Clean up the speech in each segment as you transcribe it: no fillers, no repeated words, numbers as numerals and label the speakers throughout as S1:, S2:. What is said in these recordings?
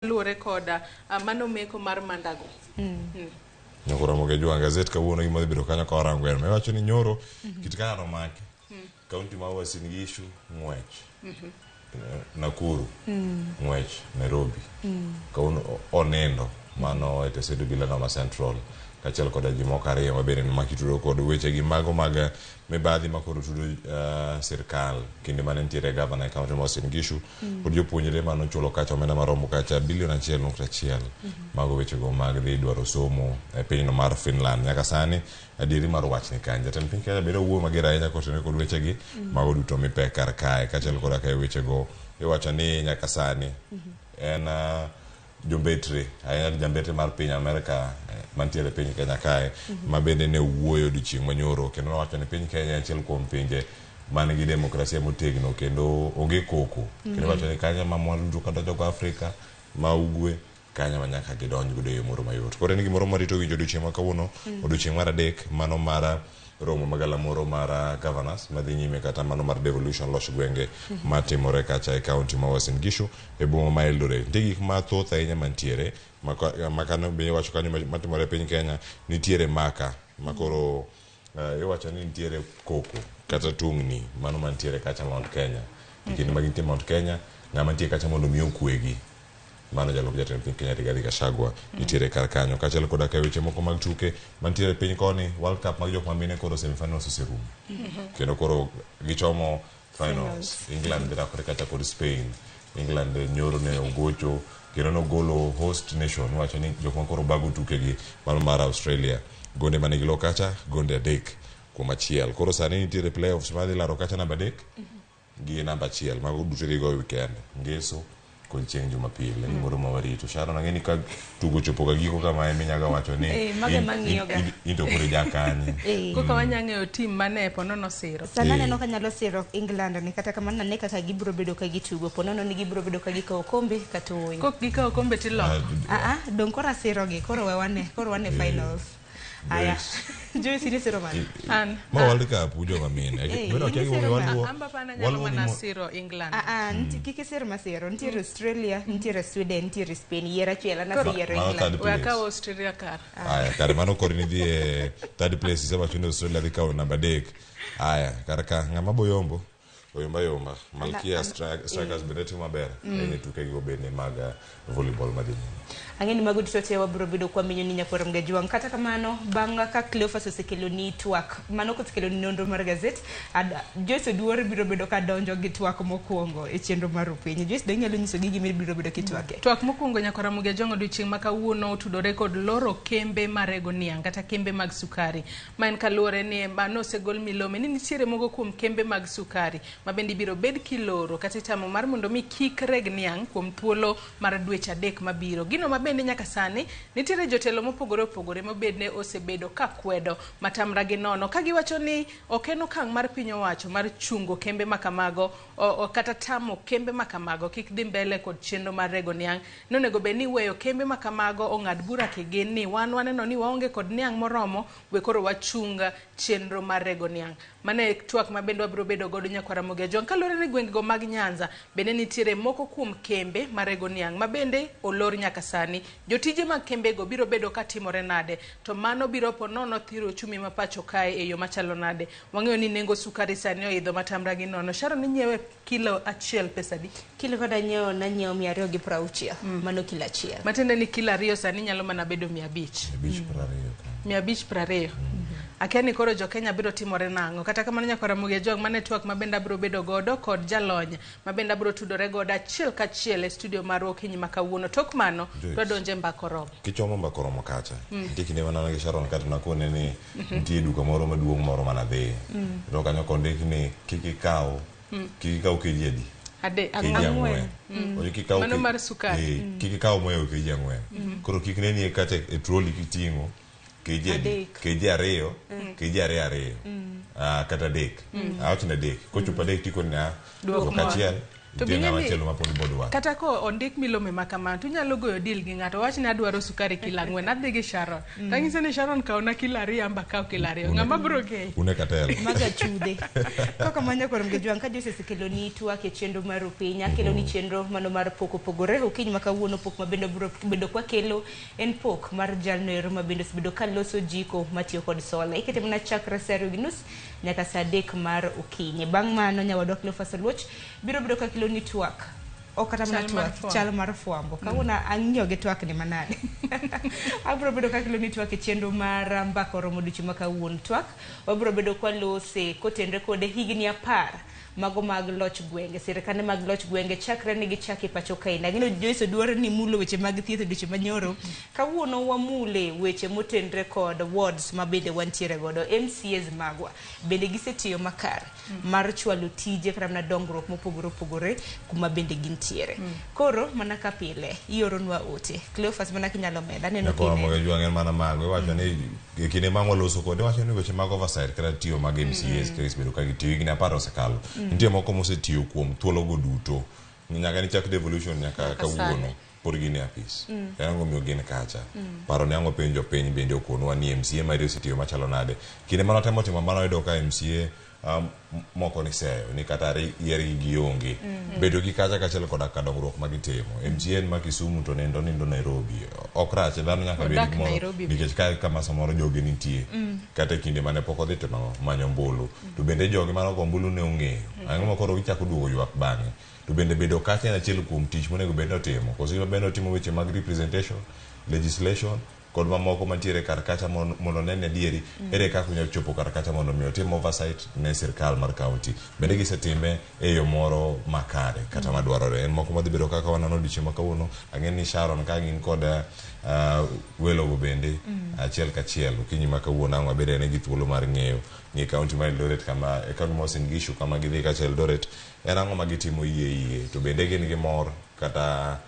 S1: luore koda mano meko mar mandago.
S2: Nyakura moge jua gazet kawuono gima biro kanyo ka orangwen. Me wacho ni nyoro kit kano make. Kaunti ma Uasin Gishu ngwech. Nakuru ngwech Nairobi. Kauno onendo mano etesedo bilano ma Central. Kachiel koda ji moko ariyo mabende makitudo kod weche gi mago mag mibadhi makoro tudo sirkal kinde mane nitiere gavana e kaunti ma Uasin Gishu kod jopuonjre mano chulo kacha omenda maromo kacha bilion 1.1 mago weche go mag dhi dwaro somo e pinyno mar Finland. Nyaka sani adieri mar wach ni kanja jatend piny Kenya bedo wuo mager ahinya kotenore kod weche gi mago duto mipek kar kae kachiel koda kae weche go iwacho ni nyaka sani en jombetre ahinya jambetre mar piny Amerika mantiere piny Kenya kae mabende ne wuoyo dichieng' manyoro kendo wacho ni piny Kenya achiel kuom pinje man gi demokrasia motegno kendo onge koko kendo wacho ni Kenya ma mwandu kata jogo Afrika ma ugwe Kenya ma nyaka gidonj godo e moro mayot. Koro en gimoro marito winjo odiochieng' ma kawuono odiochieng' mar adek mano mar romo magala moro mar governors madhi nyime kata mano mar devolution loch gwenge matimore kacha e kaunti ma Uasin Gishu e boma ma Eldoret. Nitie gik mathoth ahinya mantiere makano be wacho kanyo matimore e piny Kenya nitiere maka makoro iwacho ni nitiere koko kata tungni mano mantiere kacha Mount Kenya kinde magintie Mount Kenya ng'ama nitie kacha mondo mi okwegi mano jalo jatend piny Kenya Rigathi Gachagua nitiere kar kanyo kachiel koda ka weche moko mag tuke mantiere piny koni World Cup mag jok mamine koro semifinals oserumo kendo koro gichomo finals. England rakore kacha kod Spain. England nyoro ne ogocho kendo nogolo host nation wacho ni jok makoro bago tuke gi mano mar Australia gonde manigi lo kacha gonde 3 kuom achiel. Koro sani nitiere playoffs madhi laro kacha namba 3 gi namba 1 mago duto gigo weekend ngeso kod chieng' Jumapil ni moro mawarito Sharon ang'eni ka tugo chopo ga giko kama minyaga wacho ni into kore jakanye
S1: koka wanyang'eyo team mane ponono siro
S3: sana neno ka nyalo siro England ni kata kamano ne kaka gibro bedo ka gitugo ponono ni gibro bedo ka gikawo kombe kata oyi
S1: kok gikawo kombe tilo
S3: dong kora siro gi koro wane finals aya Joy siri siro man
S1: an
S2: ma World Cup ujo mamine bero chegi
S1: amba pana nyalo mana siro England
S3: kike siro masiro nitiere Australia nitiere Sweden nitiere Spain yera chela na siro England
S1: waka Australia kar
S2: aya kare mano kor ni dhi e third place sema chune Australia dhi kawo namba 3 aya karaka ng'ama boyomba Malkia strikers bende timo maber e tuke go bende mag volleyball madini
S3: ang'eni mago duto wabiro bedo kwa minyo ni nyakoro mgejuang kata kamano banga ka Cleophas osekelo ni twak mano kosekelo ni nonro mar gazet Joyce Oduor biro bedo ka donjo gi twak mokwongo e chenro mar piny. Joyce do nyalo nyiso gigi biro bedo kitwake
S1: twak mokwongo nyakora mgejuang odiochieng' ma kawuono tudore kod loro kembe marego niang kata kembe mag sukari ma en kaluore ni mano osegol milome ni nitiere mogo kuom kembe mag sukari mabende biro bed kiloro kata tamo mar mondo mi kik reg niang kuom thuolo mar dweche 3 mabiro. Gino mabende nyaka sani nitiere jotelo mopogore mabende osebedo ka kwedo matamra gi nono ka giwacho ni okeno kang mar piny owacho mar chungo kembe makamago kata tamo kembe makamago kik dhi mbele kod chenro mar rego niang. Nonego be ni weyo kembe makamago ong'ad bura kigin ni waneno ni waonge kod niang moromo we koro wachunga chenro mar rego niang. Mane twak mabende wabiro bedo godo nyakwara Mogejuang kalore ni gwenge go mag Nyanza bende nitiere moko kuom kembe marego niang mabende olor nyaka sani. Jotije mag kembe go biro bedo katimore nade to mano biro ponono thiro chumi mapacho kae e yo machalo nade. Wang'eyo ni nengo sukari sani oidho matamra gi nono. Sharon ni nyiewe kilo achiel pesa di
S3: kilo koda nyiewo na nyiewo 260 mano kilo achiel
S1: matende ni kilo 2 sani nyalo mana bedo 520 akeni koro jo Kenya biro timore nango kata kamano nyakwara Mogejuang mane twak mabenda biro bedo godo kod jalony mabenda biro tudore godo achiel kachiel e studio mar okinyi makawuono tok mano to donje mbakoromo
S2: kichomo mbakoromo kacha ndikine wana gi Sharon kata nakone ni nitie duka moro maduong' moro mana dhi to kanyo kondiki ni kikikaw kejedi
S1: ang'wen mano mar sukari
S2: kikikaw moyo kejang'wen koro kikne ni kata e trolley kiting'o keji ariyo kata 3 awachne 3 kochopo 3 tiko na duoko achiel
S1: To kata ko ondik milome makama to nyalo goyo deal gi ng'ato wach ni adwaro sukari kilo 4 adhi gi Sharon. Tang'ise ni Sharon kauna kilo 2 amba kaw kilo 2. Ng'ama bro ke?
S2: Une katelo.
S3: Maga chude. Kaka manya korom ge jwang ka Jose kelo ni twak e chenro mar pinya kelo ni chenro mano mar poko pogore okiny makawuono pok mabendo bro bedo kwa kelo en pok mar jalno ero mabendo bedo kaloso jiko matiyo kod sola ikete mna chakra seru ginus nyaka saa 3 mar okinyi bang' mano nyawadwa Cleophas Oluoch biro bedo ka kelo ni twak okata mna twak chal mar fwambo kawuna ang'yo ge twak ni manade abro bedo ka kelo ni twak e chenro mar mbako romo duchi makawuono twak wabro bedo kwa lose kotendre kode higni 10 mago mag loch gwenge sirikande mag loch gwenge chakre ni gi chaki pacho kai na gino Joyce dwaro ni mulo weche mag thieth duche manyoro kawuono wamule weche motendre kod wards mabende wantiere godo MCAs magwa bende gisetiyo makare mar chwalo tije kata na dongruok mopogore opogore kuma bende gintiere koro mana kapile ioronwa ote Cleophas mana kinyalo meda neno kine
S2: Ramogi jwangen mana magwe wacho ni kine mango loso kode wacho ni weche mag oversight kata tiyo mag MCAs kris bedo ka gitiyo igni 10 osekalo nitie moko mosetiyo kuom thuolo go duto nyaka ni chak devolution nyaka kawuono por gine apis yango miyo gine kacha paro ni ango penjo piny bende okonwa ni MCA ma osetiyo machalo nade kinde mano temo timo mano yudo ka MCA moko ni seyo ni kata yeri gionge bedo gi kacha kachel koda ka dongruok magitimo MCA ma Kisumu to nindo Nairobi okrache dhano nyaka bedi moro nikech ka kama samoro jogi nitie kata kinde mane pok odhi to manyo mbulu to bende jogi mano go mbulu ne ong'eyo ang'o makoro gichako duogo ywak bang'e to bende bedo kacha en achiel kuom tich monego bed notimo koso bende otimo weche mag representation legislation kod mamoko mantiere kar kacha mondo nene dieri ere kaka nyalo chopo kar kacha mondo mi otim oversight ne sirkal mar county bende gisetime e yo moro makare kata madwarore en moko madhi bedo kaka wanano diche makawuono ang'e ni Sharon ka gin kod welo go bende achiel kachiel okinyi makawuono ang'o bede ne gi thuolo mar ng'eyo ni county mar Eldoret kama e county mar Singishu kama gidhi kacha Eldoret en ang'o magitimo iye to bende gin gi mor kata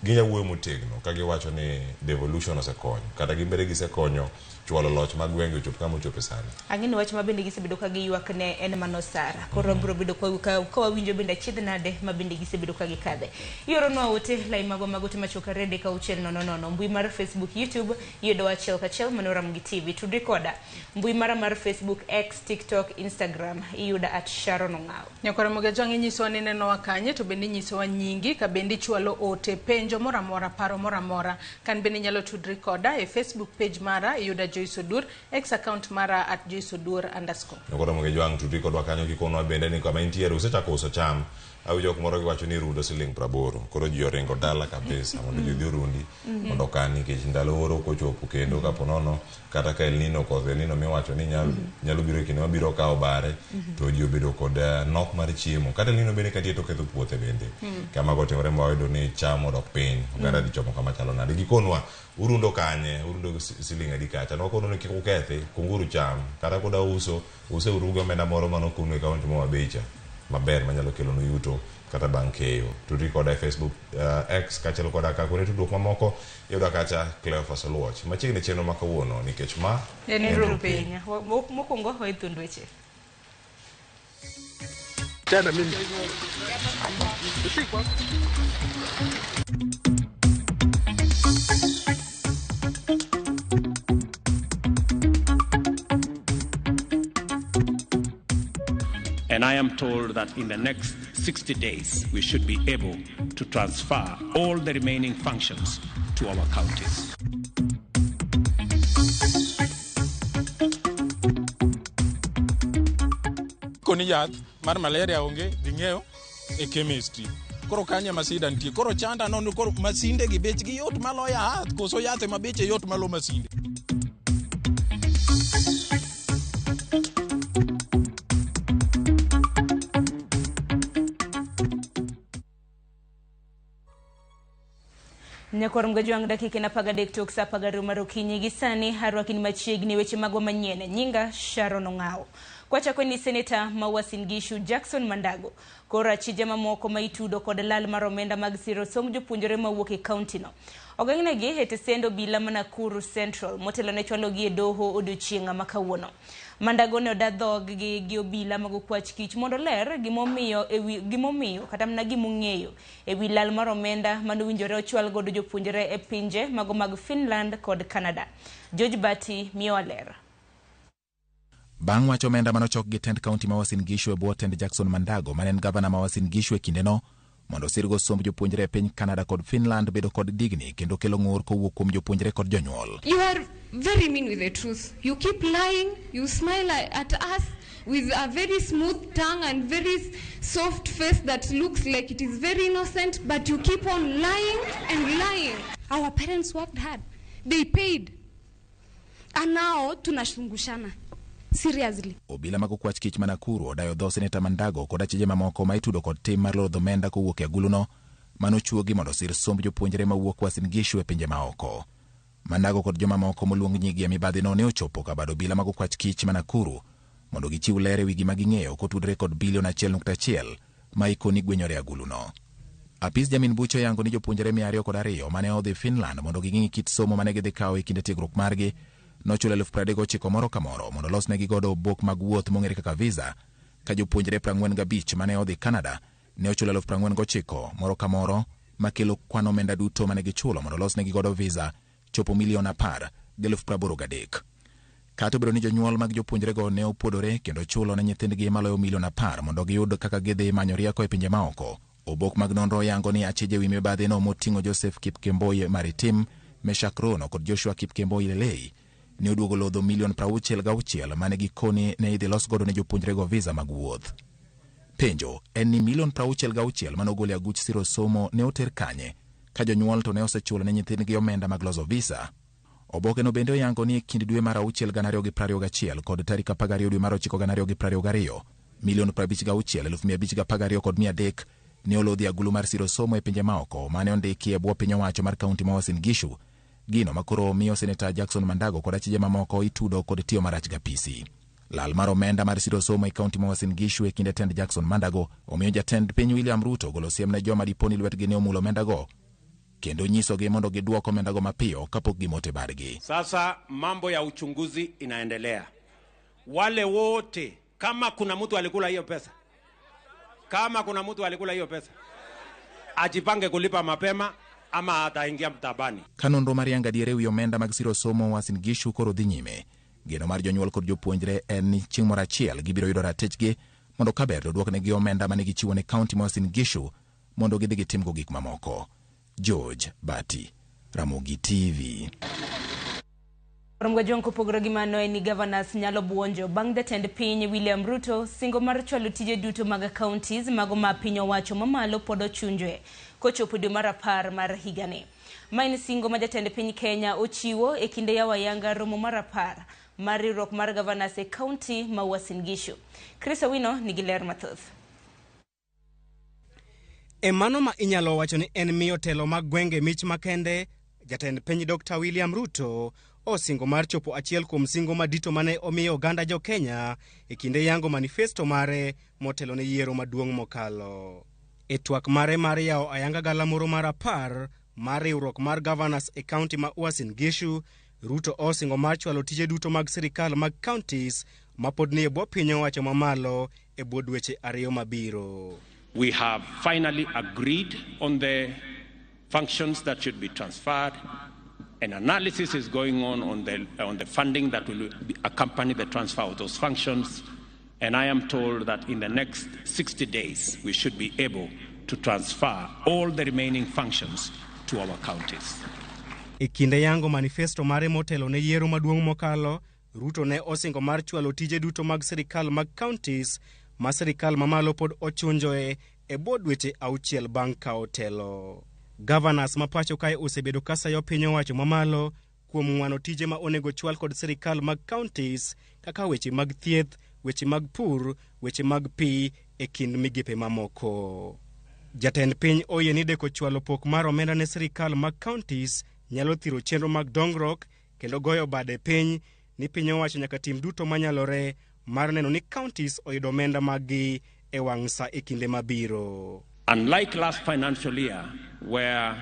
S2: ginya wuoyo motegno ka giwacho ni devolution osekonyo kata gimbere gisekonyo chwalo loch mag gwenge ochop kama ochope sani ang'ini wach mabende gisebedo ka giywak ne en manosara koro bro bedo ka wawinjo bende achiedh nade mabende gisebedo ka gikadhe ioronwa ote lai magote machoka rede ka uchel nono mbui mar Facebook YouTube iyudo achiel kachiel mano RamogiTV tudri koda mbui mar Facebook X TikTok Instagram iyuda @sharonong'ao nyakore Ramogi jwangi nyiso ni neno wakanye to bende nyiso wa nyingi ka bende chwalo ote penjo moramora paro moramora kan bende nyalo tudri koda e Facebook page mara iyuda Joyce Odur X account mara @joyceodur_. Nyakore Ramogi jwang tudri kodwa kanyo gikonwa bende ni kama intiere usechako uso cham au jok moro giwacho ni rundo siling 80 koro ji oringo dala kabisa mondo ji orundi mondo kani kech ndalo oro kochopo kendo kaponono kata ka El Nino miwacho ni nyalo biro kinde mabiro kawo bare to ji obedo kod nok mar chiemo kata El Nino bende kantie to ketho puothe bende kama gotimore mawayudo ni cham odok piny oganda dhi chomo kama chalo nade gikonwa urundo kanye urundo siling adi kacha nokono ni kik ukethi kunguru cham kata koda use urugo omenda moro manokunu e kaunti mabecha maber manyalo kelo no yuto kata bang' keyo tudri koda Facebook X kachelo koda ka kone tudruok mamoko yudo kacha Cleophas Oluoch machiegni chenro makawuono nikech ma
S3: en rupenya mokongo hoy thundweche
S4: tena mimi usikwa
S5: And I am told that in the next 60 days, we should be able to transfer all the remaining functions to our counties.
S6: Koni yath mar malaria onge ding'eyo e chemistry. Koro kanye masida nitie. Koro chanda nono koro masinde gi bechgi yot malo yath. Koso yath ma beche yot malo masinde.
S3: Nyakor mgajwang dakika na pagadek tok sa pagaru marokinyi gisani harwakini machiegni weche mago manyene nyinga Sharon Ong'ao kwacha kweni seneta Mawasin Gishu Jackson Mandago kora chije mamoko maitudo kod lal mar omenda mag siro som jopuonjore mawuok e county no ogang'ne gi hete sendo bila Nakuru Central motelo ne chwalo gi e doho odiochienga makawuono Mandago ne odadhog gi obila mag okwach kich mondo ler gimomiyo kata mana gimong'eyo ewi lal mar omenda manowinjore ochwal godo jopuonjre e pinje mago mag Finland kod Canada. George Bati miyo ler.
S4: Bang' wacho omenda manochok gi tend kaunti ma Uasin Gishu e bwo tend Jackson Mandago manen gavana ma Uasin Gishu e kindeno mondo sirgo somb jopuonjre e piny Canada kod Finland bedo kod digni kendo kelo ng'ur kowuok kuom jopuonjre kod jonyuol.
S7: You are very mean with the truth. You keep lying, you smile at us with a very smooth tongue and very soft face that looks like it is very innocent, but you keep on lying and lying. Our parents worked hard. They paid. And now tunashungushana. Seriously.
S4: Obila mag okwach kich ma Nakuru odayo dho Seneta Mandago kod achije mamoko ma itudo kod tim mar lodho omenda kowuok e aguluno manochuogi mondo sir somb jopuonjre mawuok Uasin Gishu e pinje maoko. Mandago kod joma moko moluong nyigi e mibadhino ne ochopo ka bado obila mag okwach kich ma Nakuru mondo gichiw ler ewi gima ging'eyo kotudre kod bilion 1.1 ma ikoni gwenyore aguluno. Apis Jamin Bucho yango ni jopuonjre 202 mane odhi Finland mondo ging'i kit somo mane gidhi kawo e kinde tiegruok margi nochulo 39,000 moro ka moro mondo losnegi godo obok mag wuoth mong'ere kaka visa, ka jopuonjre 45 mane odhi Canada ne ochulo 49,000 moro ka moro makelo kwan omenda duto mane gichulo mondo losnegi godo visa chopo $10,083,000. Kata obedo ni jonyuol mag jopuonjrego ne opodore kendo chulo ne nyithindgi maloyo $10,000,000 mondo giyud kaka gidhi manyo rieko e pinje maoko. Obok mag nonro yango ni achije wi mibadhino moting'o Joseph Kipkemboi Maritim, Meshak Rono kod Joshua Kipkemboi Lelei ne oduogo lodho $66,000 mane gikoni ne idhi los godo ne jopuonjrego visa mag wuoth. Penjo en ni $66,000 manogol e aguch siro somo ne oter kanye, ka jonyuol to ne osechulo ne nyithindgi omenda mag loso visa. Oboke no bende oyango ni e kind dwe mar 6 2021 kod tarik 12 dwe mar 9 2022, $56,512 kod 300 ne olodhi agulu mar siro somo e pinje maoko mane ondiki e bwo piny owacho mar kaunti ma Uasin Gishu, gino makoro miyo Seneta Jackson Mandago kod achije mamoko itudo kod tiyo marach ga PC. Lal mar omenda mar siro somo e kaunti ma Uasin Gishu e kinde tend Jackson Mandago omiyo jatend piny William Ruto golo siem ne joma diponi lwetgi ne omulo omendago kendo nyisogi mondo giduoko omendago mapiyo kapok gimote badgi.
S5: Sasa mambo ya uchunguzi inaendelea. Wale wote, kama kuna mtu alikula hiyo pesa, ajipange kulipa mapema ama ataingia mtabani.
S4: Kanonro mar yanga diere wi omenda mag siro somo Uasin Gishu koro dhi nyime. Geno mar jonyuol kod jopuonjre en ni chieng' moro achiel gibiro yudo ratechgi mondo kaber to duoknegi omenda mane gichiwo ne kaunti ma Uasin Gishu mondo gidhi gitimgo gik mamoko. George Bati, Ramogi TV.
S3: Ramgajong kopogro gi mano ni governors nyalo buonjo bang' jatend piny William Ruto singo mar chwalo tije duto mag counties mago ma piny owacho mamalo pod ochunjwe kochopo dwe mar 10 mar higani. Main singo ma jatend piny Kenya ochiwo e kinde ya wayanga romo mar 10 mar riwruok mar governors e county ma Uasin Gishu. Chris Awino nigi ler mathoth.
S8: E mano ma inyalo wacho ni en miyo telo mag gwenge mich makende, jatend piny Dr. William Ruto osingo mar chopo achiel kuom singo madito mane omiyo oganda jo Kenya e kinde yango manifesto mare motelo ne yiero maduong' mokalo. E twak mare mar yawo ayanga galamoro mar 10 mar riwruok mar governors e county ma Uasin Gishu, Ruto osingo mar chwalo tije duto mag sirikal mag counties mapod ni e bwo piny owacho mamalo e bwo dweche 2 mabiro.
S5: We have finally agreed on the functions that should be transferred. An analysis is going on the funding that will accompany the transfer of those functions. And I am told that in the next 60 days, we should be able to transfer all the remaining functions to our counties.
S8: E kinde yango manifesto mare motelo ne yiero maduong' mokalo, Ruto ne osingo mar chwalo tije duto mag sirikal mag counties ma sirikal mamalo pod ochunjoe e bwo dweche 6 bang' kawo telo. Governors ma pacho kae osebedo kasayo piny owacho mamalo kuom ng'wano tije ma onego chwal kod sirikal mag counties kaka weche mag thieth, weche mag pur, weche mag pi e kind migepe mamoko. Jatend piny oyie ni deko chwalo pok mar omenda ne sirikal mag counties nyalo thiro chenro mag dongruok kendo goyo bade piny ni piny owacho nyaka tim duto manyalore mar neno ni counties oyudo omenda maggi e wang' sa e kinde mabiro.
S5: Unlike last financial year, where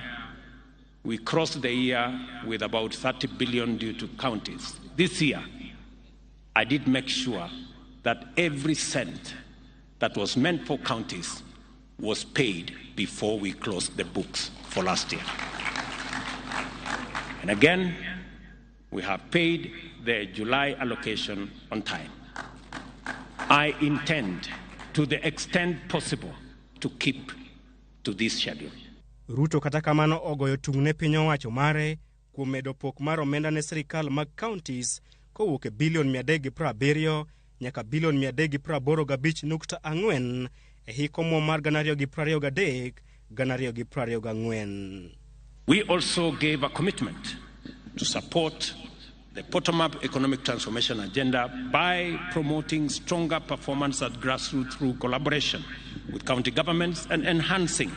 S5: we crossed the year with about 30 billion due to counties, this year I did make sure that every cent that was meant for counties was paid before we closed the books for last year. And again, we have paid the July allocation on time. I intend, to the extent possible, to keep to this schedule.
S8: Ruto kata kamano ogoyo tung'ne piny owacho mare kuom medo pok mar omenda ne sirikal mag counties kowuok e bilion 370 nyaka bilion 385.4 e hiko mo mar 2023-2024.
S5: We also gave a commitment to support the bottom-up economic transformation agenda by promoting stronger performance at grassroots through collaboration with county governments and enhancing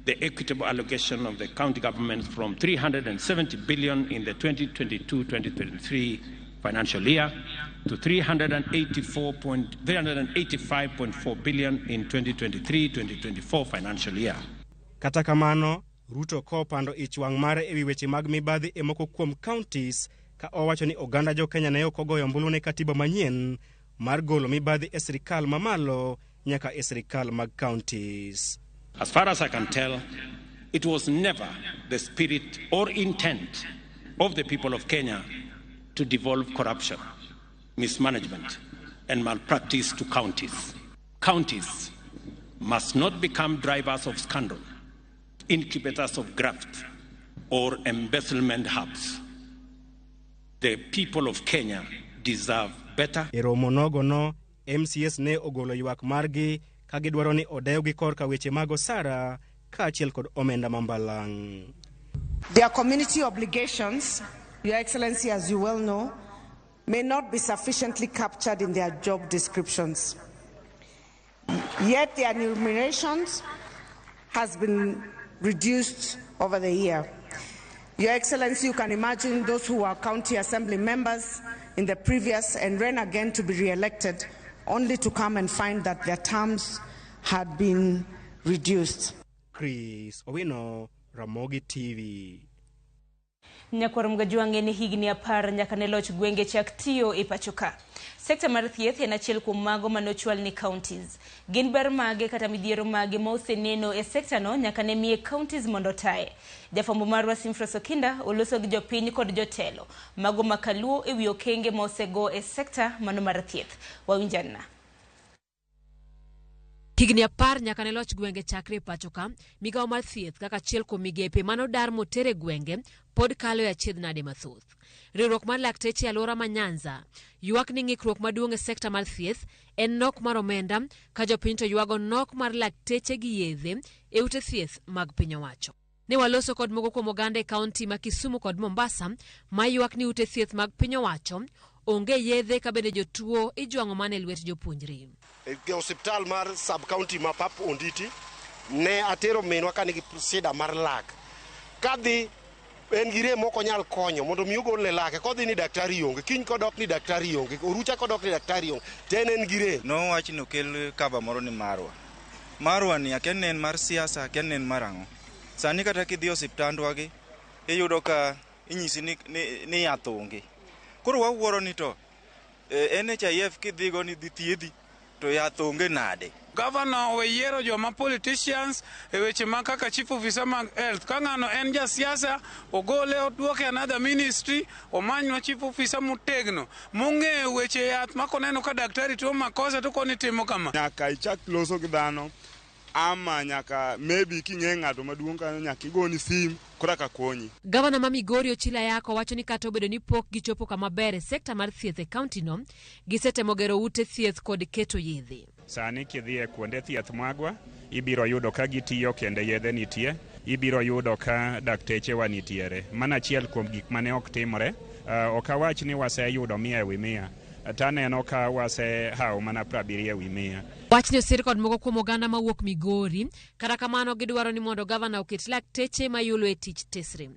S5: the equitable allocation of the county governments from 370 billion in the 2022-2023 financial year to 385.4 billion in 2023-2024 financial year.
S8: Kata kamano, Ruto ko pando ich wang' mare ewi weche mag mibadhi e moko kuom counties ka owacho ni oganda jo Kenya ne ok ogoyo ombulu ne katiba manyien mar golo mibadhi e sirikal mamalo nyaka e sirikal mag counties.
S5: As far as I can tell, it was never the spirit or intent of the people of Kenya to devolve corruption, mismanagement, and malpractice to counties. Counties must not become drivers of scandal, incubators of graft, or embezzlement hubs. The people of Kenya deserve better.
S8: E romo nogo no, MCS ne ogolo ywak margi ka gidwaro ni odew gi korka weche mag osara kaachiel kod omenda mambalang'.
S9: Their community obligations, Your Excellency, as you well know, may not be sufficiently captured in their job descriptions. Yet their remunerations has been reduced over the year. Your Excellency, you can imagine those who were county assembly members in the previous and ran again to be re-elected, only to come and find that their terms had been reduced.
S8: Chris Owino, RamogiTV.
S3: Nyakwar Mgajuange ni higni 10 nyaka ne loch gwenge chak tiyo e pachoka. Sekta mar thieth en achiel kuom mago manochwal ni counties. Gin ber mage kata midhiero mage ma oseneno e sekta no nyaka ne miye counties mondo tae. Jafwambo marwa Simfra Sokinda oloso gi jopiny kod jotelo mago makaluo e wi okenge ma osego e sekta mano mar thieth. Wawinjanna.
S10: Higni 10 nyaka ne loch gwenge chakre pachoka, migawo mar thieth kaka achiel kuom migepe mano dar motere gwenge pod kalo e achiedh nade mathoth. Riwruok mar lakteche alwora ma Nyanza ywak ni ng'ikruok maduong' e sekta mar thieth en nok mar omenda ka jopiny to ywago nok mar lakteche gi yedhe e ute thieth mag piny owacho. Ne waloso kod moko kuom oganda e kaunti ma Kisumu kod Mombasa ma ywak ni ute thieth mag piny owacho onge yedhe ka bende jotuo ijwang'o mana e lwet jopuonjre.
S11: E hospital mar sub county ma Pap Onditi ne atero minwa ka nigi sida mar lak. Kadhi en gi rem moko nyal konyo mondo mi ogol le lake, kodhi ni daktari onge, kiny kodok ni daktari onge, orucha kodok ni daktari onge, ten en gi rem.
S12: No wach no kel kaba moro ni marwa ni aken en mar siasa, aken en marang'o. Sani kata kidhi osiptandwa gi iyudo ka inyisi ni yath onge. Koro wawuoro ni to NHIF kidhigo ni dhi thiedhi to yath onge nade.
S13: Governor oyiero joma politicians e weche ma kaka chief officer mag health. Ka ng'ano en ja siasa, ogole odwoke another ministry, omanywa chief officer motegno mong'eyo weche yath ma koneno ka daktari tuo makosa to koni timo kama.
S14: Nyaka ichak loso gi dhano ama nyaka maybe king'e ng'ato maduong' kanyo nyaka igoni sim koraka konyi.
S10: Gavana ma Migori Ochila Yako wacho ni kata obedo ni pok gichopo kama ber e sekta mar thieth e kaunti no, gisetemo gero ute thieth kod keto yedhe.
S15: Sani kidhi e kuonde thieth magwa, ibiro yudo ka gitiyo kende yedhe nitie, ibiro yudo ka dakteche wa nitiere. Mana achiel kuom gik mane ok timore, ok awach ni waseyudo 100 ewi 100. Taneno ka hawo mana 70 ewi 100.
S10: Wach ni osir kod moko kuom oganda mawuok Migori, kata kamano gidwaro ni mondo gavana oket lakteche mayulo e tich tesre.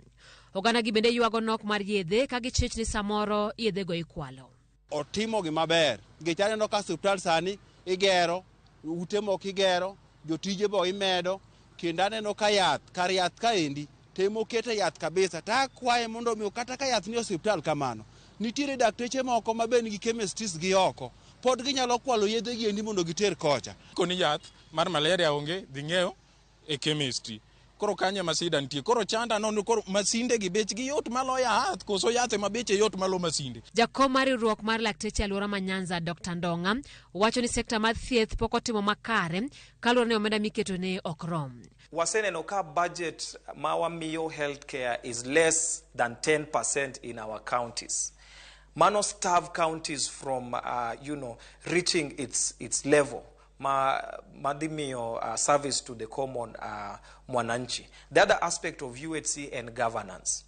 S10: Oganda gi bende ywago nok mar yedhe ka gichich ni samoro yedhe go ikwalo.
S16: Otimo gima ber. Gichaneno ka hospital sani igero, ute moko igero, jotije bo imedo, kendo aneno ka kar yath kaendi temo kete yath kabisa. Ta kwaye mondo mi kata ka yath ni hospital kamano, nitiere dakteche moko ma ben gi chemistries gi oko pod ginyalo kwalo yedhe gi endi mondo giter kocha.
S6: Koni yath mar malaria onge dhi ng'eyo e chemistry. Koro kanye masida nitie. Koro chanda no koro masinde gi bech gi yot malo yath koso yath ma beche yot malo masinde.
S10: Jakom mar riwruok mar lakteche alwora ma Nyanza Dr. Ndonga wacho ni sekta mar thieth pok otimo makare kaluwore ni omenda miketo ne ok rom.
S17: Waseneno ka budget ma wamiyo healthcare is less than 10% in our counties. Mano starve counties from reaching its level. Madimio service to the common mwananchi. The other aspect of UHC and governance.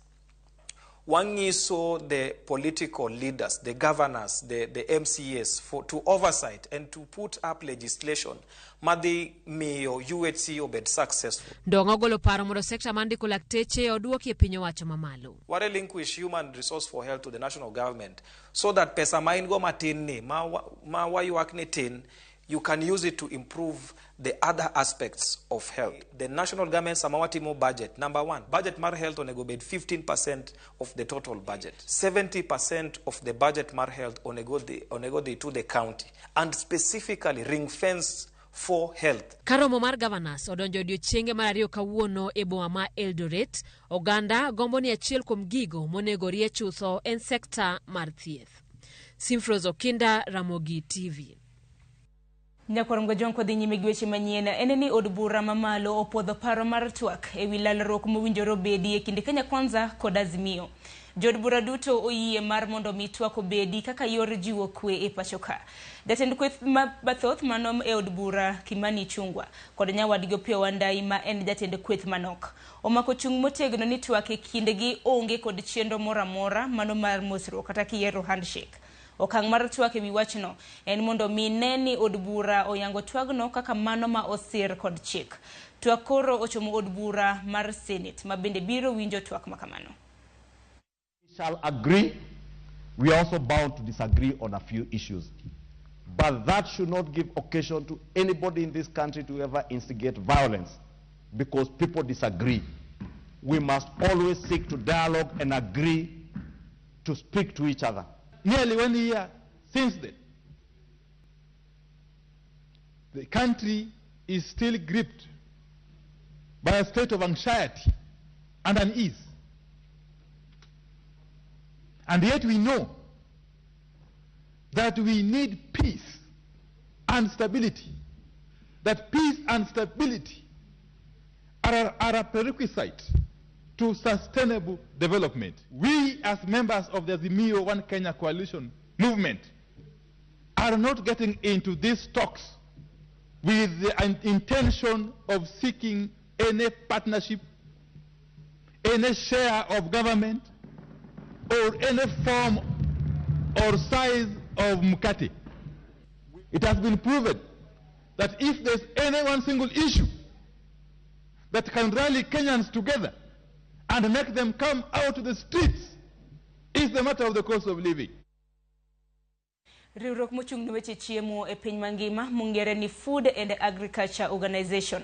S17: One is so the political leaders, the governors, the MCAs to oversight and to put up legislation. Madi miyo UHC obed successful.
S10: Ndongo golo paro mondo sekta mandiko lakteche oduoki e piny owacho mamalo.
S17: What relinquish human resource for health to the national government so that pesa ma ingo matin ni ma wayuak ni tin, you can use it to improve the other aspects of health. The national government samawatimo budget. Number one, budget mar health onego bed 15% of the total budget. 70% of the budget mar health onego di to the county. And specifically ring fence for health.
S10: Karomo mar governors odonjo odiochienge mar ariyo kawuono e boma ma Eldoret. Oganda gombo ni achiel kuom gigo monego rie chutho en sekta mar thieth. Simfrozo Kinda, Ramogi TV.
S3: Nyakorom jonko dhi nyime gi weche manyien en ni od bura mamalo opodho paro mar twak e wi lalruok mowinjore obedi e kind Kenya Kwanza kod Azimio. Jod bura duto oyie mar mondo mi twak obedi kaka yor jiwo kwe e pacho ka. Jatend kweth mathoth manom e od bura Kimani Chungwa kod nyawadgi Opiyo Wandayi ma en jatend kweth manok omako chung motegno ni twak e kindegi onge kod chenro moro amora mano mar mosruok kata kiero handshake. Okang' mar twak e wi wachno en mondo mi neni od bura oyango twagno kaka mano ma osir kod chik. Twak koro ochomo od bura mar Senate ma bende biro winjo twak makamano.
S18: We shall agree. We are also bound to disagree on a few issues. But that should not give occasion to anybody in this country to ever instigate violence because people disagree. We must always seek to dialogue and agree to speak to each other.
S19: Nearly 1 year since then, the country is still gripped by a state of anxiety and unease. And yet we know that we need peace and stability, that peace and stability are a prerequisite to sustainable development. We, as members of the Azimio One Kenya Coalition movement, are not getting into these talks with the intention of seeking any partnership, any share of government, or any form or size of mukati. It has been proven that if there's any one single issue that can rally Kenyans together and make them come out to the streets, is the matter of the cost of living.
S3: Riwruok mochung' ne weche chiemo e piny mangima mongere ni Food and Agriculture Organization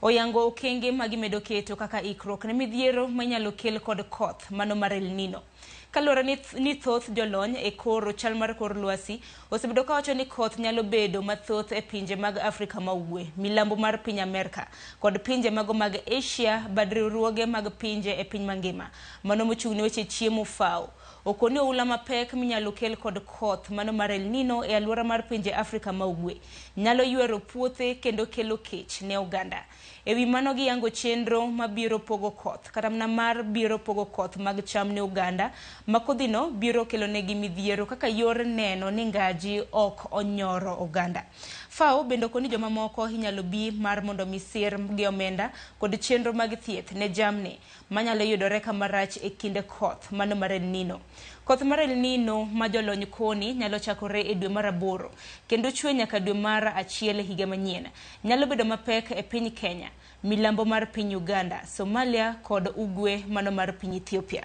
S3: oyango okenge magimedo keto kaka ikruok ne midhiero manyalo kel kod koth mano mar El Nino. Kalora ni thoth jolony e koro chal mar kor lwasi osebedo ka wacho ni koth nyalo bedo mathoth e pinje mag Afrika ma ugwe, milambo mar piny Amerika kod pinje mago mag Asia, badriwruoge mag pinje e piny mangima mano mochung' ne weche chiemo FAO. Okoni oula mapek minyalo kel kod koth mano mar El Nino e alwora mar pinje Afrika ma ugwe nyalo ywero puothe kendo kelo kech ne oganda. Ewi mano giyango chenro mabiro pogo koth kata mna mar biro pogo koth mag cham ne oganda makodhino biro kelo negi midhiero kaka yor neno ni ngaji ok onyoro oganda. FAO bendo koni joma moko inyalo bi mar mondo misir gi omenda kod chenro mag thieth ne jamni manyalo yudore kamarach e kinde koth mano mar El Nino. Koth mar El Nino ma jolony koni nyalo chakore e dwe mar 8 kendo chwe nyaka dwe mar 1 higa manyien. Nyalo bedo mapek e piny Kenya, milambo mar piny Uganda, Somalia kod ugwe mano mar piny Ethiopia.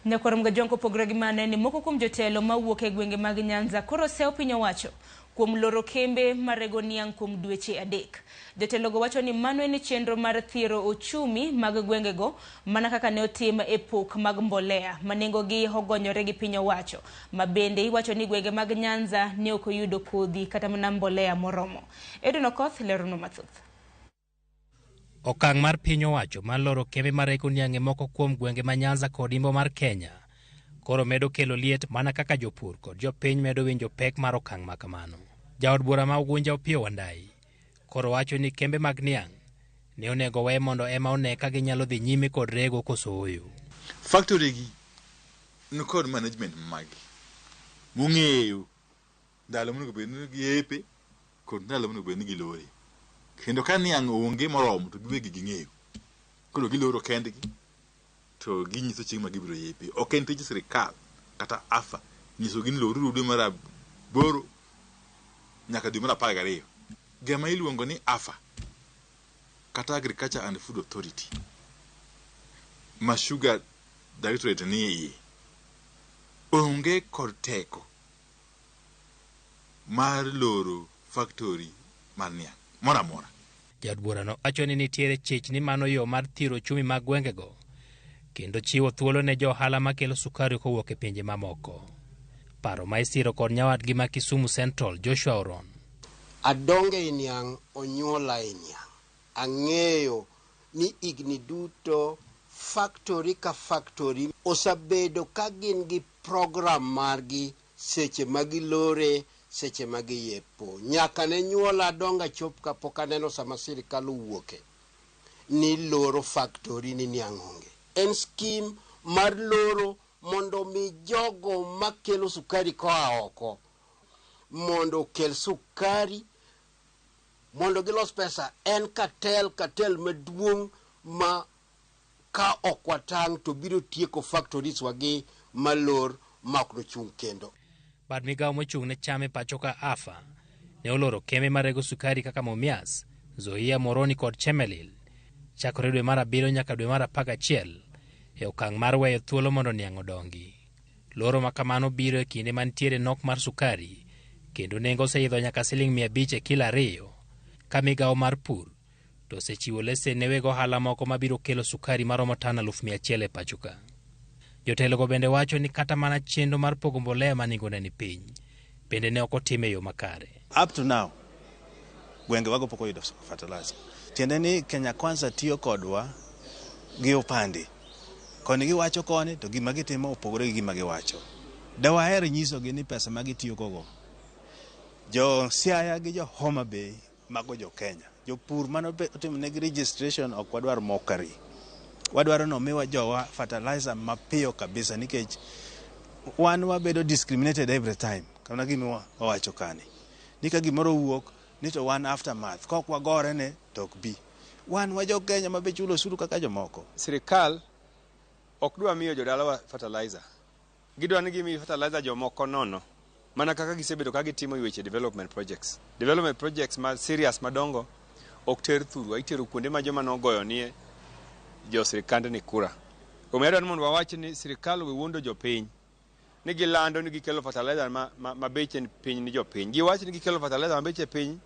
S3: Nyakorom jonko pogre gi mane ni moko kuom jotelo mawuok e gwenge mag Nyanza koro sew piny owacho kuom loro kembe marego niang' kuom dweche adek. Jotelogo wacho ni mano en chenro mar thiro ochumi mag gwengego mana kaka ne otim e pok mag mbolea manengogi ogonyore gi piny owacho, ma bende iwacho ni gwenge mag Nyanza ne ok oyudo kodhi kata mana mbolea moromo. Edwin Okoth lerono mathoth.
S20: Okang' mar piny owacho mar loro kembe marego niang' e moko kuom gwenge ma Nyanza kod Imbo mar Kenya koro medo kelo liet mana kaka jopur kod jopiny medo winjo pek mar okang' ma kamano. Jaod bura ma Ugunja Opiyo Wandayi koro wacho ni kembe mag niang' ne onego we mondo ema one ka ginyalo dhi nyime kod rego koso oyo.
S19: Factory gi nikod management magi mung'eyo ndalo monego bed ni giepe kod ndalo monego bed ni gilore. Kendo ka niang' onge moromo to giwegi ging'eyo. Koro giloro kendgi to ginyiso chieng' ma gibiro yepe. Ok en tij sirikal kata afa nyiso gin loro dwe mar 8 nyaka dwe mar 12. Gama iluongo ni afa kata Agriculture and Food Authority ma Sugar Directorate ni iye onge kod teko mar loro factory mar niang' mora mora.
S20: Jaod burano wacho ni nitiere chich ni mano yo mar thiro chumi mag gwengego kendo chiwo thuolo ne jo ohala makelo sukari kowuok e pinje mamoko. Paro ma isiro kod nyawadgi ma Kisumu Central Joshua Oron.
S21: Adonge i niang' onyuola i niang'. Ang'eyo ni igni duto factory ka factory osabedo ka gin gi program margi seche magilore seche magiyepo. Nyaka ne nyuola adonga chop kapok aneno sama sirikal owuoke ni loro factory ni niang' onge. En scheme mar loro mondo mi jogo makelo sukari koa oko mondo kel sukari mondo gilos pesa. En katel maduong' ma ka okwatang' to biro tieko factories wagi malor makno chung' kendo.
S20: Bad migawo mochung' ne cham e pacho ka afa ne oloro kembe marego sukari kaka Mumias, Zoia, Moroni kod Chemelil chakore dwe mar 7 nyaka dwe mar 11 e okang' mar weyo thuolo mondo niang' odongi. Loro ma kamano biro e kinde mantiere nok mar sukari kendo nengo oseidho nyaka Sh500 e kilo 2 ka migawo mar pur to osechiwo lesen ne weg ohala moko mabiro kelo sukari maromo tan 100,000 e pachoka. Jotelogo bende wacho ni kata mana chenro mar pogo mbolea maningone ni piny bende ne ok otim e yo makare.
S22: Up to now gwenge wago pok oyudo fertilizer. Tiende ni Kenya Kwanza tiyo kodwa gi opande. Koni giwacho koni to gima gitimo opogore gi gima giwacho. Dawaher nyisogi ni pesa ma gitiyo kogo jo Siaya gi jo Homa Bay mago jo Kenya. Jopur mano otimo negi registration ok wadwar mokari. Wadwaro no miwa jowa fertilizer mapiyo kabisa nikech wan wabedo discriminated every time. Kana gima wawacho kani. Nika gimoro wuok ni to one aftermath. Kok wagore ne tok bi. Wan wajo Kenya mabe chulo osuru kaka jomoko.
S23: Sirikal ok dwa miyo jodalawa fertilizer. Gidwa ni gimi fertilizer jomoko nono. Mana kaka gisebedo ka gitimo weche development projects. Development projects ma serious madongo ok ter thuru, itero kuonde ma joma nogoyo nie jo sirikande ni kura. Omedo ni mondo wawach ni sirikal we wuondo jopiny ni gilando ni gikelo fertilizer ma beche piny ni jopiny. Giwacho ni gikelo fertilizer ma beche piny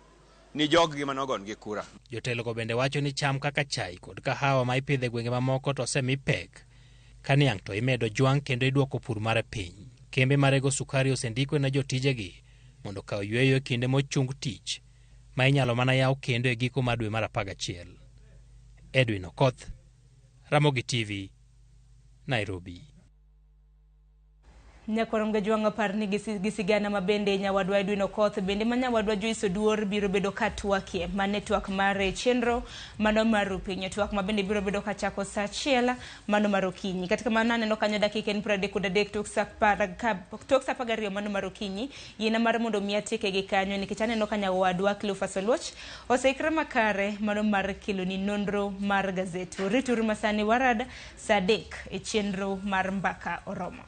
S23: ni joggi manogon gi kura.
S20: Jotelogo bende wacho ni cham kaka chai kod kahawa ma ipidhe gwenge mamoko to osemi pek ka niang' to imedo jwang' kendo iduoko pur mare piny. Kembe marego sukari osendiko na jotijegi mondo kaw yweyo e kinde mochung tich ma inyalo mana yaw kendo e giko mar dwe mar 11. Edwin Okoth, RamogiTV, Nairobi.
S3: Nyakoro mgejwanga par ni gisigana mabende nyawadwa Edwin Okoth bende manyawadwa Joyce Oduor biro bedo katwakie ma network mare chenro mano maru pinyo twak mabende biro bedo kachako saa 1 mano maru kinyi katika manane no kanyo dakika en 33 tok sapagario mano maru kinyi yina mar mondo miatike gi kanyo nikichane no kanyawadwa Cleophas Oluoch oseikra makare mano mar kilo ni nonro mar gazeto ritur masani warad Sadek e chenro mar mbaka oromo.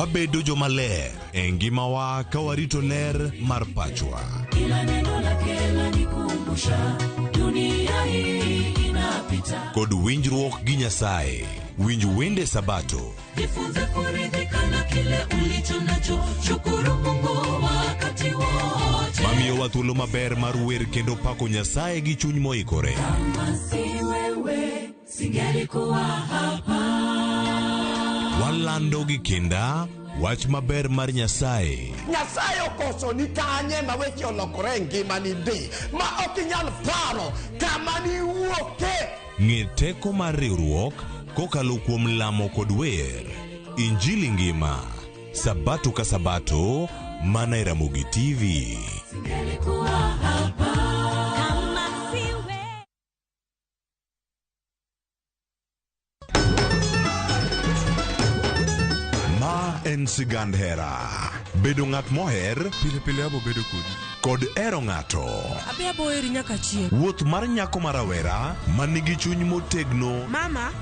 S1: wabedo jomaler e ngimawa ka warito ler mar pachwa.
S2: Kila neno lake lanikumbusha dunia hii inapita.
S1: Kod winjruok gi Nyasaye, winj wende Sabato.
S2: Jifunze kuridhika na kile ulicho nacho, shukuru Mungu wakati wote.
S1: Mamiyo wa thuolo maber mar wer kendo pako Nyasaye gi chuny moikore.
S2: Kama si wewe singelikuwa hapa.
S1: Walando gi kinda wach maber mar Nyasaye.
S21: Nyasaye okoso ni kanye ma weche olokore ngima ni di ma okinyal paro kama ni wuoke.
S1: Ng'e teko mar riwruok kokalo kuom lamo kod wer. Injili ngima, Sabato ka Sabato, mana e Ramogi TV.
S2: Singelikuwa hapa kama siwe.
S1: Ma en sigand hera. Bedo ng'at moher, pile pile abo bedo kod ero ng'ato.
S7: Abe abo eri nyaka chien.
S1: Wuoth mar nyako marawera manigi chuny motegno.
S7: Mama,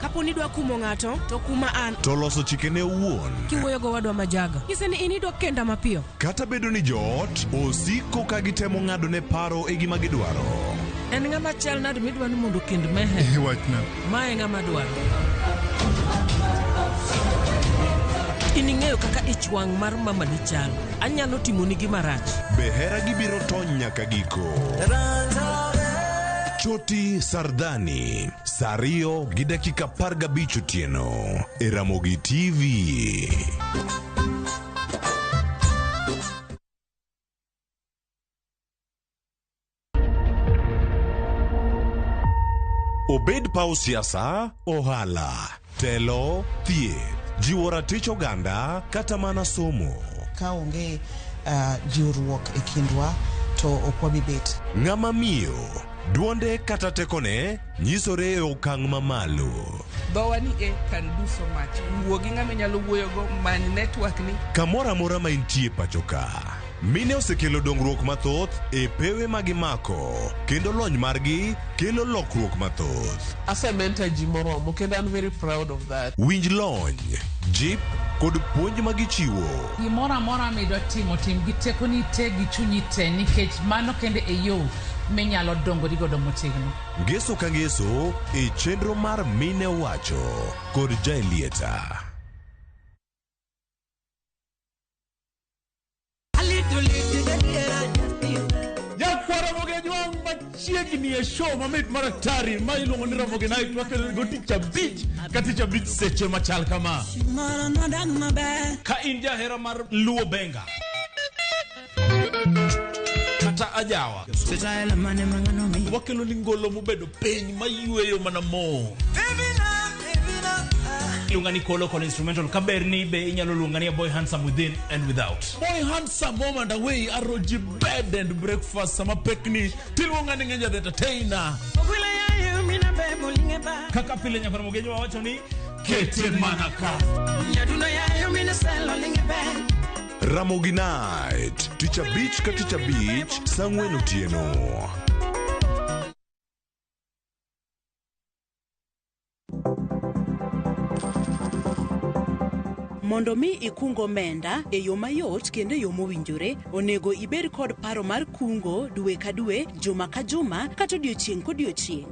S7: kapo ni dwa kumo ng'ato, to kuma an.
S1: To loso chikene owuon.
S7: Kiwuoyo go wadwa majaga. Nyise ni inidwa kenda mapiyo.
S1: Kata bedo ni joot osiko ka gitemo ng'ado ne paro e gima gidwaro.
S7: En ng'ama chal nade midwa ni mondo kend mehe?
S1: Wachna.
S7: Mae ng'ama dwaro. Ining'eyo kaka ich wang' mar mama ni chal. Anyalo timo ni gima rach.
S1: Be hera gibiro tony nyaka giko. Choti Sardani, Sario gi dakika 15 otieno e Ramogi TV. Obed paw siasa, ohala, telo, thieth, jiwo ratich oganda kata mana somo.
S24: Ka onge jiwruok e kindwa to okwabi bet.
S1: Ng'ama miyo, duonde kata tekone nyisore e okang' mamalo.
S25: Dhowa ni can do so much. Wuo gi ng'ama nyalo wuoyo go man network ni.
S1: Kamora mora ma intie pachoka. Mine osekelo dongruok mathoth e pewe magimako, kendo lony margi kelo lokruok mathoth.
S25: Asementa ji moromo kendo I'm very proud of that.
S1: Winj lony, jip kod puonj magichiwo.
S26: Gimora mora midwa timo tim gi teko ni te gi chunyi te nikech mano kende e yo minyalo dongo digodo motegno.
S1: Ngeso ka ngeso e chenro mar Mine Wacho kod Jaelieta.
S27: Chiegni e show mamit maratari ma iluongo ni Ramogi Night wakelo go tich abich ka tich abich seche machal kama. Ka in jahera mar luo benga kata ajawa wakelo ni ngolo mobedo piny mayueyo mana mo. Lungani kolo kol instrumental kaberni be inyalo lungani Boy Handsome Within and Without. Boy Handsome moment away aroji bed and breakfast sama pekni tilungani ngenja the entertainer. Kaka pile nya Ramogi wacho ni kete manaka.
S1: Ramogi Night, Teacher Beach ka Teacher Beach, Sangwen Otieno.
S28: Mondo mi ikungo omenda e yo mayot kendo e yo mowinjore, onego ibed kod paro mar kungo dwe ka dwe, juma ka juma, kata odiochieng' kodiochieng'.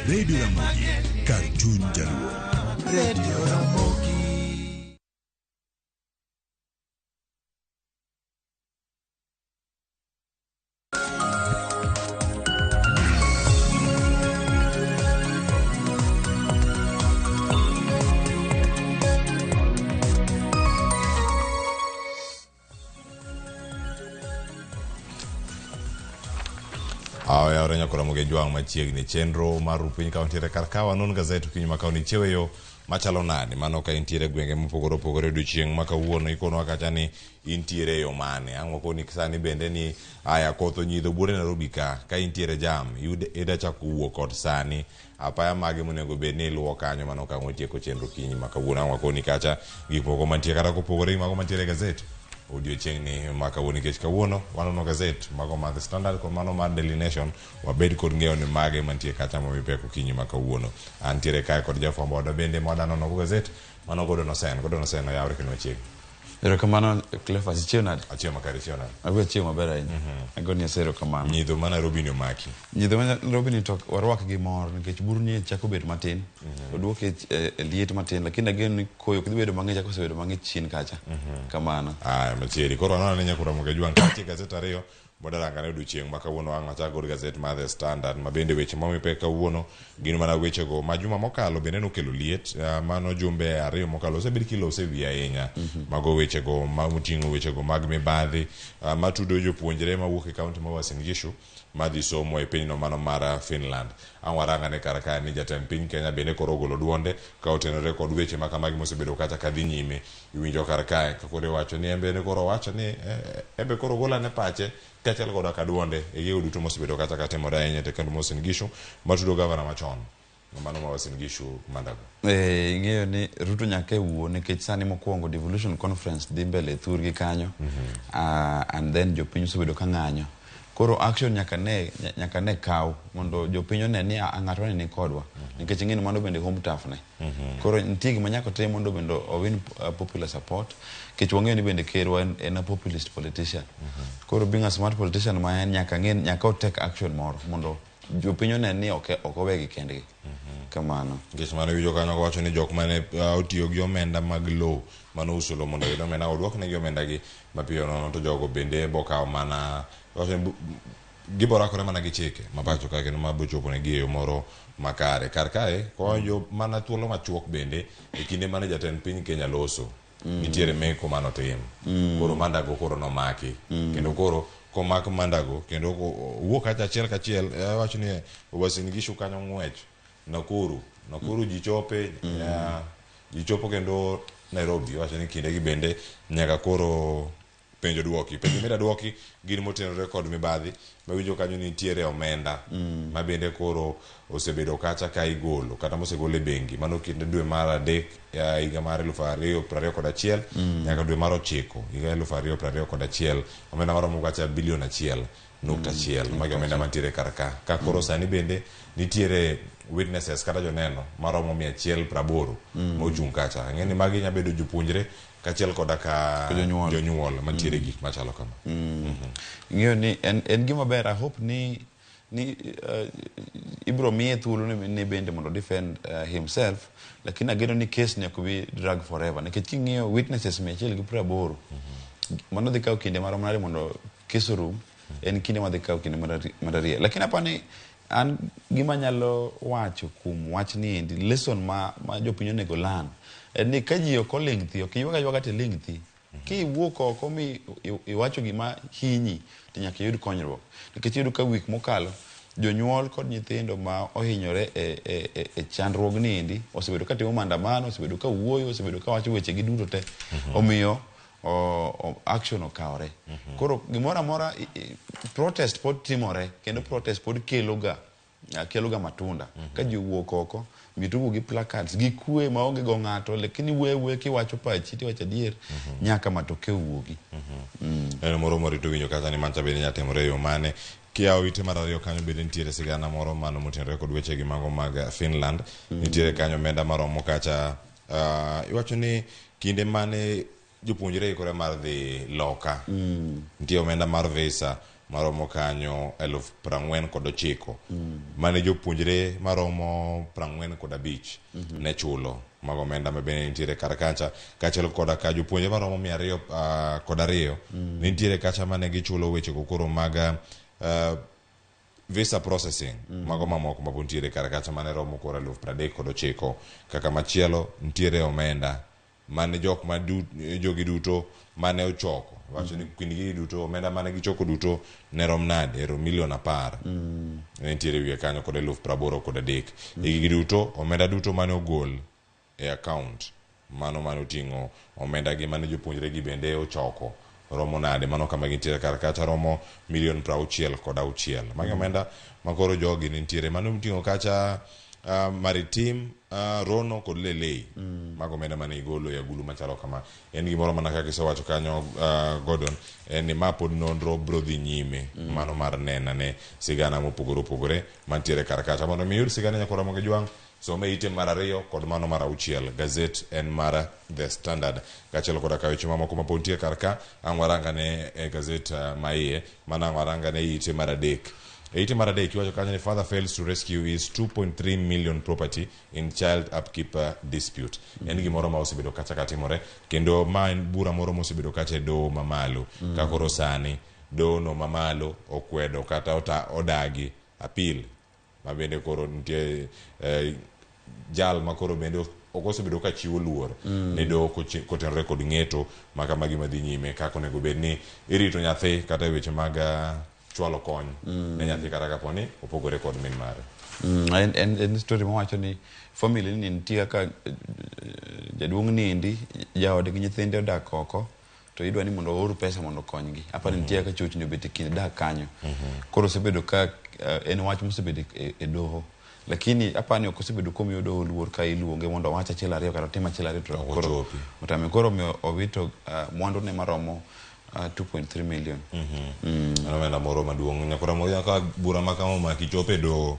S1: Radio Ramogi, Cartoon Jaluo.
S2: Radio Ramogi.
S1: ya orenya kora moge jwang machiegni chenro mar rupiny kaunti karkawa non gazet kinyi makauni cheweyo machalo nade mano ka intiere gwenge mopogore opogore odiochieng' ma kawuono ikonwa kacha ni intiere yo mane ang'o koni sani bende ni aya koth onyidho buore Nairobi ka intiere jam ida chako wuok kod sani apaya mage monego bed ni iluwo kanyo mano ka ngotieko chenro kinyi ma kawuono ang'o koni kacha gik moko mantie kata kopogore gi mago mantiere gazet odiochieng' ni ma kawuono nikech kawuono wanono gazet mago mar The Standard kod mano mar Daily Nation wabed kod ng'eyo ni mage mantie kacha momipeko kinyi ma kawuono antiere kae kod jafwambo wada bende mwadanono gazet mano godo no sen oyawre kendo machiegni.
S4: Erokamano Cleophas chieo nade?
S1: Achio makare chieo nade?
S4: Agwe chieo maber ahinya. Agoni ase erokamano.
S1: Nyidho ma Nairobi ni omaki.
S4: Nyidho ma Nairobi ni to warwak gi mor nikech buru ni chako bet matin. Oduoke liet matin lakini ageno ni koyo kidhi bedo mang'ich chako osebedo mang'ich chien kacha. Kamano.
S1: Machieri koro anano ni nyakura moge jwang' kache gazet ariyo modaranga ne odiochieng' ma kawuono ang' achako gazet mar The Standard ma bende weche momipe kawuono gin mana wechego ma juma mokalo bende nokelo liet mano jumbe ariyo mokalo osebed kilose wi ahinya mago wechego moting'o wechego mag mibadhi matudo jopuonjre mawuok e kaunti ma Uasin Gishu madhi somo e pinyno mano mar Finland. Ang' waranga ne kar kae ni jatend piny Kenya bende koro ogolo duonde ka otenore kod weche ma kamagi mosebedo kacha kadhi nyime iwinjo kar kae koro wacho ni embe ne koro wacho ni embe koro golane pache kachal koda ka duonde e gigo duto mosebedo kacha katimore ahinya te kendo Uasin Gishu matudo gavana machon mano ma Uasin Gishu Mandago.
S4: Ing'eyo ni Ruto nyaka e wuo nikech sani mokwongo devolution conference dhi mbele thurgi kanyo and then jopiny osebedo ka ng'anyo koro action nyaka ne kaw mondo jopiny one ni ng'ato ne ni kodwa nikech ing'eni mano bende home turf ne koro nitie gima nyaka tim mondo bende owin popular support kech wang'eyo ni bende kerwa en a populist politician koro being a smart politician ma en nyaka take action moro mondo jopiny one ni ok owegi kendgi kamano
S1: nikech mano winjo kanyo wacho ni jok mane otiyo gi omenda mag lowo mano uso lowo mondo oyud omenda odwoknegi omendagi mapiyo nono to jogo bende bokawo mana giborakore mana gi chike mapacho ka kendo mabochopo negi e yo moro makare kar kae konyo mana thuolo machuok bende e kinde mane jatend piny Kenya loso nitiere meko manotim koro Mandago koro nomaki kendo koro komak Mandago kendo wuok kacha achiel kachiel wacho ni Uasin Gishu kanyo ng'wech Nakuru ji chopo kendo Nairobi wacho ni kindegi bende nyaka koro penjo mida duoki gin motenore kod mibadhi mawinjo kanyo nitiere omenda ma bende koro osebedo kacha ka igolo kata mosegolo e bengi mano kinde dwe mar adek higa mar 2021 nyaka dwe mar 9 higa 2021 omenda maromo kacha bilion 1.1 magi omenda mantiere kar ka koro sani bende nitiere witnesses kata joneno maromo 180 mochung' kacha ng'eni magi nya bedo jopuonjre kachiel koda ka jonyuol mantiere gik machalo kama.
S4: Ng'eyo ni en gima ber I hope ni ibro miye thuolo ni bende mondo defend himself lakini ageno ni case ni ok bi drag forever nikech king'iyo witnesses 180 mano dhi kawo kinde marom nade mondo case orum en kinde madhi kawo kinde mararie lakini apani an gima nyalo wacho kuom wach ni endi lesson ma jopiny onego lan en ni ka ji ok oling' thi ok iywaga te ling' thi kiwuok oko mi iwacho gima hinyi to nyaka iyud konyruok nikech iyudo ka wik mokalo jonyuol kod nyithindo ma ohinyore e chandruogni endi osebedo ka timo maandamano osebedo ka wuoyo osebedo ka wacho wechegi duto te omiyo action okawore koro gimoro amora protest pod timore kendo protest pod keloga matunda ka ji wuok oko mitugo gi placards gi kwe maonge go ng'ato lakini wewe kiwacho pachi tiwacho adier nyaka matokeo wuogi
S1: en moro morito winjo kata ni mancha bende nyatimore yo mane kiawo ite mar ariyo kanyo bende nitiere sigana moro mano motenore kod wechegi mago mag Finland nitiere kanyo omenda maromo kacha iwacho ni kinde mane jopuonjre ikore mar dhi loka nitie omenda mar visa maromo kanyo 49,000 mane jopuonjre maromo 45 ne chulo mago omenda mabende nitiere kar kacha kachiel koda ka jopuonjre maromo 202 nitiere kacha mane gichulo wechego koro mag visa processing mago mamoko mabontiere kar kacha mane romo koro 39,000 kaka machielo nitiere omenda mane jok ma jogi duto mane ochoko wacho ni kindgi duto omenda mane gichoko duto ne rom nade ero milion 10 ne nitiere wiye kanyo kod 83,000 igi duto omenda duto mane ogol e account mano mane oting'o omenda gi mane jopuonjre gi bende ochoko romo nade mano kama gintiere kar kacha romo milion 66 magi omenda makoro jogi nitiere mano oting'o kacha maritim rono kod lelei mago omenda mane igolo e agulu machalo kama en gimoro mana kaka isewacho kanyo Gordon en ni ma pod nonro bro dhi nyime mano mar nenane sigana mopogore opogore mantiere kar kacha mondo mi yud sigana nyaka Ramogi Jwang some ite mar 2 kod mano mar 6 gazet en mar The Standard kaachiel kod weche mamoko mapod nitie kar ka ang' waranga ne e gazet maiye mana ang' waranga ne ite mar 3 ite mar 3 kiwacho kanyo ni father fails to rescue his 2.3 million property in child upkeep dispute en gimoro ma osebedo kacha katimore kendo ma en bura moro mosebedo kacha e doho mamalo ka koro sani doho no mamalo okwedo kata odagi appeal ma bende koro nitie jal ma koro bende okosebedo ka chiwo luor ne doho kotenore kod ng'eto maka magi madhi nyime kako onego bed ni irito nyathi kata weche mag chwalo kony ne nyathi kata kaponi opogore kod min mare
S4: en story mawacho ni family ni nitie ka jaduong' nindi jaode gi nyithinde odak oko to idwa ni mondo oor pesa mondo konygi apa nitie ka chochni obet e kind dak kanyo koro osebedo ka en wach mosebedo e doho lakini apa ni okosebedo komiyo doho luor ka iluonge mondo wach achiel ariyo kata tim achiel ariyo to koro otame koro owito mwandu ne maromo 2.3 million.
S1: Ana moro maduong' nyakora moya ka bura makamo makichope do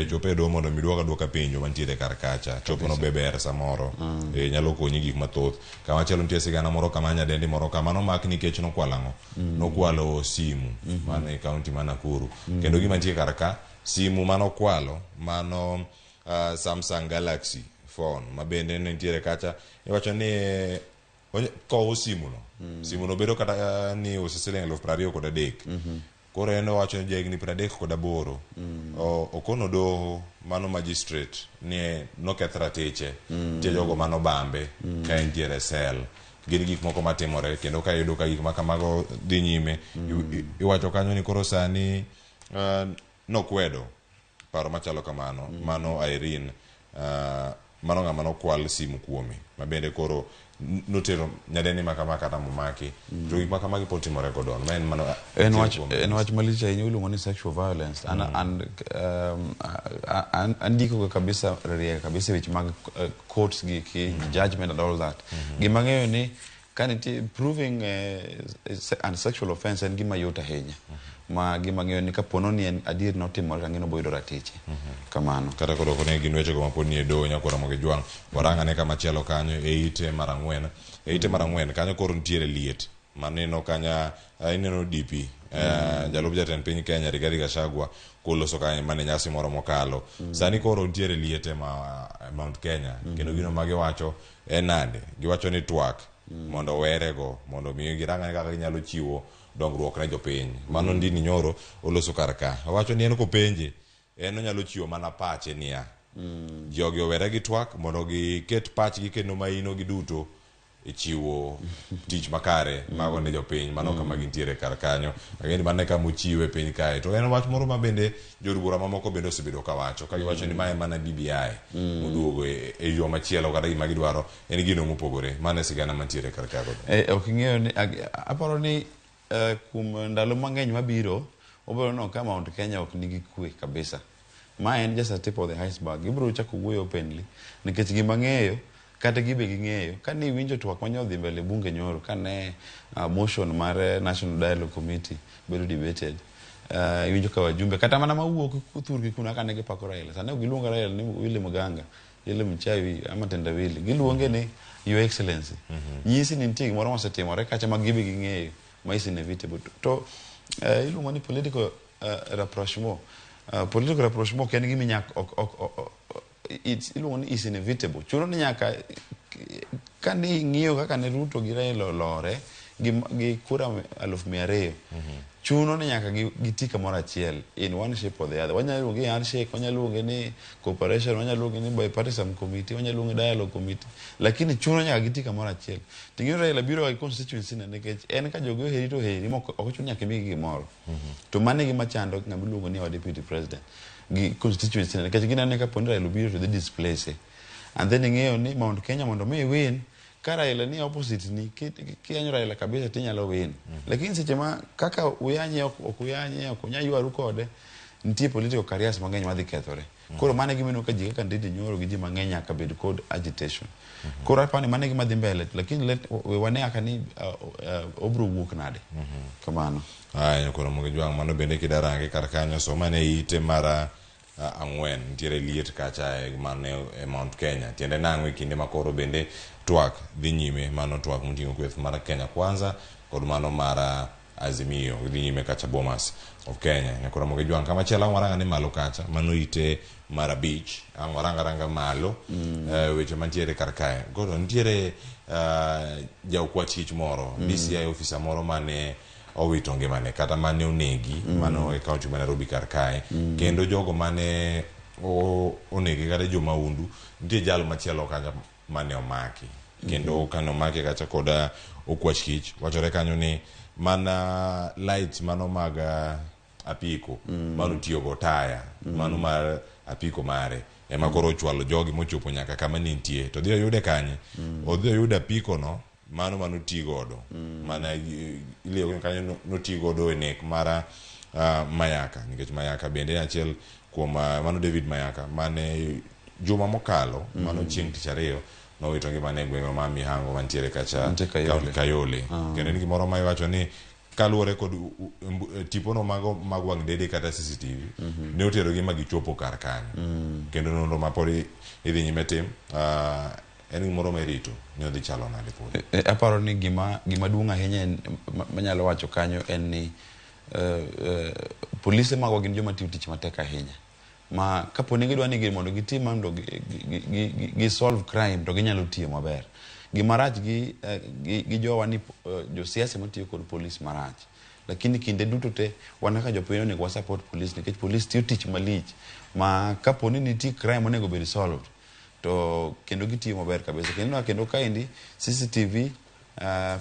S1: chope do mondo midwoka penjo mantiere kar kacha chopo no beber samoro nyalo konyi gik mathoth kama chelo nitie sigana moro kama nyadendi moro kama no mak nikech no kwalango no kwalo simu mane e county mana Nakuru kendo gima nitie kar ka simu mano kwalo mano Samsung Galaxy phone mabende nitiere kacha iwacho ni ko simu no simu no bedo kata ni usisiling 23,000 koro en wacho jegni 38 okono doho mano magistrate ni no kethra teche tie jogo mano bambe ka entiere sel gin gik moko matimore kendo ka yudo ka gik makamago dhi nyime iwacho kanyo ni koro sani no kwedo paro machalo kamano mano Irene mano ng'ama no kwal simu kuome mabende koro notero nyadeni makama kata momaki to gik makamagi potimore godon men mano
S4: en wach malich ahinya iluongo ni sexual violence andiko kabisa rie kabisa weche mag courts gi judgment and all that gima ng'eyo ni kaniti proving an sexual offense en gima yot ahinya ma gima ng'eyo ni kapono ni en adier notimore kang'ino boyudo ratiche kamano
S1: kata koro kone gin weche go mapod ni e doho nyaka Ramogi Jwang waranga ne kama chielo kanyo e ite mar 4 kanyo koro nitiere liet maneno kanya ineno DP jalup jatend piny Kenya Rigathi Gachagua koloso kanyo mane nyasi moro mokalo sani koro nitiere liete ma Mount Kenya kendo gino magiwacho nade giwacho ni twak mondo werego mondo miyo giranga kaka ginyalo chiwo dongruok ne jopiny mano ndini nyoro oloso kar ka wacho ni en kopenje en onyalo chiwo mana pache niya jogi owere gi twak mondo giket pachgi kendo maino giduto e chiwo tich makare mago ne jopiny mano kama gintiere kar kanyo ageni mane kama ochiwe piny kae to en wach moro ma bende jodbura mamoko bende osebedo kawacho ka giwacho ni mae mana BBI moduogo e yo machielo kata gima gidwaro en gino mopogore mane sigana mantiere kar kago
S4: ok ing'eyo ni aparo ni kum ndalo mang'eny mabiro obiro no kama Mount Kenya ok nigi kwe kabisa ma en just a tip of the iceberg ibiro chako wuoyo openly nikech gima ng'eyo kata gibe ging'eyo ka ni winjo twak manyo dhi mbele bunge nyoro kane motion mar National Dialogue Committee bedo debated winjo ka wajumbe kata mana mawuok kuthurgi kuna kane gipako Raila sane giluonga Raila ni Willy Muganga ile mchawi ama tendawili giluonge ni Your Excellency nyisi ni nitie gimoro mosetimore kacha mag gibe ging'eyo ma is inevitable to iluongo ni political rapprochement political rapprochement ken gimi nyak it's iluongo ni is inevitable chuno ni nyaka kani ng'iyo kaka ne Ruto gi Raila lore gi kura 200,000 chuno ni nyaka giti kamoro achiel in one shape or the other. Wanyalo luonge ni handshake, wanyalo luonge ni cooperation, wanyalo luonge ni bipartisan committee, wanyalo luonge dialogue committee, lakini chuno nyaka giti kamoro achiel. Ting'eyo Raila biro e constituency ne nikech en ka jogo heri to heri ok ochuno nyaka migi gimoro. To mane gima chando ng'ama iluongo ni our deputy president gi constituency ne nikech ginene ka poni Raila biro to dhi displace. And then ing'eyo ni Mount Kenya mondo mi win ka Raila ni opposite ni kiyanyo Raila kabisa tinyalo win. Lakini seche ma kaka uyanye ok unya ywaru kode nitie political careers mang'eny madhi kethore. Koro mane gimino ka ji kaka ndidi nyoro gi ji mang'eny nyaka bed code agitation. Koro apani mane gima dhi mbele lakini wane aka ni obro wuok nade. Kamano.
S1: Aya koro Ramogi Jwang mano bende kidarange kar kanyo so mane ite mara ang'wen ntiere liet kacha mane Mount Kenya. Tiende nang'o kinde makoro bende twak dhi nyime mano twak moting'o kweth mar Kenya Kwanza kod mano mar Azimio dhi nyime kacha Bomas of Kenya. Koro Ramogi Jwang kama chielo waranga ni malo kacha mano ite mar beach waranga malo weche mantiere kar kae. Koro ntiere jaukwatich moro DCI officer moro mane owito ngimane kata mane onegi mano e kaunti ma Nairobi kar kae kendo jogo mane onegi kata jo maundu nitie jalo machielo kanyo mane omaki kendo kano omaki kacha koda okwach kich wachore kanyo ni mana light mano mag apiko mano tiyo go taya mano mar apiko mare ema koro chwalo jogi mochopo nyaka kama nitie to dhi yude kanye odhi yude apiko no mano ti godo mana ilego kanyo no ti godo e nek mara Mayaka nikech Mayaka bende achiel kuom mano David Mayaka mane juma mokalo mano chieng' tich ariyo no wito ngimane gweng'o ma Mihango mantiere kacha Kayole kendo ni gimoro ma iwacho ni kaluwore kod tipono mag wang' dede kata CCTV ne otero gi magichopo kar kanyo kendo nonro ma pod idhi nyime tim en gimoro merito ne odhi chalo nade pod.
S4: Aparo ni gima duong' ahinya manyalo wacho kanyo en ni polise magwa gin joma tiyo tich matek ahinya ma kapo ni gidwa ni mondo gitim mondo gi solve crime to ginyalo tiyo maber. Gimarach gi jowa ni josiasa matiyo kod polis marach lakini kinde duto te wan kaka jopiny onego wa support police nikech police tiyo tich malich ma kapo ni nitie crime onego bed solved to kendo gitiyo maber kabisa kendo kaendi CCTV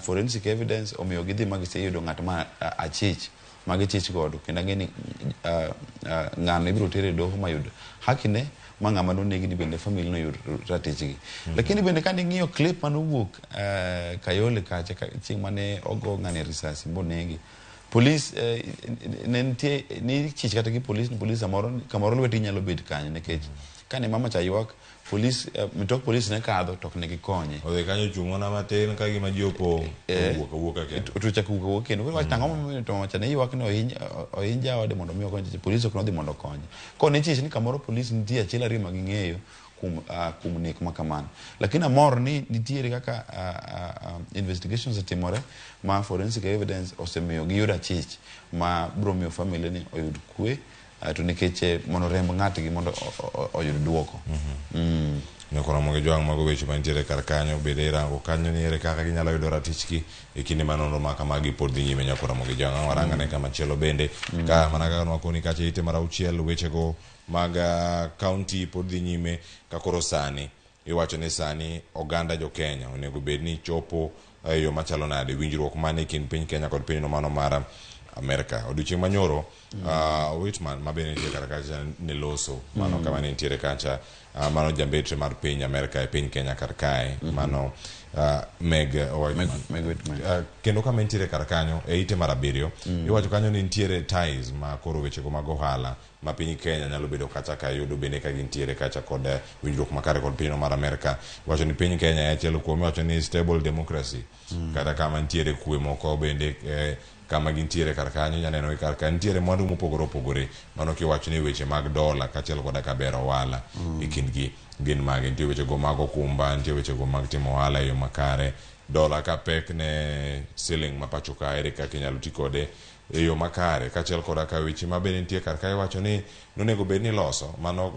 S4: forensic evidence omiyo gidhi magiseyudo ng'at ma achich magichich godo kendo ng'eni ng'ano ibiro tere doho mayud hakine ma ng'ama nonegi ni bende family no yud ratichgi. Lakini bende kani ng'iyo clip manowuok Kayole kacha chieng' mane ogo ng'ane risasi mbonegi police ne nitie ni chich kata gi police ni police kamoro lweti nyalo bet kanyo nikech kane mama cha ywak police mitok police ne kadho tok ne gikonye
S1: odhi kanyo chung'ona matin ka gima ji opo wuoka kendo
S4: otuchak wuoka kendo wach tang'o ma to mama cha ne ywak ni ohinja ode mondo mi okonye police ok nodhi mondo okonye ko ne chich ni kamoro police nitie achiel ariyo ma ging'eyo kum nek makamano lakini amor ni nitiere kaka investigations otimore ma forensic evidence osemiyo giyudo achich ma biro miyo family ni oyud kwe to nikech mondo remb ng'atgi mondo oyud duoko.
S1: Koro Ramogi Jwang mago weche mantiere kar kanyo bende irango kanyo ni ere kaka ginyalo yudo ratichgi e kinde manono ma kamagi pod dhi nyime nyako Ramogi Jwang waranga ne kama chielo bende ka mana kaka nwakoni kacha ite mar auchiel wechego mag county pod dhi nyime ka koro sani iwacho ni sani oganda jo Kenya onego bed ni chopo yo machalo nade winjruok mane kind piny Kenya kod piny no mano mar Amerika odiochieng' manyoro Whitman ma bende nitie kar kacha ne loso mano kama ne nitiere kacha mano jambetre mar piny Amerika e piny Kenya kar kae mano Meg Whitman kendo kama nitiere kar kanyo e ite mar abiriyo iwacho kanyo ni nitiere ties ma koro wechego mag ohala ma piny Kenya nyalo bedo kacha ka yudo bende ka gintiere kacha kod winjruok makare kod piny mar Amerika. Iwacho ni piny Kenya e achiel kuom iwacho ni stable democracy kata kama nitiere kwe moko bende kama gintiere kar kanyo nyaneno kar kanyo nitiere mwandu mopogore opogore mano kiwacho ni weche mag dola kachiel koda ka bero ohala e kindgi gin mage nitie wechego mag okumba nitie wechego mag timo ohala e yo makare dola ka pek ne siling ma pacho ka ere kaka inyalo ti kode e yo makare kachiel koda ka weche ma bende nitie kar kae iwacho ni nonego bed ni loso mano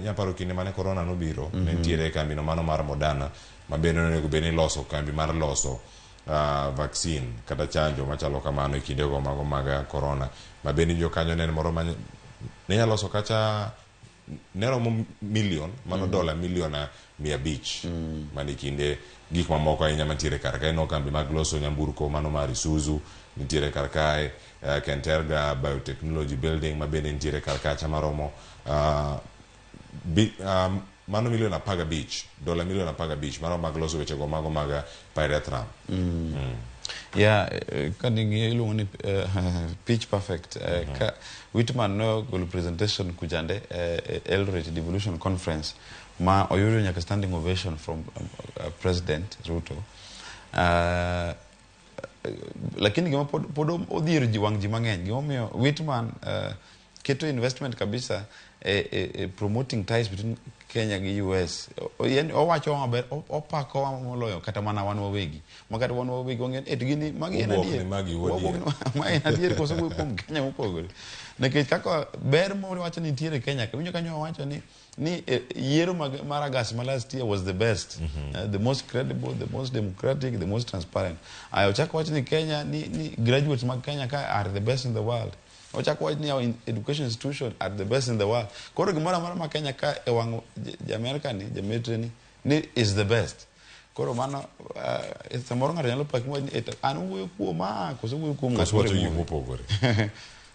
S1: nyaparo kinde mane corona nobiro ne nitiere kambi no mano mar Moderna ma bende nonego bed ni loso kambi mar loso vaccine kata chanjo machalo kamano e kinde go mago mag corona ma bende jo kanyo ne moro ma ne nyalo so kacha neromo million mano dola million 500 mani kinde gik mamoko ahinya mantiere kar kae no kambi mag loso nyamburko mano mar Isuzu nitiere kar kae Kenterga Biotechnology Building ma bende nitiere kar kacha maromo mano million 15 dola million 15 mano mag loso weche go mago mag pyrethrum
S4: Yeah, kanigi iluongo ni pitch perfect. Ka Whitman no golo presentation kujande Eldoret Devolution Conference ma oyudo nyaka standing ovation from President Ruto. Lakini gima podo odhiero ji wang ji mang'eny gima omiyo Whitman keto investment kabisa promoting ties between Kenya gi US. Yani owacho maber opako moloyo kata mana wan wawegi. Makata wan wawegi ongen gini magi en adier. Ma en adier koso kuom Kenya mopogore. Nikech kaka ber mo wacho ni nitiere Kenya winjo kanyo wacho ni yiero mar August ma last year was the best, the most credible, the most democratic, the most transparent. Ayo chako wacho ni Kenya ni graduates mag Kenya ka are the best in the world. Ochako wacho ni our education institution are the best in the world. Koro gimoro amora ma Kenya ka e wang' America ni Jamaica ni is the best. Koro mano samoro ng'ato nyalo paki ni an wuoyo kuom koso wuoyo kuom
S1: ng'ato mopogore.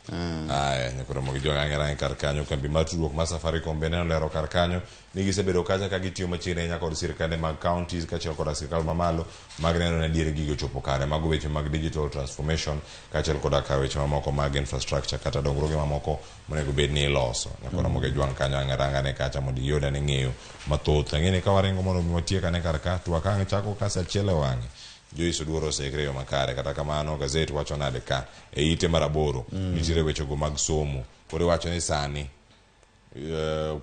S1: Aya nyakoro Ramogi jo ng'ang'era kar kanyo kambi mar tudruok mar Safaricom bende nolero kar kanyo ni gisebedo kacha ka gitiyo machiegni ahinya kod sirkande mag counties kaachiel kod sirkal mamalo mag neno ni diere gigo chopo kare mago weche mag digital transformation kaachiel kod weche mamoko mag infrastructure kata dongruoge mamoko monego bed ni iloso. Nyakoro Ramogi jwang' kanyo ang'erangane kacha mondo iyud ane ng'eyo mathoth. Ang'eni ka waringo mondo watiek ane kar ka twak ang' chako kasa achiel e wang'e Joyce Oduoro oseikre yo makare kata kamano gazet wacho nade ka e ite maraboro nitiere weche go mag somo koro wacho ni sani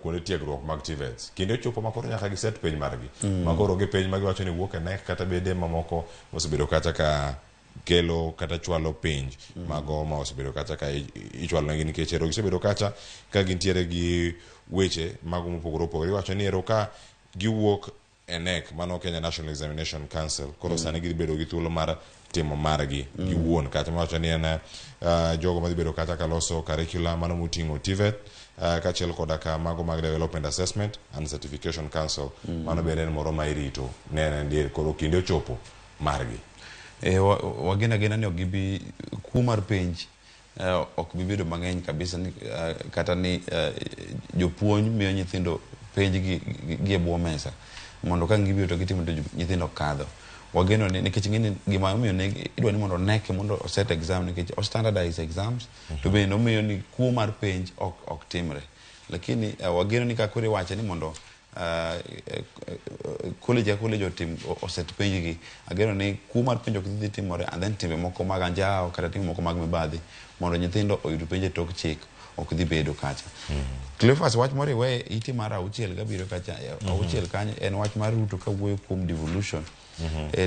S1: kuonde tiegruok mag TVETs kinde chopo makoro nyaka giset peny margi makoro gi peny magi wacho ni wuok e nek kata bede mamoko osebedo kacha ka kelo kata chwalo penj mago ma osebedo kacha ka ichwalo negi nikech ero gisebedo kacha ka gintiere gi weche mago mopogore opogore wacho ni ero ka giwuok ENEC mano Kenya National Examination Council koro sani gibedo gi thuolo mar timo margi giwuon kata wacho ni en jogo ma gibedo kata ka loso curriculum mano moting'o TVET kaachiel koda ka mago mag Development Assessment and Certification Council mano bende en moro ma irito ne ndier koro kinde ochopo margi.
S4: Wagena ni ok gibi kuo mar penj ok bibedo mang'eny kabisa ni kata ni jopuonj miyo nyithindo penj gi e bwo mesa mondo ka ngibiro to gitimo to nyithindo kadho. Wageno ni nikech ng'ini gima omiyo ne idwa ni mondo nek mondo set exam nikech o standardize exams to bende omiyo ni kuo mar penj ok timre. Lakini wageno ni kakore wache ni mondo college otim oset penj gi ageno ni kuo mar penj ok dhi timore and then timbe moko mag anjao kata timbe moko mag mibadhi mondo nyithindo oyud penj tok chik ok dhi bedo kacha. Cleophas wach moro iwe iti mar auchiel gabiro kacha auchiel kanyo en wach mar Ruto ka wuoyo kuom devolution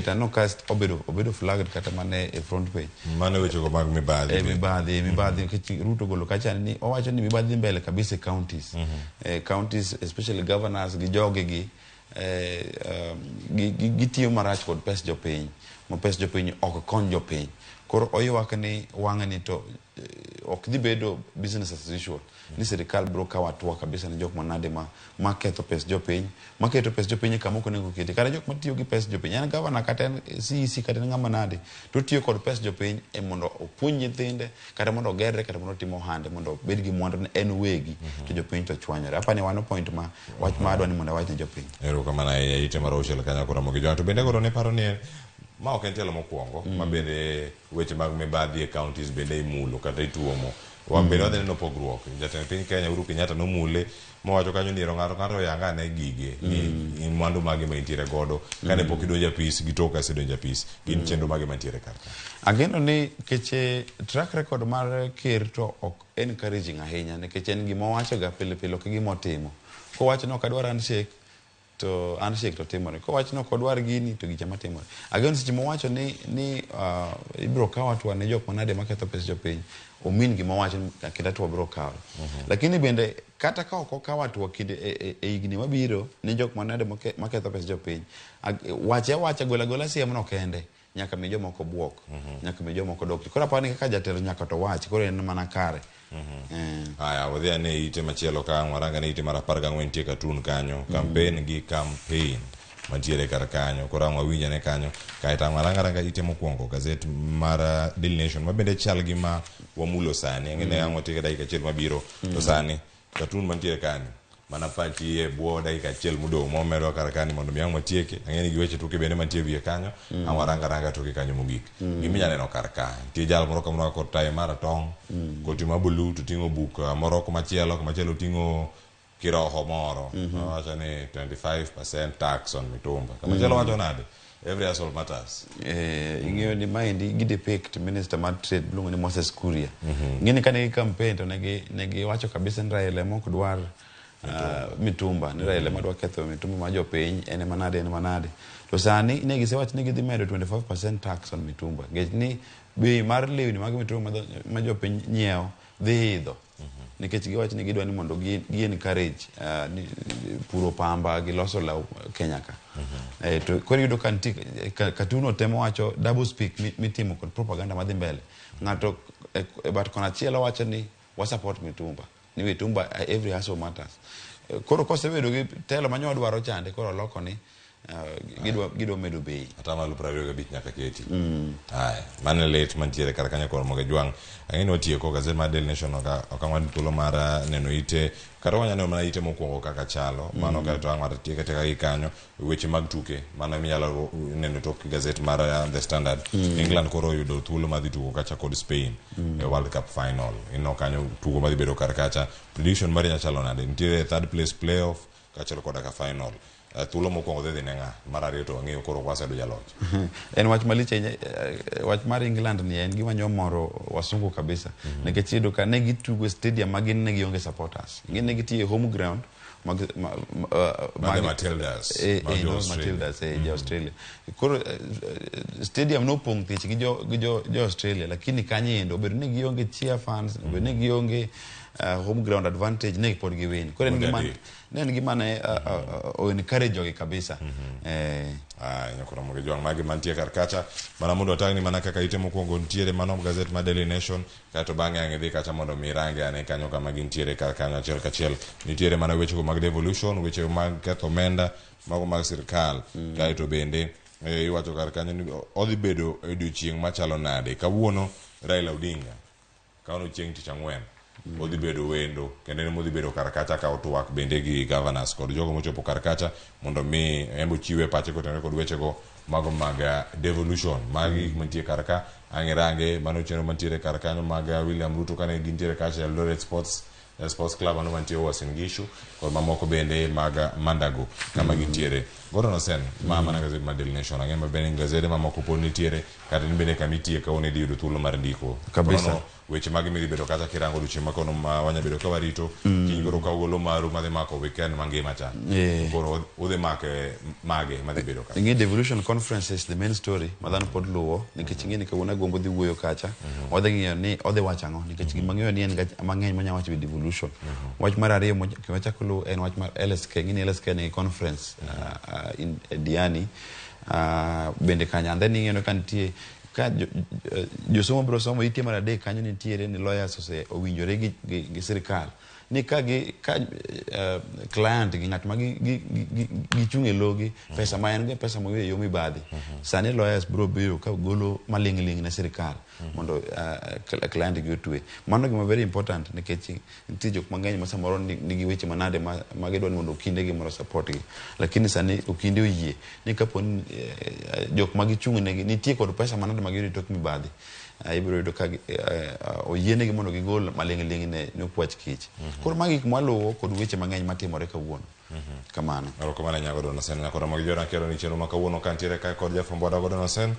S4: tano cast obedo flagged kata mane e front page
S1: mane weche go mag mibadhi Ruto golo kacha ni owacho ni
S4: mibadhi mbele kabisa counties counties especially governors gi joge gi gitiyo marach kod pes jopiny ma pes jopiny ok kon jopiny koro oywak ni wang'ani to ok dhi bedo business as usual ni serikal bro kawo atua kabisa ni jok manade ma ketho pes jopiny ma keto pes jopiny kama ok onego kete kata jok matiyo gi pes jopiny en gavana kata en CEC kata ng'ama nade to tiyo kod pes jopiny e mondo opuonj nyithinde kata mondo ogerre kata mondo timo ohande mondo bed gi mwandu en wegi to jopiny to chwanyore. Apani wano point ma wach ma adwa ni mondo awach ne jopiny.
S1: Erokamano ite mar auchiel kanyo koro Ramogi jo to bende goro ne paro ni ma ok en telo mokwongo ma bende weche mag mibadhi e counties bende imulo kata ituomo bende wadhi neno pogruok. Jatend piny Kenya Uhuru Kenyatta nomule mowacho kanyo ni ng'ato yanga ne gige ni mwandu mage ma intiere godo kane pok idonjo apis gi tok asedonjo apis gin chenro mage mantiere kar ka.
S4: Ageno ni keche track record mar ker to ok encouraging ahinya nikech en gima owacho ga pile ok gima otimo. Kowacho ni ok adwar handshake to timore. Kowacho ni ok odwar gini to gicha matimore. Ageno seche mowacho ni ibiro kawo atua ne jok manade maketho pes jopiny omin gima wacho kendo atua biro kawo. Lakini bende kata ka ok okawo atua kinde e higni mabiro ni jok manade maketho pes jopiny wache gola siem no kende nyaka mi jomoko buok, nyaka mi jomoko dok. Koro apani kaka jatelo nyaka to wach, koro en mana kare.
S1: Aya, wadhi ne ite machielo ka waranga ne ite mar 14 tie katun kanyo, campaign gi campaign mantiere kar kanyo, koro awinja ne kanyo, kaita waranga ite mokwongo gazet mar Daily Nation, mabende chal gi ma wamulo sani, ngene ang'o tika dakika achiel mabiro, to sani katun mantiere kanyo mana pati e buo dakika achiel mudong' momedo kar kanyo mondo mi ang' matieke, ang'eni gi weche tuke bende mantie wiye kanyo, waranga toke kanyo mogik. Giminya neno kar ka, nitie jal moro kamoro kod tayo maratong', koti mabulu to ting'o buk moro kumachielo ting'o kiroho moro, wacho ni 25% tax on mitumba. Kamachielo wacho nade? Every household matters.
S4: Ing'eyo ni maendi gidepict minister mar trade luongo ni Moses Kuria. Ng'eni kane campaign to negi wacho kabisa ni Raila mok dwar mitumba, ni Raila madwa ketho mitumba ma jopiny ene manade. To sani ne gisewacho ni gidhi medo 25% tax on mitumba. Nikech ni bei mar lewni mag mitumba ma jopiny nyiewo dhi idho. Nikech giwacho ni gidwa ni mondo gi encourage puro pamba gi loso law Kenya ka. To koro yudo katuno temo wacho double speak mitimo kod propaganda madhi mbele. Ng'ato but kona chielo wacho ni wa support mitumba. Ni mitumba every household matters. Koro kosebedo gi telo manyo dwaro chande koro loko ni gidwa medo bei.
S1: Atamalo 25 nyaka keti. Haya, mane late mantiere kar kanyo kor moge jwang'. Ang'eni otieko gazet mar Daily Nation okang'wad thuolo mar neno ite kata wanyano mana ite mokwongo kaka chalo, mano kato ang' mar tieke teka gi kanyo weche mag tuke, mano minyalo neno tok gazet mar The Standard. England koro oyudo thuolo madhi tugo kacha kod Spain e World Cup final. Ino kanyo tugo madhi bedo kar kacha. Prediction mari nyachalo nade? Nitiere third place playoff kachalo koda ka final. Thuolo mokwongo dhi nenga mar ariyo to ang'eyo koro wasedo jaloch.
S4: En wach malich wach mar England ni en gima nyomoro wasungu kabisa. Nikech iyudo ka ne gitugo stadium ma gin ne gionge supporters. Gin ne gitie home ground mag
S1: Matildas
S4: ja Australia. Koro stadium no pong tich gi jo Australia, lakini kanye endo obedo ne gionge cheer fans, obedo ne gionge home ground advantage ne pod giwin. Koro en gima ne o encourage jogi kabisa.
S1: Nyakora moge jwang' magi mantie kar kacha, mana mondo otang'ni mana kaka ite mokwongo ntiere mano gazet mar Daily Nation, kato bang'e ang' idhi kacha mondo mirange ane kanyo kama gintiere kar kanyo achiel kachiel. Nitiere mana wechego mag devolution, weche mag ketho omenda, mago mag sirkal, kaito bende iwacho kar kanyo ni odhi bedo odiochieng' machalo nade. Kawuono Raila Odinga, kawuono chieng' tich ang'wen, odhi bedo wendo, kendo en modhi bedo kar kacha ka otwak bende gi governors kod jogo mochopo kar kacha mondo mi embo chiwe pache kotenore kod wechego mago mag devolution magi mantie kar ka ang'erange mano chenro mantiere kar kanyo mag William Ruto kane gintiere kacha Eldoret Sports Club ano mantie Uasin Gishu kod mamoko bende mag Mandago kama gintiere. Gordon Osen mama na gazet mar Daily Nation ang'e mabende gazede mamoko pod nitiere kata ni bende kamitie ka one yudo thuolo mar ndiko
S4: kabisa.
S1: Weche mag midhi bedo kata kirango duche makono ma wanya bedo ka warito kiny koro ka ugolo maru madhi mako weekend mangima cha koro udhi make mage madhi bedo ka
S4: Ingi devolution conference is the main story madhano pod luwo nikech ing'eni kawuono gombo dhi wuoyo kacha odhi ng'iyo ni odhi wacho ang'o nikech gimang'eyo ni en mang'eny manya wacho devolution. Wach mar ariyo kiwachako luwo en wach mar LSK. Ng'ini LSK ni conference in Diani bende kanya and then ing'eno ka nitie ka josomo biro somo itie mar adek kanyo nitiere ni lawyers owinjore gi sirkal ni ka client gi ng'at ma gichung' e logi pesa ma en gi pesa mo yo mibadhi sani lawyers biro biro ka golo maling'ling ne sirkal mondo client gi otwe. Mano gima very important nikech nitie jok mang'eny ma samoro nigi weche manade ma gidwa ni mondo okinde gi mondo support gi, lakini sani okinde oyie ni kapo ni jok ma gichung' ne nitie kod pesa manade ma giyudo tok mibadhi ibiro yudo ka oyienegi mondo gigol maling'ling ne okwach kich. Koro magi gik mwaluwo kod weche mang'eny matimore kawuono. Kamano.
S1: Kamano nyago Gordon Osen nyakora mag jora kero ni chenro ma kawuono kantiere ka kod jafwambo Gordon Osen.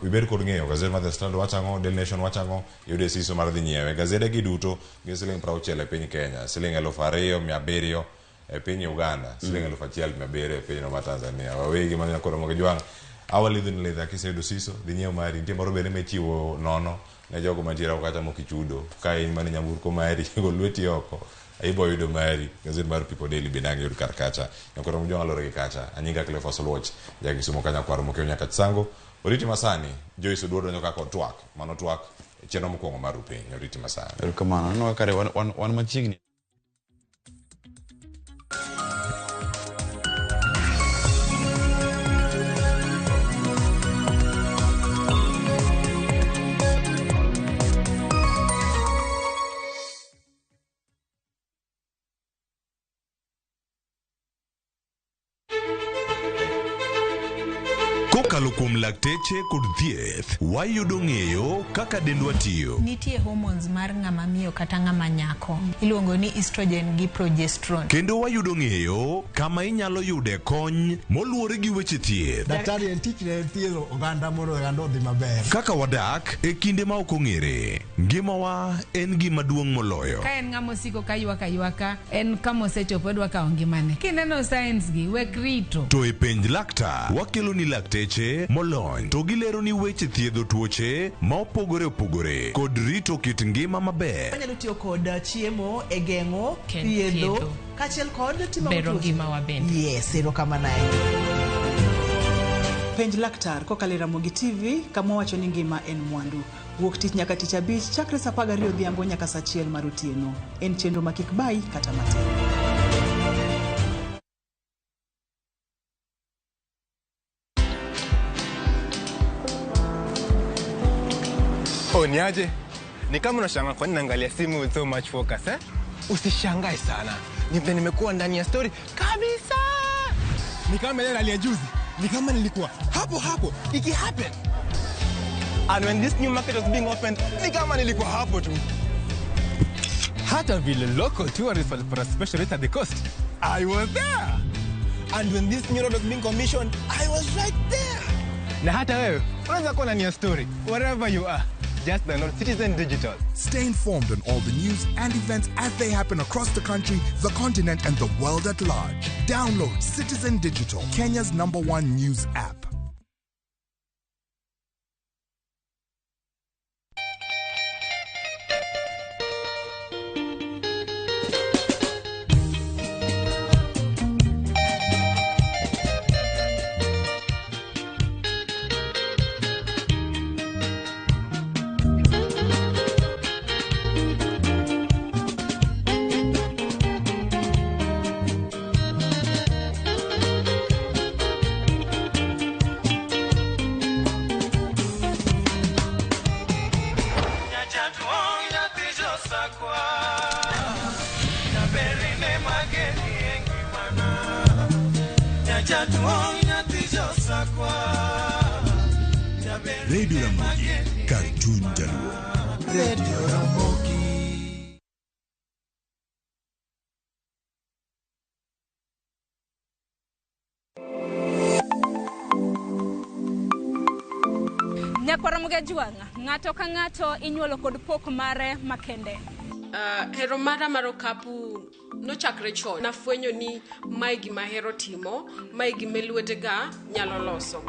S1: Iber kod ng'eyo gazet mar The Standard wachang'o, Daily Nation wachang'o, yude siso mar dhi nyiewe. Gazede gi duto gin siling 60 e piny Kenya, siling 2,700 e piny Uganda, siling 1,700 e piny mar Tanzania. Wawegi man nyakora mag jwang' awali dhin lidha kiseyudo siso dhi nyiewo mari. Nitie moro bende mechiwo nono ne jogo mantiere kacha mokichudo ka in mane nyamburko mari gol lweti oko aibo yudo mari gazet mar People Daily benange yud kar kacha nyakoro mjonga lore kacha anyinga Cleophas Oluoch jagi sumo kanya kwaro mokeo nyaka tsango oriti masani Joyce Oduor donjo kako twak mano twak cheno mokwongo mar piny oriti masani
S4: erokamano no kare wan machiegni
S5: kokalo kuom lakteche kod thieth wayudo ng'eyo kaka dendwa tiyo.
S8: Nitie hormones mar ng'ama miyo kata ng'ama nyako iluongo ni estrogen gi progesterone.
S5: Kendo wayudo ng'eyo kama inyalo yude kony moluwore gi weche thieth.
S9: Daktari en tich ne thiedho oganda mondo oganda odhi maber.
S5: Kaka wadak e kinde ma ok ong'ere, ngimawa en gima duong' moloyo.
S26: Ka en ng'ama osiko ka ywaka en kama osechopo dwa kawo ngimane. Kineno science gi wek rito.
S5: To e penj laktar wakelo ni lakteche molony to gilero ni weche thiedho tuoche ma opogore opogore kod rito kit ngima maber.
S24: Wanyalo tiyo kod chiemo e geng'o thiedho kachiel kod timo
S8: bero ngimawa bende.
S24: Yes, erokamano. Penj laktar kokalo RamogiTV kama wacho ni ngima en mwandu. Wuok tich nyaka tich abich chakre saa 12 odhiambo nyaka saa 1 mar otieno. En chenro ma kik bai kata matin.
S11: Niaje? Ni kama unashangaa kwa nini naangalia simu with so much focus, eh? Usishangae sana. Nimekuwa ndani ya story kabisa. Ni kama ile ya juzi. Ni kama nilikuwa hapo iki happen. And when this new market was being opened, ni kama nilikuwa hapo tu. Hata vile local tourists for a special rate at the coast, I was there. And when this new road was being commissioned, I was right there. Na hata wewe unaweza kuwa ndani ya story wherever you are. Just download Citizen Digital.
S12: Stay informed on all the news and events as they happen across the country, the continent, and the world at large. Download Citizen Digital, Kenya's #1 news app.
S5: Radio Ramogi, Cartoon Jaluo.
S2: Radio Ramogi.
S3: Nyakwara Mugajuanga, ng'ato ka ng'ato inyuolo kod pok mare makende.
S10: Hero mara mar okapu nochakre chon. Nafwenyo ni mae gima hero timo, mae gima lwetega nyalo loso.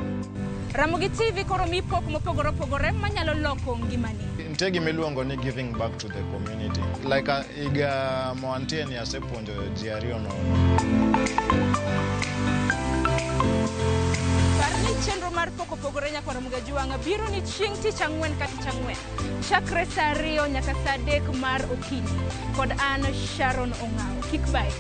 S3: RamogiTV koro mi pok mopogore opogore manyalo loko ngimani.
S13: Nitie gima iluongo ni giving back to the community. Like iga moantie ni asepuonjo ji ariyo nono.
S3: Parni chenro mar pok opogore Nyakwara Mugajuanga biro ni chieng' tich ang'wen ka tich ang'wen. Chakre saa 2 nyaka saa 3 mar okinyi. Kod an Sharon Ong'ao. Kik bai.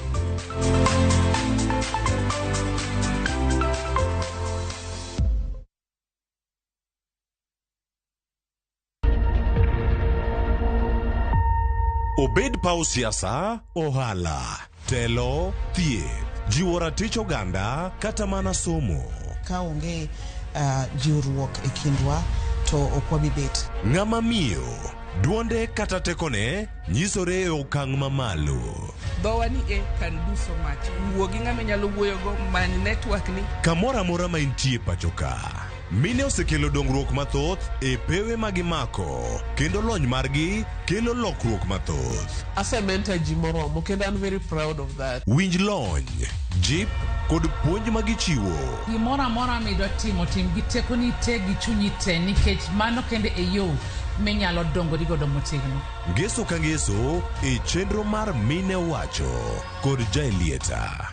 S5: Obed paw siasa, ohala, telo, thieth, jiwo ratich oganda, kata mana somo.
S24: Ka onge jiwruok e kindwa to ok wabibet.
S5: Ng'ama miyo, duonde kata tekone nyisore e okang' mamalo.
S25: Dhowa ni can do so much. Wuo gi ng'ama nyalo wuoyogo many network ni.
S5: Kamoro amora ma intie pachoka. Mine osekelo dongruok mathoth e pewe magimako, kendo lony margi kelo lokruok mathoth.
S14: Asementa ji moromo, kendo I'm very proud of that.
S5: Winj lony, jip kod puonj magichiwo.
S26: Gimoro amora midwa timo, tim gi tekoni te gi chunyi te, nikech mano kende e yo minyalo dongori godo motegno.
S5: Ngeso ka ngeso e chenro mar Mine Wacho kod Jaelieta.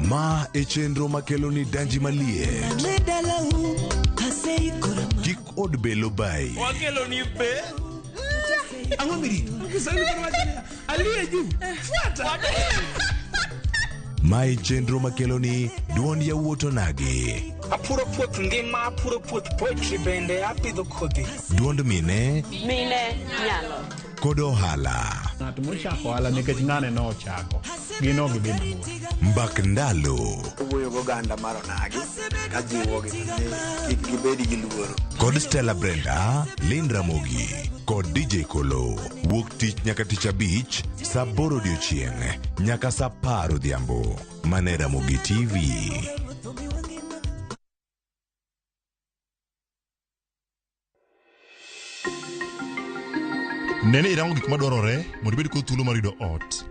S5: Ma e chenro makelo ni danji malie. Kik od belo bai.
S27: Wakelo ni be. Ang'o mirito? Aliye juu. Fuata.
S5: Ma e chenro makelo ni duond yawuoto nagi.
S27: Apuro puoth ngima, apuro puoth poetry bende, apidho kodhi.
S5: Duond mine.
S6: Mine nyalo.
S5: Kod ohala.
S9: Ng'at mochako ohala nikech ng'ane no ochako. Gino gi bimbo.
S5: Mbak ndalo.
S14: Wuoyo go ganda mar onagi ka jiwo gi kik gibedi gi luoro.
S5: Kod Stella Brenda, Lynn Ramogi kod DJ Kolo. Wuok tich nyaka tich abich, saa 8 odiochieng' nyaka saa 10 odhiambo. Mane Ramogi TV.
S15: Nene irango gik madwarore mondo ibed kod thuolo mar yudo ot.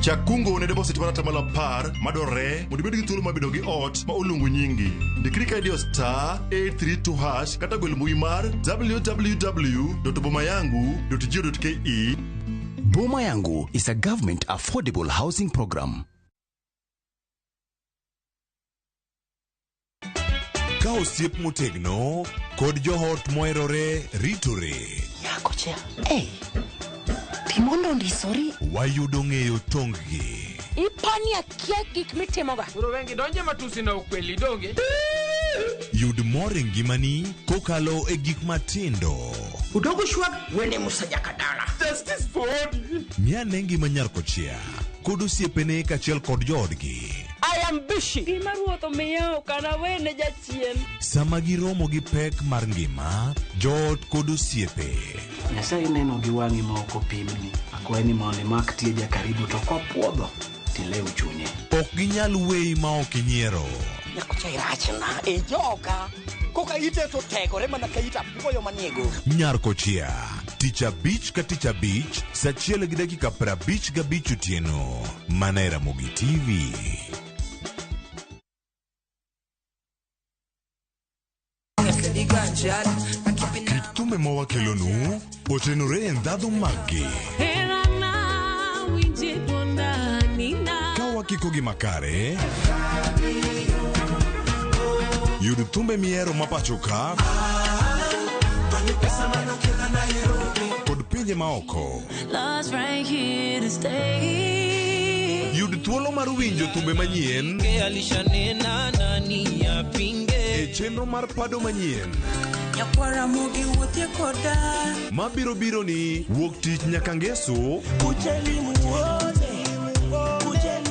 S15: Chak kungo ne deposit mar atamalo 10 madwarore mondo ibed gi thuolo mar bedo gi ot ma oluongo nyingi. Ndikri ka idiyo *832# kata gwel mbui mar www.bomayangu.go.ke.
S16: Boma Yangu is a government affordable housing program.
S5: Ka osiep motegno kod johot moherore ritore.
S6: Yako cha. Timondo ndisori.
S5: Wayudo ng'eyo tonggi.
S6: Ipani akia gik mitimoga.
S27: Uro wengi donje matusi na ukweli donge.
S5: Yud more ngimani kokalo e gik matindo.
S6: Udogo shwag wene musajaka dala.
S27: Justice for all.
S5: Mia nengi manyar kochia. Kod osiepene kachiel kod joodgi.
S6: I am busy. Gima ruotho miyo kana wene jachien.
S5: Sama giromo gi pek mar ngima, joot kod osiepe.
S17: Nyasaye neno gi wang'i ma ok opimni. Akwaye ni mondo imak tieja karibu to kopuodho tilew chunye.
S5: Ok ginyal weyi ma ok inyiero.
S6: Nyako cha irachna e joka. Koka ite to tegore mana ka ita puoyo maniego.
S5: Nyar kochia. Tich abich ka tich abich, saa 1:55 otieno. Mana e Ramogi TV. Kitume mawakelonu otenore e ndhadhu magi. Ka wakiko gi makare, yud thumbe miero mapacho ka kod pinje maoko. Yud thuolo mar winjo thumbe manyien e chenro mar Pado Manyien mabiro biro ni wuok tich nyaka ngeso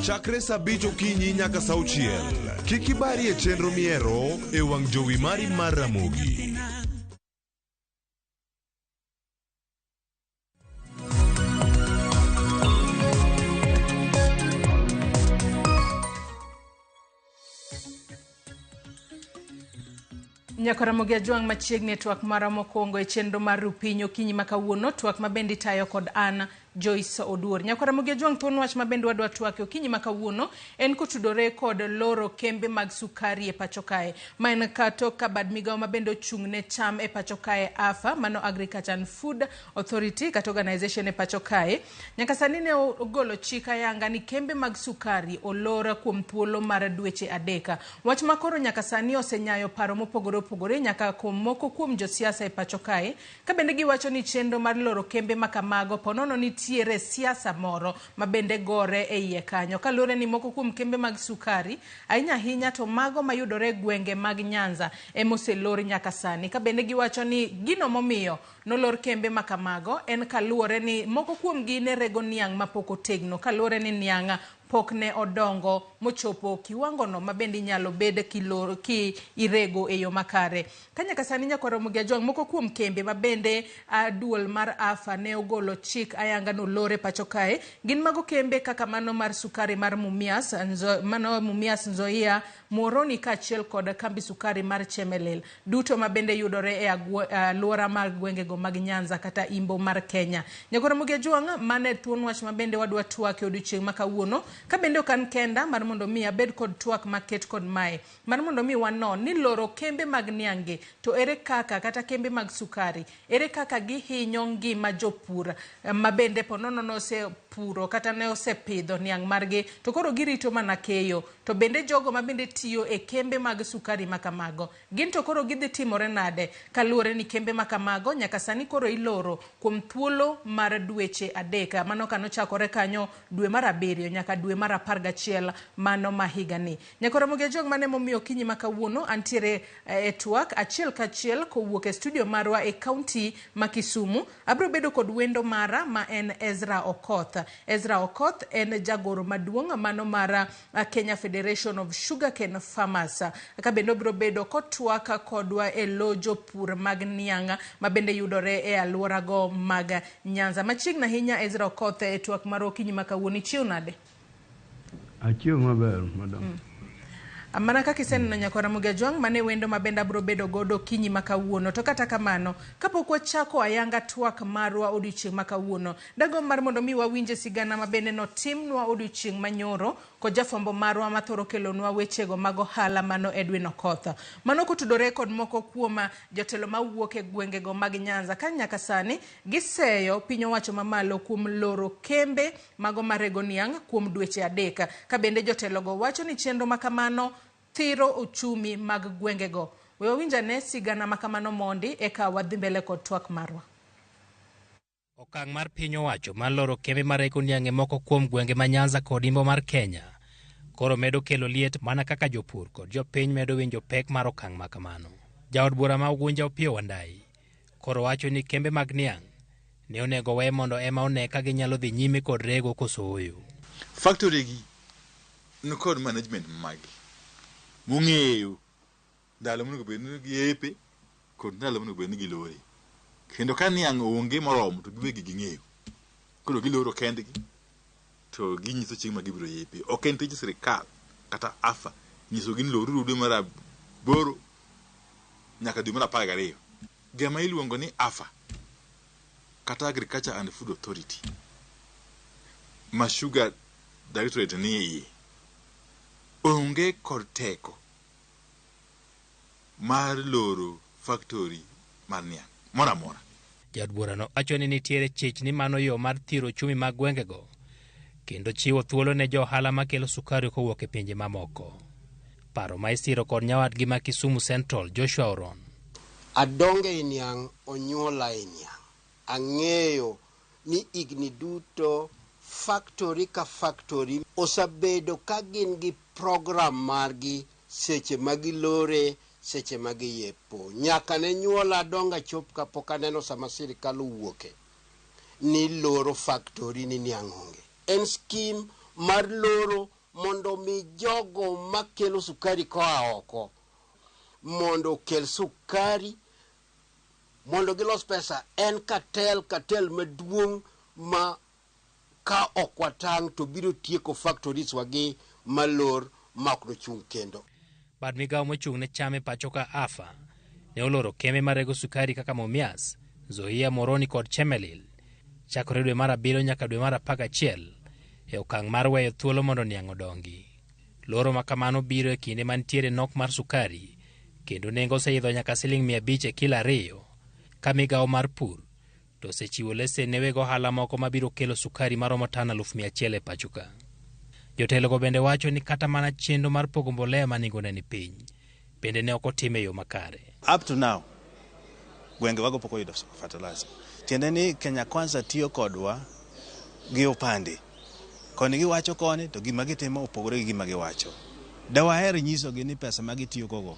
S5: chakre saa 5 okinyi nyaka saa 6. Kik ibari e chenro miero e wang' jowi mari mar Ramogi.
S3: Nyakora Ramogi Juang machiegni twak mara mokwongo e chenro mar Rupinyo kinyi makawuono, twak mabendi tayo kod Anna Joyce Oduor. Nyakora Ramogi Juang thuon wach mabendi wadwa twak okinyi makawuono en kotudore kod loro kembe mag sukari e pacho kae. Maen kato kabad migao mabende ochung'ne cham e pacho kae AFA, mano Agriculture and Food Authority kata organization e pacho kae. Nyaka sani ne ogolo chika yanga ni kembe mag sukari olora kuom thuolo mar dweche 3. Wach makoro nyaka sani osenyayo paro mopogore opogore nyaka moko kuom josiasa e pacho kae. Ka bende giwacho ni chenro mar loro kembe makamago ponono nitiere siasa moro mabende gore e iye kanyo. Kalure ni moko kuom kembe mag sukari ahinya hinya to mago mayudore gwenge mag Nyanza emoselor nyaka sani. Ka bende giwacho ni gino momiyo nolor kembe makamago en kaluore ni moko kuom gi ne rego niang' mapoko tegno. Kaluore ni niang'
S26: pok ne odongo mochopo kiwango no mabende nyalo bed ki irego e yo makare. Kanya kasani nyako Ramogi Ajwang moko kuom kembe mabende duol mar AFA ne ogolo chik ayanga no lore pacho kae gin mago kembe kaka mano mar sukari mar Mumias Nzoia Moroni kachiel kod kambi sukari mar Chemelil duto mabende yudore e alwora mag gwengego mag Nyanza kata Imbo mar Kenya. Nyako Ramogi Ajwang mane thuon wach mabende wadwa twak e odiochieng' ma kawuono ka bende okan kenda mar mondo mi abed kod twak maket kod mae mar mondo mi wanon ni loro kembe mag niange to ere kaka kata kembe mag sukari ere kaka gihinyo ngima jopur mabende ponono no se puro kata ne osepidho niang' margi to koro girito mana keyo to bende jogo mabende tiyo e kembe mag sukari makamago gin to koro gidhi timore nade kaluwore ni kembe makamago nyaka sani koro iloro kuom thuolo mar dweche adek mano kano chakore kanyo dwe mar 7 nyaka dwe mar 11 mano mahigani. Nyako Ramogi Ajwang mane momiyo kinyi makawuono antiere e twak achiel kachiel kowuok e studio marwa e county ma Kisumu. Abro bedo kod wendo mara ma en Ezra Okoth. Ezra Okoth en jagoro maduong' mano mar Kenya Federation of Sugarcane Farmers. Ka bendo bro bedo kotwaka kodwa e lojo pur mag nianga mabende yudore e alwora go mag Nyanza. Machiegna hinya Ezra Okoth e twak mar okinyi makawuono chiu nade?
S7: Achiu maber madam.
S26: Amana kaka iseneno Nyako Ramogi Ajwang mane wendo mabenda bro bedo godo kinyi makawuono to kata kamano kapok wachako ayanga twak marwa odiochieng' makawuono dago mar mondo mi wawinje sigana mabende no timnwa odiochieng' manyoro ko jafombo marwa mathoro kelonwa wechego mag ohala mano Edwin Okoth mano kotudore kod moko kuom jotelo mawuok e gwengego mag Nyanza ka nyaka sani giseyo piny owacho mamalo kuom loro kembe mago marego niang' kuom dweche 3 ka bende jotelo go wacho ni chenro makamano thiro uchumi mag gwengego. We winjane sigana makamano mondi eka wadhi mbele kod twak marwa.
S18: Okang' mar piny owacho mar loro kembe marego niang'e moko kuom gwenge ma Nyanza kod Imbo mar Kenya koro medo kelo liet mana kaka jopur kod jopiny medo winjo pek mar okang' makamano. Jaod bura ma Ugunja Opiyo Wandayi koro wacho ni kembe mag niang' ne onego we mondo ema one ka ginyalo dhi nyime kod rego kosoyo.
S19: Factory gi nikod management magi mung'eyo ndalo monego bed ni giepe kod ndalo monego bed ni gilore kendo ka niang' onge moromo to giwegi ging'eyo koro giloro kendgi to ginyiso chieng' ma gibiro yepe ok en tij sirikal kata AFA nyiso gin loro dwe mar 8 nyaka dwe mar 12 gama iluongo ni AFA kata Agriculture and Food Authority ma Sugar Directorate ni iye onge kod teko mar loro factory mar niang' mora mora.
S18: Jaod burano wacho ni nitiere chich ni mano yo mar thiro chumi mag gwengego kendo chiwo thuolo ne jo ohala makelo sukari kowuok e pinje mamoko. Paro ma isiro kod nyawadgi ma Kisumu Central Joshua Oron.
S6: Adonge niang' onyuola niang'. Ang'eyo ni igni duto factory ka factory osabedo ka gin gi program margi seche magilore seche magiyepo nyaka ne nyuola donga chop kapok aneno sama sirikal owuoke ni loro factory ni niang' onge. En scheme mar loro mondo mi jogo makelo sukari koa oko mondo kel sukari mondo gilos pesa. En katel maduong' ma ka okwatang' to biro tieko factories wagi malor makno chung' kendo.
S18: Bad migawo mochung' ne chame pacho ka AFA ne oloro kembe marego sukari kaka Mumias, Nzoia, Moroni kod Chemelil chakore dwe mar 7 nyaka dwe mar 11 e okang' mar weyo thuolo mondo niang' odongi. Loro makamano biro e kinde mantiere nok mar sukari kendo nengo oseidho nyaka Sh500 e kilo 2 ka migawo mar pur to osechiwo lesen ne weg ohala moko mabiro kelo sukari maromo tan 100,000 e pachoka. Jotelogo bende wacho ni kata mana chenro mar pogo mbolea ma nengone ni piny bende ne ok otime yo makare.
S20: Up to now gwenge wago pok oyudo fertilizer. Tiende ni Kenya Kwanza tiyo kodwa gi opande. Koni giwacho koni to gima gitimo opogore gi gima giwacho. Dawaher nyisogi ni pesa ma gitiyo gogo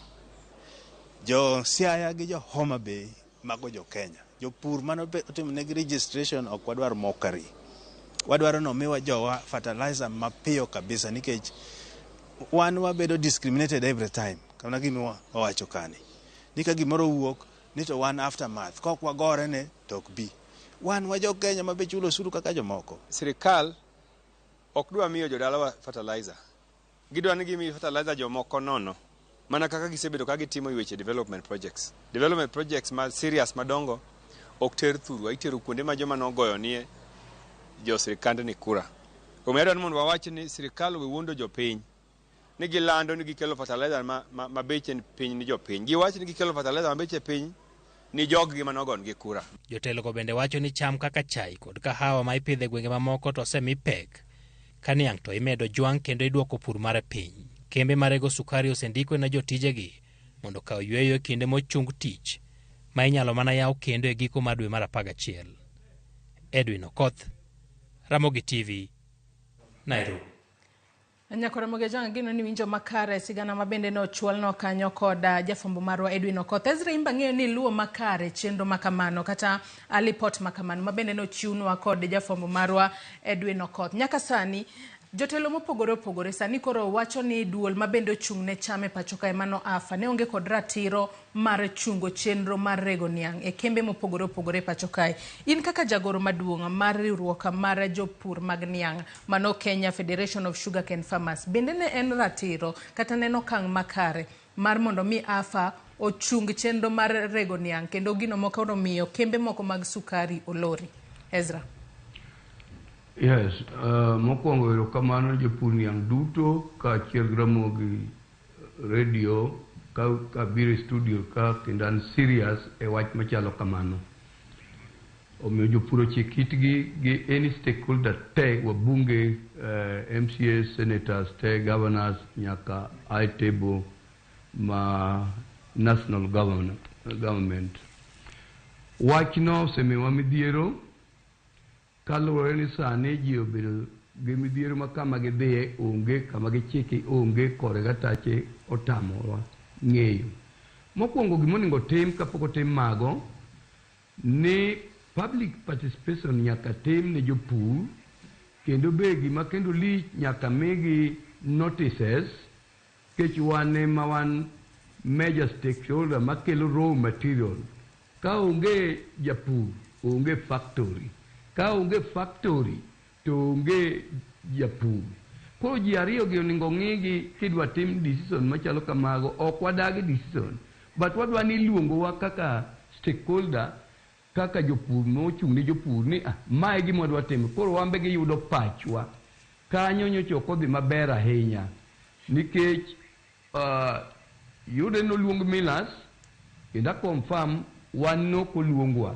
S20: jo Siaya gi jo Homa Bay mago jo Kenya. Jopur mano otimo negi registration ok wadwar mokari. wadwaro nomiwa jowa fertilizer mapiyo kabisa nikech wan wabedo discriminated every time kana gima wawacho kani nika gimoro wuok ni to wan aftermath kok wagore ne tok bi wan wajo Kenya mabe chulo suru kaka jomoko.
S1: Sirikal ok dwa miyo jodalawa fertilizer, gidwa ni gimi fertilizer jomoko nono mana kaka gisebedo ka gitimo weche development projects ma serious madongo ok ter thurwa, itero kuonde ma joma nogoyo nie jo sirikande ni kura. Omedo ni mondo wawach ni sirikal we wuondo jopiny ni gilando ni gikelo fertilizer ma beche piny ni jopiny, giwacho ni gikelo fertilizer ma beche piny ni jog gi manogon gi kura.
S18: Jotelo go bende wacho ni cham kaka chai kod kahawa ma ipidhe gwenge mamoko to osemi pek kaniang' to imedo jwang' kendo iduoko pur mare piny. Kembe marego sukari osendiko na jotijegi mondo kaw yweyo kinde mochung tich ma inyalo mana yaw kendo e giko mar dwe mar 11. Edwin Okoth, Ramogi TV, Nairobi.
S26: Nyakora Mogejang gino ni winjo makare sigana mabende no chwalno kanyo koda jafombo marwa Edwin Okoth. Ezra imba ng'eyo ni luwo makare chenro makamano kata alipot makamano mabende no chiunwa kod jafombo marwa Edwin Okoth. Nyaka sani jotelo mopogore sani koro wacho ni duol mabende ochung' ne chame pachoka emano afa ne onge kod ratiro mar chungo chenro mar rego niang' e kembe mopogore pachoka. In kaka jagoro maduong' mar riwruok mar jopur mag niang' mano Kenya Federation of Sugarcane Farmers, bende ne en ratiro kata neno kang' makare mar mondo mi afa ochung chenro mar rego niang' kendo gino moko miyo kembe moko mag sukari olori? Ezra.
S7: Yes, mokwongo erokamano jopur niang' duto ka achiel gi Ramogi radio ka biro studio ka kendo an serious e wach machalo kamano. Omiyo jopur ochik itgi gi any stakeholder te, wabunge, MCA, senators te, governors nyaka high table ma national government. Wachno osemiwa midhiero kaluwore ni sani ji obedo gi midhiero ma kama gidhiye onge, kama gichike onge, kore gatache otamowa ng'eyo. Mokwongo gimonego tim kapok otim mago ni public participation nyaka tim ne jopur, kendo be gima kendo lich nyaka migi notices kech wane ma wan major stakeholder makelo raw material. Ka onge japur onge factory, ka onge factory to onge japur. Koro ji ariyo gi onego ng'igi kidwa tim decision machalo kamago. Ok wadagi decision, but wadwa ni luongowa kaka stakeholder, kaka jopur mochung' ne jopur ni mae gima wadwa timo. Koro wambe giyudo pachwa kanyo nyocha ok odhi maber ahinya nikech yude noluong Millers kendo confirm wan nokoluongwa.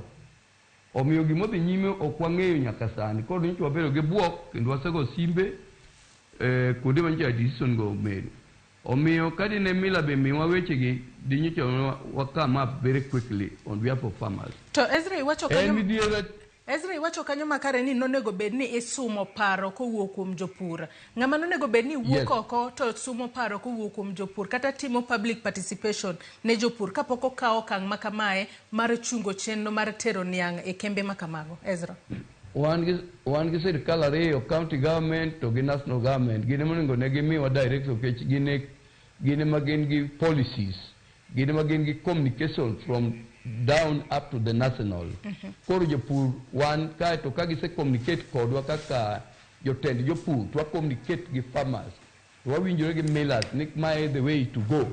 S7: Omiyo gimodhi nyime ok wang'eyo nyaka sani. Koro nyocha wabedo gi buok kendo wasego simbe kuonde manyocha decision go omedo. Omiyo kadine Miller be miwa wechegi di nyocha wakam up very quickly on behalf of farmers.
S26: To Ezra iwacho kanyo makare ni nonego bed ni isumo paro kowuok kuom jopur. Ng'ama nonego bed ni wuok oko to sumo paro kowuok kuom jopur kata timo public participation ne jopur kapok okawo okang' makamae mar chungo chenro mar tero niang' e kembe makamago. Ezra.
S7: Wan gi sirkal ariyo, county government to gi national government. Gine monego ne gimiwa direction kech gine ma gin gi policies, gine ma gin gi communication from down up to the national. Koro jopur wan kae to ka gise communicate kodwa kaka jotend jopur, to communicate gi farmers, to wawinjore gi Millers ni mae the way to go.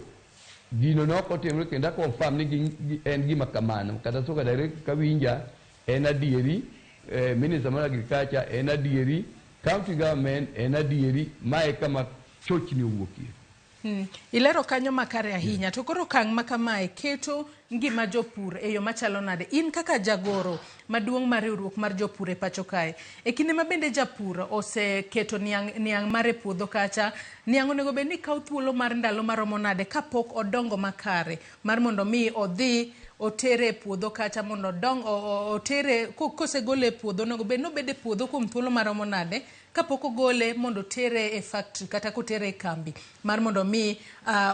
S7: Gino ne ok otimore kendo confirm ni en gima kamano. Kata soka direct kawinja en adieri, Minister mar Agriculture en adieri, county government en adieri, mae kama chochni owuokie.
S26: Ilero kanyo makare ahinya. To koro kang' makamae keto ngima jopur e yo machalo nade? In kaka jagoro maduong' mar riwruok mar jopur e pacho kae, e kinde ma bende japur oseketo niang' mare puodho kacha, niang' onego bed ni kawo thuolo mar ndalo maromo nade kapok odongo makare mar mondo mi odhi otere puodho kacha mondo otere kosegole puodho onego bed nobede puodho kuom thuolo maromo nade kapok ogole mondo tere e factory kata kotere e kambi mar mondo mi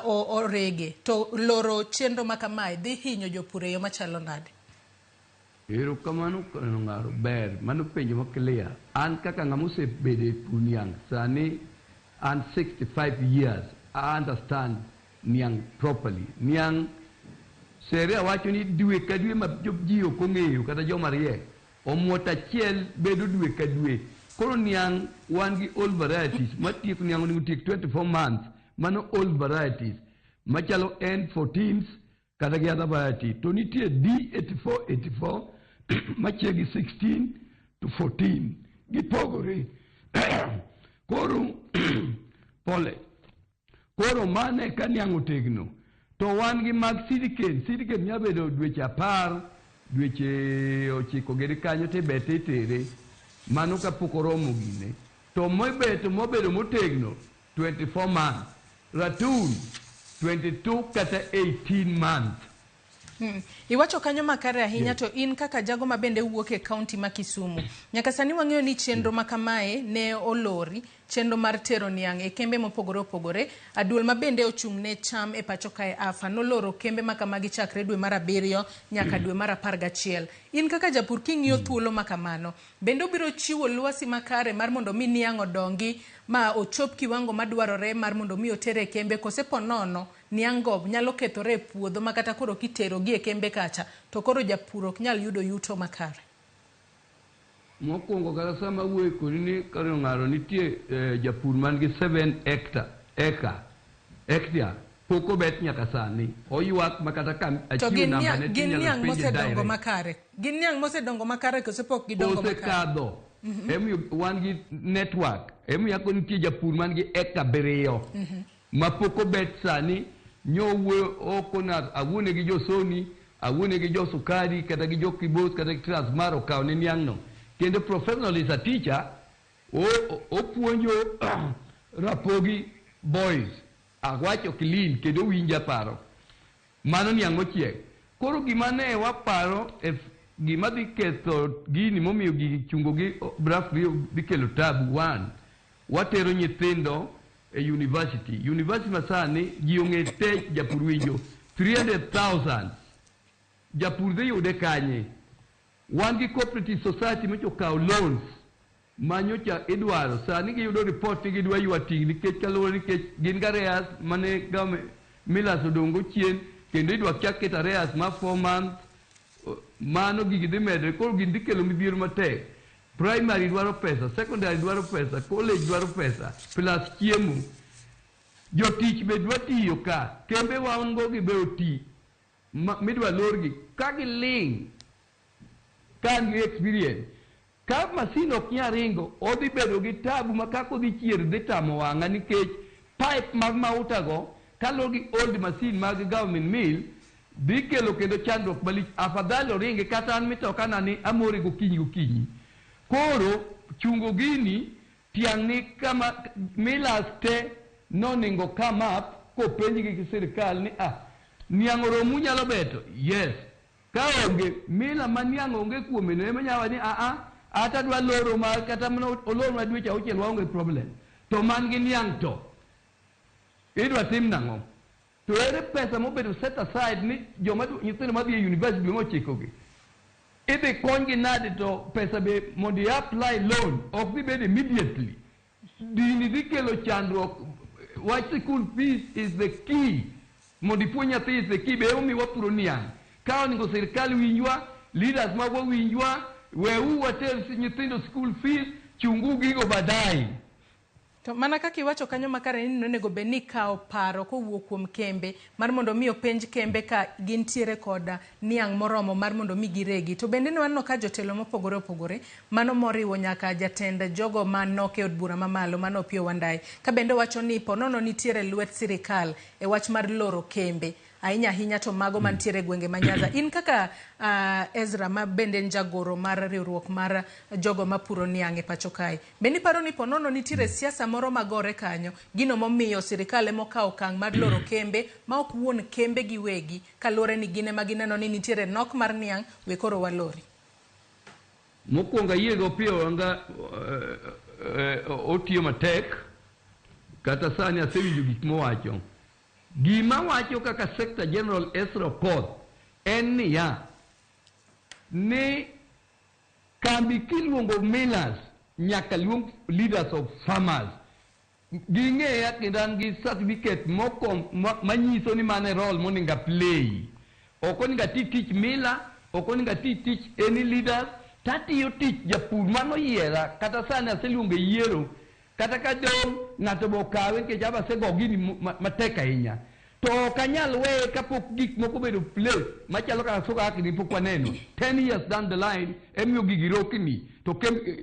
S26: orege. To loro chenro makamae dhi hinyo jopur e yo machalo nade?
S7: Ero kamano kono ngaro ber mano penjo ma clear an kaka ngamuse bede puniang sani and 65 years I understand niang properly niang sere wacho ni dwe ka dwe ma jio kongeyo kata joma riek omuota chiel bedo dwe ka dwe koro niang wan gi old varieties matiek niang ni tiek 24 months mano old varieties machalo N14s kata gi other variety to nitie D84 machiegi 16 to 14 gipogore koro pole koro mane ka niang otegno to wan gi mag sidiken nyabedo dweche 10 dweche 9 gedi kanyo te bete tere mano kapok oromo gine to mobedo motegno 24 months ratun 22 kata 18 months.
S26: Iwacho kanyo makare ahinya to in kaka jago mabende wuok e county ma Kisumu. Nyaka sani wang'eyo ni chenro makamae ne olori, chenro mar tero niang' e kembe mopogore opogore. Aduol mabende ochung' ne cham e pacho kae afa noloro kembe makamagi chakre dwe mar 7 nyaka dwe mar 11. In kaka japur king'iyo thuolo makamano, bende obiro chiwo lwasi makare mar mondo mi niang' odongi ma ochop kiwango madwarore mar mondo mi otere kembe kose ponono niang' go nyalo kethore e puodho makata koro kitero gi e kembe kacha to koro japur ok nyal yudo yuto makare.
S7: Mokwongo kata sama wuoyo kodi ni karo ng'aro nitie japur man gi 7 hectare poko bet nyaka sani oywak makata kam achiwo namba ne
S26: gin niang' mosedongo makare gin niang' mosedongo makare kose pok gidongo makare
S7: osekadho wan gi network yako nitie japur man gi eka 7 ma poko bet sani nyowuoyo okona awuone gi josoni awuone gi josukari kata gi jokibos kata gi transmar okaw ne niang' no kendo professional is a teacher opuonjo Rapogi boys awacho clean kendo winja paro mano niang' ochiek koro gima ne waparo gima dhi ketho gini momiyo gigi chungo gi brafrio dhi kelo tabu watero nyithindo e university masani ji ong'e te japur winjo 300,000 japur dhi yude kanye wan gi cooperative society mocho kawo loans manyocha idwaro sani giyudo report ni gidwa ywa ting nikech kaluwore nikech gin gareas mane milas odongo chien kendo idwa chak ket areas ma 4 months mano gigi dhi medre koro gin dhi kelo midhiero matek primary dwaro pesa secondary dwaro pesa college dwaro pesa plus chiemo jotich be dwa tiyo ka kembe waongo gi be oti midwa lorgi ka giling kan gi experience ka masin ok nya ringo odhi bedo gi tabu makako dhi chier dhi tamo wang'a nikech pipe mag mauta go kalo gi old machine mag government mill dhi kelo kendo chandruok malich afadhali oringi kata an mitokana ni amore gokinyi koro chungo gini tiang' ni kama milas te noningo come up kopenji gi sirikal ni niang' oromu nyalo beto yes ka onge mila ma niang' onge kuome no ema nyawa ni ata dwa loro ma kata oloro ma dweche 6 waonge problem to man gi niang' to idwa tim nang'o to ere pesa mobedo set aside ni nyithindo madhi e university dwe mochikogi idhi konygi nade to pesa be mondo i apply loan ok dhi bedo immediately dini dhi kelo chandruok wach school fees is the key mondo ipuonj nyathi is the key be omiwa puro niang' ka oningo sirikal winjwa leaders magwa winjwa weu water nyithindo school fees chungu gigo badai
S26: to mana kaka iwacho kanyo makare ni nonego be ni kawo paro kowuok kuom kembe mar mondo mi openj kembe ka gintiere koda niang' moromo mar mondo mi giregi to bende ne wanno ka jotelo mopogore opogore mano moriwo nyaka jatend jogo manok e od bura mamalo mano Opiyo Wandayi ka bende wacho ni ponono nitiere lwet sirikal e wach mar loro kembe ahinya to mago mantiere gwenge manyaza in kaka Ezra ma bende njagoro mar riwruok mar jogo mapuro niang' e pacho kae bende paro ni ponono nitiere siasa moro magore kanyo gino momiyo sirikal mokawo kang' mar loro kembe ma ok wuon kembe giwegi kalore ni gine magineno ni nitiere nok mar niang' we koro walori
S7: mokwongo yiego Opiyo Wanga otiyo matek kata sani asewinjo gik mowacho gima wacho kaka Secretary General Ezra Okoth en niya ni kambi kiluongo millers nyaka luong leaders of farmers ging'eya kendo an gi certificate moko manyiso ni mane role moninga play ok oninga tich miller ok oninga tich any leaders tatiyo tich japur mano yiera kata sani aseluonge yiero kata ka dong ng'ato bokawe nikech aba sego gini matek ahinya to kanyal we kapok gik moko bedo place machalo kaka soka akini pok waneno 10 years down the line emiyo gigi rokni to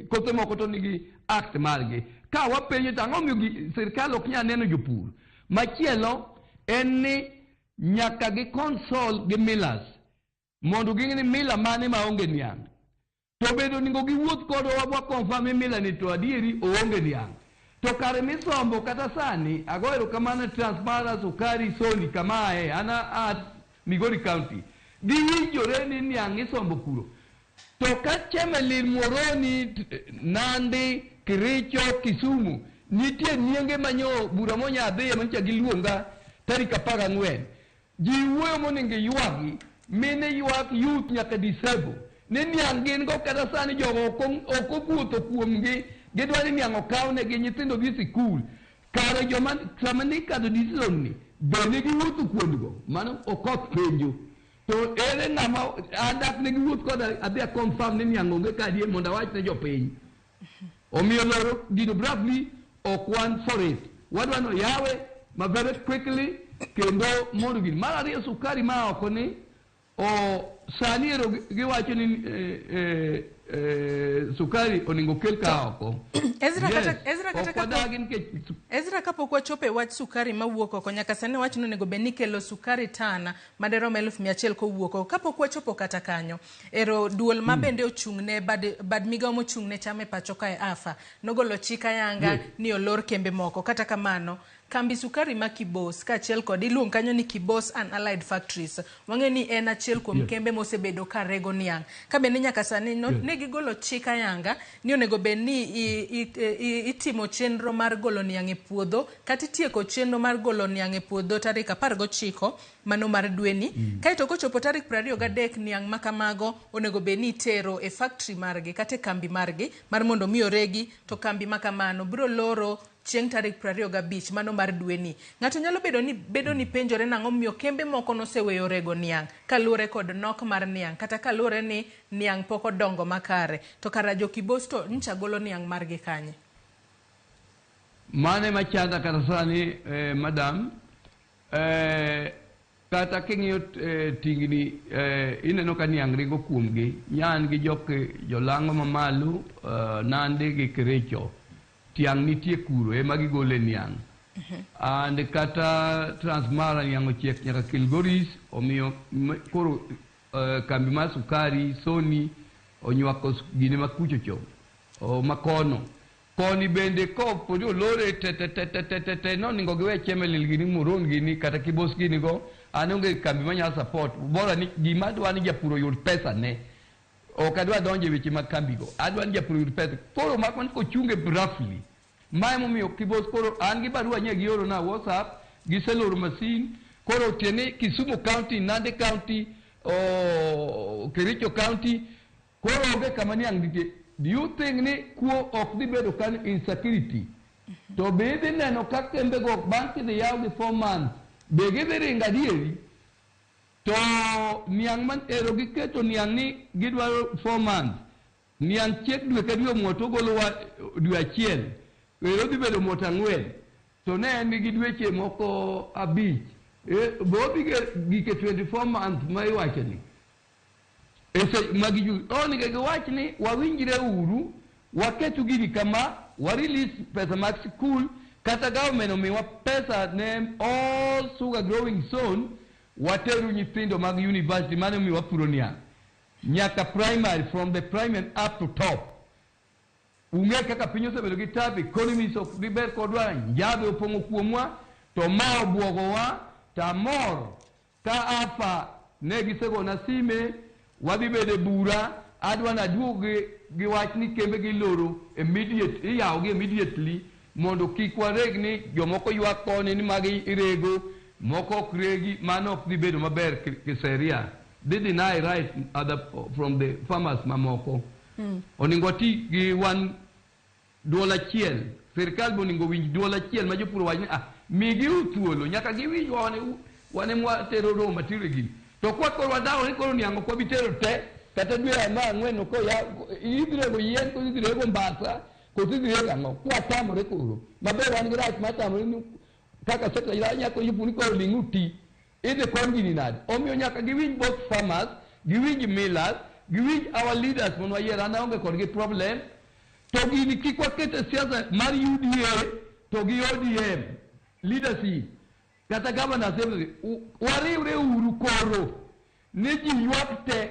S7: kothe moko to nigi act margi ka wapenjo tang'o miyo sirkal ok nyal neno jopur machielo en ni nyaka gi console gi millers mondo ging'e ni mila mane maonge niang' to bedo ningo giwuoth kodwa wa confirm mila ni to adieri oonge niang' to kare misombo kata sani agoero kamano transparent sukari soni kamae ana at Migori County giwinjore ni niang' isombo kuro to ka Chemelil Muhoroni Nandi Kericho Kisumu nitie nienge manyo bura monya adhiye mancha giluonga tarik 14 ji wuoyo moninge ywagi mine ywak youth nyaka disable ni niang' gin go kata sani jogo ok obuotho kuomgi gidwa ni niang' okawnegi nyithindo dhi sikul kare joma sama ni kadho decision ni bende giwuotho kuondgo mano okoth penjo to ere ng'ama adak ne giwuoth koda adhi a confirm ni niang' onge kadie mondo awach ne jopiny omiyo loro gino brabli ok wan for it wadwa no yawe very quickly kendo mondo gini mar ariyo sukari ma oko ni sani ero giwacho ni sukari oningo kel ka oko
S26: Ezra kapok wachope wach sukari mawuok oko nyaka sani wach no nego beni kelo sukari tana madero 1,100 kowuok oko kapok wachopo kata kanyo ero duol mabende ochung'ne bad migao mochung'ne chame pacho kae afa nogolo chika yanga ni olor kembe moko kata kamano kambi sukari ma Kibos kaachiel kod iluong kanyo ni Kibos and Allied Factories wang'e ni en achiel kuom kembe mosebedo ka rego niang' ka bende nyaka sani ne gigolo chika yanga ni onego bed ni itimo chenro mar golo niang' e puodho kata itieko chenro mar golo niang' e puodho tarik 19 mano mar dweni kaito kochopo tarik 23 niang' makamago onego bed ni itero e factory margi kata kambi margi mar mondo mi oregi to kambi makamano biro loro chieng' tarik 25 mano mar dweni ng'ato nyalo bedo ni penjore nang'o miyo kembe moko noseweyo rego niang' kaluwore kod nok mar niang' kata kaluwore ni niang' pok odongo makare to kara jo Kibos to ncha golo niang' margi kanye
S7: mane machanda kata sani madam kata king'iyo tingni ineno ka niang' ringo kuomgi nyan gi jolang'o mamalo Nandi gi Kericho tiang' nitie kuro ema gigole niang' and kata Transmara niang' ochiek nyaka Kilgoris omiyo koro kambi mar sukari Soni onywako gine makuchocho makono koni bende ko podi olore te noningo giwe Chemelil gini Muhoroni gini kata Kibos gini go anonge kambi manyalo support bora ni gima dwa ni japuro yud pesa ne ok adwa donje weche mag kambi go adwa ni japuro yud pesa koro makman kochunge briefly mae momiyo Kibos koro an gi barua nye gioro na WhatsApp giseloro masin koro tiene Kisumu County Nandi County Kericho County koro onge kama niang' nitie. Do you think ni kuo ok dhi bedo kan insecurity to be idhi neno ka kembe go bang' kidhi yaw gi 4 months be gidhi ringo adieri to niang' man ero giketo niang' ni gidwaro 4 months niang' chiek dwe ka dwe moto golo dwe achiel ero dhi bedo moto 4 to ne en gi dweche moko 5 bo gike 24 months ma iwacho ni magiju onige giwach ni wawinjre uru waketu gini kama release pesa mag school kata government omiwa pesa ne all sugar growing zone wateru nyithindo mag university mane omiwa puro niang' nyaka primary from the primary up to top ung'e kaka piny osebedo gi tabu economies ok diber kodwa njadhe opong'o kuomwa to ma obwogowa tamor ka afa ne gisegona sime wadhi bede bura adwa na duog gi wach ni kembe gi loro immediately mondo kik wareg ni jomoko ywak koni ni magi irego moko ok regi mano ok dhi bedo maber kiseria they deny rights from the farmers mamoko. Oningo ti gi wan dola chiel. Serikal boningo winj dola chiel ma jopur wachni migi uthuolo nyaka giwinj wane mwatero ro matire gi. To kwa korwa dawo ni koro niango kwa bitero te kata dwe ama ngweno ko ya idrego yen ko idrego mbasa ko idrego ango kwa tamore koro maber wan gi right matamore ni kaka seka ila nyako yipuni ko linguti ide kongini nad omio nyaka giwinj both farmers giwinj millers giwinj our leaders monwa yera na onge korgi problem to gini kikwa kete siasa mar UDA to gi ODM leadership kata governor assembly wariure uru koro ne ji ywak te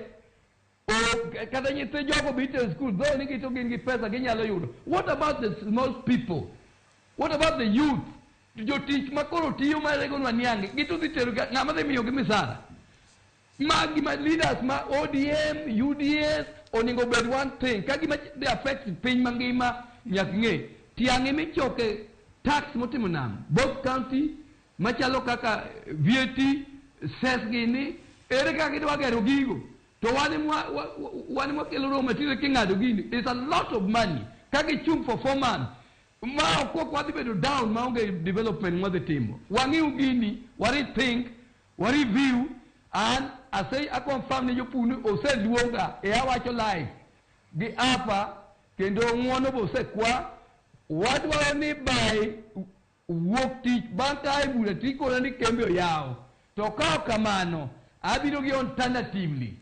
S7: kata nyithe jogo bite school though nigi to gin gi pesa ginyalo yudo. What about the small people? What about the youth? Jotich makoro tiyo marego nwa niange gitu dhitero ng'ama dhi miyo gi misara magi ma leaders ma ODM UDS oningo bed one thing kagima they affect piny mangima nyak ng'e tiang'e michoke tax motimo nam both county machalo kaka VAT ses gini ere kaka gidwa gero gigo to wane mwakelo ro matire king'ado gini it's a lot of money kagi chung for 4 months ma okwa kwa bedo down ma onge development mwa the timo wangi ugini wari think wari view and I say I confirm ni jopunu ose luonga e awacho live gi apa kendo ngwono bo se kwa wadwa ni bai wuok tich banka e bura tiko ni kembe yao to ka kamano abiro gi alternatively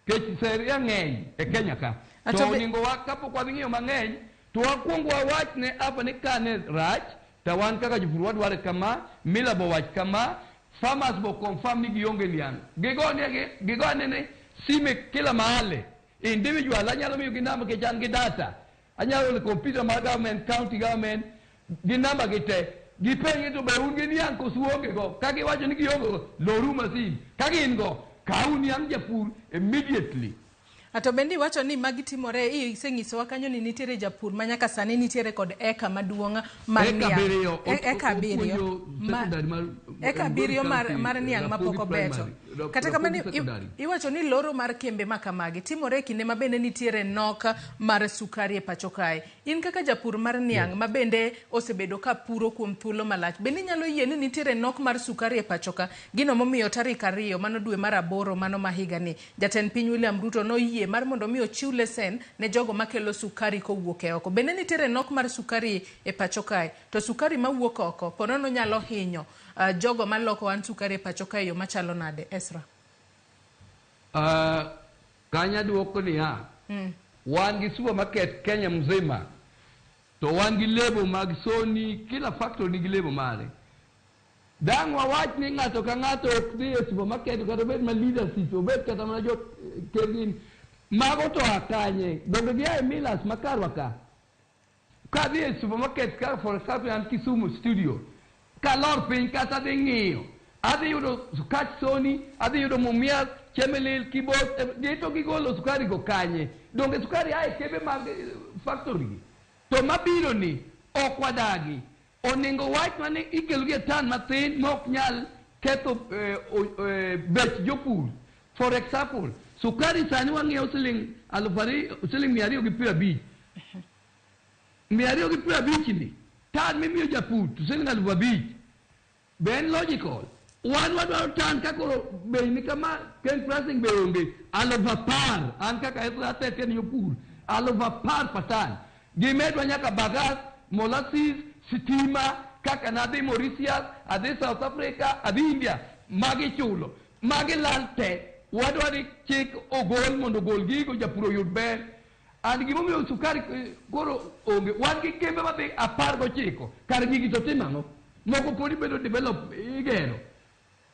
S7: kech seria ng'eny e Kenya ka to ningo wakapo kwa ng'iyo mang'eny to wakwongo wach ne apa ni kane rach tawan kaka jopur wadware kama mila bo wach kama farmers bo confirm ni gionge liang gigone ne sime kila mahali individual anyalo miyo ginamba ke jan gi data anyalo le computer ma government county government ginamba gite gipenye to be un gi liang ko suonge go kagi wacho ni gionge loru masin kagi ingo kauni am japur immediately.
S26: Ato bendi wacho ni magi timore iseng'isowa kanyo ni nitiere japur ma nyaka sani nitiere kod eka maduong' mar niang. Eka biriyo mar niang' mapok obeto. Kata kamani iwacho ni loro mar kembe makamagi timore kinde ma bende nitiere nok mar sukari e pacho kae. In kaka japur mar niang' ma bende osebedo ka puro kuom thuolo malach. Bende nyalo yie ni nitiere nok mar sukari e pacho ka. Gino momiyo tarik 2 mano dwe mar 8 mano mahiga ni. Jatend piny William Ruto no yie mar mondo mi ochiw lesen ne jogo makelo sukari kowuok e oko. Bende nitiere nok mar sukari e pacho kae. To sukari mawuok oko ponono nyalo hinyo jogo maloko an sukari e pacho kae yo machalo nade Esra?
S7: Kanya duoko ni wan gi supermarket Kenya mzima to wan gi lebo mag Sony kila factory nigi lebo mare. Dang wawach ni ng'ato ka ng'ato ok dhi e supermarket kata bed ma leadership obed kata mana jo kegin mago to akanye donge gi ai millers makarwa ka dhi e supermarket ka for example an Kisumu studio ka lor piny kata dhi ng'iyo adhi yudo sukach Sony adhi yudo Mumias Chemelil Kibos dito gigolo sukari go kanye donge sukari ai kebe mag factory to mabiro ni ok wadagi oningo wach mane ikelo gi tan mathin mok nyal ketho bech jopur. For example sukari sani wang'iewo siling 250 250 ni tan mimiyo japur to siling 5,000 ben logical wan wadwaro tan kakoro bei ni kama ken pricing bei onge 10,000 an kaka ete ken jopur 10,000 patan gimedwa nyaka bagas molasses sitima kaka nadhi Mauritius adhi South Africa adhi India magi chulo magi lalte wadwari chik ogol mondo gol gigo japuro yud ber and gimomiyo sukari koro onge wan gi kembe madhi 19 kar gigi to timano moko podi bedo develop igero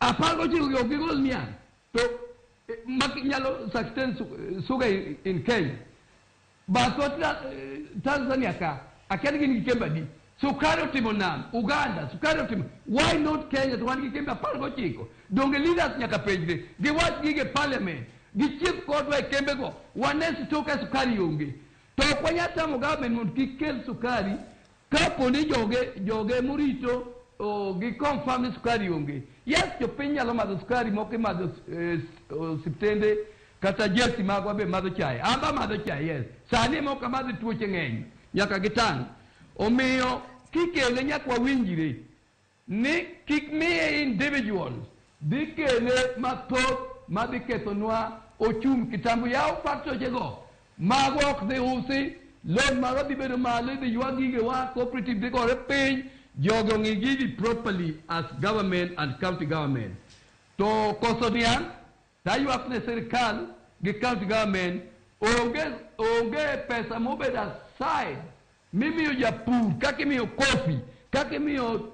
S7: 19 gigol niang to nyalo sustain sugar in Kenya but Tanzania ka akeni gini kembe di sukari otimo nam Uganda sukari otimo why not Kenya to wan gi kembe 19 donge leaders nyaka pejre gi wach gige parliament gi chief kodwa kembe go wanesi toka sukari onge to kwanyata mo government mond kikel sukari kapo ni joge murito gi confirm ni sukari onge. Yes, jopiny nyalo madho sukari moko madho siptende kata jesi magwa be madho chai. Amba madho chai, yes. Sani moko madho tuoche ng'eny nyaka gitang'. Omiyo kikele nyaka wawinjire ni kik miye individuals dhi kele mathoth madhi kethonwa ochung' kitambo yaw faktochego mago ok dhi usi loan marwa dhi bedo malo dhi ywa gigewa cooperative dhi gore piny jogo ng'i gigi properly as government and county government to koso niang' taywak ne sirikal gi county government onge pesa mobedo aside mimiyo japur kaka imiyo kofi kaka imiyo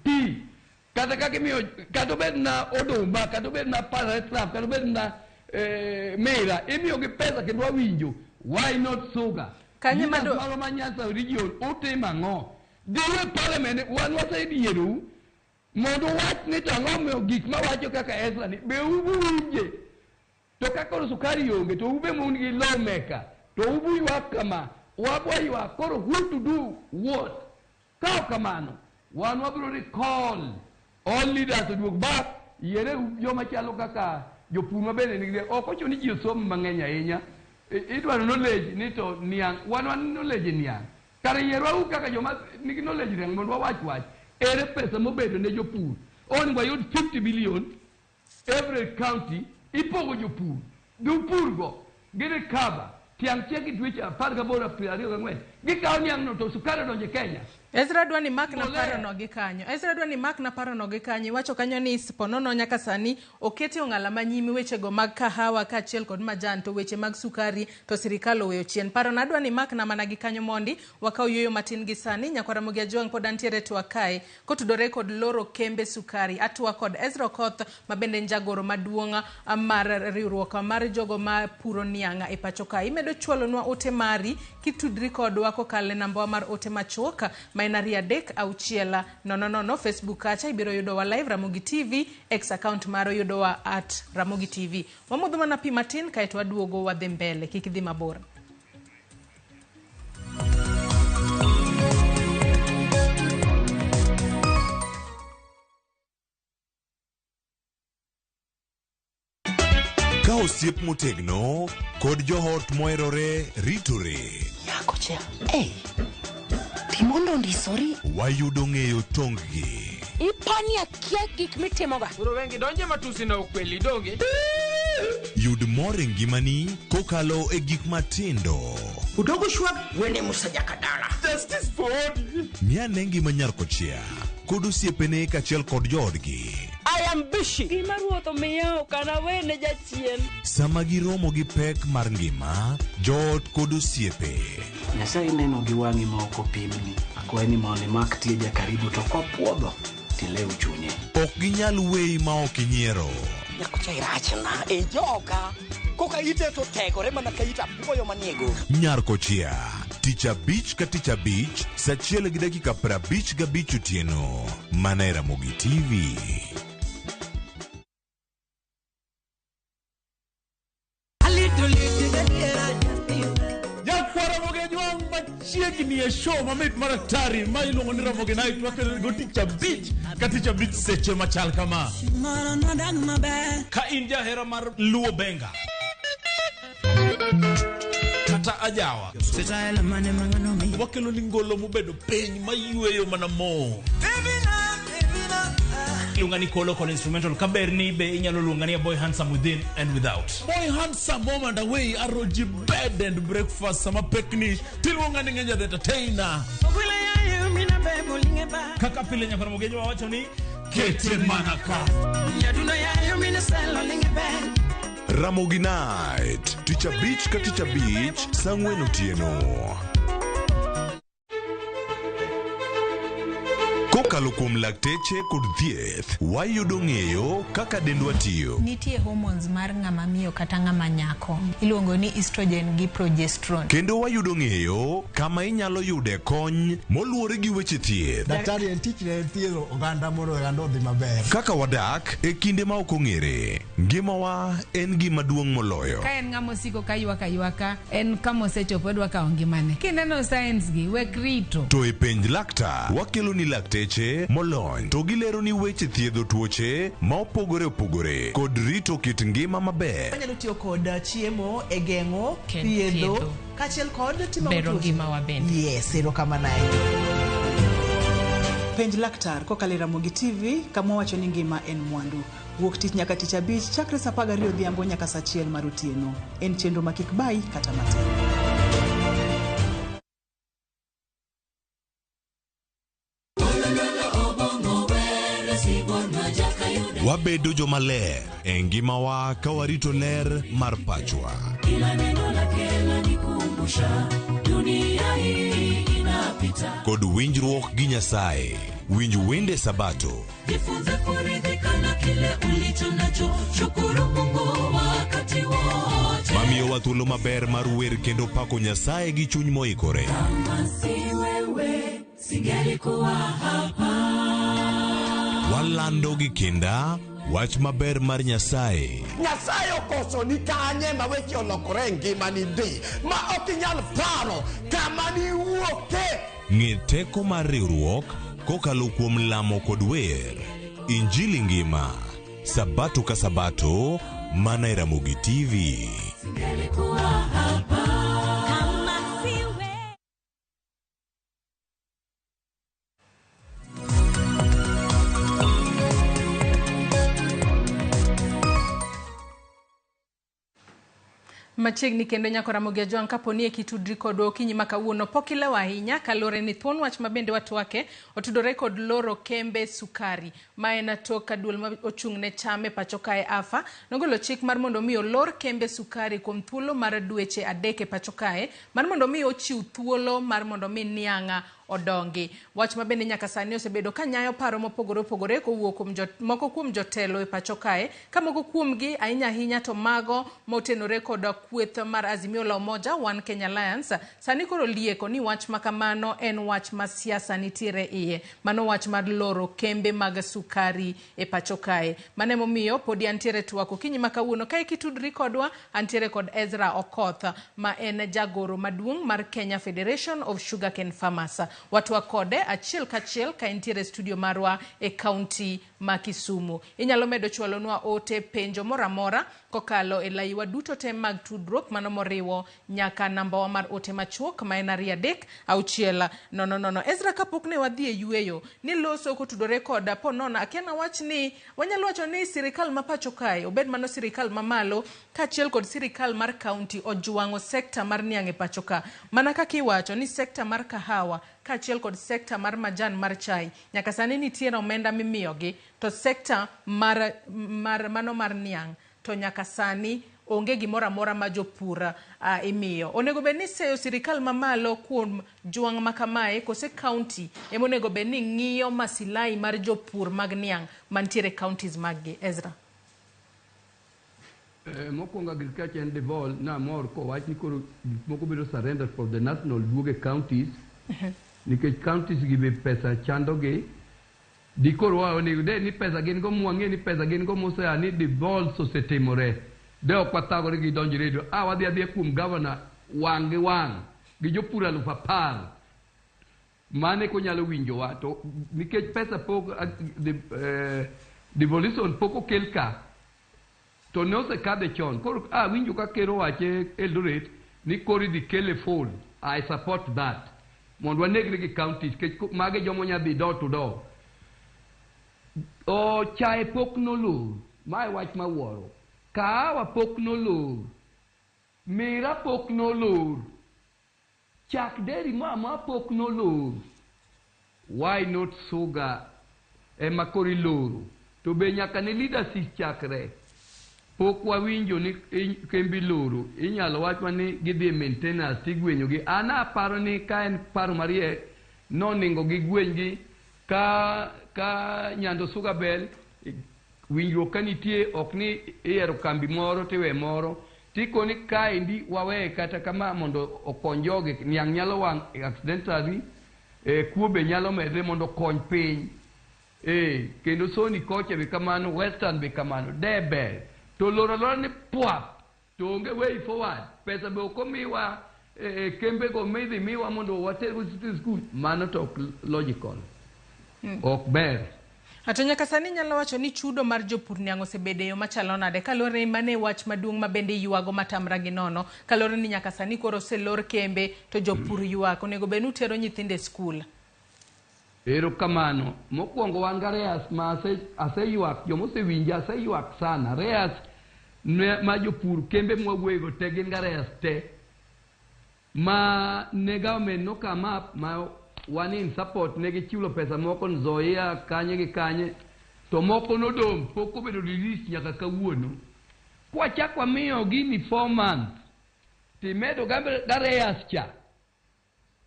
S7: tea kata kaka imiyo kata obed na oduma kata obed na paratrap kata obed na mera imiyo gi pesa kendo wawinjo why not sugar
S26: kanye mado
S7: maro manyasa region utimo ang'o diwe parliament wan wasedieru mondo wach ni to ang'o miyo gik mawacho kaka Ezra ni be uwinje to kaka sukari onge to ube mon gi lawmaker to ubu ywak kama wabwa ywak koro who to do what kao kamano wan wabiro recall all leaders oduog back yere joma chalo kaka jopur mabende nigi ok ochuno ni ji osomo mang'eny ahinya idwaro knowledge ni to niang' wan knowledge niang' kare yierwa kaka joma nigi knowledge niang' mondo wawach ere pesa mobedo ne jopur on wayud 50 billion every county ipogo jopur jopur go gine kaba tiang' cheki dweche 18 gikawo niang' no to sukari donje Kenya.
S26: Ezra dwani mak na paro no gi kanyo. Ezra dwani mak na paro no gi kanyo. Wacho kanyo ni siponono nyaka sani okete ong'ala manyimi weche go mag kahawa ka achiel kod majan to weche mag sukari to sirikal oweyo chien. Paro na dwani mak na mana gi kanyo mondi wakao yoyo matin gi sani nyaka Ramogi Ajwang pod antiere to akae kotudore kod loro kembe sukari atwa kod Ezra Okoth mabende njagoro maduonga mar riwruok mar jogo ma puro nianga e pacho ka. Imedo chwalo nwa ote mari kitudri kodwa kokale namba mar ote machuoka mainari adek auchiela no Facebook kacha ibiro yudo wa live Ramogi TV X account maro yudo wa @RamogiTV. Wamudhu mana pi matin kaeto waduogo wadhi mbele kikidhi mabor.
S5: Ka osiep motegno kod johot moherore ritore.
S16: Yako chia. Hey. Timondo ndisori.
S5: Wayudo ng'eyo tonggi.
S16: Ipani akia gik mitimoga.
S4: Uro wengi donje matusi na ukweli donge.
S5: Yud mor e ngimani kokalo e gik matindo.
S16: Udogo shwag wene musajakadala.
S4: Justice for all.
S5: Miane ngima nyarkochia kod osiepene kachiel kod joodgi.
S16: I am busy. Gima ruotho miyo kana wene jachien.
S5: Sama giromo gi pek mar ngima, joot kod osiepe.
S17: Nyasaye neno gi wang'i ma ok opimni. Akwaye ni mondo imak tieja karibu to kopuodho tilew chunye.
S5: Ok ginyal weyi ma ok inyiero.
S16: Nyakocha irachna e joga. Koka ite to tegore mana ka ita puoyo maniego.
S5: Nyarkochia. Tich abich ka tich abich, saa 1:55 otieno. Mana e Ramogi TV.
S27: Chiegni e show mamit maraktari ma iluongo ni Ramogi Night wakelgo tich abich ka tich abich seche machal kama. Ka in jahera mar luo benga kata ajawa wakelo ni ngolo mobedo piny mayueyo mana mo Lungani Kolo Call Instrumental Kaberni be inyalo lungani Boy Handsome Within and Without. Boy Handsome moment away Aroji bed and breakfast sama pekni tilungani ngenja the entertainer. Kaka pile nya Ramogi Ajwang wacho ni kete manaka.
S5: Ramogi Night, tich abich ka tich abich saa 4 otieno. Kokalo kuom lakteche kod thieth, wayudo ng'eyo kaka dendwa tiyo.
S2: Nitie hormones mar ng'ama miyo kata ng'ama nyako. Iluongo ni estrogen gi progesterone.
S5: Kendo wayudo ng'eyo kama inyalo yude kony moluwore gi weche thieth.
S9: Daktari en tich ne thiedho oganda mondo oganda odhi maber.
S5: Kaka wadak e kinde ma ok ong'ere, ngimawa en gima duong' moloyo.
S25: Ka en ng'ama osiko ka ywaka en kama osechopo dwa kawo ngimane. Kineno science gi wek rito.
S5: To e penj laktar, wakelo ni lakteche molony to gilero ni weche thiedho tuoche ma opogore opogore kod rito kit ngima maber.
S24: Wanyalo tiyo kod chiemo e geng'o, thiedho, kachiel kod timo
S26: bero ngima wa bende.
S24: Yes, erokamano. Penj laktar kokalo Ramogi TV, kama wacho ni ngima en mwandu. Wuok tich nyaka tich abich chakre saa 12 odhiambo nyaka saa 1 mar otieno. En chenro ma kik bai kata matin.
S5: Wabedo jomaler e ngimawa ka warito ler mar pachwa.
S8: Kila neno lake lanikumbusha dunia hii inapita.
S5: Kod winjruok gi Nyasaye, winj wende Sabato.
S8: Jifunze kuridhika na kile ulicho nacho, shukuru Mungu wakati wote.
S5: Mamiyo wa thuolo maber mar wer kendo pako Nyasaye gi chuny moikore.
S8: Kama si wewe singelikuwa hapa.
S5: Walando gi kinda wach maber mar Nyasaye.
S16: Nyasaye okoso ni kanye ma weche olokore ngima ni ndi ma ok inyal paro kama ni wuoke.
S5: Ng'e teko mar riwruok kokalo kuom lamo kod wer. Injili ngima, Sabato ka Sabato, mana e Ramogi TV.
S8: Singelikuwa hapa.
S26: Machiegni kendo nyako Ramogi Ajwang' kaponi e kitudri kod okinyi ma kawuono pok ilewo ahinya kalore ni thuon wach mabende watwake otudore kod loro kembe sukari ma en tok duol ma ochung'ne cham e pacho kae AFA nogolo chik mar mondo mi olor kembe sukari kuom thuolo mar dweche 3 e pacho kae mar mondo mi ochiw thuolo mar mondo mi niang'a odongi. Wach mabende nyaka sani osebedo ka nyayo paro mopogore opogore kowuok kuom moko kuom jotelo e pacho kae ka moko kuomgi ahinya to mago motenore kod kweth mar Azimio la Umoja One Kenya Alliance sani koro lieko ni wach makamano en wach ma siasa nitiere iye. Mano wach mar loro kembe mag sukari e pacho kae. Mane momiyo podi antiere twako kinyi makawuono kae kitudri kodwa antiere kod Ezra Okoth ma en jagoro maduong' mar Kenya Federation of Sugarcane Farmers. Watu wakode achiel kachiel ka intiere studio marwa e county ma Kisumu. Inyalo medo chwalonwa ote penjo moramora kokalo e laiwa duto te mag tudruok mano moriwo nyaka namba wa mar ote machuok ma en 3-6-000. Ezra kapok ne wadhi e yueyo ni loso kotudore koda ponona akiana wach ni wanyalo wacho ni sirikal ma pacho kae obed mano sirikal mamalo kachiel kod sirikal mar county ojwang'o sekta mar niang' e pacho ka. Mana kaka iwacho ni sekta mar kahawa kachiel kod sekta mar majan mar chai nyaka sani nitiere omenda mimiyogi to sekta mar niang' to nyaka sani onge gimoro amora ma jopur imiyo. Onego bed ni seyo sirikal mamalo kuom jwang' makamae kose county emo onego bed ni ng'iyo masilai mar jopur mag niang' mantiere counties maggi. Ezra.
S7: Mokwongo agriculture and devolve na mor ko wach ni koro moko biro surrender for the national duoge counties nikech counties gibe pesa chandogi di koro wao ni ni pesa gin go muang'e ni pesa gin go mosea ni devolve osetimore de okwatagore gi donjo redio wadhi kuom governor wang' gi wang' gi jopur 10,000 mane ko nyalo winjowa to nikech pesa pok devolution pok okel ka to ne osekadhe chon koro winjo ka kero wache Eldoret ni koro idhi kele full. I support that mondo wanegre gi counties kech mage jomo nyadhi door to door. O chae pok nolor mae wach mawuoro kahawa pok nolor mira pok nolor chak deri mama pok nolor. Why not sugar ema kori loro to be nyaka ne leadership chakre pok wawinjo ni kembi loro inyalo wachwa ni gidhi maintenance tigwenyogi. Ana paro ni ka en paro mariek noningo gi gwenygi ka nyando suga bel winjruok ka nitie ok ni iero kambi moro tiwe moro tikoni kaendi wawe kata kama mondo okony joge niang' nyalo wang' accidentally kuo be nyalo medre mondo kony piny kendo soni koche be kamano western be kamano debe to loro ni pwap to onge way forward pesa be okomiwa kembe go midhi miwa mondo watergo school mano to ok logical ok ber.
S26: Ato nyaka sani nyalo wacho ni chudo mar jopur niang' osebede yo machalo nade kalore mane wach maduong' mabende yuago matamra gi nono kalore ni nyaka sani koro selor kembe to jopur yuak onego bed utero nyithinde skul.
S7: Ero kamano mokwongo wan ga reas ma aseyuak jomosewinja aseyuak sana reas ma jopur kembe mwagwego te gin ga reas te ma ne government no come up ma one in support negi chulo pesa moko nzoia kanye gi kanye to moko nodong pok obedo release nyaka kawuono kwachakwa miyo gini 4 months timedo gareas cha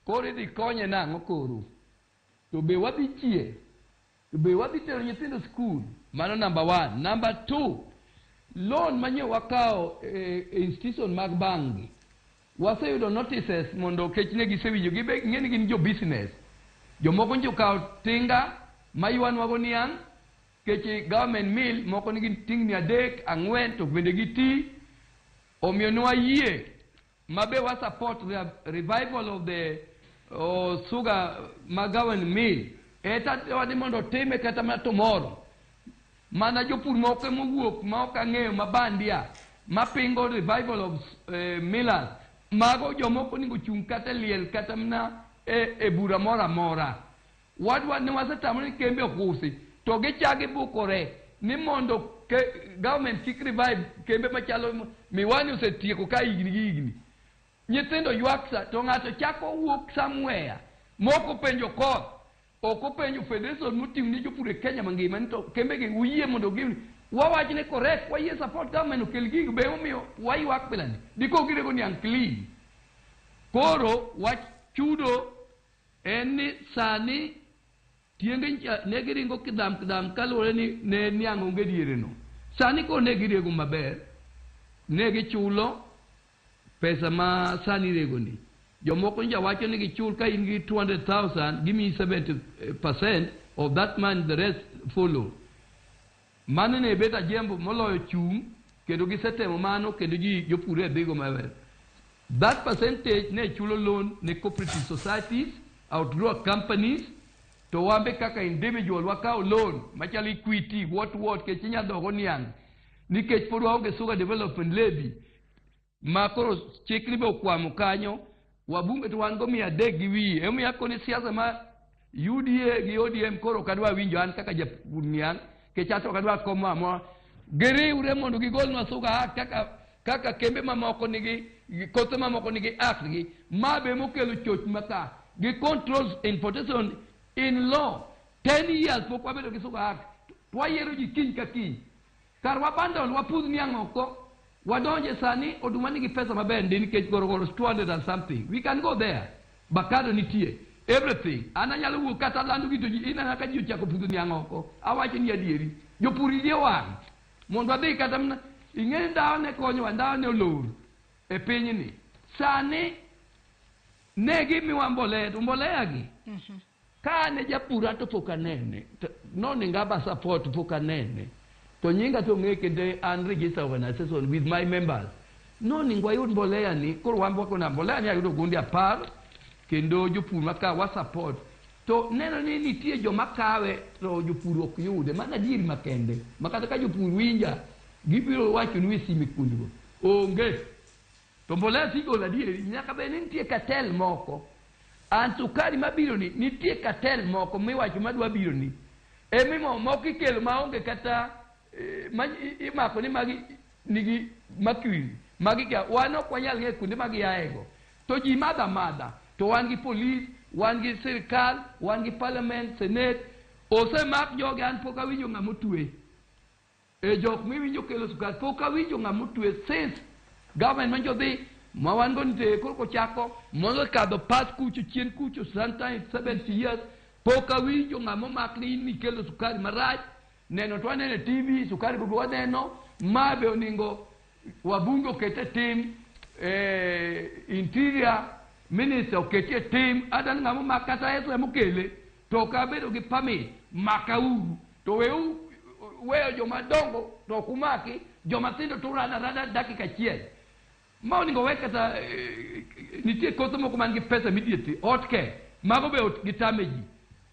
S7: koro idhi konye nang'o koro to be wadhi chie to be wadhi tero nyithindo school mano number 1. Number 2 loan manyo wakao institution mag bangi waseyudo notices mondo kechne gisewinjo gibe ng'eni gin jo business jomoko njo kao tinga maywanwago niang' keche government mill moko nigi tingni 3 4 to bende giti omiyo nwayie mabe wa support the revival of the sugar magawan mill eta wadi mondo time kata ma tomorrow mana jopur moko mowuok ma ok ang'eyo mabandia mapingo revival of millers mago jomoko ningo chung kata liel kata mna bura mora mora wadwa ne wasetamoni kembe okusi to gichagi bukore ni mondo government kik revive kembe machalo miwani osetieko ka igni nyithindo yuaksa to ng'ato chako wuok somewhere moko penjo koth ok openjo federation motim ni jopur e Kenya mangima ni to kembe gi uyie mondo gi wawachne correct wayie support government okel gig be omiyo wayuak bilani diko girego ni clean koro wach chudo en ni sani tienge ne giringo kidam kalore ni ne niang' onge diere no sani ko ne girego maber ne gichulo pesa ma sani rego ni jomoko nja wacho ni gichul ka in gi 200,000 give me 70% of that man the rest follow mano ne beta jembo moloyo chung kendo gisetemo mano kendo jopur dhigo maber that percentage ne chulo loan ne cooperative societies outgrow companies to wambe kaka individual wakao loan machalo equity what ke chinya dogo niang' nikech pod waonge sugar development levy ma koro chikni be okwamo kanyo wabunge to wan go 300 gi wiye emiyo akoni siasa ma UDA gi ODM koro kadwa winjo an kaka japur niang' kechato kadwa komo amo giriwre mondo gigolnwa suga kaka kembe mamoko nigi kothe mamoko nigi act gi mabe mokelo choch maka gi controls importation in law 10 years pok wabedo gi suga act wayiero ji kiny ka kiny kar wabandon wapudh niang' oko wadonje sani oduma nigi pesa maber ndi nikech gorogoro 200 and something we can go there bakado nitie everything ananyalo wuok kata landu gi to inana ka ji ochako pudho niang' oko awacho ni adieri jopur idie wang' mondo adhi kata mna ing'e ndawa ne konyowa ndawa ne olor e pinyni sani ne gimiwa mbolea to mbolea gi ka ne japura to pok anene noni ngaba support pok anene to nyinga to ng'e kende an register organization with my members noni ngwayud mbolea ni koro wambwako na mbolea ni ayudo gundi 10 kendo jopur maka wa support to neno ni nitie joma kawe to jopur ok yude mana diri makende makata ka jopur winja gibiro wacho ni simi kundigo onge to mbolea tigo la diri nyaka be nitie cartel moko an sukari mabiro ni nitie cartel moko miwacho madwa biro ni emimo moko ikelo maonge kata imako ni magi nigi mercury magi ka wano kwanyal nge kunde magi yaego to ji madha to wan gi police wan gi sirkal wan gi parliament senate ose mak joge an poka winjo ng'amotwe e jok miwinjo kelo sukari poka winjo ng'amotwe since government manjo dhi ma wan go nite koro chako mondo kadho pass kucho chien kucho sometimes 70 years poka winjo ng'amo makni ni kelo sukari marach neno to anene TV sukari bubu waneno mabe oningo wabunge okete tim interior minister okete tim adan ng'amo makata eso emokele to kabedo gi permit makauru to weyo joma dongo to kumaki joma tindo to rada dakika chiel ma oningo wekata nitie kotho moko man gi pesa midieti otke mago be gitameji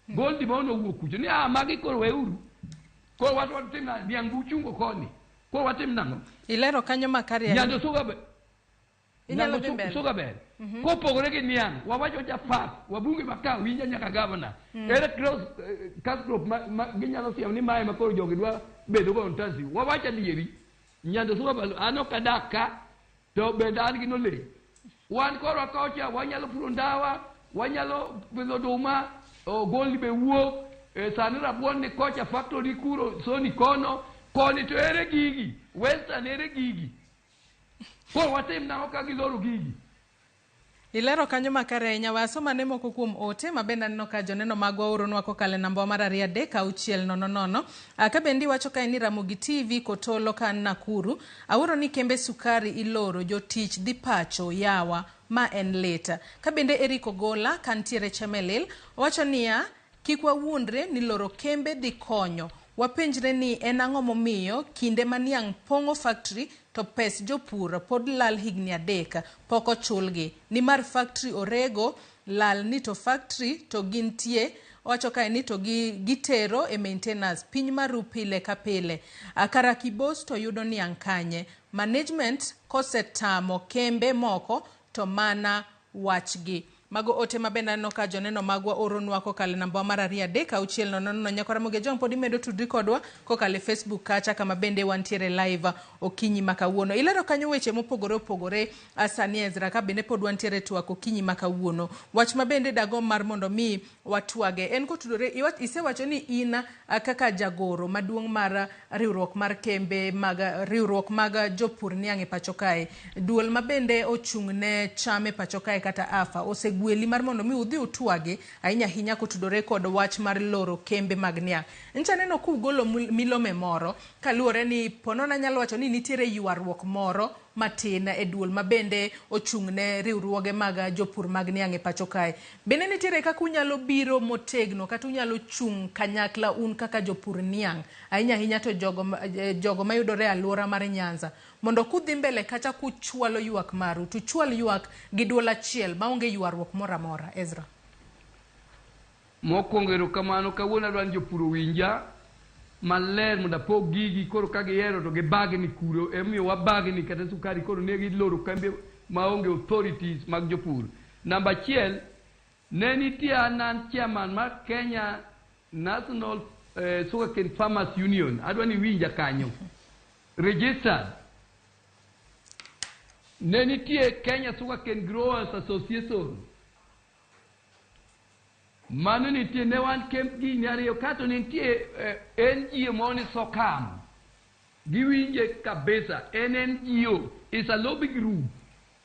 S7: gondi bono wuok kucho ni magi koro weuru koro watu timna niangu chungo koni koro watim nango
S26: ilero kanyo makari
S7: nyando suga be
S26: inyalo bembe
S7: suga be ko pogore gi niang wawacho jafat wabunge maka winja nyaka governor ere cross group ginyalo siam ni mae makoro jogi dwa bedo go ntasi wawacho dieri nyando suga be ano kadaka to benda an gino le wan koro akocha wanyalo puro ndawa wanyalo pidho duma o goli be wuok sani rabuon ni kocha factory kuro soni kono koni to ere gigi western ere gigi ko watim na oka giloro gigi
S26: ilero kanyo makare ahinya wasoma ne moko kuom ote mabende aneno ka joneno magwa oronwa kokale namba mar 3 ka bendi wacho ka ni Ramogi TV Kotolo kan Nakuru awuro ni kembe sukari iloro jotich dhi pacho yawa ma en leta ka bende Eriko Gola kantiere Chemelil wacho niya kik wawuondre ni loro kembe dhi konyo wapenjre ni en ang'o momiyo kinde maniang pongo factory to pes jopur pod lal higni 3 poko chulgi ni mar factory orego lal ni to factory to gintie wacho kae ni to gitero e maintenance piny maru pile ka pile karakibos to yudo niang kanye management kosetamo kembe moko to mana wachgi mago ote mabenda no ka joneno magwa oronwa kokale namba mar 3 nyakora Ramogi Jong podi medo tudri kodwa kokale Facebook kacha kama bende wantiere live okinyi makawuono ilero kanyo weche mopogore opogore asani Ezra ka bende pod wantiere twak okinyi makawuono wach mabende dago mar mondo mi watwage en kotudore isewacho ni ina kaka jagoro maduong' mar riwruok mar kembe mag riwruok mag jopur niang' e pacho kae duol mabende ochung'ne chame pacho kae kata afa gweli mar mondo mi udhi utwage ahinya hinya kotudore kod wach mar loro kembe mag niang' ncha neno kugolo milome moro kaluore ni ponona nyalo wacho ni nitiere yuarruok moro matin e duol mabende ochung'ne riwruoge mag jopur mag niang' e pacho kae bende nitiere kaka unyalo biro motegno kata unyalo chung' kanyakla un kaka jopur niang' ahinya hinya to jogo mayudore alwora mar Nyanza mondo kudhi mbele kacha kuchwalo yuak maru tuchwal yuak gi duol achiel maonge yuarruok moro amora Ezra
S7: mokwongero kamano kawuono adwan jopur winja maler mondo apog gigi koro ka gihero to gibagni kuro emiyo wabagni kata sukari koro ne giloro kambe maonge authorities mag jopur namba 1 ne nitie an chairman mar Kenya National Sugarcane Farmers Union adwa ni winja kanyo registered ne nitie Kenya Sugarcane Growers Association mano nitie ne wan kemp gi ne ariyo kato nitie NGO moni Sokam giwinje kabisa NGO is a lobby group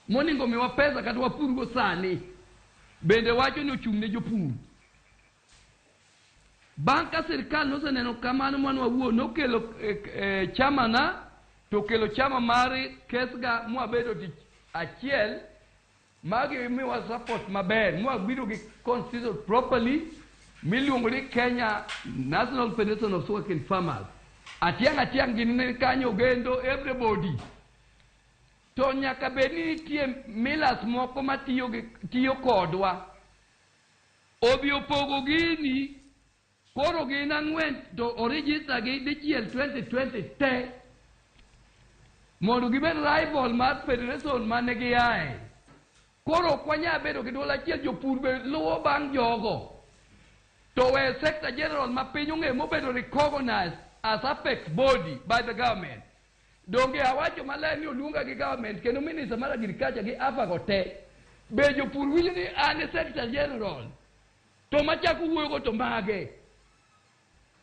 S7: moningo miwa pesa kata wapur go sani bende wacho ni ochung' ne jopur banka sirkal noseneno kamano mwan wawuo nokelo chamana to kelo chama mari kesga mwabedo tich achiel magi miwa support maber mwabiro gi constitution properly miluongo ni Kenya National Federation of Sugarcane Farmers atiang' gini kanyo gendo everybody to nyaka bed ni nitie milas moko tiyo kodwa obi opogo gini koro gin 4 to origista gi dichiel 2020 te mondo gibed rival mar federation mane giae koro kwanya bedo gi duol achiel jopur be luwo bang' jogo to we sector general ma piny ong'e mobedo recognized as apex body by the government donge awacho maler ni oluonga gi government kendo minister mar agriculture gi afago te be jopur winjo ni an sector general to machako wuoyogo to mage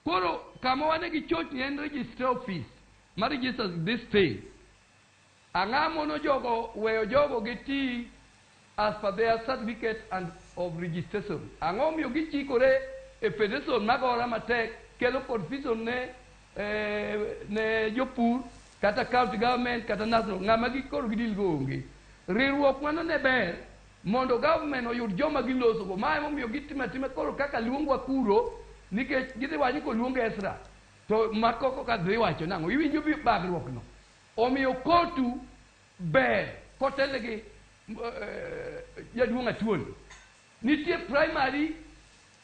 S7: koro kama wane gi chochni en register office ma register this state ang'amono jogo weyo jogo giti as per their certificate and of registration ang'o miyo gichikore e federation magora matek kelo confusion ne jopur kata county government kata national ngama gi koro gidil gonge riwruok mano ne ber mondo government oyud joma giloso go mae momiyo gitima koro kaka luongwa kuro nikech gidhi wacho ko luong Ezra to makoko ka dhi wacho nango iwinjo bi bagruok no omiyo kotu ber kotelegi jaduong' Atuoli nitie primary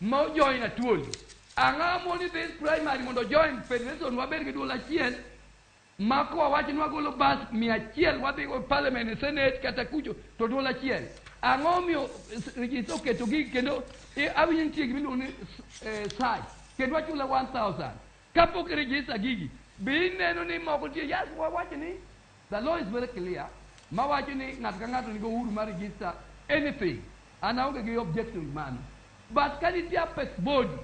S7: ma join Atuoli ang'amo ni this primary mondo join federation waber gi duol achiel mako wawacho ni wagolo bas 100 wadhi go parliament e senate kata kucho to duol achiel ang'o miyo register oketo gi kendo awinjo nitie gimiluongo ni sai kendo wachula 1000 kapok register gigi be ineno ni moko nitie yes wawacho ni the law is very clear mawacho ni ng'ato ka ng'ato nigo uhuru mar register anything an aonge gi objection mano but ka nitie apex body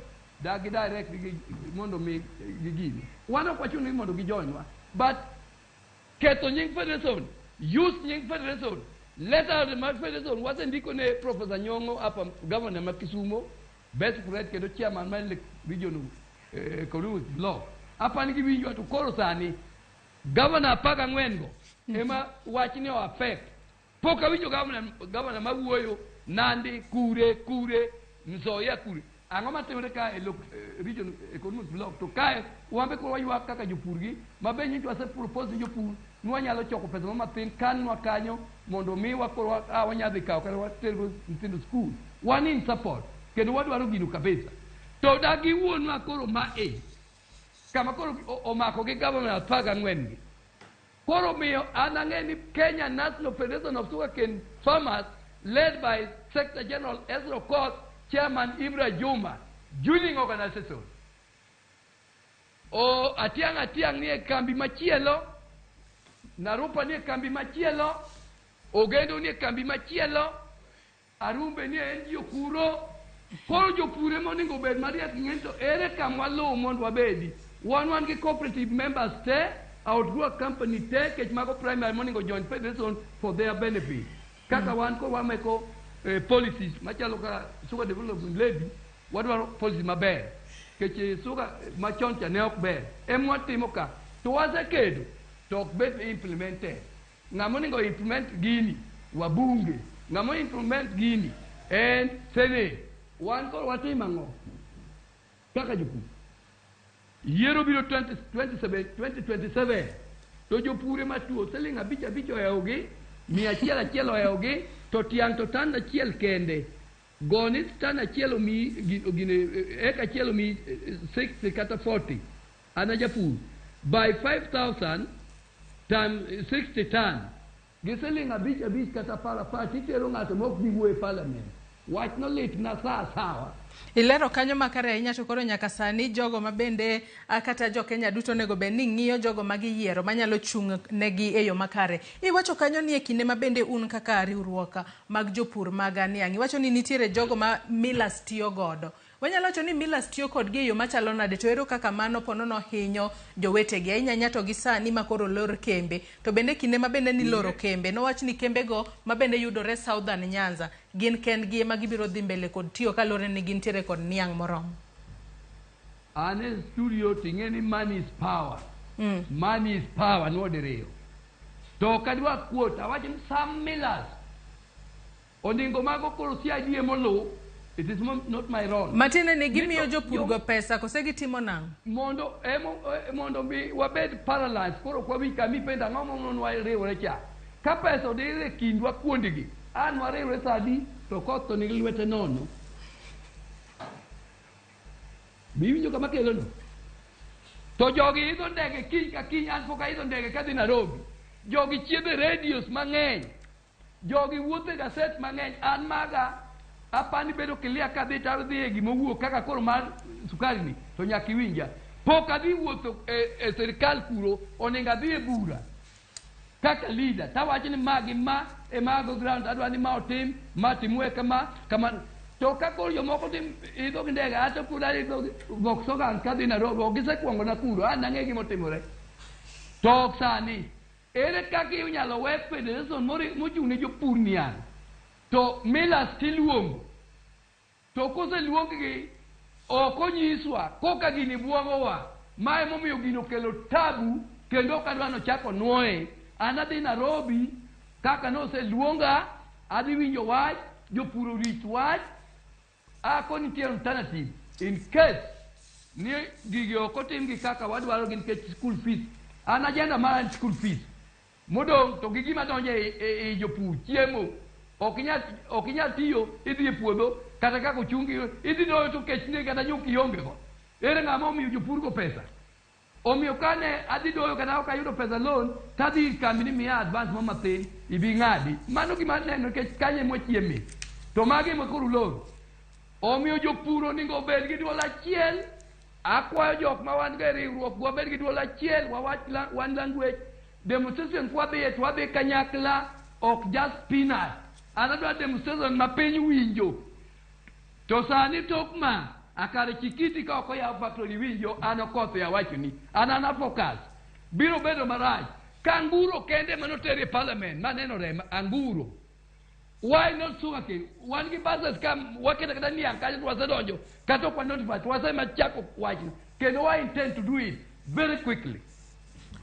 S7: dagi direct mondo mi gigini wan ok wachuno ni mondo gijoinwa but ketho nying federation use nying federation letter mar federation wasendiko ne Professor Nyong'o hapa governor ma Kisumo best friend kendo chairman mar regional economic block hapa nigi winjo to koro sani governor paga ngwengo ema wachni o affect poka winjo governor mawuoyo Nandi kure Nzoia kure ang'o matimore ka e region economic block to kae wambe ko waywa kaka jopurgi mabe nyinto ase propose jopur nwanyalo choko pesa mathin kanwa kanyo mondo mi wakoro wanyadhi kaw kata watero nyithindo school one in support kendo wadwaro gino kabisa to dagi wuonwa koro ma kama koro omako gi government 14 gi koro miyo anang'e ni Kenya National Federation of Sugarcane Farmers led by Secretary General Ezra Okoth, Chairman Ibra Juma, joining organization. O atiang ni kambi machielo, Narupa ni kambi machielo, Ogendo ni kambi machielo, Arumbe ni NGO kuro, koro jopure moningo bed maria ngento ere kamwalo mondo wabedi. One ki cooperative members te, outgrow company te, kech mago primary moningo join federation for their benefit. Kaka wan ko wameko policies machalo ka sugar development levy wadwaro policy maber keche sugar machoncha ne ok ber emwatimo ka to wasekedo to ok bet implemented ng'amo ningo implement gini wabunge ng'amo implement gini and senate wan ko watimo ang'o kaka jopur yiero biro 2027 to jopure matuo siling abich oyaogi 100 oyaogi to tiang to tan achiel kende goni tan achiel omi gine eka achiel omi 60 kata 40 ana japur by 5000 times 60 tan giseling abich kata para titero ng'ato mok biwuo e parliament wach no lit na sawa
S26: ilero kanyo makare ahinya to koro nyaka sani jogo mabende kata jo Kenya duto nego be ni ng'iyo jogo magiyiero manyalo chung negi e yo makare. Iwacho kanyo ni e kinde mabende un kaka riwruok mag jopur mag niang'. Iwacho ni nitiere jogo ma millers tiyo godo. Wanyalo wacho ni millers tiyo kodgi e yo machalo nade to ero kaka mano ponono hinyo jowetegi ahinya nyato gi sani makoro lor kembe to bende kinde mabende ni loro kembe no wach ni kembe go mabende yudore Southern Nyanza gin kendgi ema gibiro dhi mbele kod tiyo kalore ni gintiere kod niang' moromo.
S7: Ane studio ting'eni money is power. Money is power no diriyo. To kadwa kuota wacho ni some millers oningo mago koro si adie molo. It is not my role.
S26: Matine ne gimiyo jopur go pesa kose gitimo nang'?
S7: Mondo mi wabed paralyzed koro kwa wika mi penda ng'omo non wa riwre cha. Ka pesa odire kindwa kuondigi an wa riwre sadi to koth to nigi lwete nono. Biwinjo kama kelo no. To jogi idho ndege kiny ka kiny an poka idho ndege kadhi Nairobi. Jogi chiedhe radios mang'eny. Jogi wuothe gaset mang'eny an maga apani bedo kilia kadhi tadhi e gimo wuok kaka koro mar sukari ni to nyaka iwinja pok adhi wuotho e sirikal kuro oninga adhi e bura kaka leader tawacho ni magi ma e mago ground adwa ni ma otim ma timwe kama to kako jomoko tim idho ndege ata kudari Volkswagen kadhi Nairobi gisekwongo na kuro an ang'e gima otimore to sani ere kaka inyalo we federation mochung' ne jopur niang' to millers tiluongo to kose luonggi okonyiswa koka gini buogowa mae momiyo gino kelo tabu kendo kadwano chako nuoye anadhi Nairobi kaka noseluonga adhi winjo wach jopuro rit wach ako nitie alternative in case ni gigi okotim gi kaka wadwaro gi nikech school fees an agenda mar school fees modong to gigi madonje e jopur chiemo ok inyal tiyo idhi e puodho kata kako chungi idhi doyo to kech ne kata nyuki yonge go ere ng'ama omiyo jopur go pesa omiyo kane adhi doyo kata ok ayudo pesa loan tadhi kambi ni miya advance mo mathin ibi ng'adi mano gima neno kech kanye mochiemi to magi makuru loan omiyo jopur onego bed gi duol achiel akwayo jok ma wan go e riwruok wabed gi duol achiel wawach one language demonstration kwadhiye to wadhi kanyakla ok just peanut anadwa demonstration ma piny winjo to sani tok ma akare chikiti ka ok oyaw factory winjo an okoth ya wachoni an focus biro bedo marach ka anguro kende manotere e parliament manenore anguro why not sugarcane wan gi buses kam waketa kata niang kanyo to wasedonjo kata ok wanotify to wasemachako wachno kendo I intend to do it very quickly.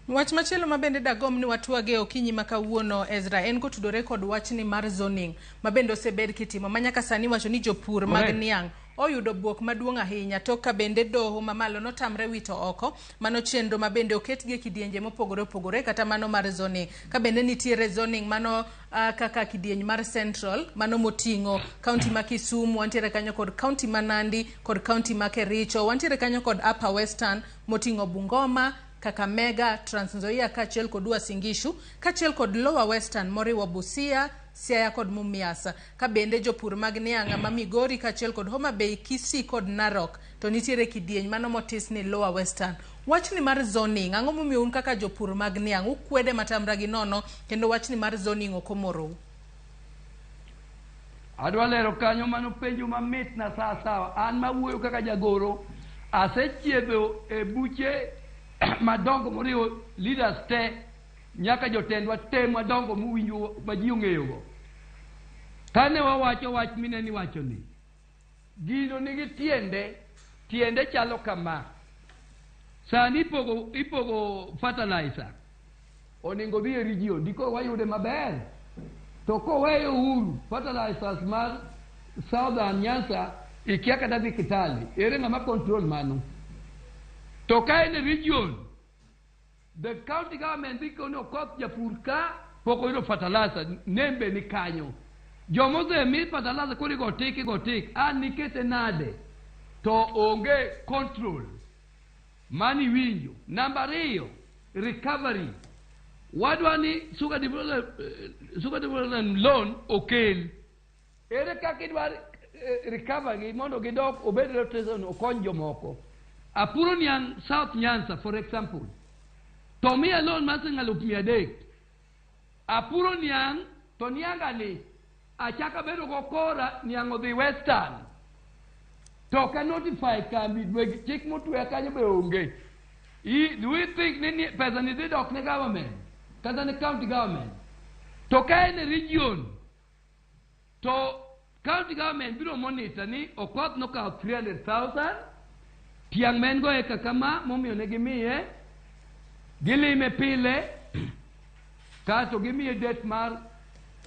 S26: Wach machielo mabende dagom ni watwage okinyi makawuono Ezra en kotudore kod wachni mar zoning mabende osebed kitimo manyaka sani wacho ni jopur mag niang oyudo buok maduong' ahinya to ka bende doho mamalo notamre wito oko mano chenro mabende oketgi e kidienje mopogore opogore kata mano mar zoning ka bende nitiere zoning mano kaka kidieny mar Central mano moting'o kaunti ma Kisumu wantiere kanyo kod kaunti ma Nandi kod kaunti ma Kericho wantiere kanyo kod Upper Western moting'o Bungoma Kakamega, Trans Nzoia kachiel kod Uasin Gishu, kachiel kod Lower Western moriwo Busia, Siaya kod Mumias. Ka bende jopur mag niang' ma Migori kachiel kod Homa Bay, Kisii kod Narok to nitiere kidieny mano motis ni Lower Western. Wachni mar zoning ang'o momiyo un kaka jopur mag niang' ukwede matamra gi nono kendo wachni mar zoning okomoro.
S7: Adwa lero kanyo mano penjo mamit na sawa an mawuoyo kaka jagoro asechiedho e buche madongo moriwo leaders te nyaka jotendwa te madongo muwinjo ma ji ong'eyogo kane wawacho wach mineni wachoni gino nigi tiende chalo kama sani ipogo fertilizer onego dhi e region diko wayude maber to koweyo uru fertilizers mar Southern Nyanza ikia kata dhi Kitale ere ng'ama control mano to ka in a region, the county government diko no koth japur ka poko ilo fertilizer nembe ni kanyo. Jomoze mi fertilizer kuri go take an nikete nade to onge control mani winjo. Number 2 recovery wadwani sugar development loan okel ere kaka idwa recovery mondo gidok obed rotation okony jomoko. Apuro niang South Nyanza, for example. To me alone masing alup miadek. Apuro niang, to nianga ni. Achaka bedo kokora niang of the Western. To ka notify kambi dwegi chik mutu ya kanyo be onge. Do we think nini pesa ni didok ni government? Kata ni county government? To ka in region. To county government biro monitor ni okot no ka 300,000. Tiang mengo e kakama momiyo ne gimiye gilime pile kato gimiye det mar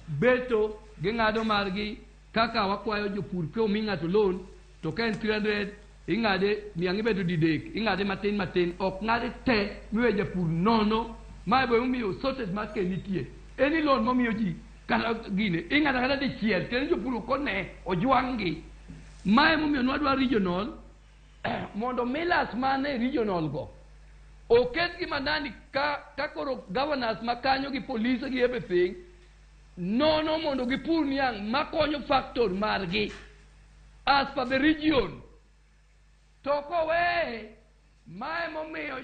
S7: beto ging'ado margi kaka wakwayo jopur ke omi ng'ato loan to ka en 300 ing'ade niang' ibedo didek ing'ade matin ok ng'ade te miwe japur nono mae be omiyo shortage mar ke nitie eni loan momiyo ji kata gine ing'ado kata dichiel kendo jopur okone ojwang'gi mae momiyo nwadwa regional mondo millers mane regional go oket gi manani ka koro governors makanyo gi police gi everything nono mondo gipur niang' makonyo factor margi as per the region to kowe mae momiyo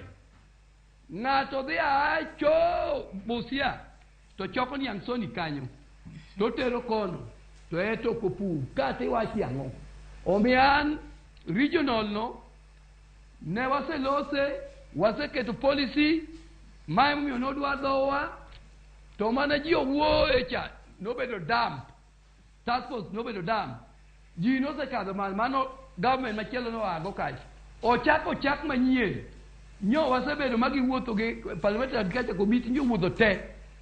S7: ng'ato dhi acho Busia to choko niang' soni kanyo to tero kono to eto kopur kati wachi ang'o omiyan regional no ne waseketo policy mae momiyo nodwa dhowa to mana ji owuo e cha nobedo dam task force nobedo dam ji nosekadho mano government machielo noago kacha ochak manyien nyo wasebedo ma giwuotho gi parliamentary agriculture committee nyo wuotho te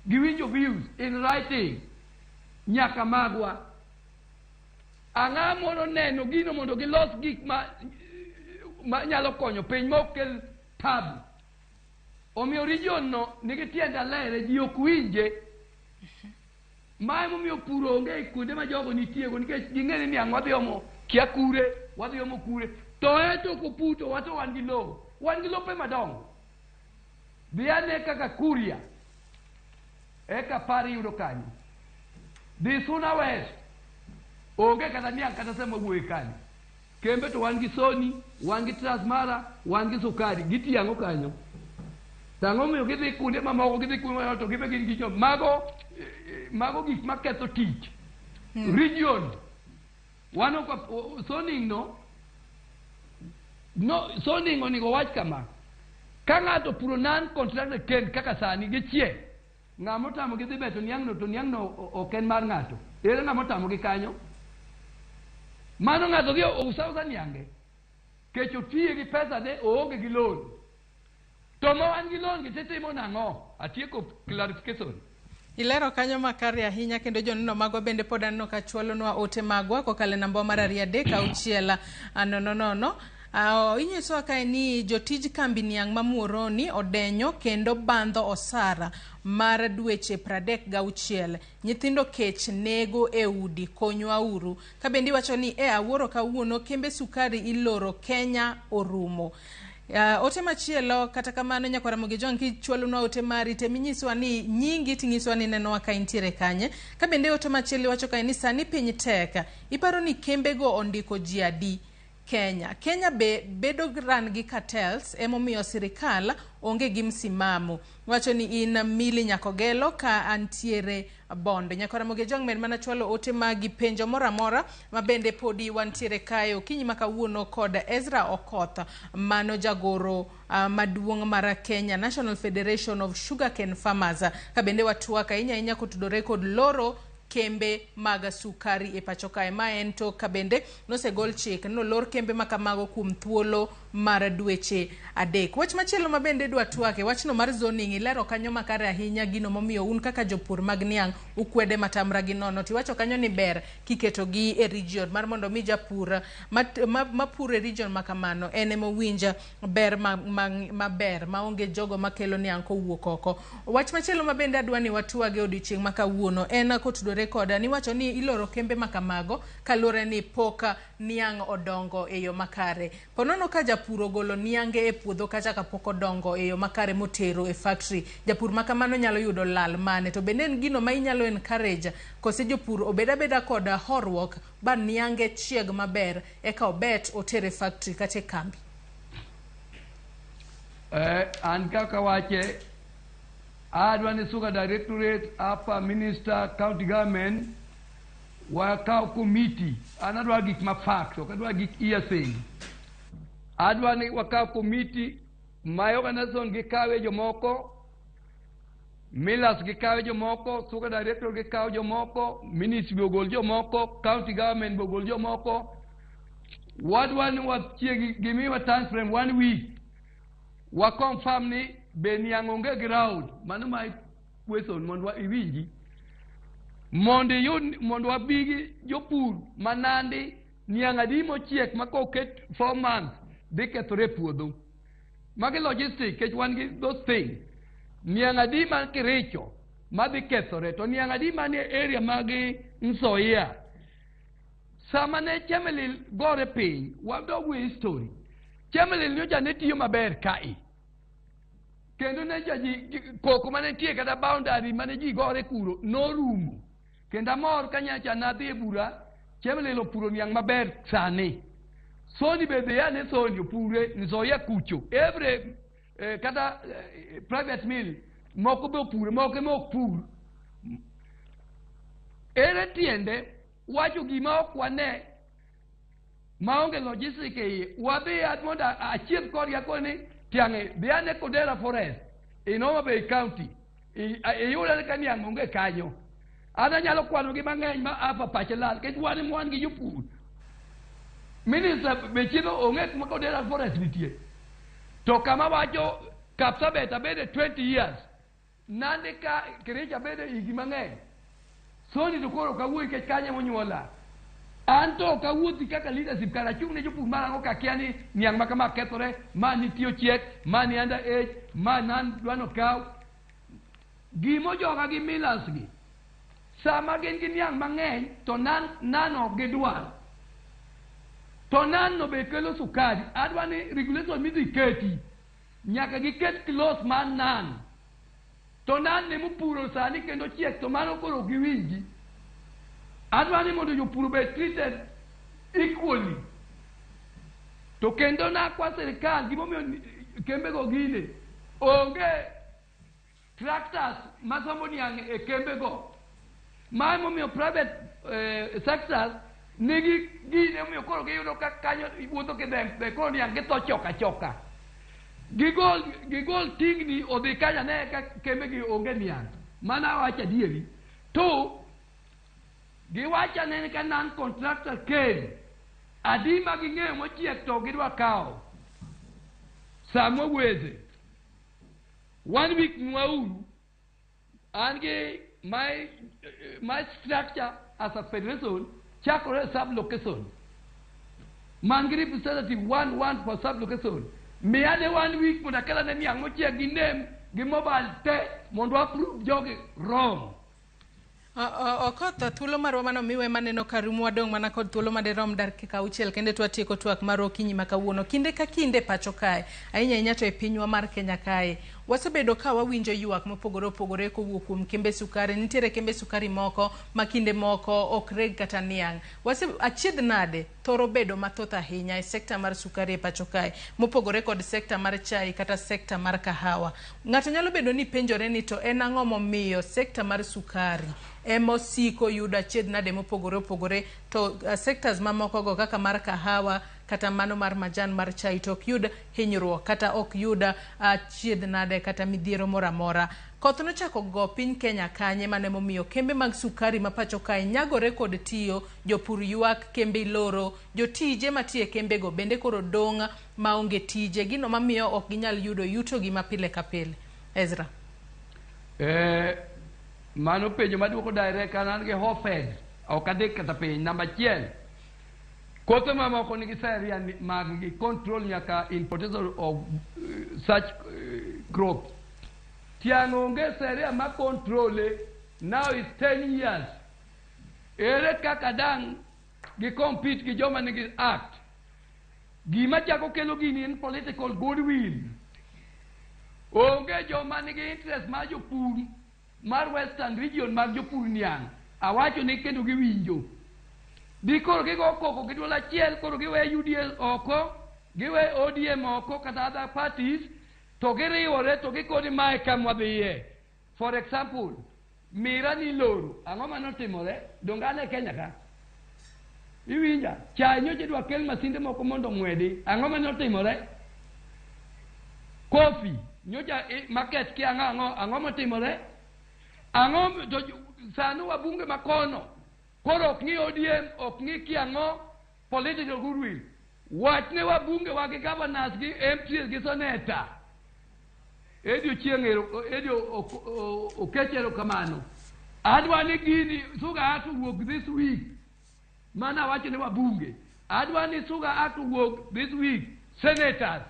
S7: giwinjo views in writing nyaka magwa ang'a mondo neno gino mondo gilos gik ma nyalo konyo piny ma ok kel tabu omiyo region no nigi tiende alere ji ok winje ma emomiyo pur onge kuonde ma jogo nitiego nikech ging'eni ni ang' wadhi omo kia kure wadhi omo kure to eto koputo wato wan gi lope madongo dhi ane kaka Kuria eka pari yudo kanyo dhi Suna West onge kata niang' kata sema wuoye kanyo kembe to wan gi Sony wan gi Transmara wan gi Sukari gitiang'o kanyo tang'o miyo gidhi kuonde mamoko gidhi kuonde to gibe gin gicho mago gik maketho tich region wano Sony Sony onego wach kama ka ng'ato puro non contracted kend kaka sani gichie ng'ama otamo gidhi beto niang' no ok en mar ng'ato ere ng'ama otamo gi kanyo mano ng'ato gi usausa niange kech otiye gi pesa de oonge gi loan to ma wan gi loan gi titimo nang'o atieko clarification
S26: ilero kanyo makare ahinya kendo joneno magwa bende pod aneno ka chwalonwa ote magwa kokale namba mar 3 inyisowa kae ni jotij kambi niang' ma Muhoroni odenyo kendo bandho osara mar dweche 36 nyithindo kech nego e udi konywa uru ka bende iwacho ni Awuoro kawuono kembe sukari iloro Kenya orumo. Ote machielo kata kamano nyakwara Ramogi kichwalonwa ote mari te minyisowa ni nyingi tinyisowa ni nenowa ka intiere kanye ka bende ote machielo wacho kae ni sani piny tek iparo ni kembe go ondiko ji adi Kenya bedo ran gi cartels emomiyo sirikal onge gi msimamo wacho ni in Mili Nyakogelo ka antiere Bondo nyakwara Ramogi med mana chwalo ote magi penjo moramora ma bende podi wantiere kae okinyi makawuono kod Ezra Okoth mano jagoro maduong' mar Kenya National Federation of Sugarcane Farmers ka bende watwaka inya kotudore kod loro kembe mag sukari e pacho kae ma en to ka bende nosegol chik no lor kembe makamago kuom thuolo mar dweche 3. Wach machielo ma bende dwa twake wachno mar zoning ilero kanyo makare ahinya gino momiyo un kaka jopur mag niang' ukwede matamra gi nono tiwacho kanyo ni ber kiketo gi e region mar mondo mi japur mapur e region makamano ene mowinja ber maber maonge jogo makelo niang' kowuok oko. Wach machielo ma bende adwa ni watwage odiochieng' makawuono en kotudore koda ni wacho ni iloro kembe makamago kalure ni poka niang' odongo e yo makare ponono ka japur ogolo niange e puodho kacha kapok odongo e yo makare motero e factory japur makamano nyalo yudo lal mane to bende en gino ma inyalo encourage kose jopur obeda koda horruok ba niange chieg maber eka obet otere factory kata kambi
S7: an kaka wache adwa ni Sugar Directorate apa Minister County Government wakao committee anadwa gik ma facts ok adwa gik hearsay adwa ni wakao committee my organization gikawe jomoko Millers gikawe jomoko Sugar Director gikawe jomoko Ministry bogol jomoko County Government bogol jomoko wadwa ni wachiegi gimiwa time frame 1 week wa confirm ni beniang' onge ground mano my question mondo iwinji mondo wabigi jopur manandi niang' adi mochiek ma koket 4 months dhi kethore puodho magi logistic kech wan gi those things niang' adi ma Kericho madhi kethore to niang' adi manie area magi Nzoia sama ne Chemelil gore piny wadog we history Chemelil nyocha ne tiyo maber kai kendo ne jaji koko mane tie kata boundary mane ji gore kuro norumo kendo amor kanyacha nadhi e bura Chemelil opuro niang' maber sani Sony bende yane Sony opure Nzoia kucho every kata private mill moko be opure moko mok pur ere tiende wacho gima ok wane maonge logistic e wadhi mondo achiel kod yakoni tiang'e dhiane Kodera Forest in Homa Bay County iyudo ka niang' onge kanyo an anyalo kwano gi mang'eny ma apa pache lal kech wan gi jopur Minister bechino onget mako dera forest nitie. To kama wacho Kapsabet abede 20 years. Nande ka Kericho abede higi mang'eny. Soni to koro kawuoyi kech kanye monyuola. Anto kawuothi kaka leadership kara chung ne jopur marango kakia ni niang makama kethore, ma nitiyo chiek, ma ni under age, ma nan dwano kaw. Gimo joga gi millers gi. Sama gin gi niang mang'eny to nan ok gidwar. To nan no be kelo sukari. Adwa ni regulation midhi keti. Nyaka giket close man nan. To nan ne mupuro sani kendo chiek to mano koro giwinji. Adwa ni mondo jopur be treated equally. To kendo na kwa serikal gimomiyo kembe go gine onge tractors masombo niang e kembe go. Ma momiyo private sectors nigi gine momiyo koro giyudo ka kanyo iwuotho kidem koro niang githo choka. Gigol tingni odhi kanya ne ka kembe gi onge niang. Mana wacha dieri. To giwacha ne ka nan contractor ken adima ging'eyo mochiek to gidwa kawo samo weze 1 week nwauru an gi my structure as a federation chakore sub location man gi representative 1 for sub location me ade 1 week mondo akela ne niang mochiek gi name gi mobile te mondo approve jogi wrong.
S26: Okotho thuolo marwa mano miwe maneno karumu wadong mana kod thuolo maderom dakika 6 kende twatieko twak mar okinyi makawuono kinde ka kinde pacho kae ahinya to e pinywa mar Kenya kae wasebedo ka wawinjo ywak mopogore opogore kowuok kuom kembe sukari. Nitiere kembe sukari moko makinde moko ok reg kata niang. Achiedh nade thoro bedo mathoth ahinya e sekta mar sukari e pacho kae mopogore kod sekta mar chai kata sekta mar kahawa. Ng'ato nyalo bedo ni penjore ni to en ang'o momiyo sekta mar sukari emosiko yudo achiedh nade mopogore opogore to sectors mamoko go kaka mar kahawa kata mano mar majan mar chai to ok yud hinyruok kata ok yud achiedh nade kata midhiero moramora. Koth nochako go piny Kenya kanye mane momiyo kembe mag sukari mapacho kae nyagore kod tiyo jopur ywak kembe loro jotije matie kembe go bende koro dong maonge tije gino mamiyo ok ginyal yudo yuto gi mapile ka pile. Ezra
S7: mano penjo maduoko direct an gi hofed ok adek kata piny namba 1 kothe mamoko nigi seria mag gi control nyaka importation of such crops. Tiang' onge seria ma control now is 10 years. Ere kaka dang gi compete gi joma nigi act. Gima chako kelo gini in political goodwill. Onge joma nigi interest ma jopur mar western region mag jopur niang' awacho ni kendo giwinjo di koro gigo koko giduol achiel koro giwe UDA oko giwe ODM oko kata other parties to giriwore to gikoni mae kamwa dhiye. For example mira ni loro ang'o manotimore dongane Kenya ka iwinja chai nyocha dwa kel masinde moko mondo ng'wedi ang'o manotimore. Kofi nyocha market ki ang'o motimore. Ang'o to sanu wabunge makono koro ok ng'i ODM ok ng'i kiang'o political goodwill wachne wabunge wagi governors gi MPs gi senator edio chieng'ero edio okechero kamano adwa ni gini suga atu wuok this week mana wachne wabunge adwa ni suga atu wuok this week senators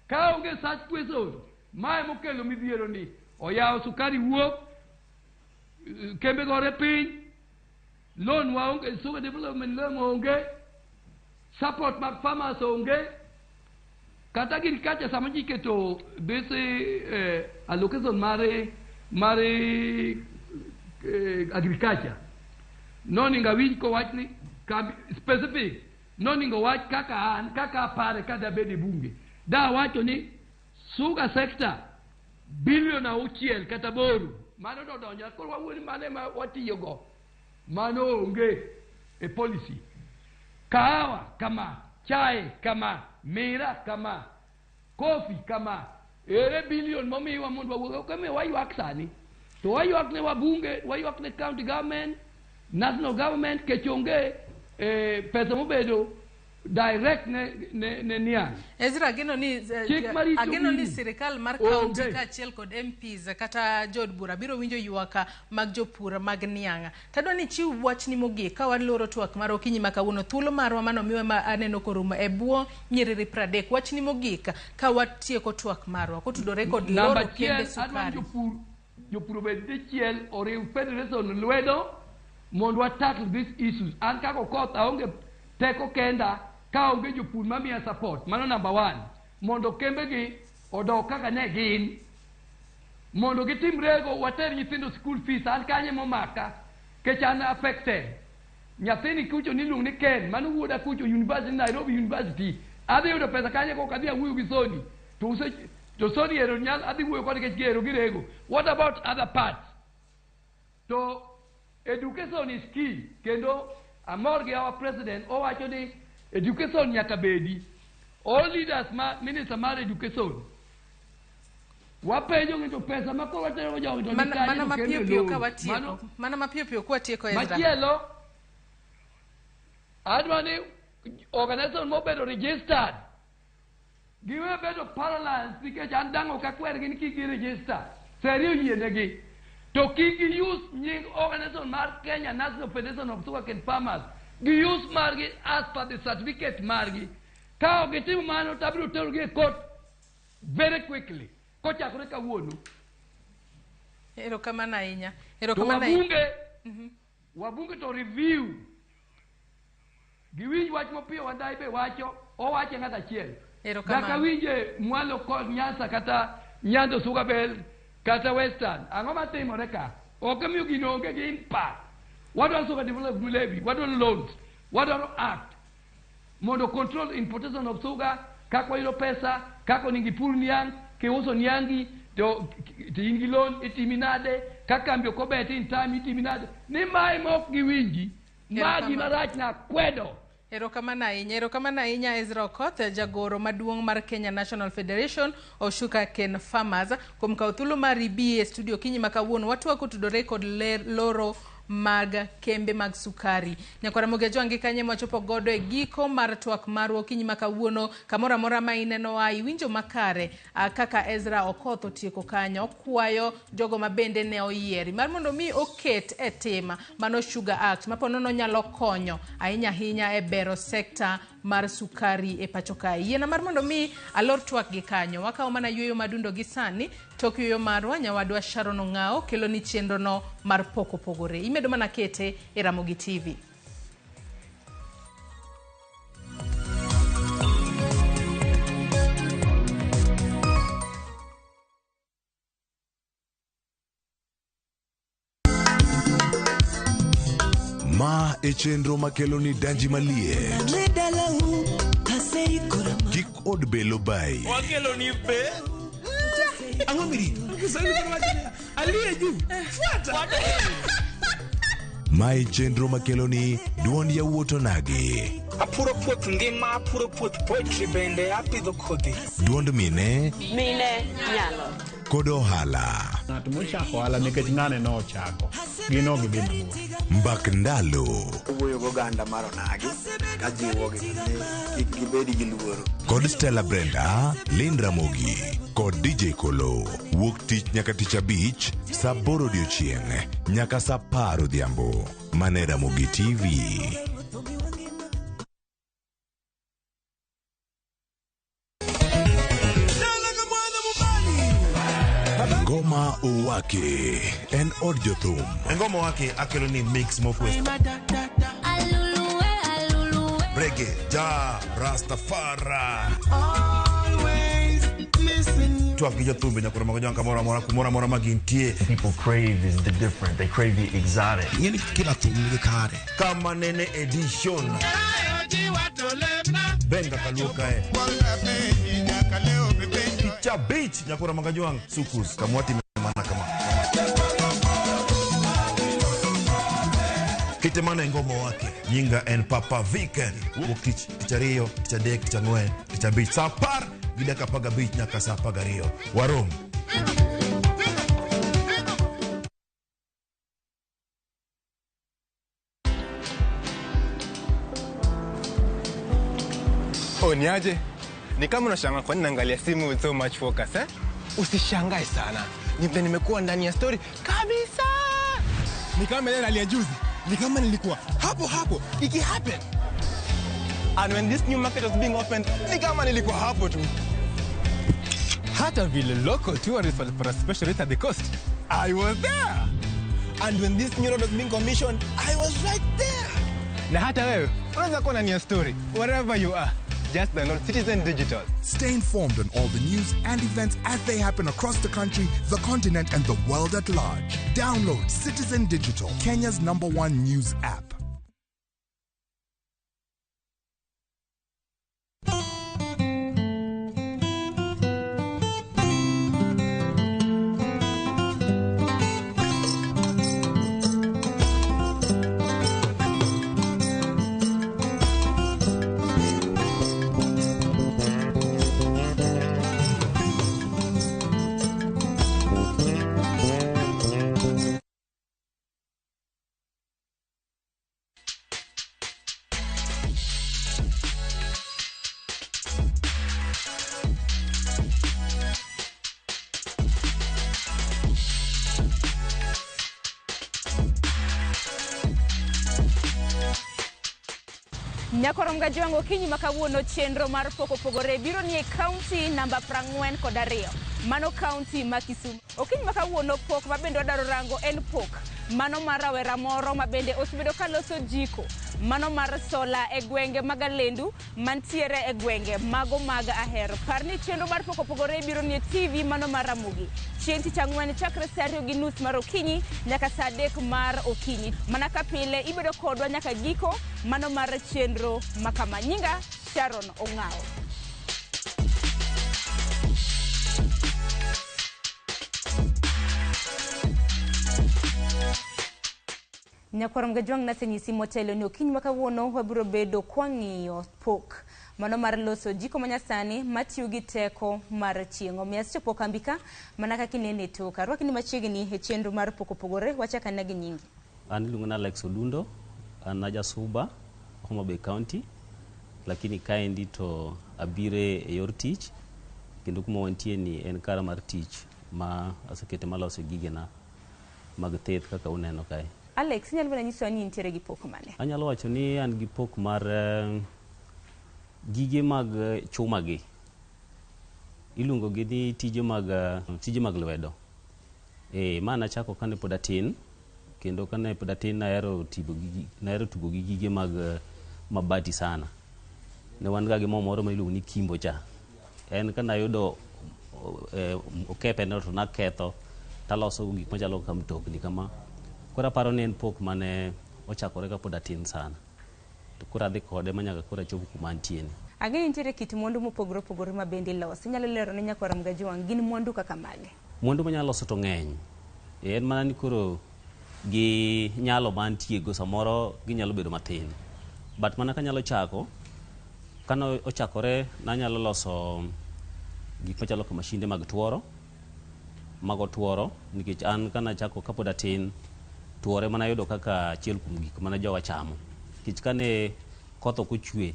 S7: ka onge such question mae mokelo midhiero ni oyawo sukari wuok kembe gore piny loan waonge sugar development loan onge support mag farmers onge kata agriculture sama ji keto base allocation mare agriculture noninga winj ko wach ni specific noningo wach kaka apare kada bede bunge da wacho ni sugar sector bilion 6 kata 8 mano dodonja koro wawuoni mane ma watiyogo mano onge e policy. Kahawa kama, chai kama, mira kama, coffee kama, ere bilion momiwa mondo wawuog kame waywak sani to waywak ne wabunge waywak ne county government national government kech onge pesa mobedo direct ne niang.
S26: Ezra ageno ni sirikal mar county ka achiel kod MPs kata jod bura biro winjo ywaka mag jopur mag niang. Tadwa ni chiw wach ni mogik ka waloro twak mar okinyi makawuono thuolo marwa mano miwe ma aneno korumo e bwo nyiriri 30 wach ni mogik ka watieko twak marwa kotudore kod loro kembe sukari.
S7: Jopur bende chiel oriw federation lwedo mondo tackle these issues. An kako koth aonge teko kenda ka onge jopur mamiya support. Mano number 1. Mondo kembe gi odok kaka ne gin. Mondo gitim rego water nyithindo school fees. An kanye momaka kech an affected. Nyathini kucho niluong ni Ken. Mano wuoda kucho University Nairobi University. Adhi yudo pesa kanye ko kadhi awuoyo gi Soni. To Soni ero nyal adhi wuoyo kod kech gero girego. What about other parts? To education is key. Kendo amor gi our president owacho ni education nyaka bedi. All leaders minister mar education. Wapenjo ngito pesa mako watero jogo to
S26: mana mapio ka watieko. Mana mapio kwa tieko Ezra.
S7: Machielo adwani organization mobedo registered. Giwe bedo paralyzed nikech an dango ka kwer gin kiki register. Serio yienegi. To kiki use nying organization mar Kenya National Federation of Sugar and Farmers. Gi use margi as per the certificate margi. Ka ogitimu mano tabiro tero gi court very quickly. Kochakore kawuono.
S26: Erokamano ahinya.
S7: Wabunge to review. Giwinj wach mopio wadai be wacho owache ng'ata achiel. Daka winje mwalo kod Nyanza kata Nyando Sugar Belt kata Western. Ang'o matimore ka? Ok miyo gino onge gi impact. Wadwaro sugar development levy, wadwaro loans, wadwaro act. Mondo control importation of sugar, kako ilo pesa, kako ningi pur niang, ke uso niangi, to ingi loan itiminade, kaka mbio kobeti in time itiminade. Ni mai mok giwinji, magi marach na kwedo.
S26: Erokamano ahinya Ezra Okoth, jagoro maduong' mar Kenya National Federation of Sugar Cane Farmers, kuom kawo thuolo mar ibi e studio kinyi makawuono watwako tudore kod loro mag kembe mag sukari. Nyakwa Ramogi Joangi kanye mwachopo godo e giko mar twak mar okinyi makawuono kamora mora ma ineno wa iwinjo makare kaka Ezra Okoth otieko kanyo kwayo jogo mabende ne oyieri mar mondo mi oket e tema mano Sugar Act maponono nyalo konyo ahinya hinya e bero sekta mar sukari e pachoka. Yiena mar mondo mi alor twak gi kanyo wakawo mana yueyo madundo gi sani Tokyo yo marwa nyawadwa Sharon Ong'ao kelo ni chenro no mar poko pogore. Imedo mana kete e Ramogi TV.
S5: Ma e chenro makelo ni danji malie. Gik od belo bai.
S27: Wakelo ni be. Angomiri. Aliye juu. Fuata.
S5: Ma e chenro makelo ni duond ya wuoto nagi.
S10: Apuro puoth ngima, apuro puoth poetry bende, apidho kodhi.
S5: Duond mine.
S10: Mine nyalo.
S5: Kod ohala.
S27: Ng'at mochako ohala nikech ng'ane no ochako. Gino gibi mamuo.
S5: Mbak ndalo.
S14: Wuoyo goganda mar onagi ka jiwo gi gibedi gi luoro.
S5: Kod Stella Brenda, Lin Ramogi kod DJ Kolo. Wuok tich nyaka tich abich saa 8 odiechieng' nyaka saa 10 odhiambo. Mane Ramogi TV. Ngoma Owake en od jothum.
S15: Ngoma Owake akelo ni mix mokwe. Reggae, ja, Rastafari. Twaf gi jothumbe nyakura mago jonka mora magintie.
S11: People crave is the different. They crave the exotic.
S15: Yeni kila thum ni kare. Kama nene edition. Benga kaluka Cha beach nyakura magajuang sukus kamwati mana kama Kitemana Ngoma Owake nyinga en Papa Weekend Wukich tichario tichadek tichangwen tichabich saa 10 gidaka paga beach nyaka saa 10 warom
S3: Oh, niaje? Ni kama unashangaa kwa nini naangalia simu with so much focus, eh? Usishangae sana. Nimekuwa ndani ya story kabisa.
S9: Ni kama ile alia juzi. Ni kama nilikuwa hapo. Iki happen.
S3: And when this new market was being opened, ni kama nilikuwa hapo tu.
S9: Hata vile local tourists for a special rate at the coast. I was there.
S3: And when this new road was being commissioned, I was right there.
S9: Na hata wewe, unaweza kuwa ndani ya story wherever you are.
S3: Just download Citizen Digital.
S12: Stay informed on all the news and events as they happen across the country, the continent, and the world at large. Download Citizen Digital, Kenya's #1 news app.
S13: Nyakorom gajuango kinyi makawuono chenro mar pogore biro ni e county namba 42 mano county ma Kisumu. Okinyi makawuono pok mabende wadaro rango en pok mano mar rawera moro mabende osebedo kaloso jiko mano mar sola e gwenge magalendu mantiere e gwenge mago mag Ahero. Parni chenro mar pogore biro ni e TV mano mar Ramogi. Chieng' Tich Ang'wen chakre saa 2:30 mar okinyi nyaka saa 3 mar okinyi. Mana ka pile ibedo kodwa nyaka giko mano mar chenro makama. Nyinga Sharon Ong'ao. Nyakorom gajuang na senyisi motelo ni okinyi makawuono wabiro bedo kwang'iyo pok mano mar loso jiko manyasani matiyo gi teko mar chieng'. Omiyo sechopo kambika mana kaka inene toka rwaki ni machiegni e chenro mar pogore wachaka na gi nyingi.
S19: An iluongo na Alex Odundo, an aja Suba, Homa Bay County, lakini kaendi to abire e yor tich kendo kuma wantie ni en kara mar tich ma asekete maloso gigena mag theth kaka uneno kae.
S13: Alex, nyalo bana nyiso ni intiere gi pok mane?
S19: Anyalo wacho ni an gi pok mar gige mag chuma gi. Iluongo gi ni tije mag lwedo. Mana chako kane pod atin, kendo kane pod atin nahero tugo gi gige mag mabati sana. Ne wan ga gi moro ma iluongo ni kimbo cha. En kana yudo okepe no to naketho taloso gik machalo kama mtokni kama. Kora paro ni en pok mane ochakore ka pod atin sana. To kora adhi kode manyaka kora chopo kuma antie ni.
S13: Ang'eyo nitiere kit mwandu mopogore ma bende losi. Inyalo lero ne Nyakorom gajuang gin mwandu kaka mage?
S19: Mwandu manyalo loso to ng'eny. En mana ni koro gi nyalo mantie go samoro ginyalo bedo matin. But mana kanyalo chako, kano ochakore nanyalo loso gik machalo kama mashinde mag tuoro. Mago tuoro nikech an kana chako kapod atin tuore mana yudo kaka achiel kuom gik mana jowa chamo. Kich kane koth ok ochwe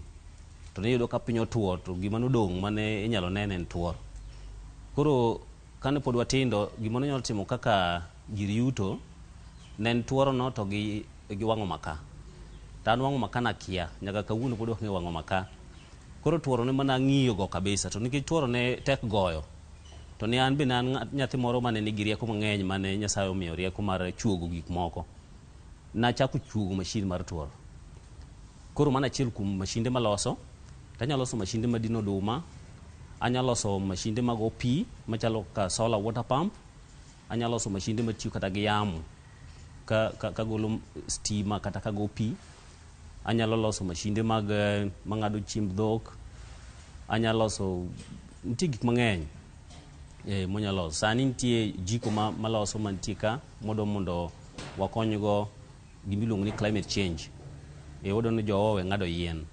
S19: to ne yudo ka piny otuo to gima nodong' mane inyalo nene en tuoro. Koro kane pod watindo gima nyalo timo kaka gir yuto ne en tuoro no to gi wang'o maka. Tan wang'o maka nakia nyaka kawuono pod ok ng'e wang'o maka. Koro tuoro ne mana ng'iyo go kabisa to nikech tuoro ne tek goyo. To ne an be nan nyathi moro mane nigi rieko mang'eny mane Nyasaye omiyo rieko mar chuogo gik moko. Nachako chuogo mashin mar tuoro. Koro mana achiel kuom mashinde maloso, tanyalo loso mashinde madino oduma, anyalo loso mashinde mag pi machalo ka solar water pump, anyalo loso mashinde matiyo kata gi yamo ka golo stima kata ka go pi, anyalo loso mashinde mag mang'ado chiemb dhok, anyalo loso nitie gik mang'eny monyalo. Sani nitie jiko maloso mantie ka mondo wakonygo gimiluongo ni climate change. Odo ni jowo ng'ado yien.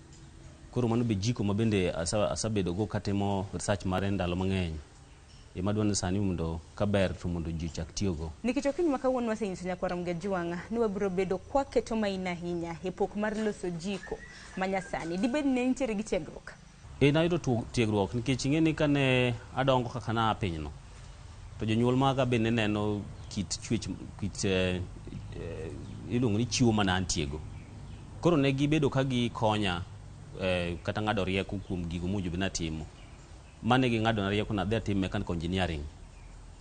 S19: Koro mano be jiko ma bende asabedo go katimo research mare ndalo mang'eny. Madwani sani mondo kaber to mondo ji chak tiyo go.
S13: Nikech okinyi makawuono wasenyiso Nyakorom gajuang ni wabiro bedo kwaketo maina ahinya e pok mar loso jiko manyasani. Dibed ne nitiere gi tiegruok?
S19: Nayudo tiegruok nikech ing'e ni kane adongo kaka na pinyno to jonyuol maga bende neno kit iluongo ni chiwo mana antiego. Koro ne gibedo ka gikonya kata ng'ado rieko kuom gigo mowinjo na timo. Mane ging'ado na rieko na dhi atim mechanical engineering.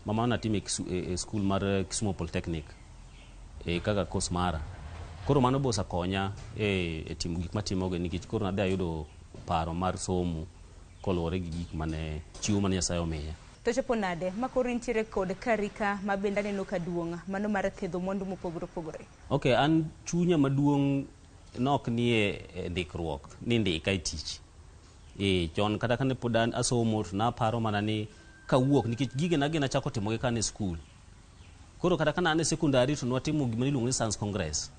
S19: Mama na tim e skul mar Kisumu Polytechnic kaka course mara. Koro mano bosa konya e timo gik matimogo nikech koro nadhi ayudo paro mar somo koluwore gi gik mane chiwo mane Nyasaye omiya.
S13: To chopo nade ma koro intiere kod karika ma bende aneno ka duong' mano mar kedho mwandu mopogore opogore?
S19: Okay, an chunya maduong' nok nie ndikruok ni ndika e tich. Chon kata kane pod asomo to naparo mana ni kawuok nikech gige na gina chako timogi kan e skul. Koro kata kana ane sekondari to nwatimo gima iluongo ni science congress.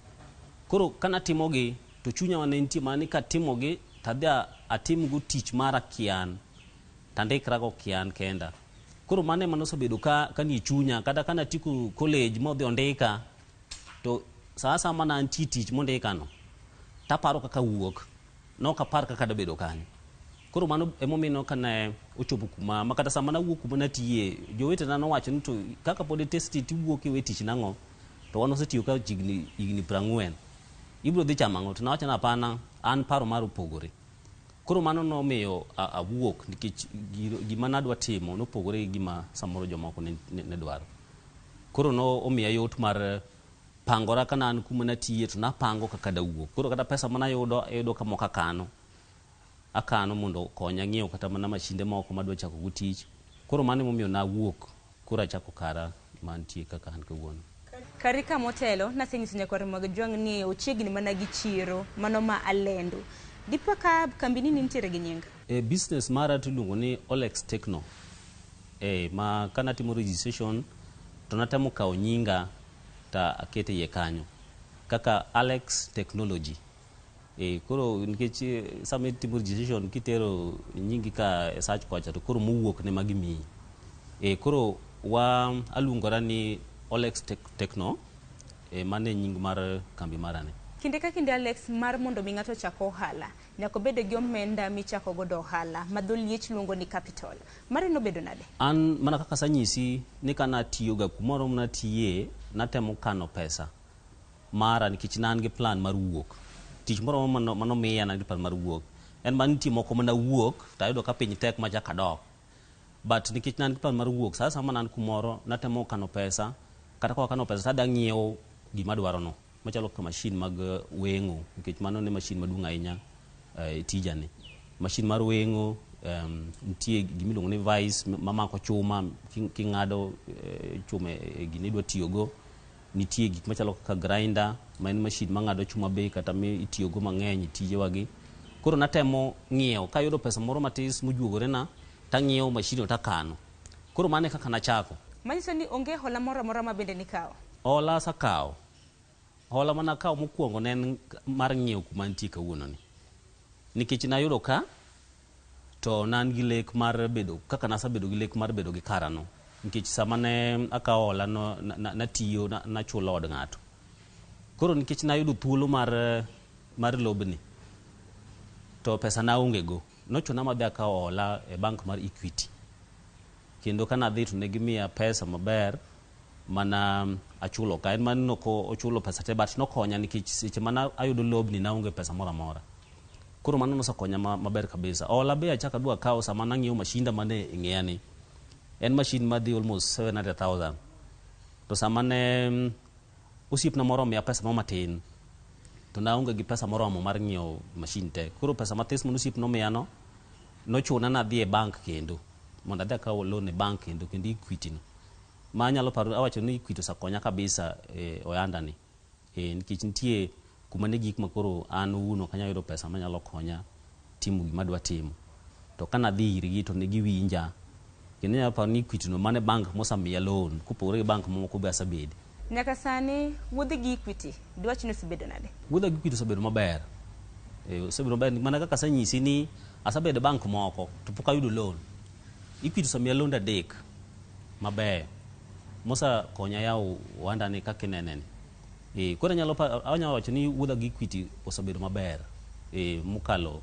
S19: Koro kana timogi to chunya wane nitie mani ka timogi tadhi atimgo tich mara kian tandikrago kian kenda. Koro mane manosebedo ka ni chunya kata kana tiku college modhi ondika to saa mana anti tich mondika no taparo kaka wuok no kapar kaka dabedo kanyo. Koro mano emomino kana ochopo kuma makata sama na wuok kuma natie jowetena nowacho ni to kaka pod testi tiwuok e tich nango to wano setiyo ka igni 40 ibro dhi chamango to nawacho na pana an paro mar opogore. Koro mano nomiyo awuok nikech gima nadwa timo nopogore gi gima samoro jomoko ne dwaro. Koro no omiya yot mar pangora kana an kuma natie to napango kaka dawuok. Koro kata pesa mana ayudo ka moko akano mondo konya ng'iewo kata mana mashinde moko madwa chako go tich. Koro mano momiyo nawuok koro achako kara mantie kaka an kawuono.
S13: Karika motelo nasenyiso nyakwar RamogiTV ni ochiegni mana gi chiro mano ma alendo. Dipo ka kambini nitiere gi nying?
S19: Business mara tiluongo ni Olex Techno. Ma kana timo registration to natemo kawo nyinga ta akete iye kanyo kaka Alex Technology. Koro nikech sama timo registration kitero nyingi ka search kocha to koro mowuok ne magimi. Koro aluongora ni Olex Techno mane nying mar kambi marane.
S13: Kinde ka kinde Alex mar mondo mi ng'ato chako ohala nyaka bed gi omenda michako godo ohala ma dho liech luongo ni capital. Mare no bedo nade? An mana
S19: kaka sanyisi ni kana tiyo ga kumoro na tiye natemo kano pesa mara nikech nan gi plan mar wuok. Tich moro mano miya nan gi plan mar wuok. En man nitie moko mana wuok tayudo ka piny tek machaka dok. But nikech nan gi plan mar wuok sasa sama nan kumoro natemo kano pesa kata ka kano pesa tada ng'iewo gima dwaro no. Machalo ka machine mag wengo nikech mano ne machine maduong' ahinya tijani. Machine mar wengo nitie gimiluongo ni vice mamako chuma king'ado chuma gini dwa tiyogo. Nitie gik machalo kaka grinder ma en machine mang'ado chuma be kata itiyogo mang'eny tije wagi. Koro natemo ng'iewo ka yudo pesa moro matis mojuogore na tang'iewo machine takano. Koro mane kaka nachako.
S13: Manyiso ni onge hola moro ma bende nikawo?
S19: Hola sakawo. Hola mana kawo mokwongo ne mar ng'iewo kuma nitie kawuono ni. Nikech nayudo ka to nan gi lek mar bedo kaka nasabedo gi lek mar bedo gi karano. Nikech sama ne akawo hola no natiyo nachulo od ng'ato. Koro nikech nayudo thuolo mar lobni to pesa na onge go. Nochuna madhi akawo hola e bank mar Equity. Kendo kana dhi to ne gimiya pesa maber mana achulo ka en man noko ochulo pesa te but nokonya nikech seche mana ayudo lobni na onge pesa mora mora. Koro mano nosakonya maber kabisa. Hola be achaka dwa kawo sama nang'iewo mashinda mane ing'eyani. En machine madhi almost 700,000. To sama ne osiepna moro miya pesa mo matin to naonge gi pesa moromo mar ng'iewo machine te. Koro pesa matis mano osiepno miya no nochuna nadhi e bank kendo mondo adhi akawo loan e bank kendo Equity no. Ma anyalo paro awacho ni Equity osakonya kabisa oyanda ni. Nikech nitie kuma ne gik makoro an uno kanya yudo pesa manyalo konya timo gima dwa timo. To kana dhi irgi to ne giwinja. Kendo nyalo paro ni Equity no mane bank mosamiya loan kupore gi bank moko be asabedi.
S13: Nyaka sani wuodhi gi Equity dwach ni osebedo nade?
S19: Wuodhi gi Equity osebedo maber. Osebedo maber mana kaka sanyisi ni asabedo bank moko to pok ayudo loan. Equity osamiya loan adek maber. Mosa konya yawo wanda ni kaka neneni. Koro anyalo wacho ni wuodha gi Equity osebedo maber. Mukalo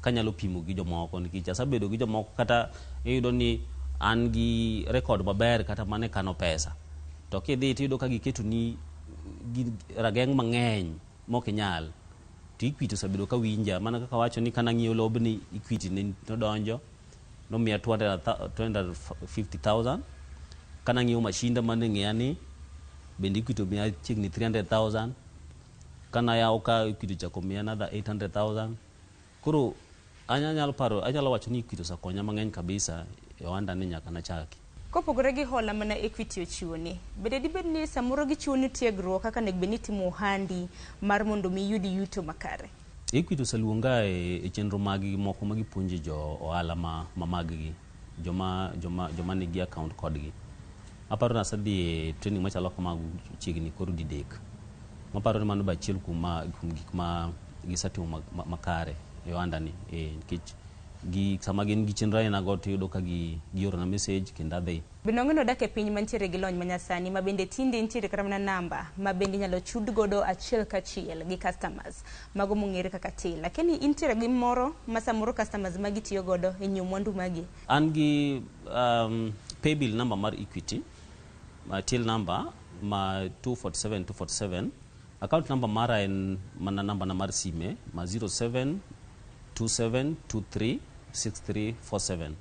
S19: kanyalo pimo gi jomoko nikech asabedo gi jomoko kata iyudo ni an gi record maber kata mane kano pesa to kidhi tiyudo ka giketo ni rageng' mang'eny mokinyal to Equity osabedo ka winja mana kaka wacho ni kana ng'iyo lobni Equity ne nodonjo nomiya 250,000 kana ng'iyo mashinda mane ng'iya ni bende Equity omiya chiegni 300,000 kana yawo ka Equity chako miya another 800,000 koro anyalo wacho ni Equity osakonya mang'eny kabisa e ohanda ni nyaka nachaki.
S13: Kopogore gi hola mana Equity ochiwoni, bende dibed ni samoro gichiwoni tiegruok kaka nek beni timo ohandi mar mondo mi yudi yuto makare?
S19: Equity oseluonga e chenro magi moko magipuonje jo ohala ma maggi joma nigi account kodgi. Aparo na asedhi training machalo kama chiegni koro didek. Maparo ni mano ba achiel kuom gik ma gisetimo makare e ohanda ni nikech sama gin gi chenro aina go tiyudo ka gioro na message kendo adhi.
S13: Bende ong'eno dak e piny mantiere gi lony manyasani ma bende tinde nitiere kata mana namba ma bende inyalo chud godo achiel kachiel gi customers mago mong'ere kaka till. Lakini intiere gi moro ma samoro customers magi tiyo godo e nyiewo mwandu magi?
S19: An gi paybill number mar Equity, till number ma 247. Account number mara en mana namba na mar sime ma 0727236347.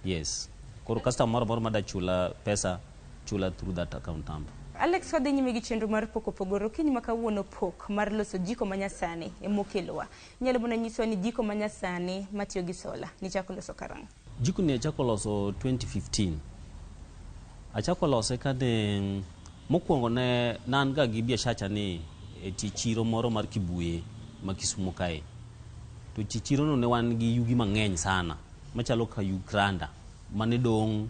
S19: Yes. Koro customer moro mada chula pesa chula through that account number.
S13: Alex, wadhi nyime gi chenro mar pok opogore. Okinyi ma kawuono pok mar loso jiko manyasani emokelowa. Nyalo bona nyiswa ni jiko manyasani matiyo gi sola nichako loso karang'o?
S19: Jiko ni achako loso 2015. Achako lose kane mokwongo ne nan ga gi biashara ni chiro moro mar Kibuye ma Kisumu kae. To chiro no ne wan gi yugi mang'eny sana machalo ka Uganda mane dong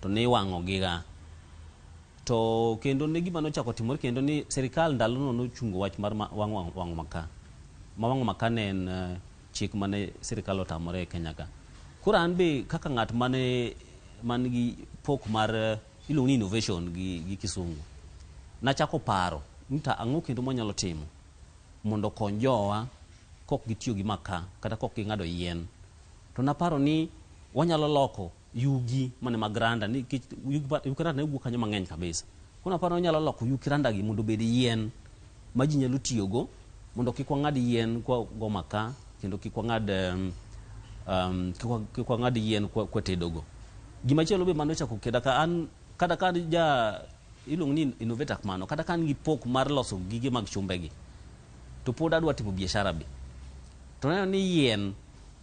S19: to ne iwang'o giga. To kendo ne gima nochako timore kendo ni serikal ndalo no nochungo wach mar wang'o maka. Ma wang'o maka ne en chik mane serikal otamore e Kenya ka. Koro an be kaka ng'at man gi pok mar iluongo ni innovation gi Kisungu. Nachako paro nita ang'o kendo manyalo timo mondo kony jowa kok gitiyo gi maka kata kok ging'ado yien. To naparo ni wanyalo loko yugi mane magranda ni yugi ne wuok kanyo mang'eny kabisa. Koro naparo ni wanyalo loko yugi randa gi mondo bed yien ma ji nyalo tiyo go mondo kik wang'ad yien go maka kendo kik wang'ad yien kwa tedo go. Gima chielo be mano chako keda ka an kada kan ja iluongo ni innovator kamano kada kan gi pok mar loso gige mag chumbe gi to pod adwa timo biashara be. To neno ni yien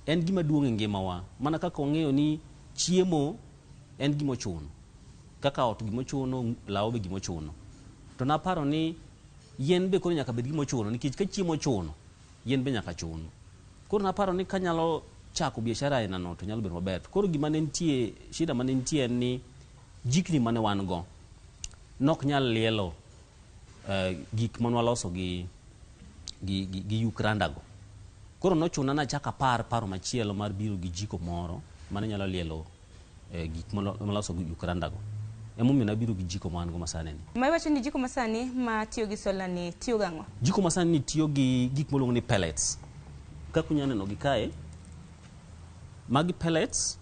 S19: en gima duong' e ngimawa mana kaka ong'eyo ni chiemo en gima ochuno kaka ot gima ochuno lawo be gima ochuno. To naparo ni yien be koro nyaka bed gima ochuno nikech ka chiemo ochuno yien be nyaka chuno. Koro naparo ni kanyalo chako biashara aina no to nyalo bedo maber. Koro gima ne nitie shida mane nitie ni jikni mane wan go nok nyal lielo gik manwa loso gi Uganda go. Koro nochuna na chaka paro machielo mar biro gi jiko moro mane nyalo lielo gik maloso gi Uganda go. Emomiyo nabiro gi jiko man go masani ni.
S13: Ma iwacho ni jiko masani ma tiyo gi sola ni tiyo gang'o?
S19: Jiko masani ni tiyo gi gik moluongo ni pellets. Kaka unyalo neno gi kae, magi pellets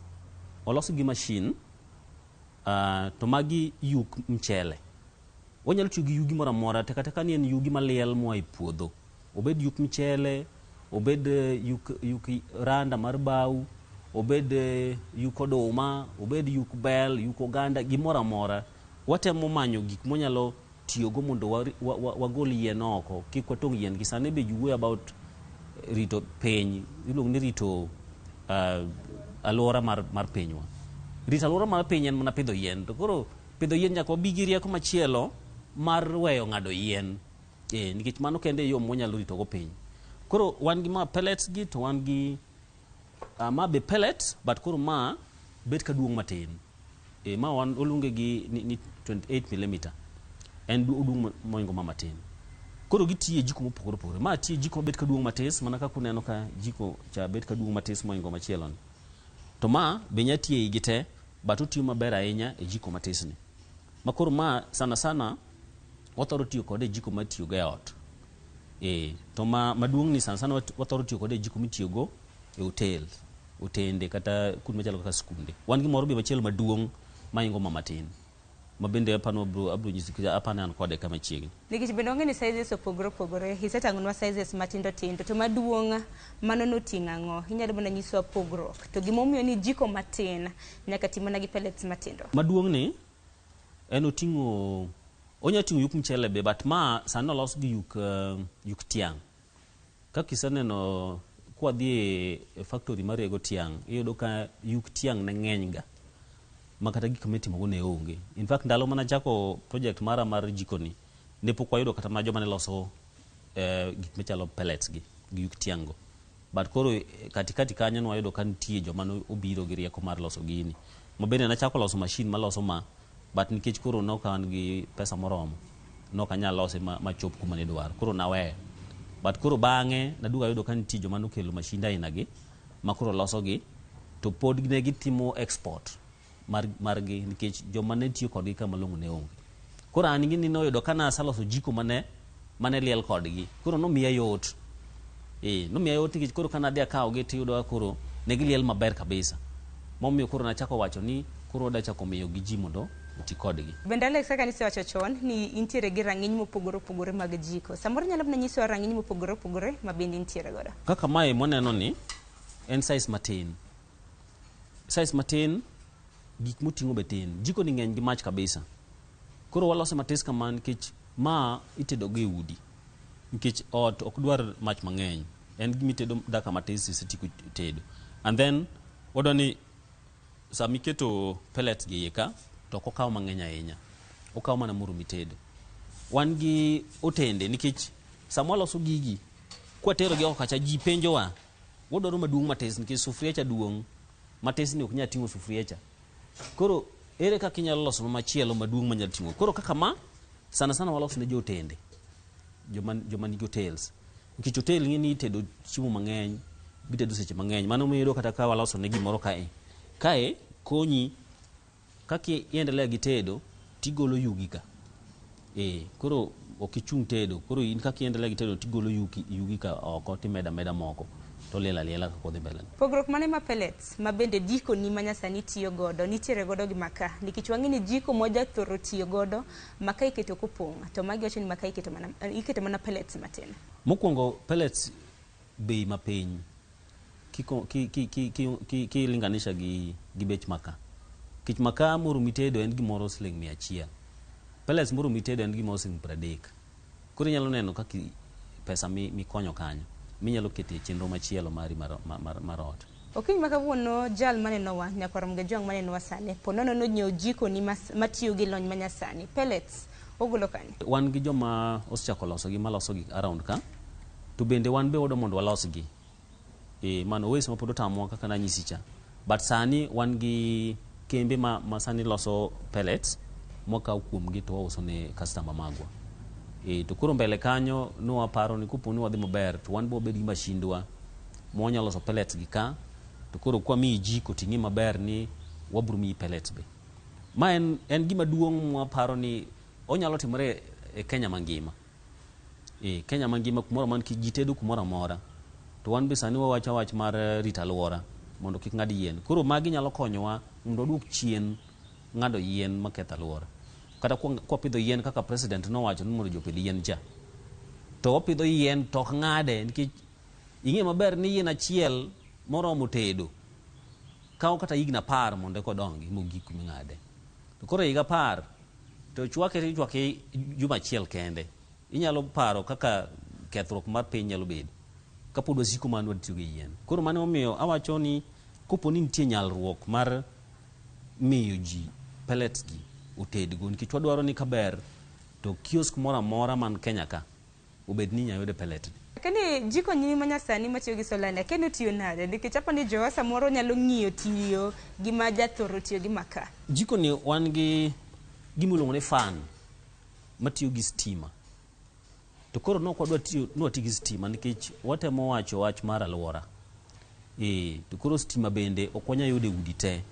S19: oloso gi machine to magi yuk mchele. Wanyalo tiyo gi yugi moro amora te kata ka ni en yugi maliel moa e puodho. Obed yuk mchele, obed yuk randa mar bau, obed yuk oduma, obed yuk bel, yuk oganda, gimoro amora. Watemo manyo gik monyalo tiyo go mondo wagol yien oko, kik watong' yien gi sani be you about rito piny, iluongo ni rito alwora mar pinywa. Rito alwora mar piny en mana pidho yien. To koro pidho yien nyaka wabi gi rieko machielo mar weyo ng'ado yien. Nikech mano kende yo monyalo rito go piny. Koro wan gi ma pellets gi to wan gi ma be pellets but koro ma bet ka duong' matin. Ma wan olunge gi ni 28 mm. En duong' moingo ma matin. Koro gitiye jiko mopogore opogore. Ma tiye jiko bet ka duong' matis mana kaka uneno ka jiko cha bet ka duong' matis moingo machielo ni. To ma be nya tiye igi te but otiyo maber ahinya e jiko matis ni. Makoro ma sana wathoro tiyo kode jiko matiyo go e ot. To maduong' ni sana wathoro tiyo kode jiko mitiyo go e hotel otende kata kun machalo kaka skunde wan gi moro be machielo maduong' maingo mamatin mabende apano abro nyisi apana an kode kama chiegni
S13: nikech bende ong'e ni sizes opogore opogore isetang'onwa sizes matindo tindo to maduong' mano noting'o ang'o inyalo mana nyiswa pogruok to gimomiyo ni jiko matin nyaka ti mana gi pellets matindo
S19: maduong' ni en oting'o onya ting'o yuk mchele be but ma sani olos gi yuk tiang' kaka iseneno kwadhi e factory marego tiang' iyudo ka yuk tiang' ne ng'eny ga makata gik mitimogo ne onge. In fact ndalo mana chako project mara mar jikoni ne pok wayudo kata ma joma ne loso gik michalo pellets gi yuk tiang' go but koro katikati kanyo ne wayudo ka nitie joma ne obiro gi rieko mar loso gini mabende nachako loso machine maloso ma but nikech koro nok an gi pesa moromo nok anyal lose machop kuma ne dwaro koro naweyo but koro bang'e naduga yudo ka nitie joma nokelo mashinde aina gi ma koro loso gi to pod ne gitimo export margi nikech joma ne tiyo kodgi kama longo ne onge koro an gini noyudo kana asaloso jiko mane liel kodgi koro nomiya yot nomiya yot nikech koro kana adhi akawogi tiyudo koro ne giliel maber kabisa momiyo koro nachako wacho ni koro dachako miyo gi ji mondo oti kodgi
S13: bende Alex kaka nisewacho chon ni intiere gi rang'iny mopogore opogore mag jiko samoro nyalo bna nyisowa rang'iny mopogore opogore ma bende intiere godo
S19: kaka mae moneno ni en size matin gik moting'o be tin jiko ni ng'eny gi mach kabisa koro walose matis kama nikech ma itedo go e udi nikech ot ok dwar mach mang'eny en gimitedo daka matis isetieko tedo and then wadwa ni sama iketo pellets gi ka to ok okaw mang'eny ahinya okaw mana moro mitedo wan gi otende nikech sama waloso gigi kwatero gi oko kacha ji penjowa wadwaro maduong' matis nikech sufriacha duong' matis ni ok nyal ting'o sufriacha koro ere kaka inyalo loso machielo maduong' manyalo ting'o koro kaka ma sana waloso ne jotende joma nigi hotels nikech hotel ng'eni itedo chiemo mang'eny gitedo seche mang'eny mano miyo kata ka waloso ne gimoro kae konyi kaka iendelea gi tedo tigolo yugi ka koro ok ichung' tedo koro in kaka iendelea gi tedo tigolo yugi ka oko timeda moko to liela ka kodhi mbele
S13: pogruok mane ma pellets ma bende jiko ni manyasani tiyo godo nitiere godo gi makaa nikech wang'eni jiko moja thoro tiyo godo makaa iketo kopong' to magi wacho ni makaa iketo mana pellets matin
S19: mokwongo pellets bei mapiny kilinganisha gi bech makaa kich makaa moro mitedo en gimoro siling 100 pellets moro mitedo en gimoro siling 30 koro inyalo neno kaka pesa mikonyo kanyo minyalo keto e chenro machielo mari mar ot
S13: okiny makawuono jal manenowa nyaka Ramogi jwang' manenowa sani ponono nonyiewo jiko ni matiyo gi lony manyasani pellets ogolo kanye
S19: wan gi joma osechako loso gi maloso gi around ka to bende wan be wadwa mondo walos gi mano wes ma pod otamwa kaka nanyisi cha but sani wan gi kembe ma sani loso pellets mwakaw kuomgi to wauso ne customer magwa to koro mbele kanyo no waparo ni kuponi wadhi maber to wan bo bed gi mashindwa mwanyalo loso pellets gi ka to koro kwa mi jiko tingi maber ni wabro mi pellets be ma en gima duong' mwaparo ni onyalo timore e Kenya mangima Kenya mangima kumoro man ki jitedo kumoro amora to wan be sani wawacho wach mar rita alwora mondo kik ng'ad yien koro magi nyalo konyowa mondo duok chien ng'ado yien maketho alwora kata kwa pidho yien kaka president nowacho ni mondo jopidh yien cha to opidho yien to ok ng'ade nikech ing'e maber ni yien achiel moromo tedo kawo kata higni 10 mondo kodongi mogik ming'ade to koro higa 10 to chwake juma achiel kende inyalo paro kaka kethruok mar piny nyalo bedo kapod wasiko man watiyo gi yien koro mano omiyo awacho ni koponi nitie nyalruok mar miyo ji pellets gi otedgo nikech wadwaro ni kaber to kiosk moro amora man Kenya ka obed ni nyayude pellet
S13: kani jiko nyini manyasani matiyo gi solar kendo tiyo nade nikech apa ni jowa samoro nyalo ng'iyo tiyo gi ma jathoro tiyo gi makaa
S19: jiko ni wan gi gimiluongo ni fan matiyo gi stima to koro nok wadwa tiyo gi stima nikech watemo wacho wach mar alwora to koro stima bende ok wanya yude udi te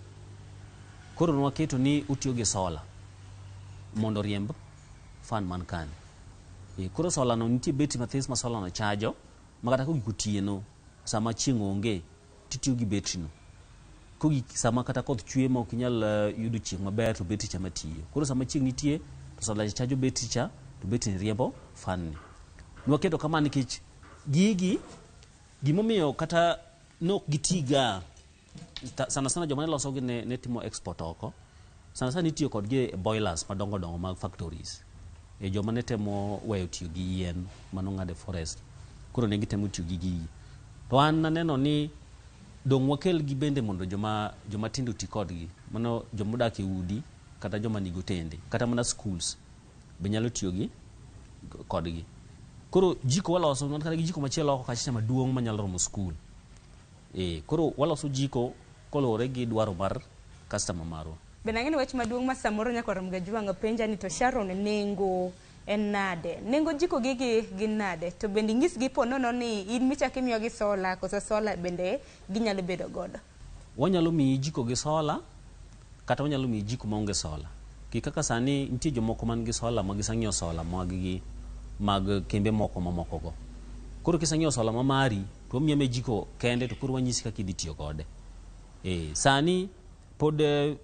S19: koro nwaketo ni utiyo gi solar mondo riemb fan man kani koro solar no nitie beti mathis ma solar no chajo makata ko gik otieno sama chieng' onge titiyo gi betri no kogi sama kata koth chwe ma ok inyal yudo chieng' maber to betri cha matiyo. Koro sama chieng' nitie to sola chajo betri cha to betri riembo fan ni. Nwaketo kama nikech gigi gimomiyo kata nok gitiga sana sana joma loso gi ne timo export oko. Sana sana itiyo kodgi boilers madongo dongo mag factories. Joma ne temo weyo tiyo gi yien mano ng'ade forest. Koro ne gitemo tiyo gi gigi. To an naneno ni dong wakel gi bende mondo joma tindo ti kodgi. Mano joma odak e udi kata joma nigo tende kata mana schools be nyalo tiyo gi kodgi. Koro jiko waloso non kata gi jiko machielo oko kacha maduong' manyalo romo school. Koro waloso jiko kolore gi dwaro mar customer marwa.
S13: Benang'eni wach maduong' ma samoro nyaka Ramogi wang' penja ni to Sharon nengo en nade? Nengo jiko gigi gin nade? To bende ng'is gi po nono ni in michak imiyo gi sola koso sola bende ginyalo bedo godo.
S19: Wanyalo miyi jiko gi sola kata wanyalo miyi jiko maonge sola. Kaka sani nitie jomoko man gi sola ma gisang'iewo sola mag kembe moko mamoko go. Koro kisang'iewo sola ma mari to wamiye jiko kende to koro wanyisi kaka idhi tiyo kode. Sani pod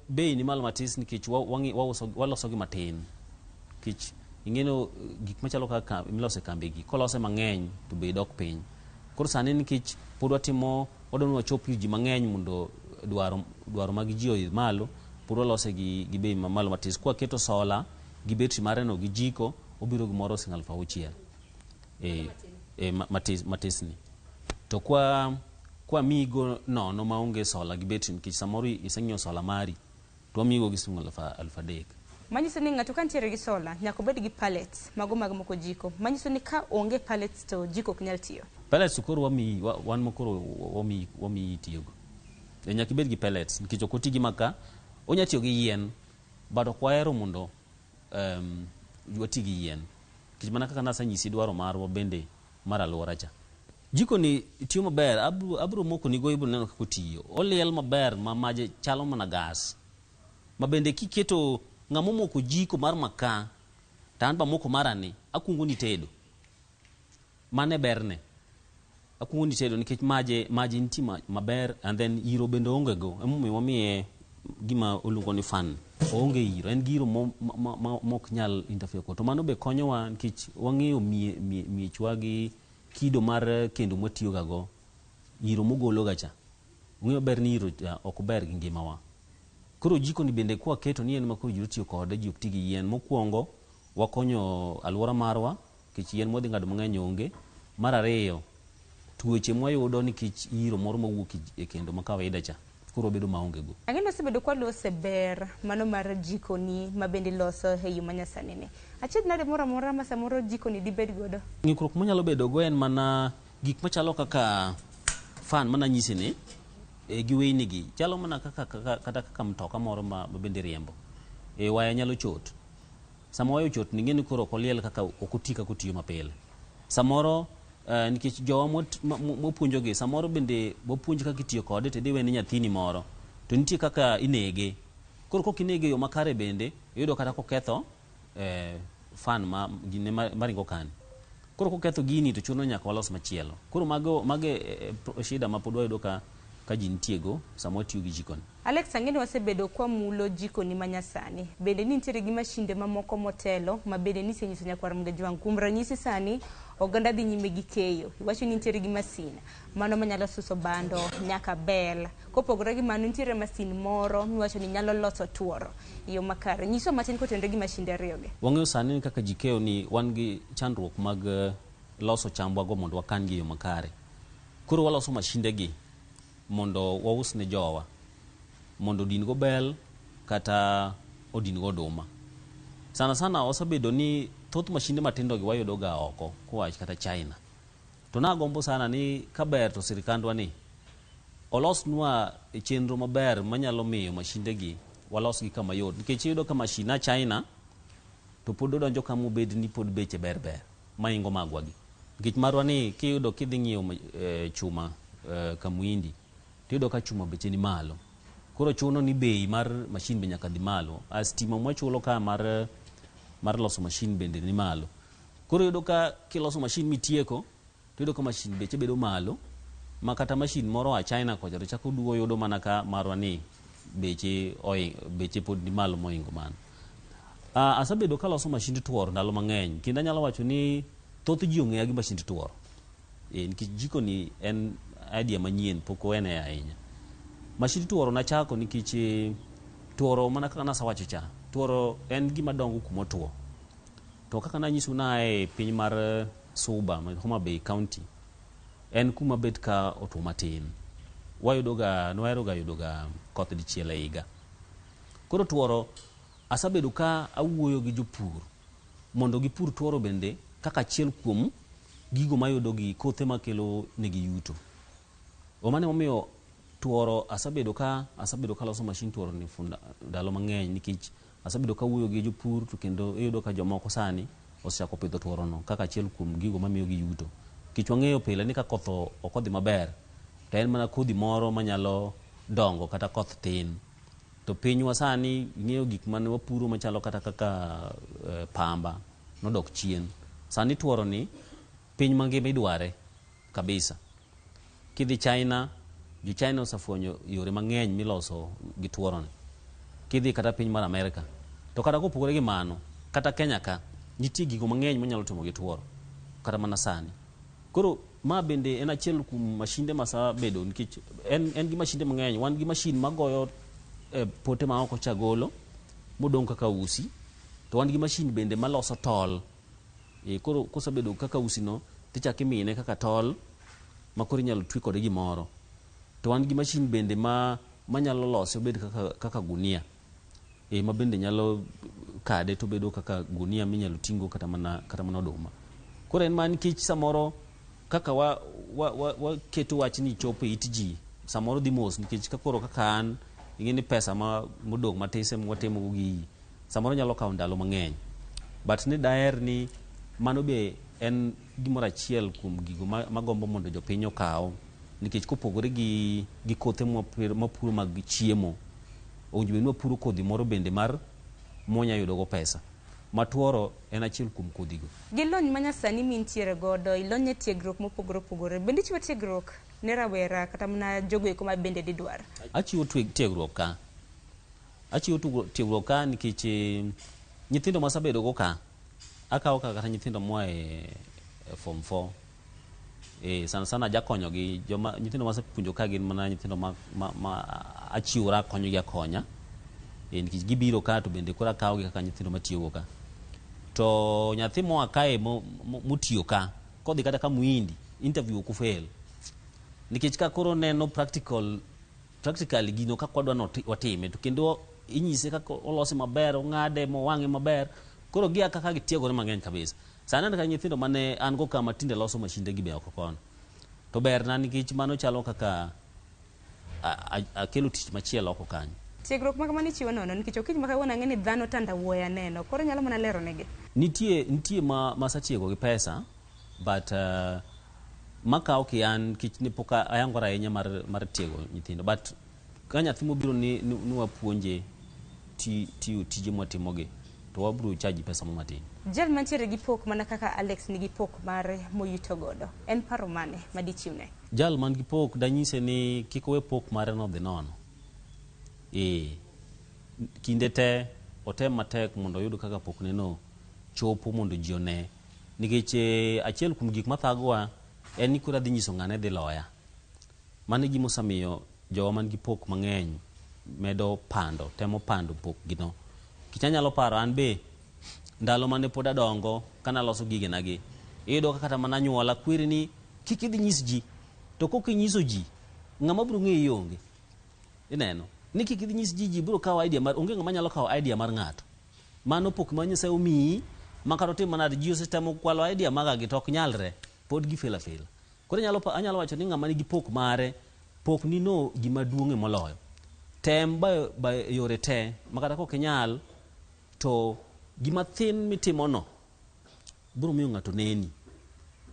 S19: bei ni malo matis nikech waloso gi matin. Kich ing'eno gik machalo kaka milose kambe gi kolose mang'eny to bei dok piny. Koro sani nikech pod wadwani wachop ji mang'eny mondo dwaro mag ji oidh malo, pod walose gi bei malo matis. Kwa keto sola gi betri mare no gi jiko obiro gimoro siling' 6,000 matis ni. To kwa migo nono maonge sola gi betri nikech samoro iseng'iewo sola mari to wamigo gi siling' 3,000.
S13: Manyiso ni ng'ato ka nitiere gi sola nyaka obed gi pallets mago mag moko jiko. Manyiso ni ka onge pallets to jiko ok nyal tiyo.
S19: Pellets koro wan mokoro wami tiyogo. Nyaka ibed gi pellets nikech ok oti gi maka. Onya tiyo gi yien but ok wahero mondo wati gi yien. Nikech mana kaka nasanyisi dwaro marwa bende mar alwora cha. Jiko ni tiyo maber, abro moko ni go ibro neno kako tiyo. Oliel maber ma maje chalo mana gas. Ma bende kiketo ng'amo moko jiko mar maka ta an ba moko marani akungo ni tedo. Mane berne. Akungo ni tedo nikech maje nitie maber and then iro bende onge go. Emomiyo wamiye gima oluongo ni fan. Onge iro, en giro mok nyal interfere ko. To mano be konyowa nikech wang'eyo miechwa gi kido mar kendo mwatiyo gago iro mogolo gacha. Ung'eyo ber ni iro ok ber gi ngimawa. Koro jiko ni bende kwa keto ni en makoro ji tiyo kode ji ok ti gi yien. Mokwongo wakonyo alwora marwa nikech yien modhi ng'ado mang'eny onge. Mar ariyo tuoche mwayudo nikech iro moro mawuok e kendo ma kawaida cha koro bedo maonge go.
S13: Ang'eno osebedo kwa lose ber mano mar jiko ni ma bende loso e yo manyasani ni. Achiedh nade moro amora ma samoro jiko ni dibed godo?
S19: Ng'ikruok manyalo bedo go en mana gik machalo kaka fan mana nyisi ni gi weyni gi chalo mana kaka mtoka moro ma bende riembo. Waya nyalo chot. Sama waya chot ni ng'eni koro koliel kaka okoti kako tiyo mapile. Samoro nikech jowa mopuonjo gi samoro bende bopuonj kaka itiyo kode to diwe ni nyathini moro to nitie kaka inege. Koro kok inege yo makare bende yudo kata koketho fan gine maringo kan. Koro koketho gini to chuno nyaka walos machielo. Koro mage shida ma pod wayudo ka ji nitiego sama watiyo gi jikoni.
S13: Alex, ang'eni wasebedo kwa mulo jikoni manyasani. Bende ni nitiere gi mashinde mamoko motelo ma bende ni senyiso nyaka Ramogi wang'. Kuom ranyisi sani oganda dhi nyime gi keyo. Iwacho ni nitiere gi masin mano manyalo suso bando nyaka bel. Kopogore gi mano nitiere masin moro miwacho ni nyalo loso tuoro yo makare. Nyiso matin kotenre gi mashinde ariyo gi.
S19: Wang'eyo sani kaka ji keyo ni wan gi chandruok mag loso chambwa go mondo wakan gi yo makare. Koro waloso mashinde gi mondo waus ne jowa mondo odin go bel kata odin go oduma. Sana sana osabedo ni thoth mashinde matindo gi wayudo ga oko kowach kata China. To nagombo sana ni kaber to sirikandwa ni olosnwa chenro maber manyalo miyo mashinde gi walos gi kama yot. Nikech iyudo ka mashina China to pod odonjo kama obed ni pod beche ber maingo magwa gi. Nikech marwa ni kiyudo kidhi ng'iewo chuma kamuindi tiyudo ka chuma beche ni malo. Koro chuno ni bei mar mashin be nyaka dhi malo. Stima mwachulo ka mar loso mashin bende ni malo. Koro yudo ka kiloso mashin mitieko to yudo ka mashin beche bedo malo ma kata machine moro a China kocha to chako duo yudo mana ka marwa ni beche pod ni malo moingo man. Asabedo kaloso machine tuoro ndalo mang'eny, kendo anyalo wacho ni thoth ji ong'eya gi machine tuoro. Nikech jiko ni en idea manyien, pok owene ahinya. Machine tuoro nachako nikech tuoro mana kaka nasawacho cha, tuoro en gima dongo kuma tuo. To kaka nanyisu na piny mar Suba, Homa Bay County, en kuma bet ka otuo matin. Nwaheroga yudoga koth dichiel e higa. Koro tuoro asabedo ka awuoyo gi jopur mondo gipur tuoro bende kaka achiel kuom gigo mayudo gi kothe makelo negi yuto. Omane momiyo tuoro asabedo ka loso machine tuoro ni ndalo mang'eny, nikech asabedo ka wuoyo gi jopur, to kendo iyudo ka jomoko sani osechako pidho tuoro no kaka achiel kuom gigo mamiyo gi yuto. Kich wang'eyo pile ni ka koth ok odhi maber, to en mana kodhi moro manyalo dongo kata koth tin. To pinywa sani ng'eyo gik mane wapuro machalo kata kaka pamba nodok chien. Sani tuoro ni piny mangima idware kabisa. Kidhi China, jo China osafwenyo yore mang'eny miloso gi tuoro ni. Kidhi kata piny mar Amerika, to kata kopogore gi mano, kata Kenya ka nitie gigo mang'eny manyalo timo gi tuoro kata mana sani. Koro ma bende en achiel kuom mashinde masabedo, nikech en gi mashinde mang'eny. Wan gi machine magoyo pote ma oko chagolo modong kaka usi, to wan gi machine bende maloso tol. Koro kosabedo kaka usi no, tichaki mine kaka tol makoro inyalo twi kode gimoro. To wan gi machine bende manyalo lose obed kaka gunia, ma bende nyalo kade to bedo kaka gunia minyalo tingo kata mana oduma. Koro en man kich samoro kaka waketo wach ni chopo it ji, samoro dhi mos, nikech kakoro kaka an ing'eni pesa modong matise watimo gi samoro nyalo kawo ndalo mang'eny. But ni daher ni mano be en gimoro achiel kuom gigo magombo mondo jopiny okaw, nikech kopogore gi kothe mapuro mag chiemo, owinjo bed ni wapuro kodhi moro bende mar monya yudogo pesa. Matuoro en achiel kuom kodhigo.
S13: Gi lony manyasani mintiere godo, ilonye tiegruok mopogore opogore, bende chiwo tiegruok ne rawera kata mana jogo eko ma bende didwar? Achiwo tiegruok ka nikech nyithindo masabedo go ka, akawo kata nyithindo moa e form 4. Sana sana jakonyo gi nyithindo masepuonjo ka gin mana nyithindo ma achiwora konyo gi akonya. Nikech gibiro ka to bende kora akawo gi kaka nyithindo matiyogo ka. To nyathi moa kae motiyo ka, kodhi kata ka Muhindi, interview ok fail. Nikech ka koro neno practically gino kaka wadwa watime, to kendo inyise kaka olose maber, ong'ade mowang'e maber, koro gia kaka gitiegore mang'eny kabisa. Sani ka nyithindo mane an go kama tinde loso mashinde gi be oko kono. To ber na nikech mano chalo kaka akelo tich machielo oko kanyo. Tiegruok ma kamano chiwo nono, nikech okiny ma kawuono ang'e ni dhano tanda wuoya neno, koro nyalo mana lero negi.
S19: Nitie masatiego gi pesa, but makawo kian kich ni pok ayangora ahinya mar tiego nyithindo. But ka nyathi mobiro ni wapuonje tiyo tije mwatimogi, to wabiro chaji pesa matin.
S13: Jal mantiere gi pok mana kaka Alex nigi pok mare moyuto godo, en paro mane madichiwne?
S19: Jal man gi pok danyise ni kik owe pok mare no dhi nono. Kinde te otem matek mondo oyud kaka pokne no chopo mondo ji one. Nikech achiel kuom gik mathagowa en ni kura dhi nyiso ng'ane dhi loya. Mano gima osamiyo jowa man gi pok mang'eny temo pando pok gino. Kichanyalo paro an be ndalo mane pod adongo kana loso gige nagi, iyudo kata mana nyuola kwiri ni kik idhi nyis ji, to kok inyiso ji ng'ama biro ng'eyi onge. Ineno ni kik idhi nyis ji biro kawo idea onge ng'ama nyalo kawo idea mar ng'ato. Mano pok ma Nyasaye omiyi makaro tim mana ji ositemo kwalo idea magagi to ok nyalre, pod gifela. Koro anyalo wacho ni ng'ama nigi pok mare, pok ni no gima duong'e moloyo. Tem ba yore te makata kok inyal, to gima thin mitimo no biro miyo ng'ato neni.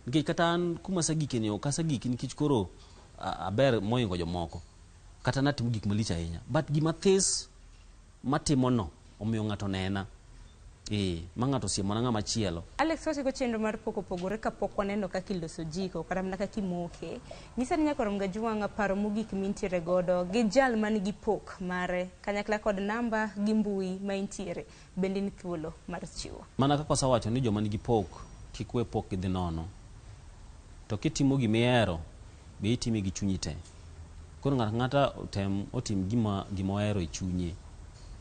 S19: Nikech kata an kuma sagikeni ok asagiki nikech koro aber moingo jomoko, kata natimo gik malich ahinya, but gima this matimo no omiyo ng'ato nena. Mangato si mana ngama chielo.
S13: Alex wasi ko chenro mar poko pogore ka pok waneno kaka iloso jiko kata mana kaka imoke. Nyisa ni nyakoro mga juwanga paro mogik mintiere godo gi jal man gi pok mare kanyakla kod namba gi mbui ma intiere bende ni thuolo mar chiwo.
S19: Mana kaka sawacho ni joma nigi pok kikwe pok gi nono. To kitimo gimihero be itime gi chunyi te. Koro ng'ata otim gima ohero e chunye.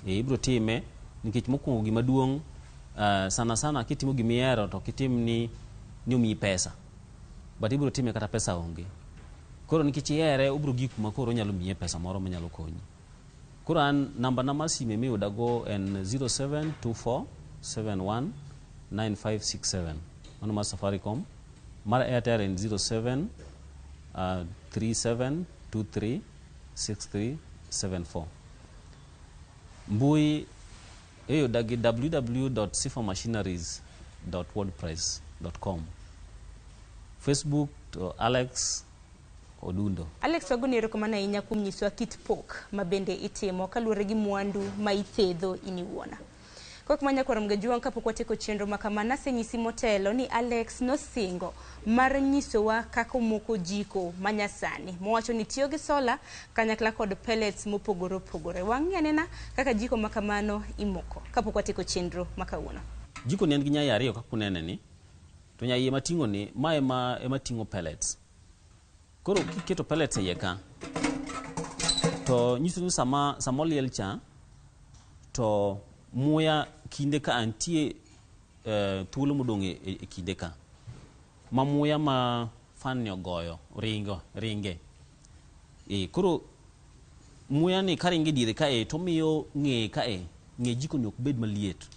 S19: Ibro time nikech mokwongo gima duong' sana kitimo gimihero to kitim ni omiyi pesa. But ibro time kata pesa onge. Koro nikech ihere ubro gik ma koro nyalo miye pesa moro manyalo konyi. Koro an namba na mar sime miyudago en 0724719567. Mano mar Safaricom. Mar Airtel en 0737236374. Mbui eyudagi www.sifomachineries.wordpress.com. Facebook to Alex Odundo.
S13: Alex wagoni erokamano ahinya kuom nyisowa kit pok ma bende itimo kaluwore gi mwandu ma ithedho in iwuona. Kok manya kwaro mga juwang kapok wateko chenro makama nasenyisi motelo ni Alex nosingo mar nyisowa kako moko jiko manyasani. Mowacho ni tiyo gi sola kanyakla kod pellets mopogore opogore. Wang'i anena kaka jiko makamano imoko kapok wateko chenro makawuono.
S19: Jiko ni en gi nyai ariyo kaka unene ni. To nyai ema ting'o ni ma ema ting'o pellets. Koro kiketo pellets e ka to nyiso ni sama oliel cha to muya kinde ka antie thuolo modong' e kinde ka ma muya ma fan ogoyo ringe koro muya ni ka ringe diere ka to miyo ng'e jiko ni ok bed maliet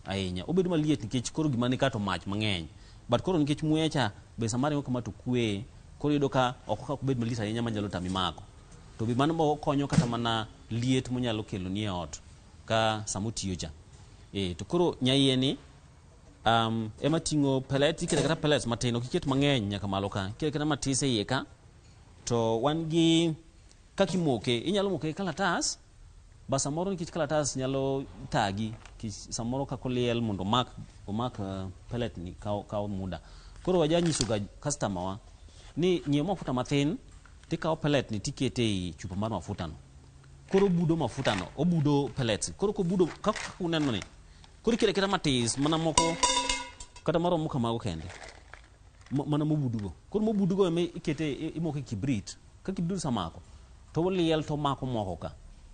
S19: ahinya. Obedo maliet nikech koro gima ni ka to mach mang'eny, but koro nikech muya cha be samari ngo kama to kwe koro yudo ka ok bed maliet ahinya manyalo tami mako. To bi mano mo konyo kata mana liet monyalo kelo ni e ot ka samutiyo cha. To koro nyaiye ni ema ting'o pellets, ikete kata pellets matin, ok iket mang'eny nyaka malo ka. Ikete kata matis e iye ka. To wan gi kaka imoke, inyalo moke e kalatas, ba samoro nikech kalatas nyalo thagi, samoro kako liel mondo omak pellet ni kao muda. Koro waja nyiso ga customer wa ni nyiew mafuta mathin, tikao pellet ni tikete e chupa mar mafuta no. Koro budo mafuta no, obudo pellets. Koro ko budo kaka uneno ni. Koro ikete kata matis mana moko kata maromo kamago kende. Mana mobudugo. Koro mobudugo eme ikete imoke kibrit. Ka kibrit samako to oliel to mako moko ka.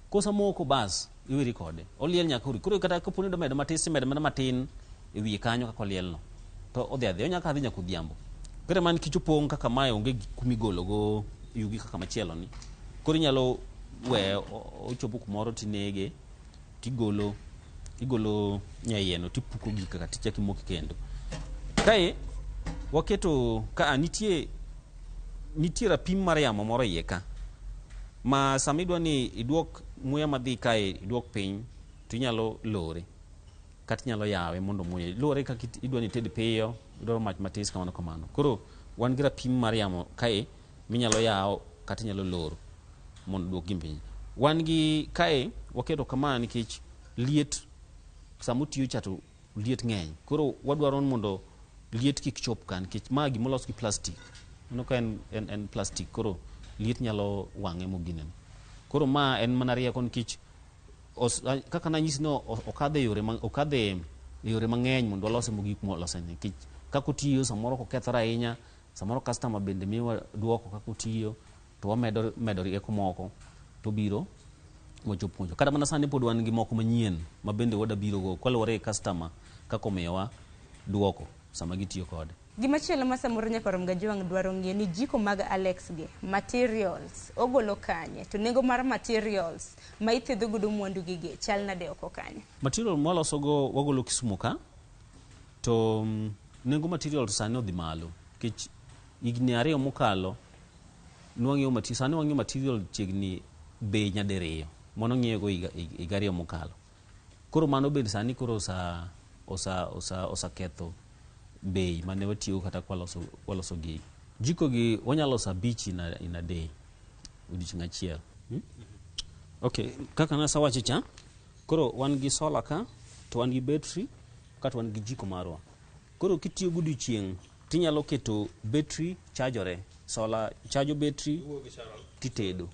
S19: Kosa moko bas iwiri kode. Oliel nyaka uri. Koro kata kaponi do medo matis medo mana matin e wiye kanyo kaka oliel no. To odhi nyaka adhi nyaka odhiambo. Koro man kichopong kaka mae onge kumigolo go yugi kaka machielo ni. Koro nyalo we ochopo kumoro tinege tigolo nyaieno tipuko gika kata tichaki moki kendo. Kae waketo ka nitie rapim mar yamo moro iye ka ma samidwa ni iduok muya madhi kae iduok piny tinyalo lore kata inyalo yawe mondo muya lore kaka idwa ni ted piyo idwaro mach matis kamano. Koro wan gi rapim mar yamo kae minyalo yawo kata inyalo loro mondo duok gimpiny. Wan gi kae waketo kama nikech liet samutiyo cha to liet ng'eny. Koro wadwaro mondo liet kik chop kan nikech ma gimolos gi plastic. No ka en plastic koro liet nyalo wang'e moginen. Koro ma en mana rieko nikech kaka nanyisi no okadhe yore mang'eny mondo walose mogik molose nikech kako tiyo samoro kokethore ahinya, samoro customer bende miwa duoko kako tiyo to wamedo rieko moko to biro mocho puonjo. Kada mana sani pod wan gi moko manyien ma bende wada biro go kaluwore e customer kako miyowa duoko sama gitiyo kode.
S13: Gimachielo ma samoro nyaka rom gajuang dwaro ng'e ni jiko mag Alex ge materials ogolo kanye to nengo mar materials ma ithedho godo mwandu gige chal nade oko kanye.
S19: Material mwaloso go wagolo Kisumu ka to nengo material sani odhi malo kech igni ariyo mokalo nwang'io material chiegni bei nyadiriyo mono ng'iego igariyo mokalo. Koro mano bende sani koro osa ketho bei mane watiyo kata kwaloso gi jiko gi wanyaloso abich in a day odiochieng' achiel. Okay, kaka nasawacho cha koro wan gi sola ka to wan gi battery kata wan gi jiko marwa. Koro kitiyo godiochieng' tinyalo keto battery chajore, sola chajo battery titedo.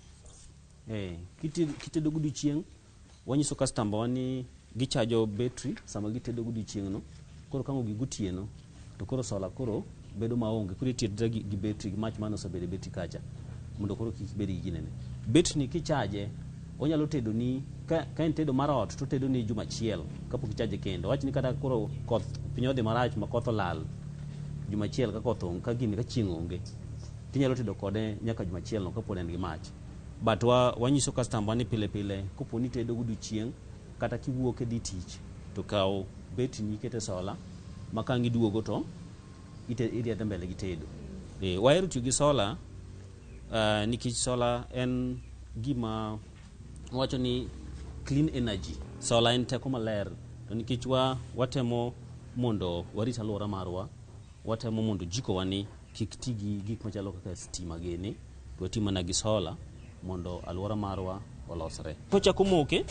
S19: Kitedo godiochieng' wanyiso customer wa ni gichajo battery sama gitedo godiochieng' no. Koro kama gi gotieno to koro sola koro bedo maonge, koro itiyo gi battery gi mach mano osebedo battery kacha mondo koro kik bed gi ginene. Battery ni kichaje onyalo tedo ni ka en tedo mar ot to tedo ni juma achiel kapok ichaje kendo. Wach ni kata koro koth piny odhi marach ma koth olal juma achiel ka koth onge ka gini ka chieng' onge tinyalo tedo kode nyaka juma achiel no kapod en gi mach. But wanyiso customer ni pile pile kopo ni tedo godiochieng' kata kiwuok e dhi tich to kaw battery ni kete sola ma ka giduogo to idhi mbele gi tedo. Wahero tiyo gi sola nikech sola en gima wacho ni clean energy. Sola en teko maler, to nikech watemo mondo warit alwora marwa, watemo mondo jiko wani kik ti gi gik machalo kaka stima gini, to wati mana gi sola mondo alwora marwa olosre. Kochako moke,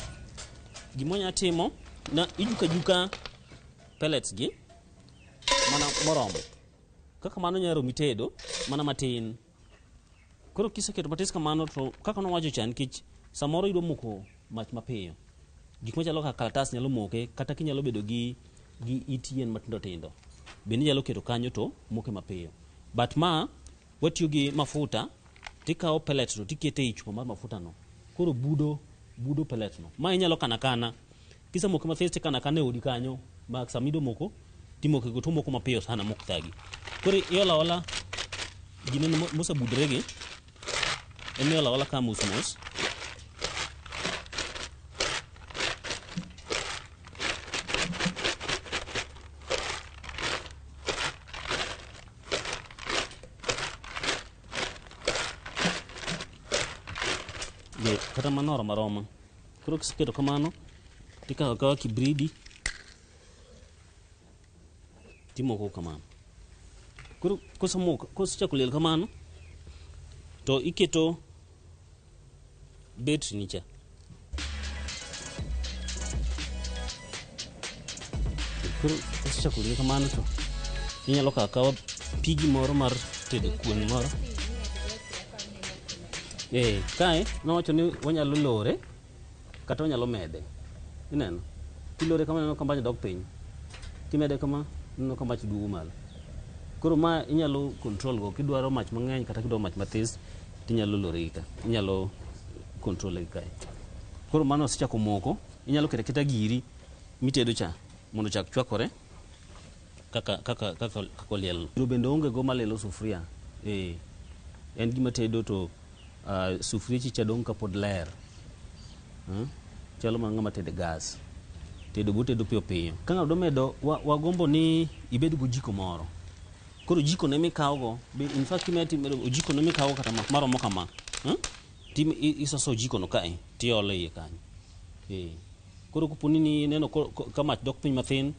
S19: gimonya timo na ijuka pellets gi mana moromo. Kaka mano nyaro mitedo mana matin. Koro kiseketo matis kamano to kaka nowacho cha nikech samoro idwa moko mach mapiyo. Gik machalo kaka kalatas nyalo moke kata kinyalo bedo gi it yien matindo tindo. Bende nyalo keto kanyo to moke mapiyo. But watiyo gi mafuta, tikawo pellet no tikete e chupa mar mafuta no. Koro budo pellet no. Ma inyalo kana. Kisa moke mathis tikana e odi kanyo, ma samido moko timoke go to moko mapiyo sana mok thagi. Koro iola gine mosa budregi. Iola ka mos. Kata manoro maroma. Koro kiseketo kamano tikawo kibridi timoko kamano. Koro kosechako liel kamano to iketo battery ni cha. Koro kosechako liel kamano to inyalo kawo pigi moro mar tedo kuon moro. Kae nawacho ni wanyalo lore kata wanyalo mede. Ineno? Kilore kama neno kambach dok piny. Kimede kama neno kambach duogo malo. Koro ma inyalo control go kidwaro mach mang'eny kata kidwaro mach mathis tinyalo lore ka. Inyalo control kae. Koro mano osechako moko, inyalo keta giri mitedo cha mondo chak chwakore kaka oliel. Bende onge go malelo sufria. En gima tedo to sufria chicha dong kapod ler. Chalo ng'ama tedo gas. Tedo piyo. Ka ng'ato medo wagombo ni ibed go jiko moro. Koro jiko ne mikawo go, in fact jiko ne mikawo kata maromo kama. Tim isoso jiko no kae tiole iye kanyo. Koro kuponi ni neno ka mach dok piny mathin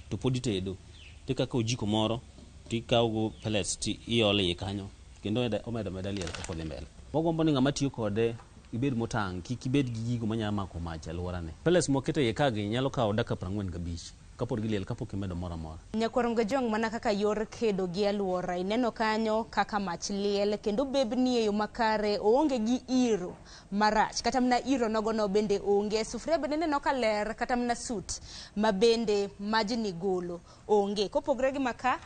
S19: to pod itedo. Tikakawo jiko moro tikawo go pellets tiole iye kanyo kendo omedo liel kapod dhi mbele. Wagombo ni ng'ama tiyo kode ibed motang', kik ibed gi gigo manyalo mako mach alworane. Pellets mokete iye kagi nyalo kawo dakika 45 kapod giliel kapok imedo moro amora.
S13: Nyakwaromgajong mana kaka yor kedo gi alwora, ineno kanyo kaka mach liel kendo bebni e yo makare, oonge gi iro marach kata mana iro nogono bende onge. Sufria bende neno ka ler kata mana sut ma bende majni golo onge. Kopogre gi maka,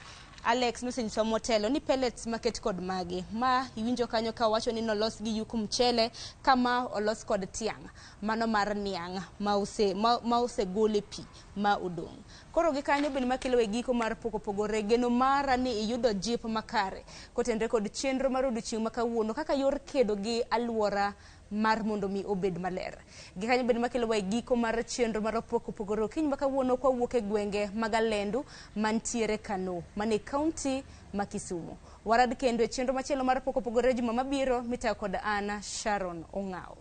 S13: Alex nosenyiso motelo ni pellets maket kod magi ma iwinjo kanyo ka wacho ni nolos gi yuk mchele kama olos kod tiang' mano mar niang' ma ose gole pi ma udong'. Koro gi kanyo bende makelo e giko mar pogore geno mara ni iyudo jip makare kotenre kod chenro mar odiochieng' ma kawuono kaka yor kedo gi alwora mar mondo mi obed maler. Gi kanyo bende makelo e giko mar chenro mar pogore okinyi ma kawuono kwa wuok e gwenge Magalendu mantiere Kano mane kaunti ma Kisumu. Warad kendo e chenro machielo mar pogore juma mabiro mitayo kod Ana Sharon Ong'ao.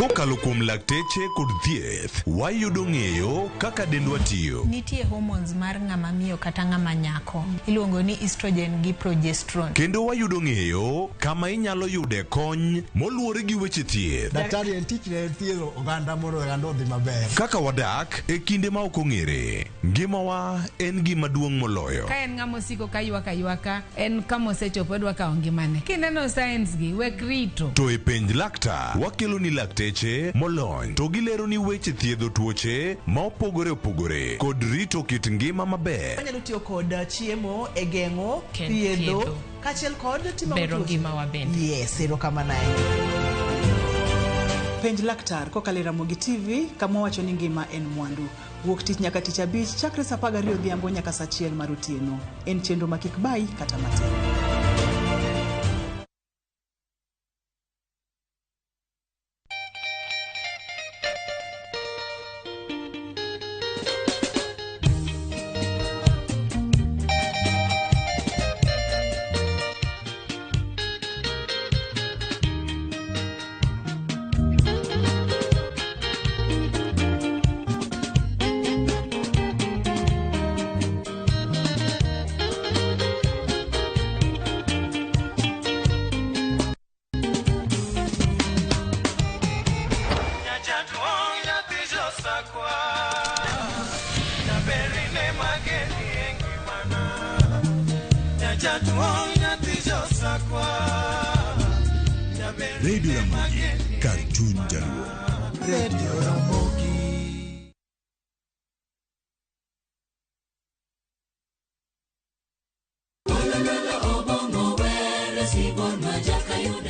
S5: Kokalo kuom lakteche kod thieth, wayudo ng'eyo kaka dendwa tiyo.
S2: Nitie hormones mar ng'ama miyo kata ng'ama nyako. Iluongo ni estrogen gi progesterone.
S5: Kendo wayudo ng'eyo kama inyalo yude kony moluwore gi weche thieth.
S1: Daktari en tich ne thiedho oganda mondo oganda odhi maber.
S5: Kaka wadak e kinde ma ok ong'ere. Ngimawa en gima duong' moloyo.
S25: Ka en ng'ama osiko ka ywaka en kama osechopo dwa kawo ngimane. Kineno science gi wek rito.
S5: To e penj laktar, wakelo ni lakteche molony to gilero ni weche thiedho tuoche ma opogore opogore kod rito kit ngima maber.
S24: Anyalo tiyo kod chiemo e geng'o thiedho kaachiel kod timo
S26: bero ngima wa bende.
S24: Yes, erokamano. Penj laktar kokalo Ramogi TV, kama wacho ni ngima en mwandu. Wuok tich nyaka tich abich chakre saa 12 odhiambo nyaka saa 1 mar otieno. En chenro ma kik bai kata matin.
S5: Radio Ramogi, Cartoon Jaluo.
S12: Radio Ramogi.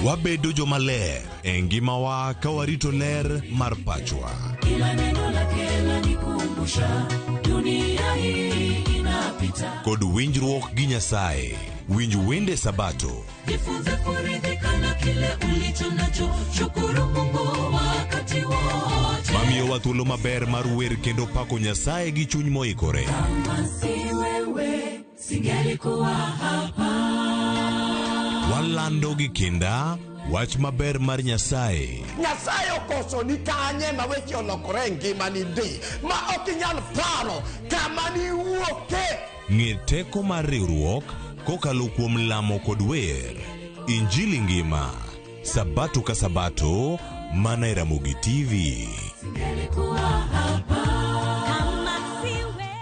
S5: Wabedo jomaler e ngimawa ka warito ler mar pachwa.
S8: Kila neno lake lanikumbusha dunia hii inapita.
S5: Kod winjruok gi Nyasaye. Winj wende Sabato.
S8: Jifunze kuridhika na kile ulicho nacho. Shukuru Mungu wakati wote.
S5: Mamiyo wa thuolo maber mar wer kendo pako Nyasaye gi chuny moikore.
S8: Kama si wewe singelikuwa hapa.
S5: Walando gi kinda wach maber mar Nyasaye.
S16: Nyasaye okoso ni kanye ma weche olokore ngima ni di ma ok inyal paro kama ni wuoke.
S5: Ng'e teko mar riwruok kokalo kuom lamo kod wer. Injili ngima Sabato ka Sabato mana e Ramogi TV.
S8: Singelikuwa hapa kama siwe.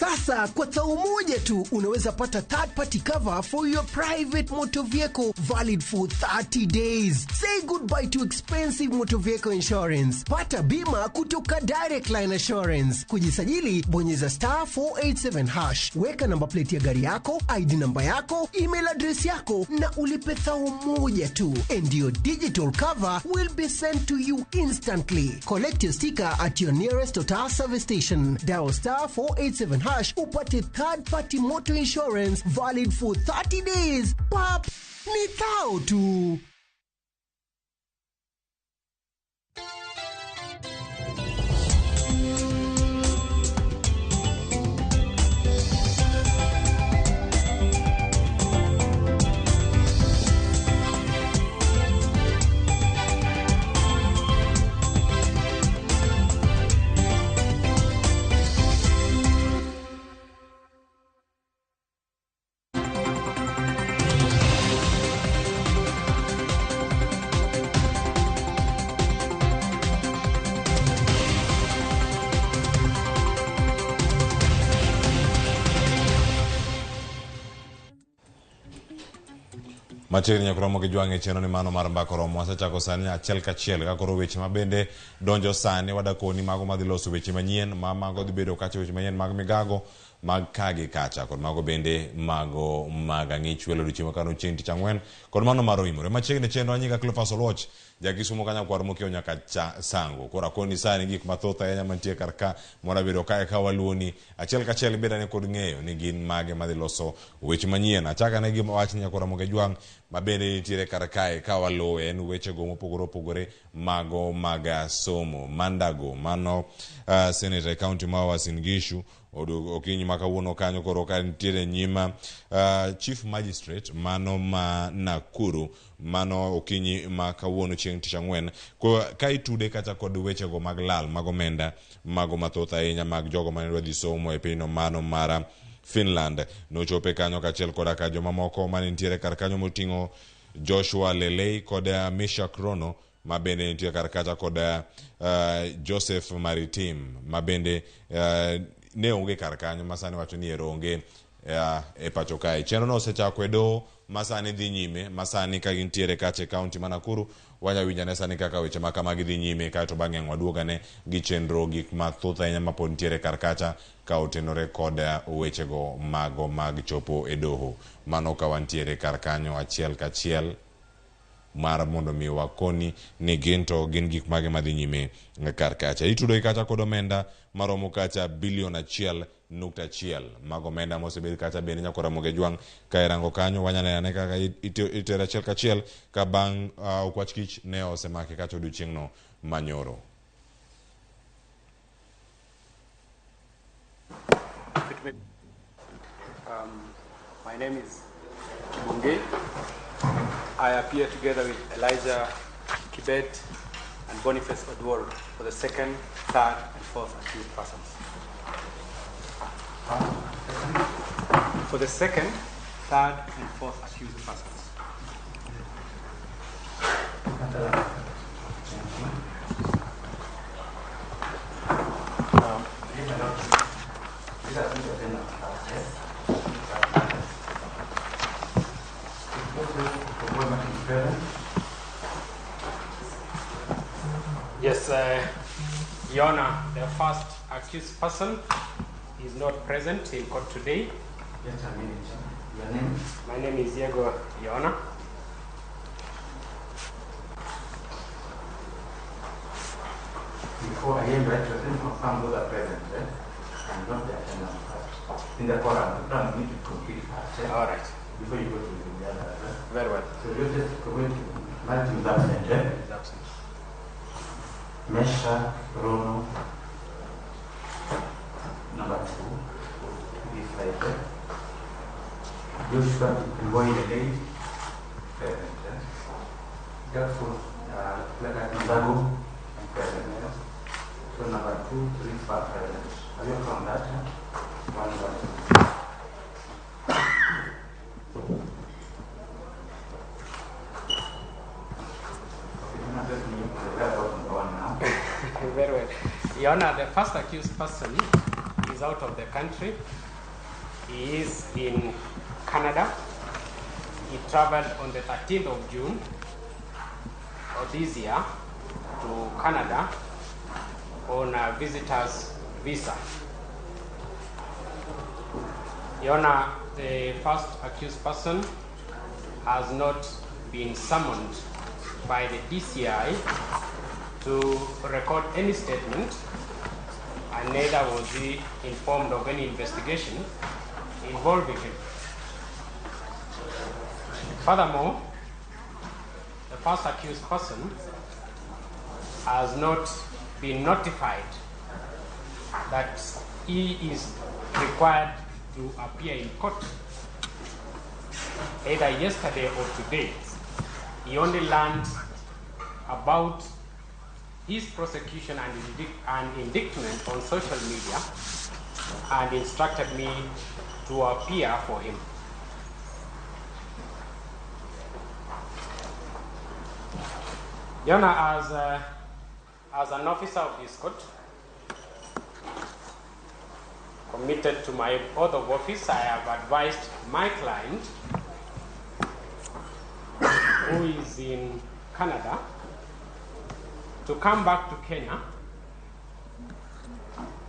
S6: Sasa kwa tao moja tu unaweza pata third party cover for your private motor vehicle valid for 30 days. Say goodbye to expensive motor vehicle insurance. Pata bima kutoka Direct Line Assurance. Kujisajili bonyeza *487#. Weka namba plate ya gari yako, ID namba yako, email address yako na ulipe thao moja tu. And your digital cover will be sent to you instantly. Collect your sticker at your nearest Total service station. Dial *487# upate third party motor insurance valid for 30 days. Pap, ni thao tu.
S18: Machiegni nyakoro Ramogi jwang'e cheno ni mano mar mbako romo wasechako sani achiel kachiel ka koro weche mabende donjo sani wadakoni mago madhi loso weche manyien mago dhi bedo kacha weche manyien mag migago mag kagi kacha kod mago bende mago mag ang'ich welo odiochieng' makano chieng' tich ang'wen kod mano mar oimore. Machiegni chenro anyiga Cleophas Oluoch jakisumo kanya kwar mokiewo nyaka sango koro akoni sani gik mathoth ahinya mantie kar ka mondo bedo kae ka waluoni achiel kachiel beda ne kod ng'eyo ni gin mage madhi loso weche manyien. Achaka ne gi wach ni nyakoro Ramogi jwang' mabende nitiere kar kae ka waluwe en wechego mopogore opogore mago mag somo. Mandago mano senator county ma Uasin Gishu okinyi ma kawuono kanyo koro ka nitiere nyima chief magistrate mano ma Nakuru mano okinyi ma kawuono chieng' tich ang'wen ka itude kata kod wechego mag lal mag omenda mago mathoth ahinya mag jogo mane dwa dhi somo e pinyno mano mara Finland nochope kanyo kachiel koda ka joma moko mane nitiere kar kanyo moting'o Joshua Lelei kod Misha Krono mabende nitiere kar kacha kod Joseph Maritim mabende ne onge kar kanyo masani wacho ni ero onge e pacho kae. Chenro no osechako e doho masani dhi nyime masani ka gintiere kache kaunti ma Nakuru wanya winjane sani kaka weche makamagi dhi nyime kae to bang'e waduogane gi chenro gik mathoth ahinya mapod nitiere kar kacha ka otenore kod wechego mago mag chopo e doho. Mano ka wantiere kar kanyo achiel kachiel mar mondo mi wakoni ni gin gik mage madhi nyime kar kacha. Itudo kacha kod omenda maromo kacha bilion 1.1 mago omenda mosebed kacha bende nyako Ramogi Jwang ka irango kanyo wanyanene kaka itero achiel kachiel ka bang' okwach kich ne osemake kacha odiochieng' no manyoro.
S4: My name is Kibunge. I appear together with Elijah Kibet and Boniface Odwor for the second, third, and fourth accused persons. For the second, third, and fourth accused persons. Yes, Your Honor, the first accused person is not present in court today.
S7: Just a minute. Your name?
S4: My name is Diego, Your Honor.
S7: Before I end, let me confirm those are present, and not the attendance part. In the forum, the plan need to complete part.
S4: All right.
S7: Before you go to the other.
S4: Very well.
S7: So you just go to Martin is absent,
S4: Is absent.
S7: Mesha Rono, number 2, this side. Joshua Lelei, present. Therefore, Zago, present. So number 2, 3, 4, present. Have you found that? 1, 1, 2.
S4: Very well. Your Honor, the first accused person is out of the country. He is in Canada. He traveled on the 13th of June of this year to Canada on a visitor's visa. Your Honor, the first accused person has not been summoned by the DCI to record any statement, and neither was he informed of any investigation involving him. Furthermore, the first accused person has not been notified that he is required to appear in court either yesterday or today. He only learned about his prosecution and indictment on social media and instructed me to appear for him. Your Honor, as an officer of this court, committed to my oath of office, I have advised my client, who is in Canada, to come back to Kenya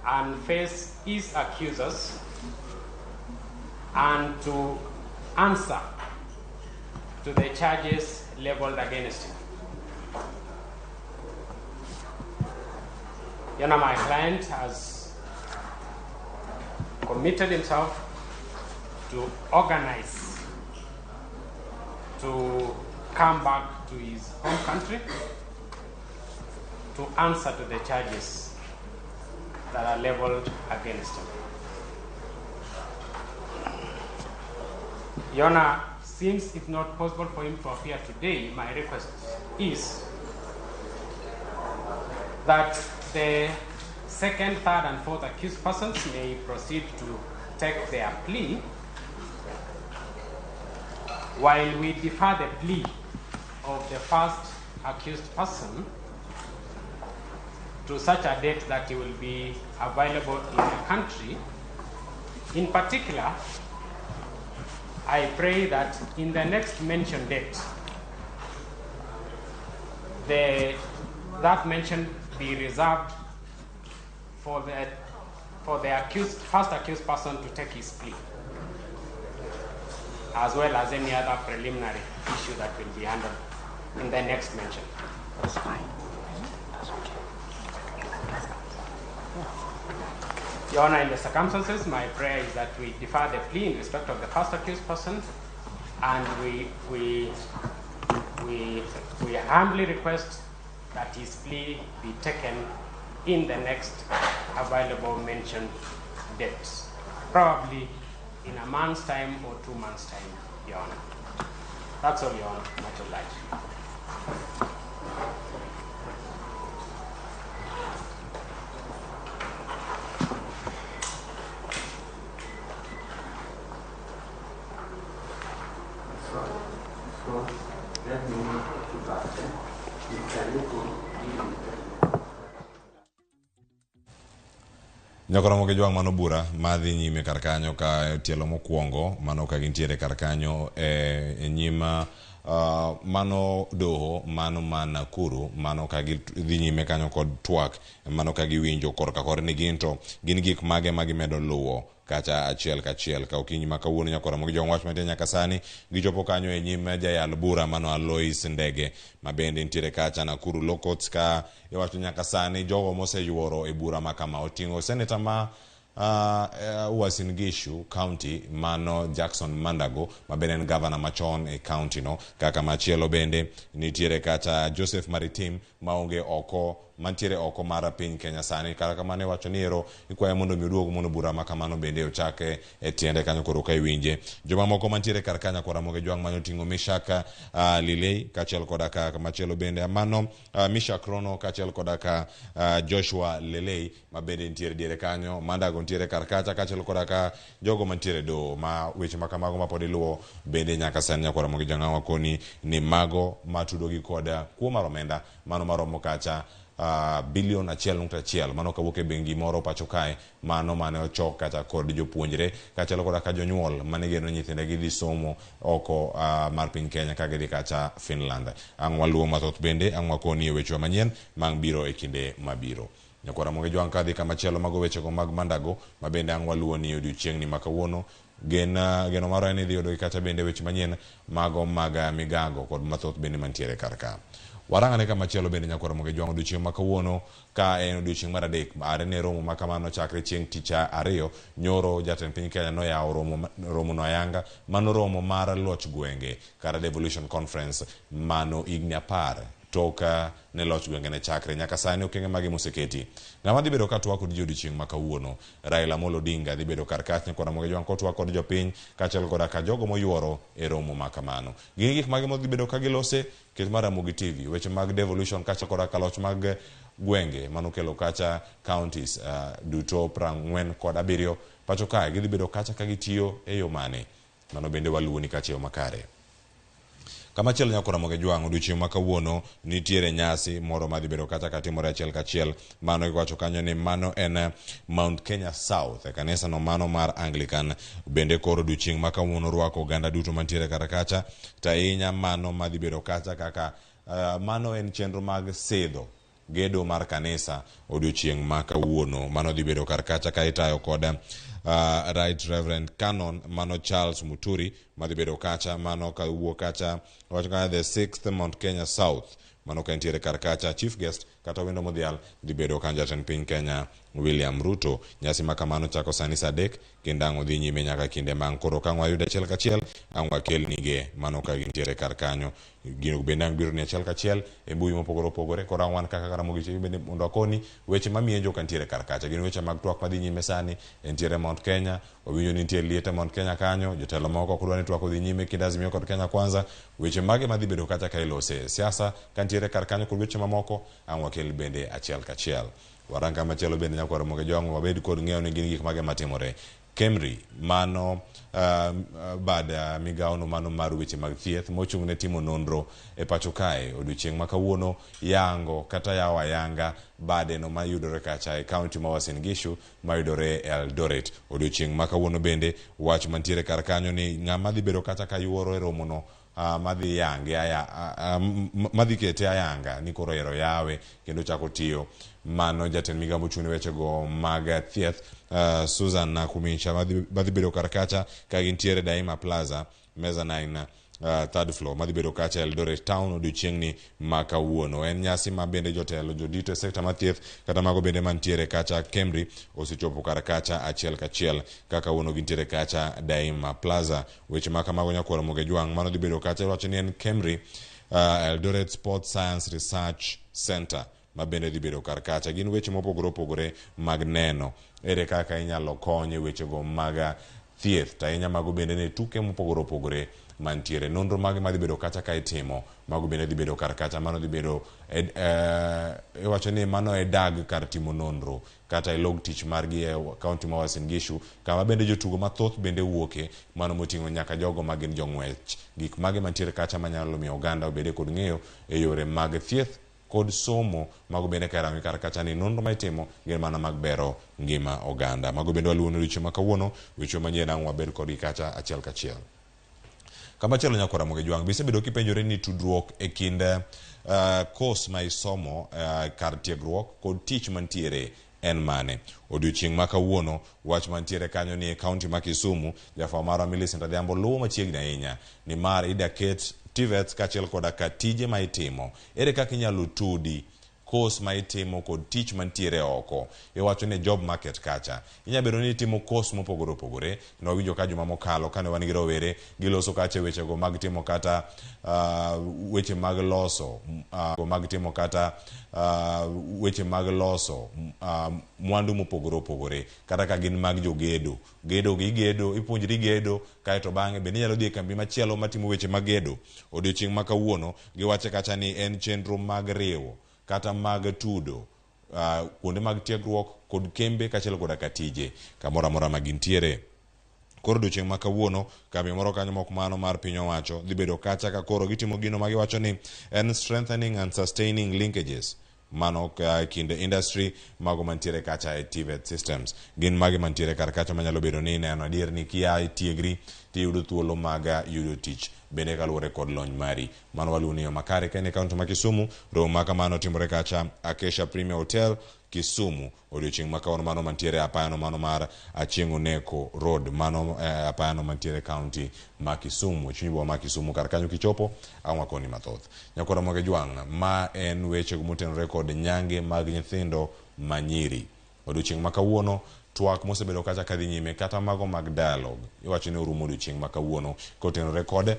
S4: and face his accusers and to answer to the charges leveled against him. You know, my client has committed himself to organize to come back to his home country to answer to the charges that are leveled against him. Your Honor, since it's not possible for him to appear today, my request is that the second, third, and fourth accused persons may proceed to take their plea while we defer the plea of the first accused person to such a date that he will be available in the country. In particular, I pray that in the next mentioned date, that mention be reserved for the first accused person to take his plea, as well as any other preliminary issue that will be handled in the next mention. That's fine. That's okay. Your Honor, in the circumstances, my prayer is that we defer the plea in respect of the first accused person, and we humbly request that his plea be taken in the next available mentioned dates, probably in a month's time or 2 months' time, Your Honor. That's all, Your Honor. Much obliged.
S18: Nyakoromogi jwang' mano bura madhi nyime kar kanyo ka tielo mokwongo mano ka gintiere kar kanyo e nyima mano doho mano man Nakuru mano ka gidhi nyime kanyo kod twak mano ka giwinjo korka kor ni ginto gin gik mage magimedo luwo kacha achiel kachiel ka okinyi ma kawuono Nyakoromogi jwang' wach mate nyaka sani gichopo kanyo e nyime jayal bura mano Alois Ndege mabende ntiere kacha Nakuru Lokots ka iwacho nyaka sani jogo moseyuoro e bura makama oting'o seneta ma Uasin Gishu County mano Jackson Mandago mabende en governor machon e county no kaka machielo bende nitiere kacha Joseph Maritim maonge oko mantiere oko mar piny Kenya sani kaka kamane wacho ni ero ikwaye mondo miduog mondo bura makamano bende ochake e tiende kanyo koro ka iwinje joma moko mantiere kar kanya Nyakoromogi jwang' manyo ting'o Mishaka Lilei kachiel koda ka machielo bende mano Mishak Rono kachiel koda ka Joshua Lilei mabende ntiere diere kanyo Mandago ntiere kar kacha kachiel koda ka jogo mantiere do ma weche makamago mapod iluwo bende nyaka sani Nyakoromogi jwang' wakoni ni mago matudogi koda kuo mar omenda mano maromo kacha bilion 1.1 mano kawuok e bengi moro pacho kae mano mane ochok kata kod jopuonjre kachiel koda ka jonyuol mane geno nyithinde gidhi somo oko mar piny Kenya ka gidhi kacha Finland. Ang' waluwo mathoth bende ang' wakoni e weche manyien mang' biro e kinde mabiro. Nyakoromogi jwang' kadhi kamachielo mago wechego mag Mandago mabende ang' waluwo ni odiochieng'ni ma kawuono geno maro en idhi yudo kata bende weche manyien mago mag migago kod mathoth bende mantiere kar ka. Warangane kama chielo bende Nyakoromogi jwang' odiochieng' ma kawuono ka en odiochieng' mar adek are ne romo makamano chakre chieng' tich ariyo nyoro jatend piny Kenya noyawo romo no ayanga mano romo mar loch gwenge kara devolution conference mano higni 10 toka ne loch gwenge ne chakre nyaka sani okenge magi moseketi ng'ama dhi bedo ka twak kod odiochieng' ma kawuono Raila Amolo Odinga dhi bedo kar kach Nyakoromogi jwang' kotwak kod jopiny kachiel koda ka jogo moyuoro e romo makamano gin gik mage modhi bedo ka gilose ket mar RamogiTV weche mag devolution kachiel koda ka loch mag gwenge mano kelo kacha counties duto 47 pacho kae gidhi bedo kacha ka gitiyo e yo mane mano bende waluwo ni kacha yo makare. Kamachielo Nyakoromogi jwang' odiochieng' ma kawuono nitiere nyasi moro madhi bedo kata katimore achiel kachiel mano iwacho kanyo ni mano en Mount Kenya South e kanisa no mano mar Anglican bende koro odiochieng' ma kawuono rwako oganda duto mantiere kata kacha tainya mano madhi bedo kacha kaka mano en chenro mag sedho gedo mar kanisa odiochieng' ma kawuono mano dhi bedo kar kacha ka itayo koda Right Reverend Canon mano Charles Muturi madhi bedo kacha mano ka wuok kacha wacho ka the 6th Mount Kenya South mano ka ntiere kar kacha chief guest kata wendo modhial dhi bedo kan jatend piny Kenya William Ruto. Nyasi makamano chako sani sadek kindango dhi nyime nyaka kinde mang koro ka wayudo achiel kachiel wakel nige mano ka gintiere kar kanyo gino bende biro ni achiel kachiel e mbui mopogore opogore kora wan kaka Ramogi TV bende mondo akoni weche mamiyo jo kantiere kar kacha gin weche mag twak madhi nyime sani entiere Mount Kenya owinjo ni nitie liete Mount Kenya kanyo jotelo moko kudwa ni twak odhi nyime kind Azimio kod Kenya Kwanza weche mage madhi bedo kacha ka ilose siasa kantiere kar kanyo kod weche mamoko wakel bende achiel kachiel waranga machielo bende nyaka Ramogi jongo wabed kod ng'eyo ni gin gik mage matimore Kemri mano bad migao no mano mar weche mag thieth mochung ne timo nonro e pacho kae odiochieng' ma kawuono yango kata yawa yanga bade no mayudore kacha e county ma Uasin Gishu mayudore Eldoret odiochieng' ma kawuono bende wach mantiere kar kanyo ni ng'ama dhi bedo kacha ka yuoro e romo no madhi yange madhi kete ayanga ni koro ero yawe kendo chako tiyo mano jatend migambo chune weche go mag thieth Susan Nakumicha madhi bedo kar kacha ka gintiere Daima Plaza meza 9 third floor madhi bedo kacha Eldoret town odiochieng' ni makawuono en nyasi ma bende jotelo jodito e sekta ma thieth kata mago bende mantiere kacha Kemri osechopo kar kacha achiel kachiel kaka uno gintiere kacha Daima Plaza weche makamago nyaka Ramogi jwang' mano dhi bedo kacha wacho ni en Kemri Eldoret Sports Science Research Center ma bende dhi bedo kar kacha gin weche mopogore opogore mag neno ere kaka inyalo konye weche go mag thieth ta inya mago bende ne tuke mopogore opogore mantiere nonro mage madhi bedo kacha ka itimo mago bende dhi bedo kar kacha mano dhi bedo wacho ni mano e dag kar timo nonro kata e log tich margi e county ma Uasin Gishu kama bende jotugo mathoth bende wuoke mano moting'o nyaka jogo magin jong'wech gik mage mantiere kacha manyalo miyo oganda obede kod ng'eyo e yore mag thieth kod somo mago bende karami kar kacha ni nonro ma itimo gin mana mag bero ngima oganda mago bende waluwo weche ma kawuono weche manyien ang' wabed kod kacha achiel kachiel kama chelo nyaka Ramogi jwang' bisebedo kipenjore ni tudruok e kind course ma isomo kar tiegruok kod tich mantiere en mane odiochieng' ma kawuono wach mantiere kanyo ni e county ma Kisumu jafwa mara Millicent Adhiambo luwo machiegni ahinya ni mar idaket TVETs kachiel koda ka tije ma itimo ere kaka inyalo tudi course ma itimo kod tich mantiere oko iwacho ne job market kacha inya bedo ni itimo course mopogore opogore no winjo ka juma mokalo kane wan gi rowere giloso kacha weche go mag timo kata weche mag loso mag timo kata weche mag loso mwandu mopogore opogore kata ka gin mag jogedo gedo ipuonjri gedo kae to bang'e bende inyalo dhi e kambi machielo matimo weche mag gedo odiochieng' ma kawuono giwache kacha ni en chenro mag riwo kata mag tudo kuonde mag tiegruok kod kembe kachiel koda ka tije kamoro amora ma gintiere koro odiochieng' ma kawuono kambi moro kanyo mok mano mar piny owacho dhi bedo kacha ka koro gitimo gino ma giwacho ni en strengthening and sustaining linkages mano kind industry mago mantiere kacha e TVET systems gin mage mantiere kar kacha manyalo bedo ni neno adier ni kia tiegri tiyudo thuolo mag yudo tich bende kaluwore kod lony mari mano waluwo ni yo makare ka ne kaunti ma Kisumu romo ma kamano timore kacha Acacia Premier Hotel Kisumu odiochieng' ma kawuono mano mantiere apayano mano mar Achieng' Oneko Road mano apayano mantiere county ma Kisumu chunybo ma Kisumu kar kanyo kichopo awakoni mathoth nyaka Ramogi jwang' ma en weche motenore kod nyange mag nyithindo manyiri odiochieng' ma kawuono twak mosebedo kacha kadhi nyime kata mago mag dialogue iwacho ni orumo odiochieng' ma kawuono kotenore kod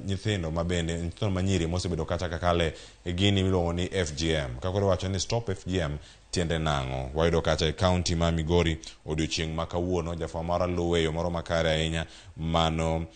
S18: nyithindo mabende nyithindo manyiri mosebedo kacha kakale gini miluongo ni FGM kakoro wacho ni stop FGM tiende nang'o wayudo kacha e county ma Migori odiochieng' ma kawuono jafwa mara luweyo moro makare ahinya mano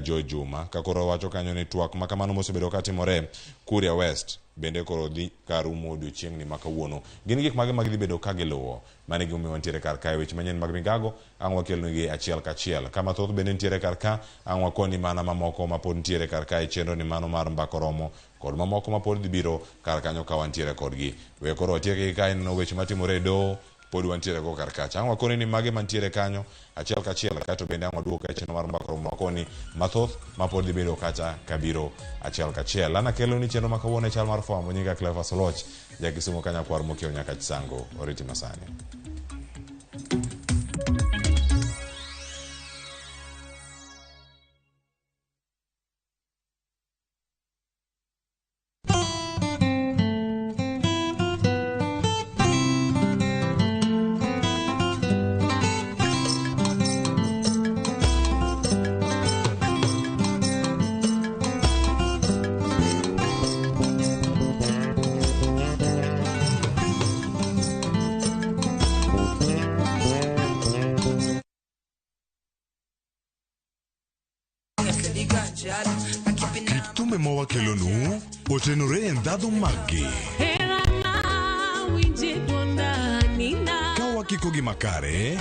S18: Jojuma kakoro wacho kanyo ni twak ma kamano mosebedo katimore Kuria West bende koro dhi karumo odiochieng' ni makawuono gin gik mage mag dhi bedo ka giluwo mane gimomiyo wantiere kar kae weche manyien mag migago ang' wakelnigi achiel kachiel kama thoth bende nitiere kar ka ang' wakoni mana mamoko mapod nitiere kar kae chenro ni mano mar mbako romo kod mamoko mapod dhi biro kar kanyo ka wantiere kodgi we koro watieke kae neno weche matimore do pod wantiere go kar kacha ang' wakoni ni mage mantiere kanyo achiel kachiel kato bende ang' waduogo kae chenro mar mbako romo wakoni mathoth mapod dhi bedo kacha kabiro achiel kachiel ana kelo ni chenro makawuono e chal mar fwambo nyinga Clever Soloch jakisumo kanya kwar mokiew nyaka chisango oriti masani
S5: Kit thumbe mawakelonu otenore ndhadhu maggi. Ka wakiko gi makare,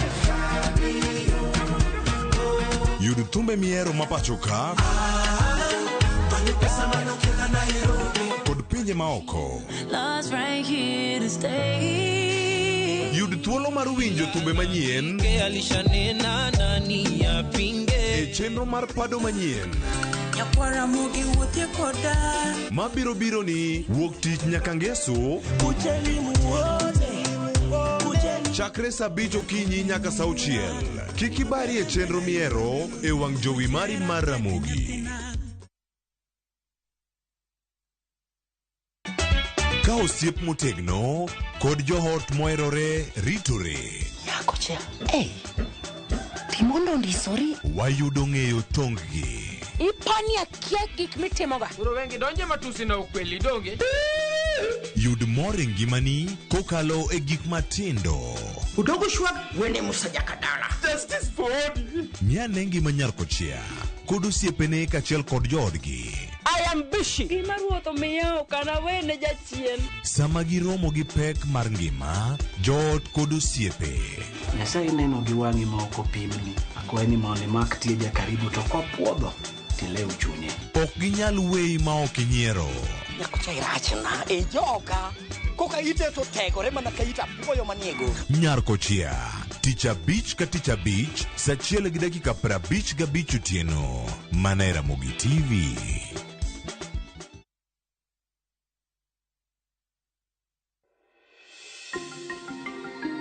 S5: yud thumbe miero mapacho ka kod pinje maoko. Yud thuolo mar winjo thumbe manyien e chenro mar pado manyien mabiro biro ni wuok tich nyaka ngeso chakre saa 5 okinyi nyaka saa 6. Kik ibari e chenro miero e wang' jowi mari mar Ramogi. Ka osiep motegno kod johot moherore ritore.
S10: Nyako chia, timondo ndisori.
S5: Wayudo ng'eyo tonggi.
S10: Ipani akia gik mitimoga.
S4: Uro wengi donje matusi na ukweli donge.
S5: Yud mor e ngimani kokalo e gik matindo.
S10: Udogo shwag wene musajaka dala.
S4: Justice for all.
S5: Miane ngima nyarko chia kod osiepene kachiel kod joodgi.
S10: I am busy. Gima ruotho miyo kana wene jachien.
S5: Sama giromo gi pek mar ngima, joot kod osiepe.
S17: Nyasaye neno gi wang'i ma ok opimni. Akwaye ni maone mak tieja karibu to kopuodho tilew chunye.
S5: Ok ginyal weyi ma ok inyiero.
S10: Nyako cha irachna e joga. Koka ite to tegore mana ka ita puoyo maniego.
S5: Nyarko chia, tich abich ka tich abich, saa 1:55 otieno. Mana RamogiTV.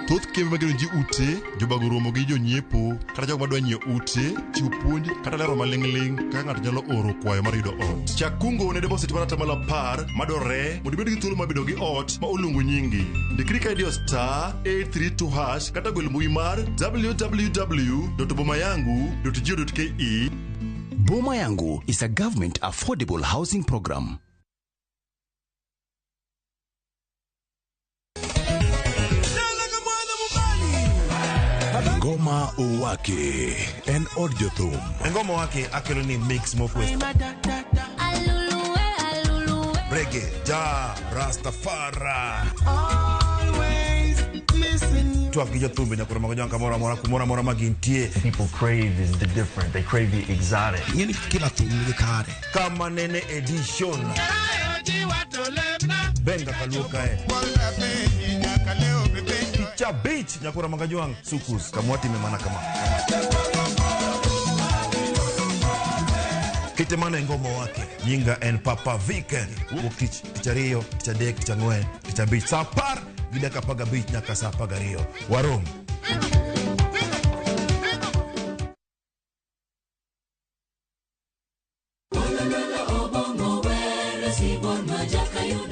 S15: Thoth kembe magero ji ute, jobago romo gi jonyiepo, kata jogo madwa nyiewo ute, chiwo puonj, kata lero maling'ling kaka ng'ato nyalo oro kwayo mar yudo ot. Chak kungo ne deposit mar 10% madwarore mondo ibed gi thuolo mar bedo gi ot ma oluongo nyingi. Ndikri ka idiyo *832# kata gwel mbui mar www.bomayangu.go.ke.
S20: Boma Yangu is a government affordable housing program.
S5: Ngoma Owake en od jothum.
S21: Ngoma Owake akelo ni mix mokwest. Reggae, ja, Rastafari. Always listen. Tuak gi jothumbe nyakoro mago janka mora magintie.
S11: People crave is the different. They crave the exotic.
S21: Yeni kila thum ni kare. Kama nene edition. Benga kaluka Cha beach nyakura magajuang sukus kamwati memana kama kite mana ngoma wake nyinga en Papa Viken wukich tichario tichadek tichangwen tichabich sapar gidaka paga beach nyaka sapaga rio warom.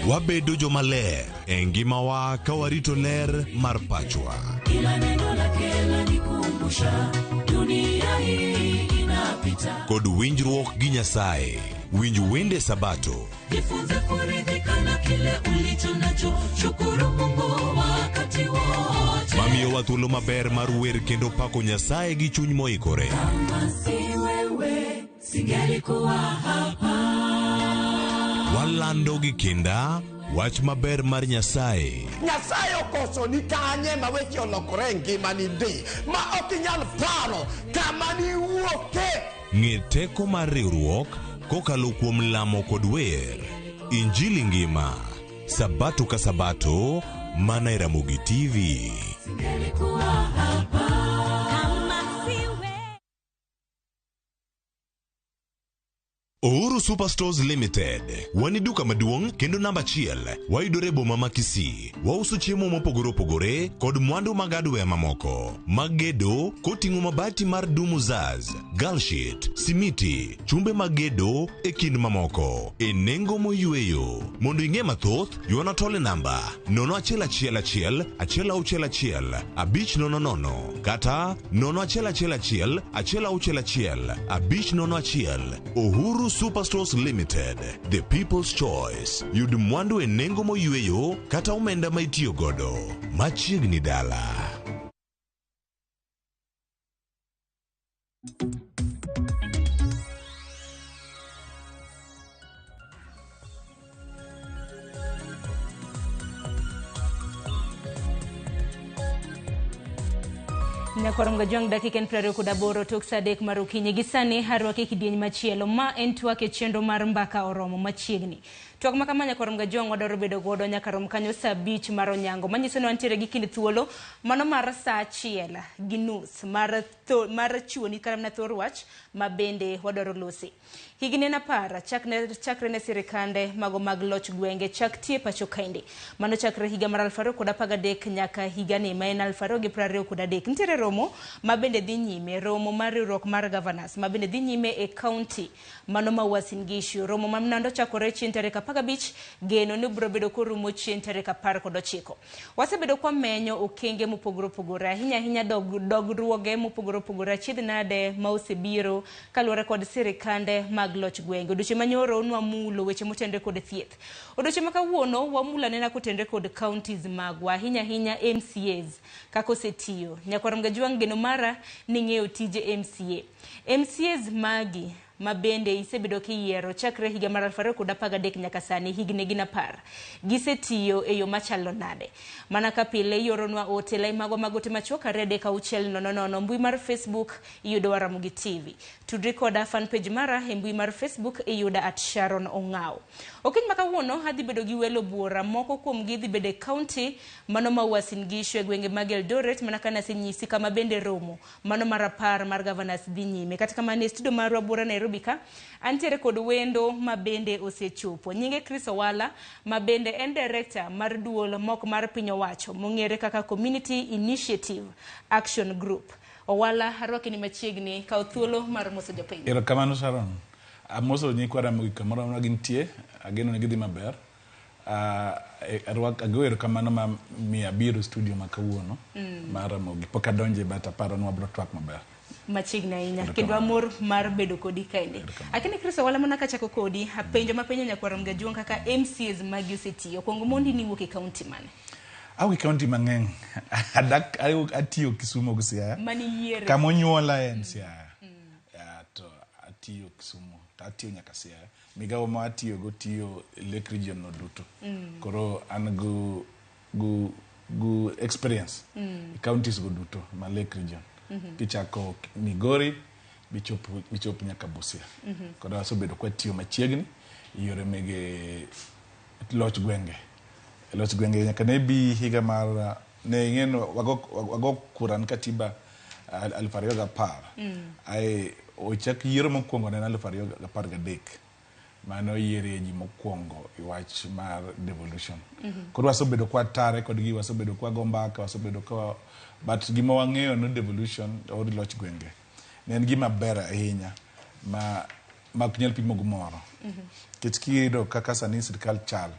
S5: Wabedo jomaler e ngimawa ka warito ler mar pachwa.
S8: Kila neno lake lanikumbusha dunia hii inapita.
S5: Kod winjruok gi Nyasaye, winj wende Sabato.
S8: Jifunze kuridhika na kile ulicho nacho, shukuru Mungu wakati wote.
S5: Mamiyo wa thuolo maber mar wer kendo pako Nyasaye gi chuny moikore.
S8: Kama si wewe singelikuwa hapa.
S5: Walando gi kinda wach maber mar Nyasaye.
S16: Nyasaye okoso ni kanye ma weche olokore ngima ni di ma ok inyal paro kama ni wuoke.
S5: Ng'e teko mar riwruok kokalo kuom lamo kod wer. Injili ngima Sabato ka Sabato mana RamogiTV.
S8: Singelikuwa hapa.
S5: Uhuru Superstores Limited wani duka maduong' kendo namba 1 wayudore boma ma Kisii. Wauso chiemo mopogore opogore kod mwandu mag hardware mamoko mag gedo koting'o mabati mar Dumuzaz, Galshit, simiti, chumbe mag gedo e kind mamoko e nengo moyweyo. Mondo ing'e mathoth yuana tole namba 0111 kata 0111 Uhuru Superstores Limited, the people's choice. Yud mwandu e nengo moyweyo kata omenda ma itiyo godo machiegni dala.
S13: Nyakorom gajwang dakika 28 tok sadek mar okinyi gi sani harwake kidieny machielo ma en twak e chenro mar mbaka oromo machiegni. Twak ma kama Nyakorom gajwang wadwaro bedo godo nyaka rom kanyo saa 5 mar onyango manyiso ni wantiere gi kind thuolo mano mar saa 1:30 mar chuoni karam na thor wach ma bende wadwaro losi. Higni na para chakre ne sirikande mago mag loch gwenge chak tie pacho kainde. Mano chakre higa mar 2013 nyaka higa ni ma en 2023. Nitiere romo ma bende dhi nyime, romo mar riwruok mar governors ma bende dhi nyime e county mano ma Uasin Gishu. Romo ma nando chakore chien tarehe 15 geno ni biro bedo korumo chien tarehe 19. Wasebedo kwa menyo okenge mopogore opogore ahinya dogruoge mopogore opogore achiedh nade ma osebiro kaluwore kod sirikande mag loch gwenge. Odiochieng' manyoro nwamulo weche motenre kod thieth. Odiochieng' ma kawuono wamula nena kotenre kod counties magwa ahinya MCAs kako setiyo. Nyakorom gajwang geno mara ni ng'eyo tije MCAs magi ma bende isebedo kiyiero chakre higa mar 2013 nyaka sani higni gina par. Gisetiyo e yo machalo nade. Mana ka pile yoronwa ote mago magote machoka rede ka uchel nono mbui mar Facebook iyudo Ramogi TV. Tudri koda fan page mara e mbui mar Facebook iyuda @Sharon Ongao. Okiny makawuono hadhi bedo gi welo buora moko kuom gi dhi bede county mano ma Uasin Gishu e gwenge mag Eldoret mana kana senyisi kama bende romo mano marapar mar governors dhi nyime. Kata kama ne studio mar buora Nairobi ka antiere kod wendo ma bende osechopo. Nyinge Chris Owala ma bende en director mar duol mok mar piny owacho mong'ere kaka Community Initiative Action Group. Owala harwaki ni machiegni ka thuolo mar moso jopiny.
S3: Erokamano Sharon. Amoso nyikwa Ramogi kamoro na gintie ageno ne gidhi maber. Ago erokamano ma miya biro studio ma kawuono mar Ramogi. Pok adonje but aparo ni wabiro twak maber.
S13: Machiegni ahinya kendo amor mar bedo kodi kaende. Akini Kristo wala mana kachako kodi apenjo mapenjo Nyakorom gajwang kaka MCAs magi osetiyo. Kongo mondi ni wuok e county mane?
S3: Awi county mang'eny. Atiyo Kisumu gi Siaya.
S13: Mani yiere.
S3: Kamo nyuola en Siaya. To atiyo Kisumu. Atiyo nyaka Siaya. Migawo ma atiyo go tiyo Lake Region no duto. Koro an go experience. Counties go duto ma Lake Region. Kichako Migori bichop nyaka Busia. Koro asebedo kwa tiyo machiegni yore mege loch gwenge. Loch gwenge nyaka ne bi higa mar ne ngeno wago kuran katiba 2010. Ai ochak yiero mokwongo ne 2013. Mano yiere ji mokwongo iwach mar devolution. Koro wasebedo kwa tare kod gi wasebedo kwa gombaka wasebedo kwa but gima wang'eyo no devolution or loch gwenge. Ne en gima ber ahinya ma kunyal pimo gumoro. Kichkido kaka sani sirkal chal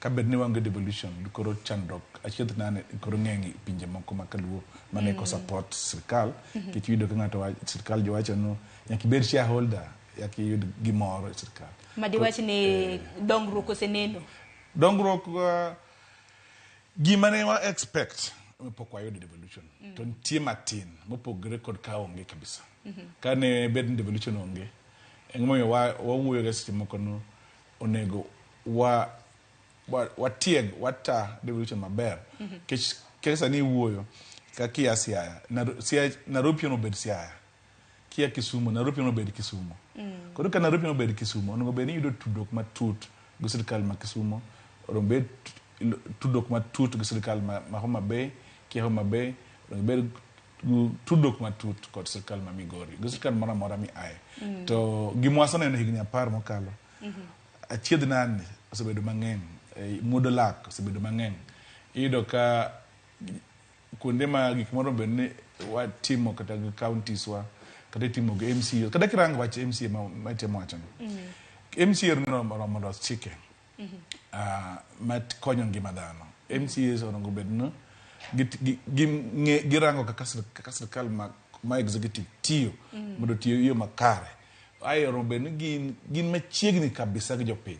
S3: kabed ni wange devolution koro chandok achiedh nane koro ng'engi pinje moko makaluo mane ko support sirkal kichido ka ng'ato sirkal jowacho no nyaki bed shareholder yaki yud gimoro sirkal.
S13: Madiwach ni dongruok oseneno.
S3: Dongruok gima ne wa expect pok wayudo devolution. To nitie matin mopogre kod ka onge kabisa. Kane bed devolution onge eng'omoyo wawuoyo ga seche moko no onego wata devolution maber. Kesa ni wuoyo ka kia Siaya Nairobi no bed Siaya. Kia Kisumu Nairobi no bed Kisumu. Koro ka Nairobi no bed Kisumu onego bed ni yudo tudok matut go sirkal ma Kisumu onego bed tudok matut go sirkal ma Homa Bay kia Homa Bay onego bed tudok matut kod sirkal ma Migori go sirkal mora mi aye. To gimwasono en higni 10 mokalo. Achiedh nane osebedo mang'eny modolak osebedo mang'eny. Iyudo ka kuonde ma gik moro bed ni watimo kata counties wa kata timo go MCA kata kirango wach MCA ma temo wacho MCA no mondo chike mat konyo ngima dhano. MCAs onego bed no girango kaka sirkal ma executive tiyo mondo tiyo yo makare. Ai onego bed ni gin machiegni kabisa gi jopiny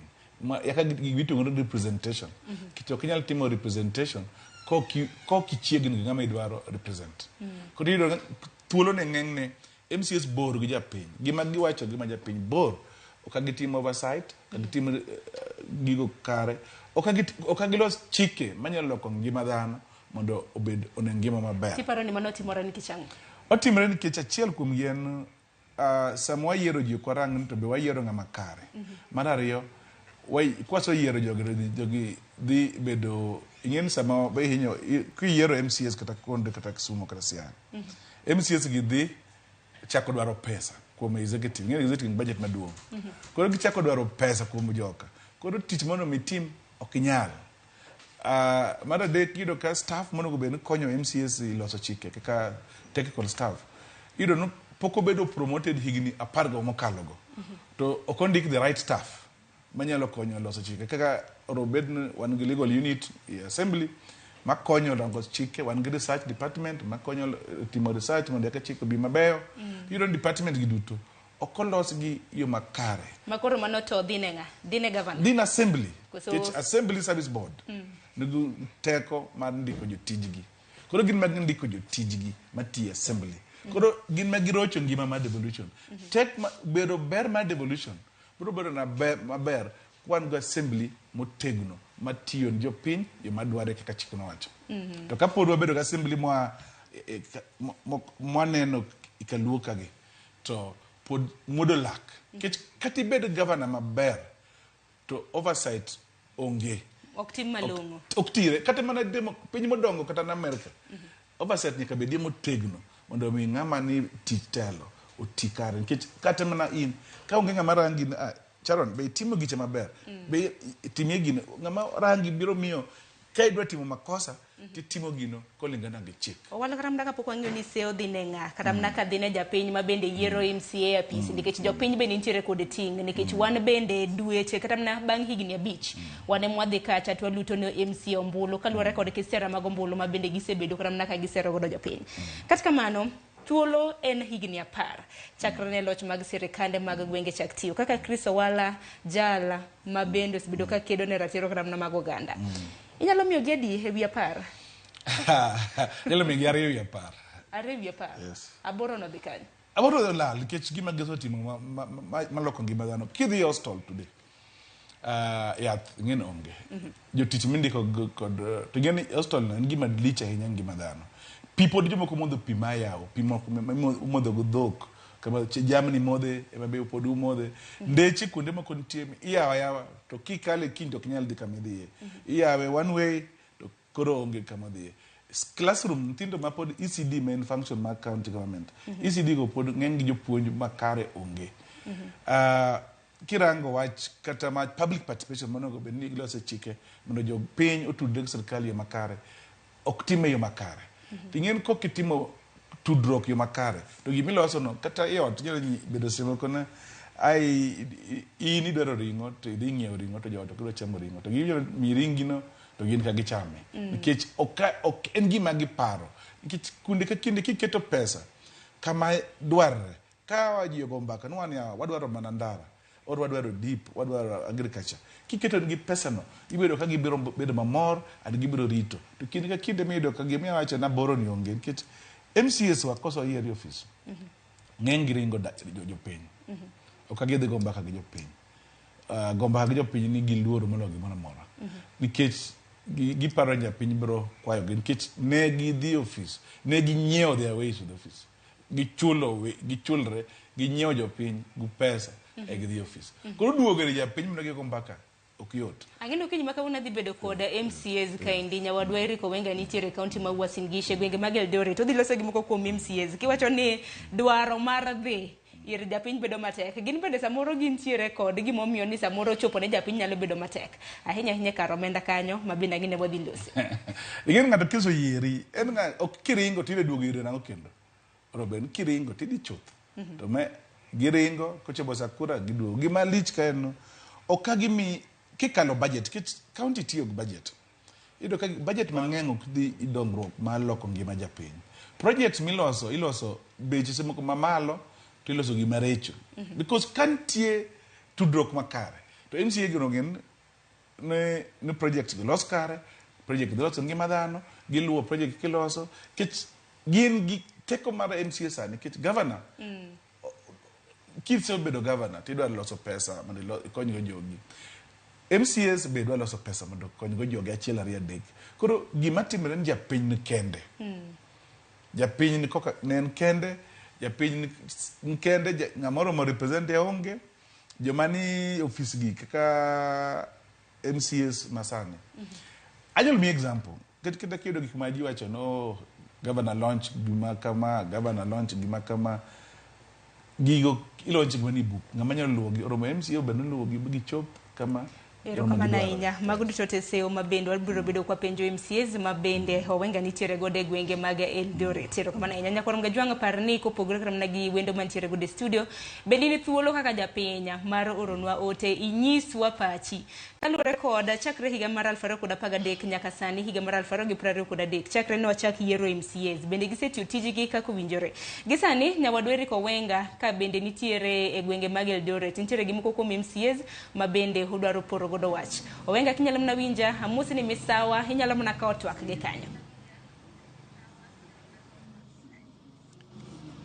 S3: yaka gitong'o representation. Kito kinyal timo representation ko kichiegni ng'ama idwaro represent. Koro iyudo thuolo ne ng'eng'ne MCAs bor gi japiny. Gima giwacho gima japiny bor. Okagitimo oversight, okagitimo gigo kare, okagilos chike manyalo loko ngima dhano mondo obed onengima maber.
S13: Tiparo ni mano timore nikech ang'o?
S3: Otimore nikech achiel kuom yien sama wayiero ji kwarang to be wayiero ng'ama kare. Mar ariyo kwaso yiero jogi dhi bedo ing'eni sama be hinyo kiyiero MCS kata Konde kata Kisumu kata Siaya. MCS gi dhi chako dwaro pesa kuom executive. Ing'eni executive budget maduong'. Koro gichako dwaro pesa kuom joka. Koro tich mondo mi tim ok inyal. Mar adek yudo ka staff monego bed ni konyo MCS loso chike kaka technical staff. Yudo no pok obedo promoted higni 10 mokalogo. To ok ondik the right staff manyalo konyo loso chike kaka robed wan gi legal unit assembly makonyo rango chike, wan gi research department makonyo timo research mondo eka chike bi mabeyo. Yudo department gi duto ok olos gi yo makare.
S13: Makoro mano to dine governor.
S3: Din assembly. Assembly service board. Nugu teko mar ndiko jotijgi. Koro gin mag ndiko jotijgi matiyo assembly. Koro gin mag girocho ngima mar devolution. Tek bedo ber mar devolution. Biro bedo na maber kwan go assembly motegno matiyo jopiny yo madware kaka chik nowacho. To ka pod wabedo ga assembly mwaneno ikaluoka gi to pod modolak. Kati bedo governor maber to oversight onge.
S13: Oktim malongo.
S3: Oktire kata mana piny modongo kata na America. Oversight nyaka bedie motegno mondo mi ng'ama ni tich telo otikare nikech kata mana in ka onge ng'ama rangi Charon be timo giche maber. Be timie gino ng'ama rangi biro miyo ka idwa timo makosa titimo gino kolingana gi chik.
S13: Wala kata mdaka pok wang'eyo ni seo dhine ng'a kata mnaka dhine japiny ma bende yiero MCA apisi nikech jopiny bende nitiere kod ting' nikech wan bende dweche kata mna bang' higni 5 wane mwadhi kacha to waluto ne MCA ombulu kaluwore kod kisera mag ombulu ma bende gisebedo kata mnaka gisero godo jopiny. Kata kamano thuolo en higni 10 chakre ne loch mag sirikande mag gwenge chak tiyo kaka Chris Owala jala ma bende osebedo ka kedo ne ratiro kata mna mag oganda. Inyalo miyo gedi e wi 10?
S3: Nyalo miyo ariyo wi 10.
S13: Ariyo wi 10? Yes. Aboro no dikany.
S3: Aboro lal nikech gima geso timo maloko ngima dhano. Kidhi hostel today. Yath ng'eno onge. Jotich mindiko kod to ng'eni hostel en gima lich ahinya ngima dhano. Pi pod jomoko modho pi mayawo, pi modho go dhok, kama jamni modhe, ema be pod umodhe. Ndeche kuonde moko nitie iyawa to kikale kiny ok nyal dhi kama idhiye. Iyawe one way to koro onge kama dhiye. Classroom nyithindo ma pod ECD main function mar county government. ECD go pod ng'eny gi jopuonj makare onge. Kirango wach kata ma public participation monego bed ni ilose chike mondo jopiny otudre gi sirkal yo makare ok time yo makare. Ting'en ko kitimo tudruok yo makare to gimiloso no kata iot nyalo bedo simo kona ai ini dwaro ringo to idhi ng'iewo ringo to joot ok chamo ringo to giwinjo mi ringino to gin ka gichame nikech ok en gima giparo nikech kunde ka kinde kiketo pesa kama dwarre ka wajiyo go mbaka no wadwaro mana ndara or wadwaro deep wadwaro agriculture kiketo gi pesa no ibedo ka gibiro bedo mamor and gibiro rito to kinde ka kinde mido ka gimia wacho na boro ni onge nikech MCS wakoso yieri office ng'eny giringo jopiny ok agidhi go mbaka gi jopiny gomba gi jopiny ni giluoro molo gimoro mora nikech giparo japiny biro kwayo gi nikech ne gidhi office ne ginyiewo their ways to the office gichulre ginyiewo jopiny gu pesa e gidhi office koro duogo ne japiny mondo gigo mbaka ok yot.
S13: Ang'eno kiny maka una dhi bedo kod MCAs kaindi nyawadwa Eriko Wenga nitiere kaunti ma Uasin Gishu gwenge mag Eldoret to dhi loso gimoko kuom MCAs kiwacho ni dwaro mar dhi ir japiny bedo matek gin bende samoro gintiere kod gimomiyo ni samoro chopo ne japiny nyalo bedo matek ahinya kar omenda kanyo ma bende ngine wadhi losi.
S3: Ing'en ng'ato kiso yieri en ok kiringo tide duogo ire nango kendo Roben kiringo tidi chuth to me giringo kochopo sakura giduogo gima lich ka en ok gimi kikalo budget kich county tiyo budget ido ka budget mang'eny ok dhi idongruok mar loko ngima japiny projects iloso beche semoko mamalo to iloso gima recho because kantie tudruok makare to MCA gino ng'en ne project gilos kare project giloso ngima dhano giluwo project kiloso kich gin gi teko mar MCA sani kich governor kitso bedo governor tidwa loso pesa mondo ikonygo jogi MCAs be dwa loso pesa mondo konygo joge achiel ariyo adek. Koro gima timore ni japiny ni kende. Japiny ni koka ne en kende, japiny ni kende, ng'amoro mo represent ya onge, joma ni office gi kaka MCAs masani. Anyalo mi example. Kita kido gik ma ji wacho no governor launch gima kama, governor launch gima kama. Gigo ilonchi gwani book. Ng'ama nyalo luwo gi oromo MCA obed luwo gi gichop kama.
S13: Erokamano ahinya. Mago duto te seyo mabende wabiro bedo kwa penjo MCAs mabende Owenga nitiere gode gwenge mag Eldoret. Erokamano ahinya. Nyakwarom Gajwang' par ni kopogore kramna gi wendo mantiere gode studio. Bende ni thuolo kaka japiny mar oronwa ote inyiswa pachi. Kaluwore koda chakre higa mar 2013 nyaka sani higa mar 2023 chakre ne wachak yiero MCAs bende gisetiyo tijigi kaka owinjore. Gisani nyawadwa Eric Owenga ka bende nitiere e gwenge mag Eldoret nitiere gi moko kuom MCAs ma bende odwaro poro godo wach. Owenga kinyalo mna winja amosi ni misawa inyalo mna kawo twak gi kanyo.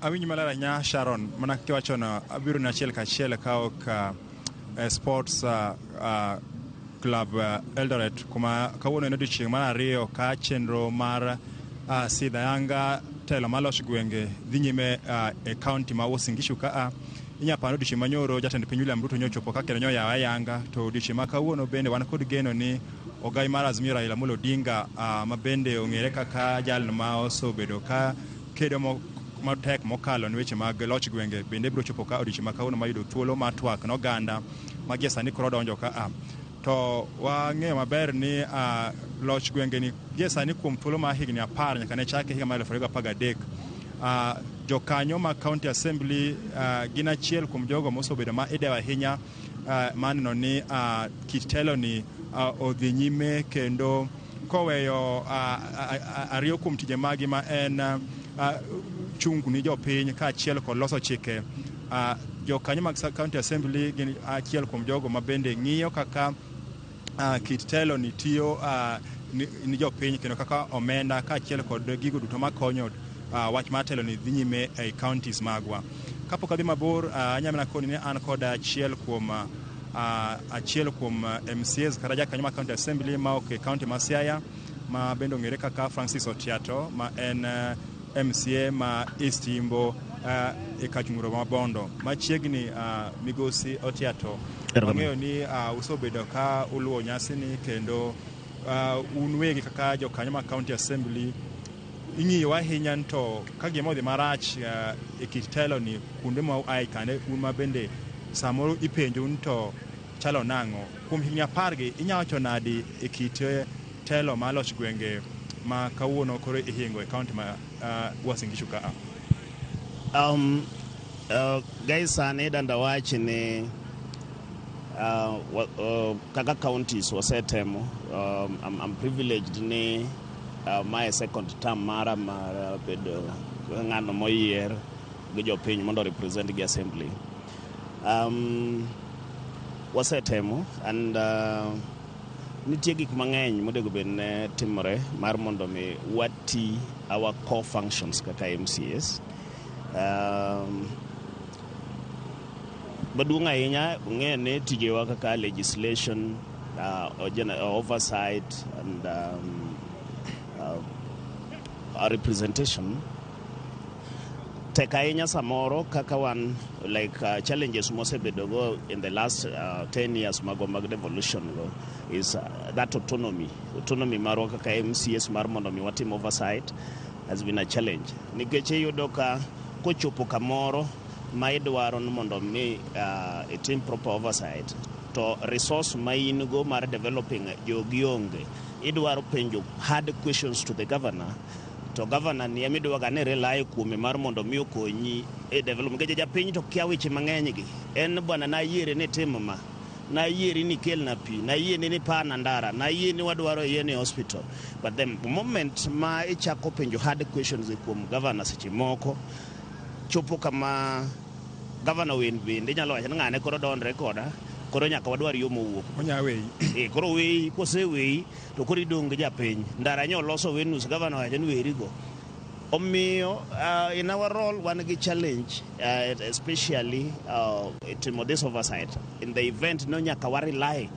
S2: Awinj maler ahinya Sharon, mana kiwacho no abiro na achiel kachiel kawo ka sports club Eldoret kuma kawuono en odiochieng' mar ariyo ka chenro mar sidha yanga telo maloch gwenge dhi nyime e kaunti ma Uasin Gishu ka inyapano odiochieng' manyoro jatend piny William Ruto nyochopo ka kendo nyoyawa yanga to odiochieng' ma kawuono bende wan kod geno ni ogai mar Azimio Raila Amolo Odinga ma bende ong'ere kaka jalno ma osebedo ka kedo matek mokalo ni weche mag loch gwenge bende biro chopo ka odiochieng' ma kawuono mayudo thuolo mar twak n'oganda ma gie sani koro donjo ka to wang'eyo maber ni loch gwenge ni gie sani kuom thuolo mar higni 10 nyaka ne chake higa mar 2013 jokanyo ma county assembly gin achiel kuom jogo mosebedo ma idewo ahinya maneno ni kit telo ni odhi nyime kendo koweyo ariyo kuom tije magi ma en chungu ni jopiny ka achiel kod loso chike. Jokanyo mag county assembly gin achiel kuom jogo ma bende ng'iyo kaka kit telo ni tiyo ni jopiny kendo kaka omenda ka achiel kod gigo duto makonyo wach mar telo ni dhi nyime ei counties magwa. Kapok adhi mabor anyamena koni ni an kod achiel kuom MCAs kata jakanyo mag county assembly ma ok e county ma Siaya ma bende ong'ere kaka Francis Otiato ma en MCA ma East Imbo e Kachunguro ma Bondo. Machiegni migosi Otiato wang'eyo ni usobedo ka uluwo nyasi ni kendo un wegi kaka jokanyo mag county assembly ing'iyo ahinya to ka gima odhi marach e kit telo ni kuonde ma ai kane un ma bende samoro ipenjo to chalo nang'o kuom higni 10 gi inyawacho nadi e kit telo ma loch gwenge ma kawuono koro ihingo e county ma Uasin Gishu ka
S9: guys sani danda wachi ni kaka counties wasetemo I'm privileged ni my second term mara bedo ng'ano moyier gi jopiny mondo represent gi assembly wasetemo and nitie gik mang'eny modego bed ne timore mar mondo mi wati our core functions kaka MCAs maduong' ahinya ung'e ne tijewa kaka legislation oversight and our representation tek ahinya samoro kaka wan like challenges mosebedo go in the last 10 years mag devolution go is that autonomy marwa kaka MCAs mar mondo mi watim oversight has been a challenge nikech iyudo ka kochopo kamoro ma idwaro mondo mi itim proper oversight to resource ma in go mar developing jogi onge idwaro penjo hard questions to the governor to governor ni emiduoga ne rely kuome mar mondo mi okonyi e development ge japiny to kia weche mang'eny gi en bwana na yiere ne timo ma na yieri ni kelna pi na yieni ni pana ndara na yieni wadwaro yieni hospital but the moment ma ichako penjo hard questions kuom governor seche moko chopo kama governor wen bende nyalo wacho ng'ane koro donre koda koro nyaka wadwar yo mowuok
S2: onyawe
S9: koro wei kose wei to koro idong' japiny ndara nyo loso wenus governor wacho ni weri go omiyo in our role wan gi challenge especially timo this oversight in the event no nyaka wa rely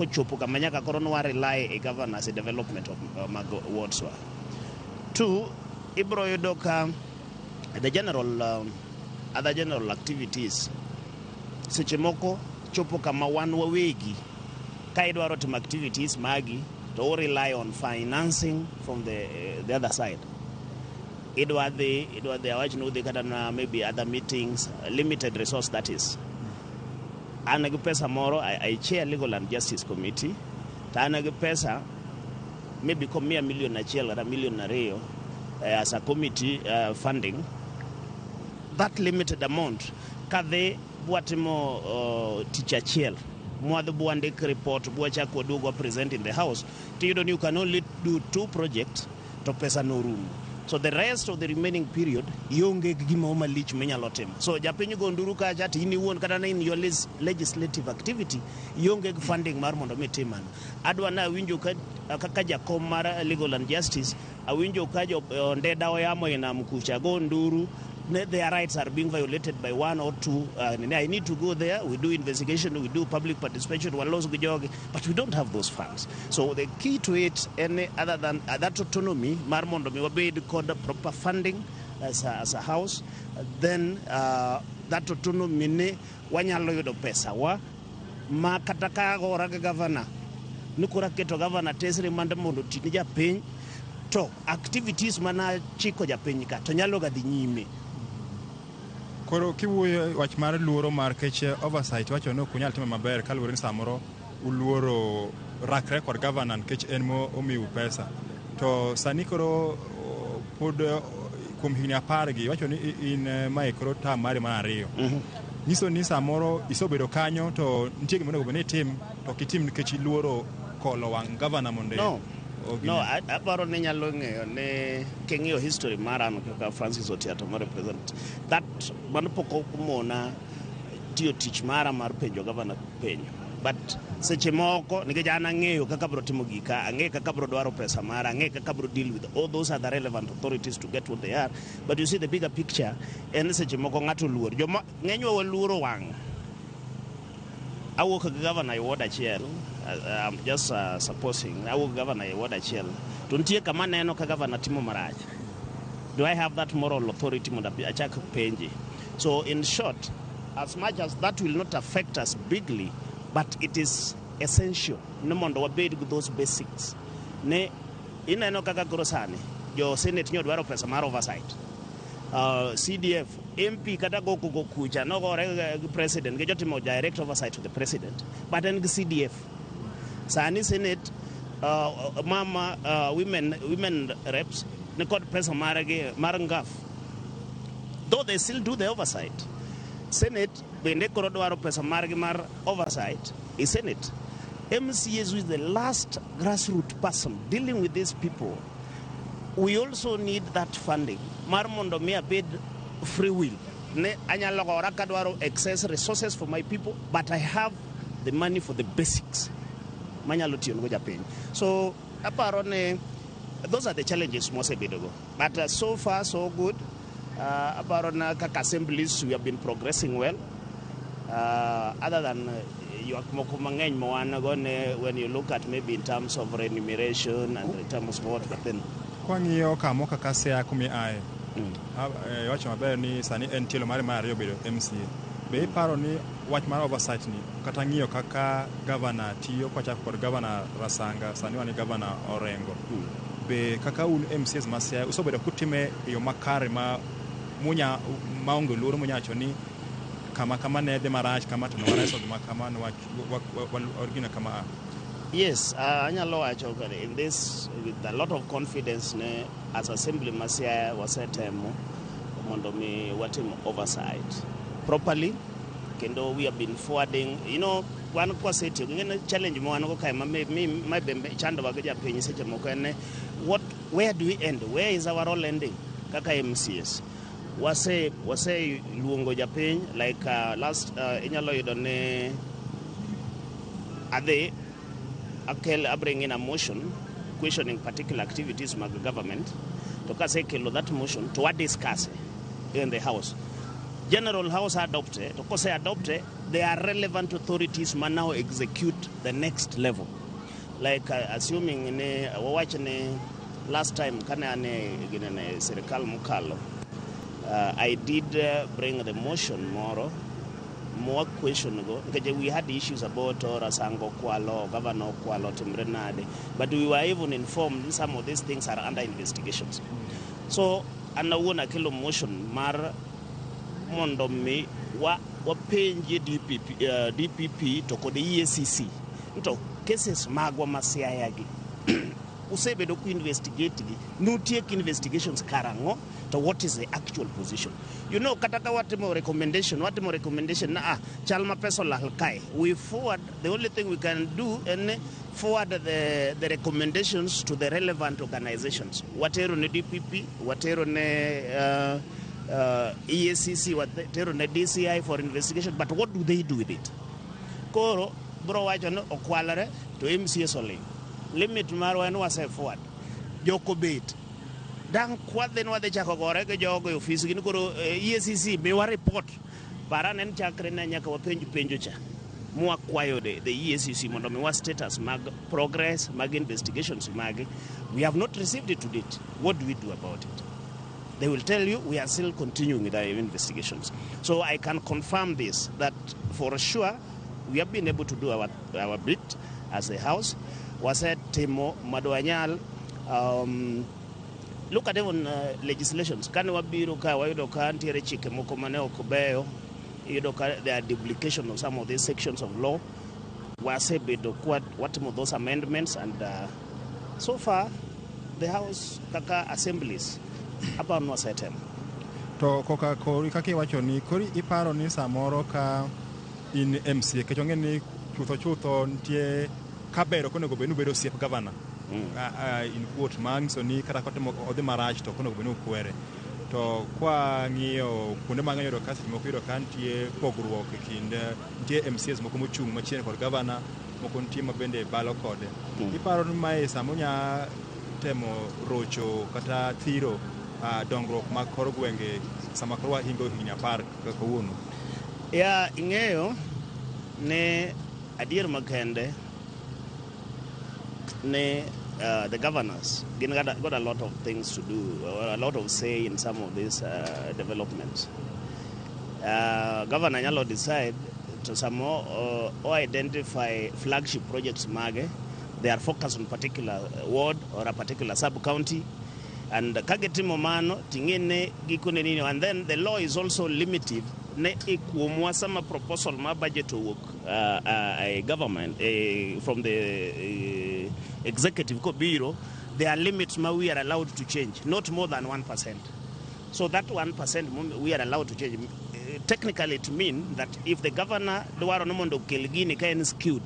S9: kochopo kama nyaka koro nwa rely e governor as a development of mag wards wa. 2, ibro yudo ka the general other general activities seche moko chopo kama wan wawegi ka idwaro timo activities magi to rely on financing from the other side. Idwa the awach no the kata maybe other meetings, limited resource that is. Anagi pesa moro, I chair legal and justice committee. Ta anagi pesa maybe come $1 million achiel or $1 million as a committee funding. That limited amount kadhe bwatimo teacher achiel. Mwadho buandik report bwacha kodugo present in the house. Tiyudo ni you can only do 2 projects to pesa no room. So the rest of the remaining period yonge gima malich menyalo timo. So japiny go nduru kacha tini won kata in your legislative activity yonge funding mar mondo mitiman. Adwa na winjo kaka jakom mar legal and justice awinjo ka jo ndeda oyamo ina mkucha go nduru their rights are being violated by 1 or 2. I need to go there. We do investigation. We do public participation. But we don't have those funds. So the key to it, any other than that autonomy, Marmondo we obeyed called proper funding as a house. Then that autonomy ne wanyalo yodo pesa wa makataka goraga governor nukura keto governor tesre manda mondo tinija piny to activities mana chiko japiny ka to nyalo ga dhi nyime.
S2: Koro kiwuoyo wach mar luoro mar keche oversight wacho no kunyal timo maber kaluwore ni samoro uluoro rakre kod governor nikech en mo omiu pesa to sani koro pod kuom higni 10 gi wacho ni in mae koro tam mari mar 2 nyiso ni samoro isobedo kanyo to nitie gima onego bed tim to kitim nikech iluoro kolo wang governor monde.
S9: No, aparo ne nyalo ng'eyo ne keng'iyo history mara no kaka Francis Otiato ma represent that mano poko mona tiyo tich mara mar penjo governor penjo but seche moko nikech an ang'eyo kaka bro timo gika ang'eyo kaka bro dwaro pesa mara ang'eyo kaka bro deal with all those other relevant authorities to get what they are, but you see the bigger picture en seche moko ng'ato luor joma ng'enywa waluoro wang' awuok gi governor e ward achiel. I'm just supposing I will governor a ward achiel to nitie kama neno ka governor timo marach. Do I have that moral authority mondo achak penje? So in short, as much as that will not affect us bigly, but it is essential ne mondo wabed with those basics. Ne ineno kaka koro sani jo senate nyo dwaro pesa mar oversight. CDF MP kata go kucha no gore president ke jotimo direct oversight to the president but en CDF sani senate women reps ne kod pesa mar ngaf though they still do the oversight. Senate bende koro dwaro pesa mar oversight is Senate. MCAs is the last grassroots person dealing with these people. We also need that funding. Mar mondo mi abed free will. Ne anyalo gora kadwaro excess resources for my people, but I have the money for the basics. Manyalo tiyo ngo japiny. So aparo ne those are the challenges mosebedo go. But so far so good. Aparo na kaka assemblies we have been progressing well. Other than when you look at maybe in terms of remuneration and in terms of what, but then
S2: kwang'iyo kamo kaka sea kumi ae wacho maber ni sani en tielo mare mar ariyo bedo MCA be iparo ni wach mar oversight ni kata ng'iyo kaka governor tiyo kwachako kod governor Rasanga sani wani governor Orengo be kaka un MCAs masia usobedo kutime yo makare ma munya maonge luoro munyacho ni kama ne de marach kama to no reso kama no origina kama.
S9: Yes, anyalo wacho in this with a lot of confidence ne as assembly masia wasetemo mondo mi watim oversight properly kendo we have been forwarding one kwaseti ngene challenge mo wan go kai ma bembe chando ba ga piny seche moko ene where do we end, where is our role ending kaka MCS wase luongo japiny like last inyalo yudo ne ade I bring in a motion questioning particular activities of government to kase kelo that motion to what discuss in the house General House adopted, of course, adopted, they are relevant authorities must now execute the next level. Like assuming last time, I did bring the motion more question ago, because we had issues about Rasango Kualo, Governor Kualo, Timrenade, but we were even informed some of these things are under investigations. So, anawona kilo motion mar mondomi wa penje DPP to kode EACC to cases magwa masiayagi usebedo ku investigate gi no take investigations karango to what is the actual position. You know, kataka watimo recommendation na chalma peso la halkai. We forward, the only thing we can do and forward the recommendations to the relevant organizations. Watero ne DPP, watero ne EACC, watero ne DCI for investigation, but what do they do with it? Koro bro wajano okwalare to MCS only. Limit maro and was forward. Joko bait. Dang kwathen wa de chako gore ke jogo office gin koro EACC me wa report para nen chakre na nyaka wa penjo cha mu akwayo the EACC mondo me wa status mag progress mag investigations mag. We have not received it to date. What do we do about it? They will tell you we are still continuing with our investigations. So I can confirm this, that for sure we have been able to do our bit as a house. Was it Timo Madwanyal look at even legislations. Can we be there are duplication of some of these sections of law. What of those amendments, and so far the House kaka assemblies about no certain.
S2: To koka kori kaki wacho ni kori iparo ni samoro ka in MCA kechonge ni chutho ntie kabero kono go benu bedo siep governor. In quote mang so ni kata kote odhi marach to kono benu kwere to kwa ng'iyo kuonde mang'eny yudo kasi moko yudo ka nitie pogruok e kind nitie MCS moko mochung' machiegni kod governor, moko nitie mabende balo kode. Iparo ni mae samonya temo rocho kata thiro dongruok mag kor gwenge sama koro wahingo higni 10 kaka wuono?
S9: Ya ing'eyo ne adier makende ne the governors got a lot of things to do, a lot of say in some of these developments. Governor Nyalo decide to some more identify flagship projects mage. They are focused on particular ward or a particular sub-county. And kagetimo mano tingene gikone nini, and then the law is also limited ne ikuomwa sama proposal ma budget to work a government from the executive bureau. There are limits ma we are allowed to change, not more than 1%. So that 1% we are allowed to change. Technically it means that if the governor duaro nomondo kelgini kaen skewed,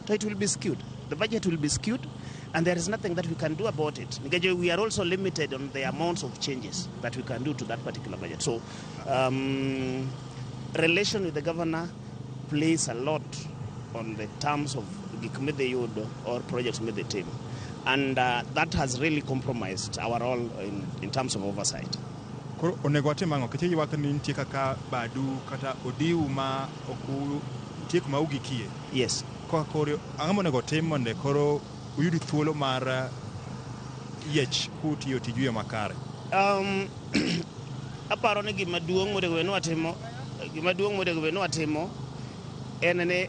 S9: so it will be skewed. The budget will be skewed, and there is nothing that we can do about it. We are also limited on the amounts of changes that we can do to that particular budget. So relation with the governor plays a lot on the terms of Gikmede or projects with the team. And that has really compromised our role in terms of oversight.
S2: Onego mango keche ywak ni nitie kaka badu kata odiu ma oku nitie kuma ugikie.
S9: Yes.
S2: Koro ang'o onego tim mondo koro uyudi thuolo mar yech kutiyo tijuyo makare?
S9: Aparo ni gima duong' monego beno atimo en ne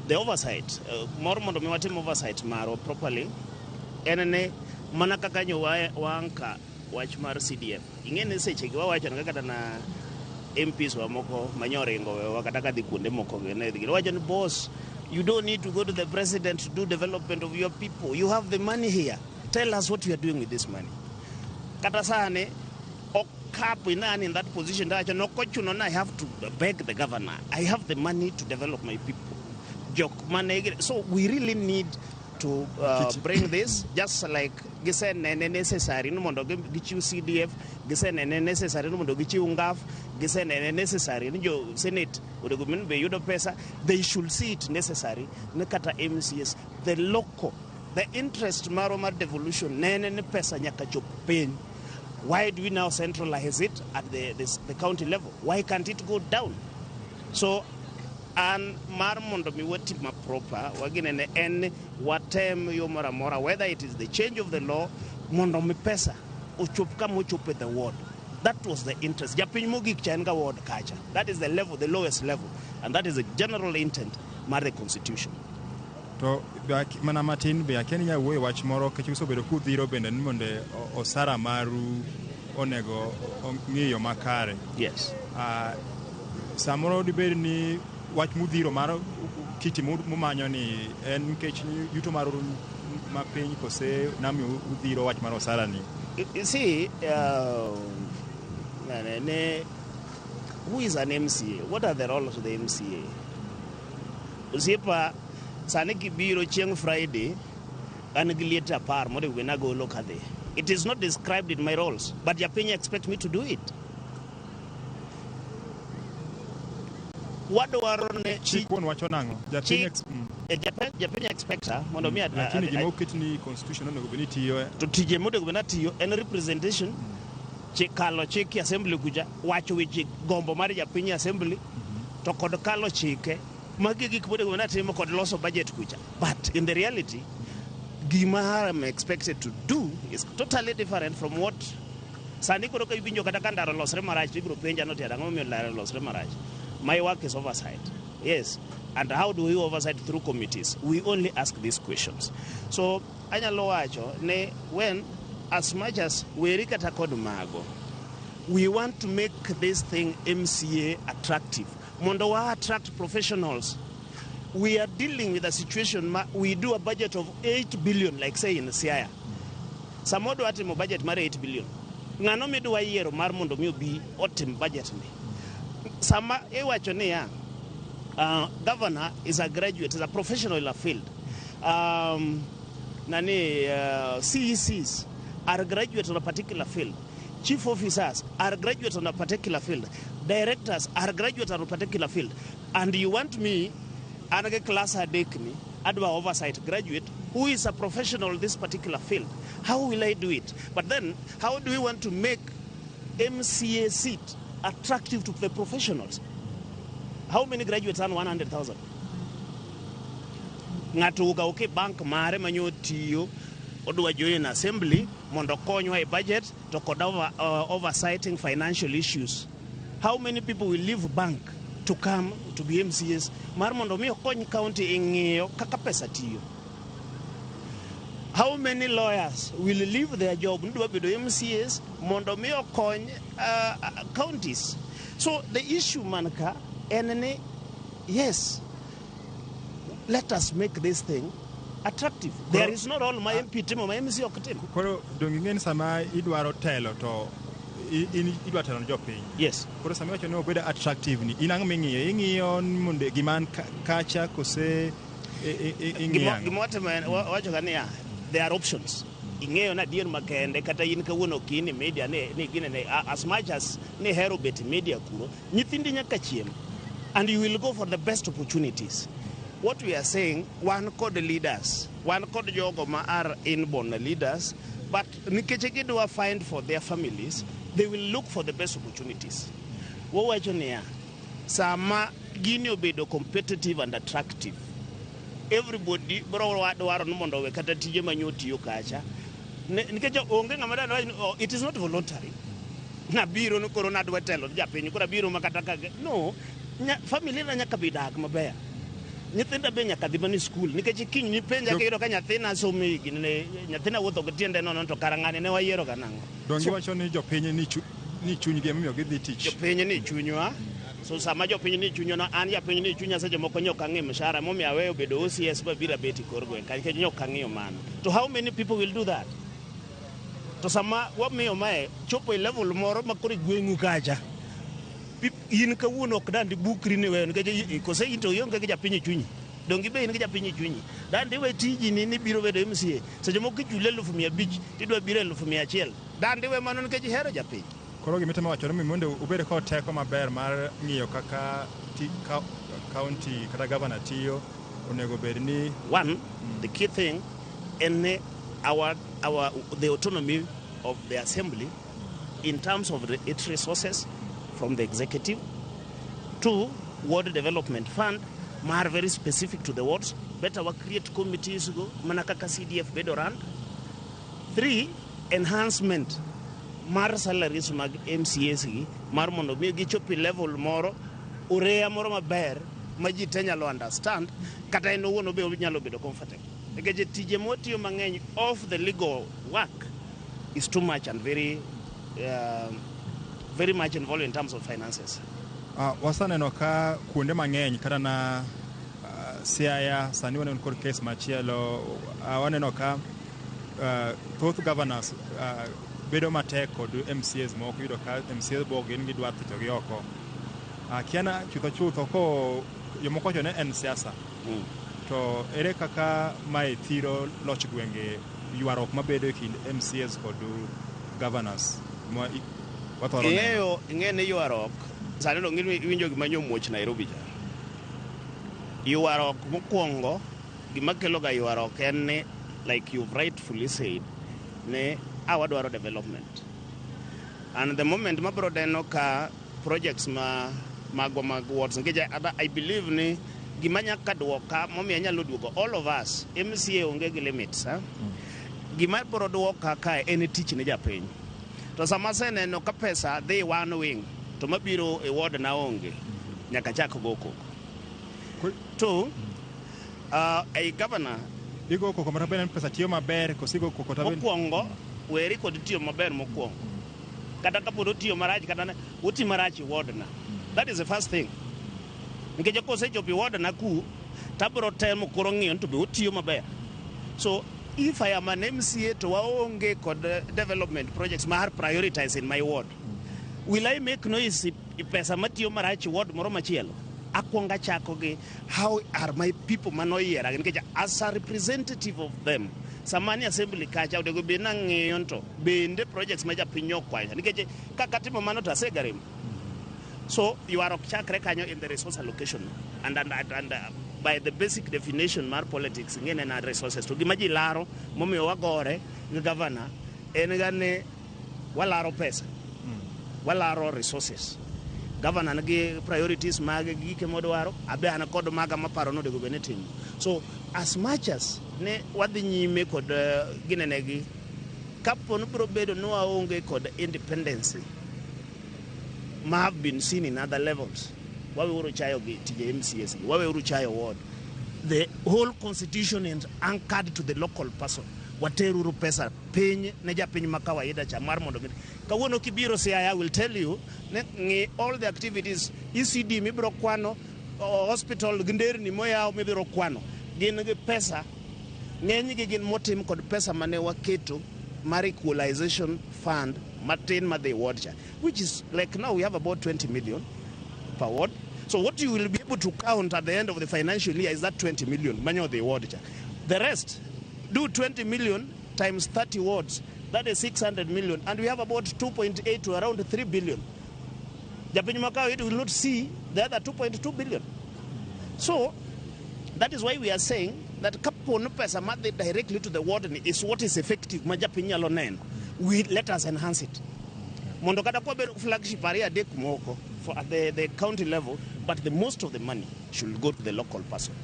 S9: the oversight moro mondo mi watim oversight maro properly en ne mana kaka wanka wach mar CDF. Ing'eni seche gi wawacho kaka na MPs wa moko manyoringo wakata kadhi kuonde moko wacho ni boss, you don't need to go to the president to do development of your people. You have the money here. Tell us what you are doing with this money. Kata sane okapo inani in that position that no kochuno I have to beg the governor. I have the money to develop my people. Joke money. So we really need to bring this, just like gisen necessary no mondo gichiu CDF, gisen necessary no mondo gichiu ngaf, gisen necessary no Senate odo gumen be yudo pesa. They should see it necessary ne kata MCS, the local, the interest maro mar devolution ne pesa nyaka chop piny. Why do we now centralize it at the county level? Why can't it go down? So, and marmondo mi wati ma proper wagine en watem yo mora whether it is the change of the law mondo mi pesa uchup kama uchup the ward. That was the interest. Japin mogik chenga ward kacha. That is the level, the lowest level, and that is the general intent mar the constitution.
S2: To mana matin be akenya we wach moro ke chiso bedo ku dhiro bende ni monde osara maru onego ngiyo makare.
S9: Yes.
S2: Samoro diber ni wach mudhiro maro kiti mumanyo ni en kech yuto maru mapiny kose nami udhiro wach maro osara ni.
S9: You see, who is an MCA? What are the roles of the MCA? Usipa saniki biro chieng Friday and gilieta par mode we na go look at it. It is not described in my roles, but Japenya expect me to do it. What do I run?
S2: Chikon wacho nango.
S9: Japenya expects her. Mondo mi
S2: lakini gimo kitni constitution no go tiyo.
S9: To tije mode go tiyo en representation. Kalo chiki assembly kuja wacho wichi gombo mari Japenya assembly to kod kalo chike magi gik mode go timo kod loso budget kuja. But in the reality, gima I'm expected to do is totally different from what sani koro ka ibinjo kata kandaro losre marach ibro penja no tia dango mi losre marach. My work is oversight. Yes. And how do we oversight? Through committees? We only ask these questions. So, anyalo wacho ne when as much as we rikata kod mago, we want to make this thing MCA attractive. Mondo wa attract professionals. We are dealing with a situation, we do a budget of 8 billion, like say in Siaya. Samodo atimo budget mare 8 billion. Ngano mi duwa yero mar mondo mi obi otim budget ni. Sama ewacho ni ya, governor is a graduate, is a professional in a field. CECs are graduates on a particular field. Chief officers are graduates on a particular field. Directors are graduates on a particular field. And you want me, another class adekni, adwa oversight graduate, who is a professional in this particular field. How will I do it? But then, how do we want to make MCA seat attractive to the professionals? How many graduates earn 100,000? Ngatuga okay bank mare manyo tiyo odwa join assembly mondo konywa e budget to kodava oversighting financial issues. How many people will leave bank to come to be MCAs? Mar mondo mi okony county ing'iyo kaka pesa tiyo. How many lawyers will leave their job ndwa bedo MCAs mondo mi okony counties? So the issue manka enene, yes, let us make this thing attractive. There is not all my MP team or my MC oktim.
S2: Koro dongingen sama idwaro telo to idwa telo jo piny.
S9: Yes.
S2: Koro sama wacho no bedo attractive ni inang mingiyo munde giman kacha kose ingiyang.
S9: Gimotema wacho kania there are options. Ing'eyo na dier makende kata in kawuono kini media ne gine ne as much as ne hero bet media kuro nyithindi nyaka chiem and you will go for the best opportunities. What we are saying, one called leaders, one called jogo ma are inborn leaders, but nikeche gidwa find for their families, they will look for the best opportunities. Wo wacho niya, sama gini obedo competitive and attractive, everybody bro dwaro mondo we kata tije manyotiyo kacha. Nikeche onge ng'ama dwaro, it is not voluntary. Na biro no korona dwa telo japiny kora biro makata kage. No, family na nyaka bidak maber. Nyithinda be nyaka dhi mani school nikech kiny ni penja kiyudo ka nyathina somo gine nyathina wuotho gi tiende nono to karang'ane ne wayiero ga nang'o.
S2: Dongi wacho ni jopiny ni chunygi emiyo gidhi tich.
S9: Jopiny ni chunywa. So sama jopiny ni chunywa an japiny ni chunya seche moko nyok ang'e mshahara momiyo aweyo bedo OCS ba bira beti korgo nikech nyok ang'eyo mano. To how many people will do that? To sama wamiyo mae chopo e level moro makore gweng'u kacha. In kawuono ok dandi bukri ni weyo nikech kose into yonge gi japiny chunyi dongi be in gi japiny chunyi dandi we tiji ni biro bedo MCA seche moko kichule 500 tidwa biro 100 dandi we mano nikech hero japiny.
S2: Koro gimitemo wacho ni mondo ubed kod teko maber mar ng'iyo kaka county kata governor tiyo onego bed ni
S9: one the key thing in the autonomy of the assembly in terms of its resources from the executive. 2, ward development fund, are very specific to the wards. Better work create committees go, manakaka CDF bedorand. 3, enhancement, mar salaries mag MCAs gi, mar mondo mi gichopi level moro, urea moro maber, maji te nyalo understand, kata en owuon obe nyalo bedo comfortable. Nikech tije motiyo mang'eny of the legal work is too much and very much involved in terms of finances.
S2: Wasaneno ka kuonde mang'eny kata na Siaya sani waneno kod case machielo waneno ka thoth governors bedo matek kod MCAs moko yudo ka MCAs bo gin gidwa thicho gi oko. Kiana chutho ko yomoko chone en siasa. To ere kaka mai thiro loch gwenge yuarok mabedo e kind MCAs kod governors mo wathoro neno.
S9: Ing'ene yuarok sani no winjo gima nyomuoch Nairobi ja. Yuarok mokwongo gima kelo ga yuarok en ni, like you've rightfully said, ne awadwaro development. And the moment mabro deno ka projects mag wards ngeja I believe ni gima nyaka duoka momiyo nyalo duogo all of us MCA onge gi limits gima bro duoka ka en tich ne japiny. To sama seneno ka pesa dhi one wing to mabiro e ward na onge nyaka chak goko. 2, a governor
S2: igo koko mara benen pesa tiyo maber kosigo koko taben
S9: mokwongo weri kod tiyo maber mokwongo kata kapod otiyo marach kata oti marach ward na. That is the first thing. Nikech kosechopo ward na ku tabro temo koro ng'iyo to be otiyo maber. So if I am an MCA to waonge kod development projects ma are prioritized in my ward, will I make noise pesa matiyo marach ward moro machielo? Akwonga chako gi how are my people manoyiera nikech as a representative of them samani assembly kacha odego be nang'iyo to bende projects ma japiny okwaya nikech kaka timo mano to asegarim. So you are chakre kanyo in the resource allocation and by the basic definition mar politics ngene na resources to gima ji laro momiyo wagore ni governor en gane walaro pesa walaro resources. Governor nigi priorities mag gike modwaro abe ana kod maga maparo no dego bene timo. So as much as ne wadhi nyime kod ginenegi kapo no bro bedo no aonge kod independence ma have been seen in other levels. Wawe uru chayo gi tije MCS, wawe uru chayo ward. The whole constitution is anchored to the local person. Wateru uru pesa piny ne japiny makawaida cha mar mondo kawuono kibiro Siaya, I will tell you all the activities ECD mibro kwano hospital ginderni moyaw mibro kwano gin gi pesa ng'eny gi gin motim kod pesa mane waketo mar equalization fund matin madhi ward cha, which is like now we have about 20 million per ward. So what you will be able to count at the end of the financial year is that 20 million manyo the ward cha. The rest do 20 million times 30 wards, that is 600 million, and we have about 2.8 to around 3 billion. Japiny Makao, it will not see the other 2.2 billion. So that is why we are saying that kapon pesa madhi directly to the ward is what is effective majapiny nyalo neno. We let us enhance it. Mondo kata kwa flagship area dek moko for at the county level, but the most of the money should go to the local person.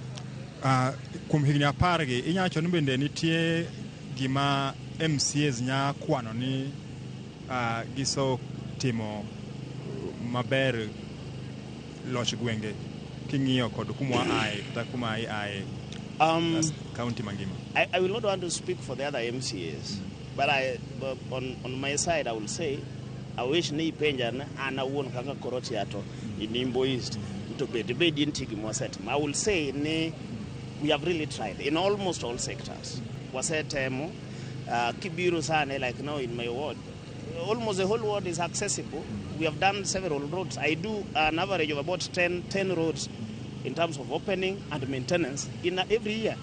S2: Kum higni apar gi inyacho ni bende nitie gima MCAs nya kwano ni giso timo maber loch gwenge king'iyo kod kumwa ae kata kuma ae county mangima.
S9: I will not want to speak for the other MCAs, but on my side I will say I wish ni penja na anawuon kaka koroti ato inimbo east to be didn't take more set. I will say ni we have really tried in almost all sectors. Wasetemo kibiru sane, like now in my ward almost the whole ward is accessible. We have done several roads. I do an average of about 10 roads in terms of opening and maintenance in every year.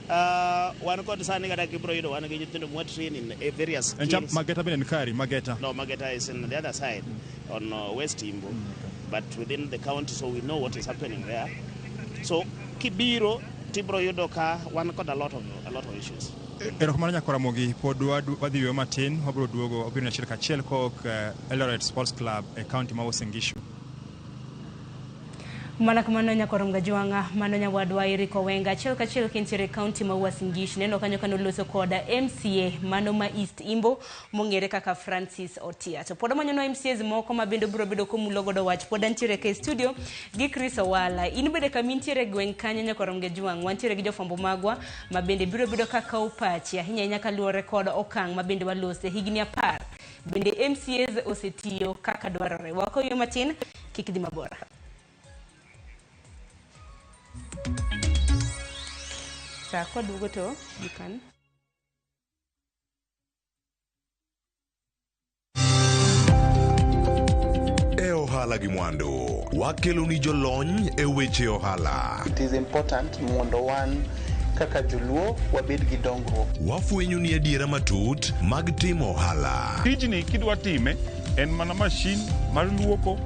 S9: One got sani kata kibro yido one get to more train in various skills.
S2: And Mageta been Nkari, Mageta.
S9: No, Mageta is on the other side on West Imbo, but within the county, so we know what is happening there. So Kibiro tibro yudo ka wan kod a lot of issues.
S2: Erokamano nyakora Ramogi, pod wadhi yweyo matin, wabiro duogo wabiro achiel kachiel kok Eldoret Sports Club e county ma Uasin Gishu.
S13: Mana kamano nyakoro mgajwanga mano nyawadwa Eriko Wenga achiel kachiel kintiere county ma Uasin Gishu neno kanyo kano loso koda MCA mano ma East Imbo mong'ere kaka Francis Otia. To pod manyono MCAs moko ma bendo biro bedo komulo godo wach pod antiere ke studio gi Chris Owala. In bede kamintiere gweng kanyo nyakoro mgajwanga wantiere gi jofambo magwa ma bende biro bedo kaka upachi ahinya nyaka luore kod okang ma bende walose higni 10. Bende MCAs osetiyo kaka dwarore. Wako yo matin kikidhi mabora. Kwa dugo to you can
S5: ohala gi mwandu wakelo ni jolony e weche ohala.
S1: It is important mondo wan kaka joluo wabed gi dongruok.
S5: Wafwenyo ni adiera matut mag timo ohala.
S14: Tijni kidwa time en mana mashin mar luoko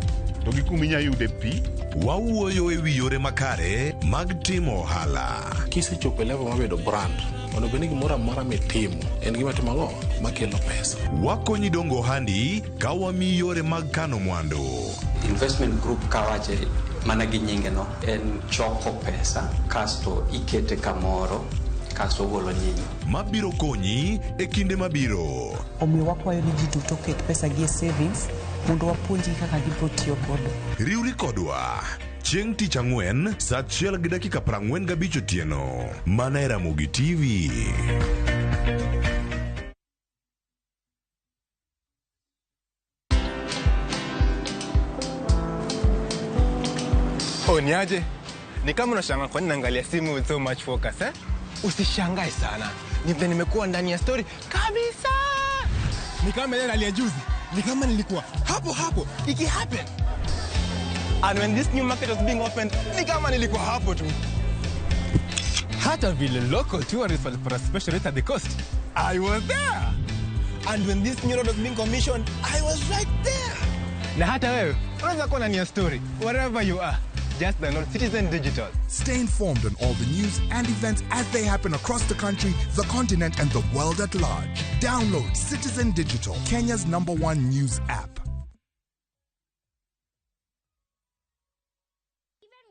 S14: to gi kuminya yude pi.
S5: Wawuoyo e wi yore makare mag timo ohala.
S19: Kisechopo level mabedo brand, mondo beni gimoro amora mitimo en gima timo ang'o makelo pesa.
S5: Wakonyi dongo handi ka wami yore mag kano mwandu.
S22: Investment group kawache mana gi nyinge no en choko pesa kasto ikete kamoro kasto golo nyinyo
S5: mabiro konyi e kinde mabiro.
S23: Omiyo wakwayo ni ji duto ket pesa gi e savings mondo wapuonji kaka gibiro tiyo kodo.
S5: Riwri kodwa chieng' tich ang'wen saa 1:45 otieno mana e Ramogi TV.
S25: Niaje? Ni kama unashangaa kwa nini naangalia simu with so much focus eh? Usishangae sana. Nimekuwa ndani ya story kabisa. Ni kama ile hali ya juzi. Ni kama nilikuwa hapo iki happen. And when this new market was being opened, ni kama nilikuwa hapo tu. Hata vile local tourists for a special rate at the coast, I was there. And when this new road was being commissioned, I was right there. Na hata wewe unaweza kuwa ndani ya story wherever you are. Just download Citizen Digital.
S12: Stay informed on all the news and events as they happen across the country, the continent, and the world at large. Download Citizen Digital, Kenya's #1 news app.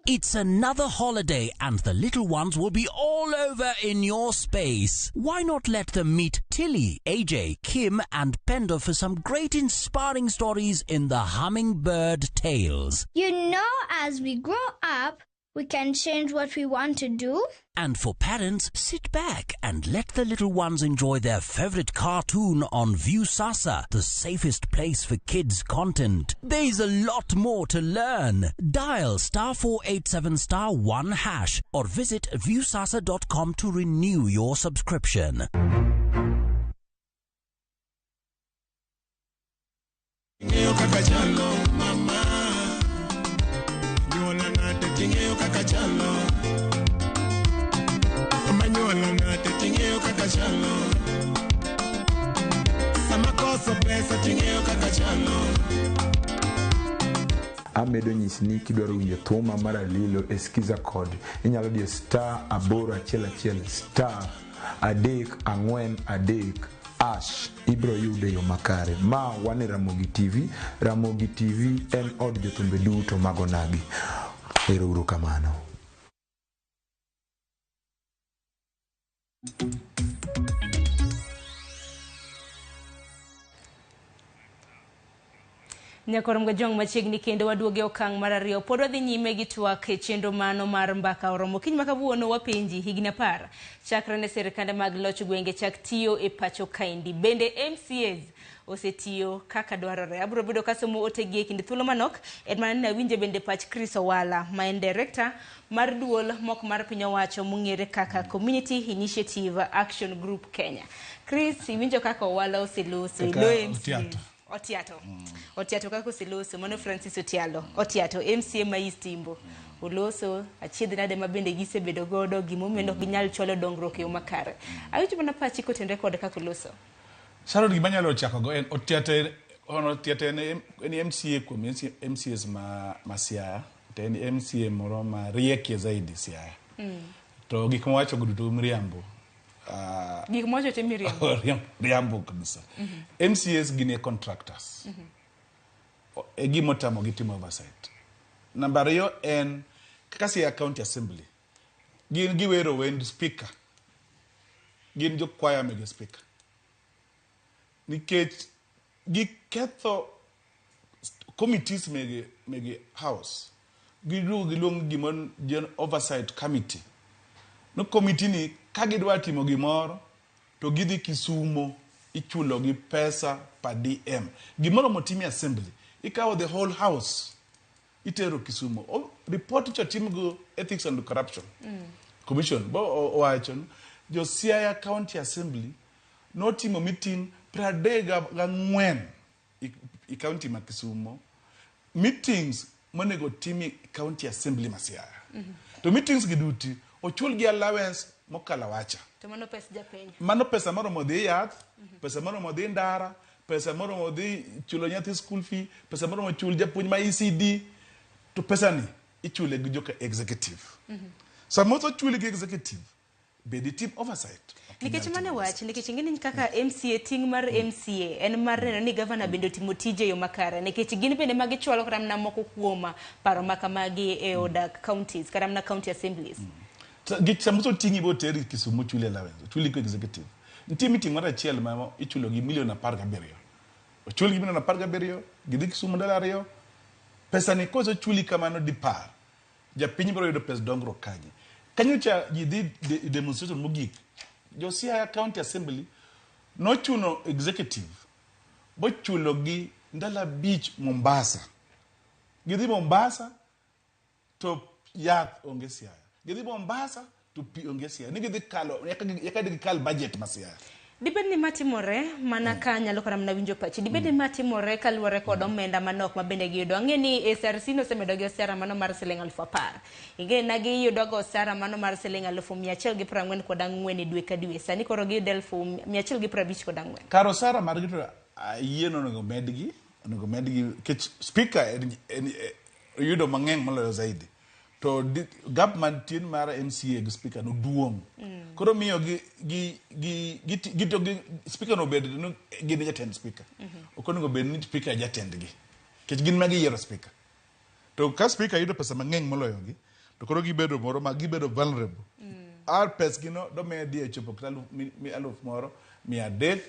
S27: It's another holiday and the little ones will be all over in your space. Why not let them meet Tilly, AJ, Kim and Pendo for some great inspiring stories in the Hummingbird Tales.
S28: You know, as we grow up, we can change what we want to do.
S27: And for parents, sit back and let the little ones enjoy their favorite cartoon on Viewsasa, the safest place for kids' content. There's a lot more to learn. Dial *487*1# or visit viewsasa.com to renew your subscription.
S29: Amedo nyisi ni kidwaro winjo thuma mar Alilo eskiza kod inyalo diyo *811 *343 ash ibro yude yo makare. Ma wane Ramogi TV. Ramogi TV en od jothumbe duto magonagi. Ero kamano.
S13: Nyakoro mgajong machiegni kendo waduoge okang' mar ariyo pod wadhi nyime gi twak e chenro mano mar mbaka oromo kiny makawuono wapenji higni 10 chakre ne sirkande mag loch gwenge chak tiyo e pacho kaindi bende MCAs osetiyo kaka dwarore. Abro bedo kasomo otegie kinde thuolo manok Edman na winje bende pach Chris Owala ma en director mar duol mok mar piny owacho mong'ere kaka Community Initiative Action Group Kenya. Chris, winjo kaka Owala oseloso ilo MCA Otiato kako siloso mano Francis Otialo Otiato MCA ma East Imbo uloso achiedh nade mabende gise bedo godo gimomendo ginyal cholo dongruok yo makare. Awicho mana pachi kotendre kod kako loso.
S3: Sharon gimanyalo chako go en Otiato en MCA kuom MCAs ma Siaya to en MCA moro ma riekie zaidi Siaya. to gik mowacho duto miriambo.
S13: Gik mowacho te miriambo.
S3: Riambo kabisa. MCAs gine contractors. E gimo tamo gitimo oversight. Number 2 en kasi ya county assembly. Gin giwero wend speaker. Gin jo kwaya mege speaker. Nikech giketho committees mege house. Giluong gimon gen oversight committee. No committee ni kagidwa timo gimoro to gidhi Kisumo ichulo gi pesa per DM. Gimoro motimi assembly ikawo the whole house itero Kisumo. Report cho team go ethics and corruption commission bo owacho jo Siaya County Assembly no timo meeting pradega gangwen I county ma Kisumo. Meetings monego timi county assembly ma Siaya. To meetings giduti ochul gi allowance mokala wacha.
S13: To mano pesa japenya.
S3: Mano pesa moro modhi yath, pesa moro modhi ndara, pesa moro modhi chulo nyathi school fee, pesa moro mochul japuonj ma ECD, to pesa ni ichule gi joka executive. Samoso chule gi executive bedi team oversight.
S13: Nikech mane wach, nikech ingini kaka MCA ting mar MCA en mar neno ni governor bendo timo tije yo makare, nikech gin bende magi chwalo karam na moko kuoma paro makamagi e oda counties karam na county assemblies.
S3: Gik samoso tingi bo teri Kisumo chule allowance, chule ko executive. Nti meeting mara chiel ma ichulo gi $1.17. Ochul gi $1.17 gidhi Kisumo dalario. Pesa ni koso chuli kamano dipar. Ja piny bro yudo pesa dongro kanyi. Kanyo cha jidhi demonstration mogik. Jo Siaya County Assembly no chuno executive. Bo chulo gi ndala beach Mombasa. Gidhi Mombasa to yath onge Siaya. Gidhi Mombasa to pi onge Siaya. Ni gidhi kalo yakadi kal budget ma Siaya.
S13: Dibed ni matimore mana ka nyalo karam na winjo pachi. Dibed ni matimore kaluwore kod omenda manok mabende giyudo. Ang'e ni SRC no semedo gi osara mano mar $10,000. Ing'e na giyudo go osara mano mar $144 dwe ka dwe. Sani koro giyudo $154.
S3: Karo osara mar gito yieno onego medgi kech speaker yudo mang'eny moloyo zaidi. To government tin mar MCA gi speaker no duong. Koro miyo gi speaker no bed no gin jatend speaker. Okonego bed ni speaker jatend gi. Kech gin magi yiero speaker. To ka speaker yudo pesa mang'eny moloyo gi, to koro gibedo moro ma gibedo vulnerable. Pes gino do medi e chopo kata aluf moro 300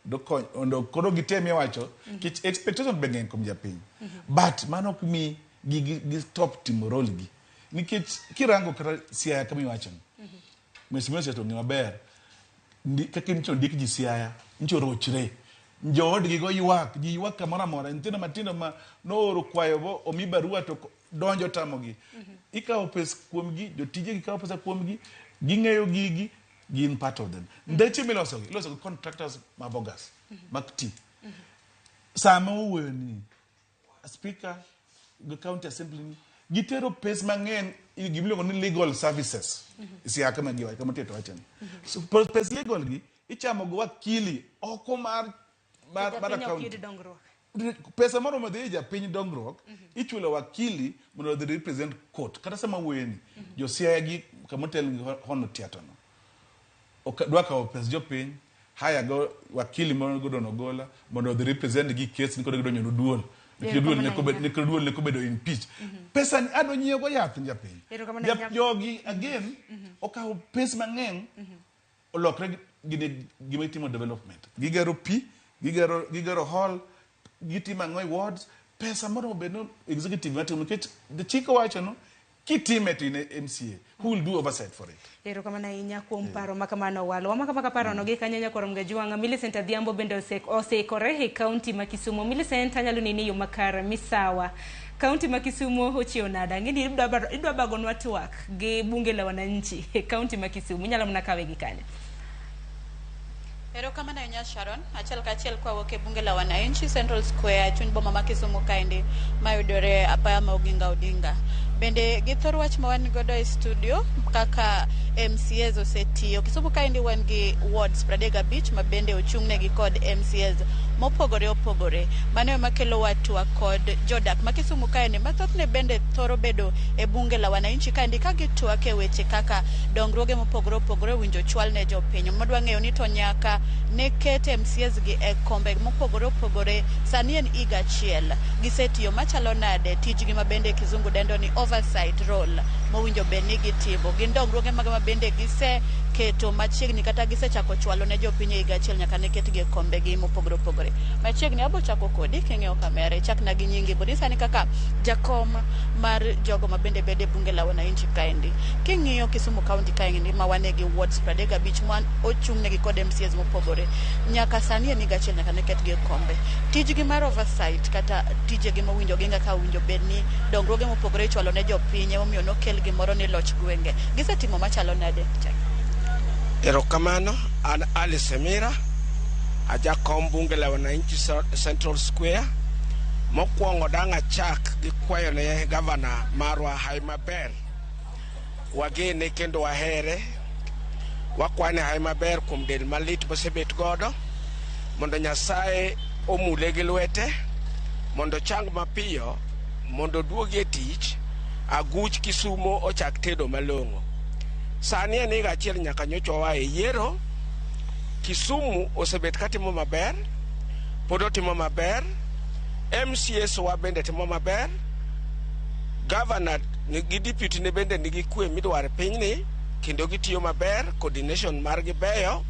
S3: do ondo koro gitemi wacho kech expectation bengen kum japiny. But mano mi gi stop timo role gi. Nikech kirango kata Siaya kama iwacho. Mheshimiwa Seto ni maber. Kaka nicho ndik ji Siaya, nicho rochre. Njood gi go ywak, ji ywak kamora mora, ntino matino ma no oro kwayo bo omi barua to donjo tamogi. Ikawo pesa kuom gi, jotije gi kawo pesa kuom gi, ging'eyo gigi, gin part of them. Ndeche miloso gi contractors mabogas, makti. Sama uweni speaker the county assembly gitero pes mang'eny gimiluongo ni legal services. Siaya kama giwa kama teto wachani. So pes legal gi ichamo go wakili oko mar county. Pesa moro modhi ja piny dongruok ichulo wakili mondo the represent court. Kata sama weni jo Siaya gi kama tel hono tiato no. Dwa kawo pes jo piny haya go wakili mondo godo gola mondo the represent gi case ni kodo donyo duol. Duol ne kobedo impeach. Pesa ni ado nyiewo go yath njapiny. Jogi again okawo pesa mang'eny olokre gima itimo development. Gigero pi, gigero hall, gitimo ang'o wards, pesa moro bedo executive matimo nikech the chiko wacho no kitime to in MCA who will do oversight for it.
S13: Ero kama na inya kuom paro makamano walo wamaka paro no gi kanyanya korom gajuanga Millicent Adhiambo bende osekore he county ma Kisumo. Millicent anyalo nini yo makara misawa county ma Kisumo ochio nada ngini idwa bagonwa twak gi bunge la wananchi he county ma Kisumo nyalo mna kawe gi kanya.
S4: Ero kama na inya Sharon achiel kachiel kwa woke bunge la wananchi Central Square chuny boma ma Kisumo kaende mayudore apaya ma Oginga Odinga. Bende githor wach ma wan godo e studio kaka MCAs osetiyo Kisumo kaende wan gi wards 35 ma bende ochung'ne gi kod MCAs mopogore opogore. Mano ema kelo watua kod jodak ma Kisumu kae mathothne bende thoro bedo e bunge la wananchi kae ka gitwak e weche kaka dongruoge mopogore opogore winjo chwal ne jopiny. Modwa ng'eyo ni to nyaka ne kete MCAs gi e kombe mopogore opogore sani en higa achiel. Gisetiyo machalo nade tijgi ma bende kizungu dendo ni oversight role mowinjo bed ni gitimo. Gin dongruoge mag ma bende giseketo machiegni kata gisechako chwalo ne jopiny e higa achiel nyaka ne ketgi e kombe gi mopogore opogore. Machiegni abo chako kodi king'eyo kamera chakna gi nyingi bodisa ni kaka jakom mar jogo ma bende bede bunge la wananchi kaendi. King'iyo Kisumu County kaendi ma wane gi wards 35 man ochung' ne gi kod MCAs mopogore nyaka sani en higa achiel nyaka ne ketgi e kombe. Tijgi mar oversight kata tijegi mowinjo ginga ka winjo bed ni dongruoge mopogore chwalo ne jopiny omiyo nokel gimoro ni loch gwenge. Gisetimo machalo nade?
S16: Erokamano, an Ali Semira, ajakom bunge la wananchi Central Square. Mokwongo dang' achak gi kwayo ne gavana marwa Haimaber. Wagene kendo wahere. Wakwane Haimaber kuom del malit mosebet godo. Mondo Nyasaye omule gi lwete. Mondo chang mapiyo. Mondo duogi e tich. Aguch Kisumo ochak tedo malong'o. Sani en higa achiel nyaka nyocha wa e yiero. Kisumu osebet katimo maber. Pod otimo maber. MCAs wa bende timo maber. Governor gi deputy ne bende nigi kwe midwar pinyni kendo gitiyo maber, coordination margi beyo.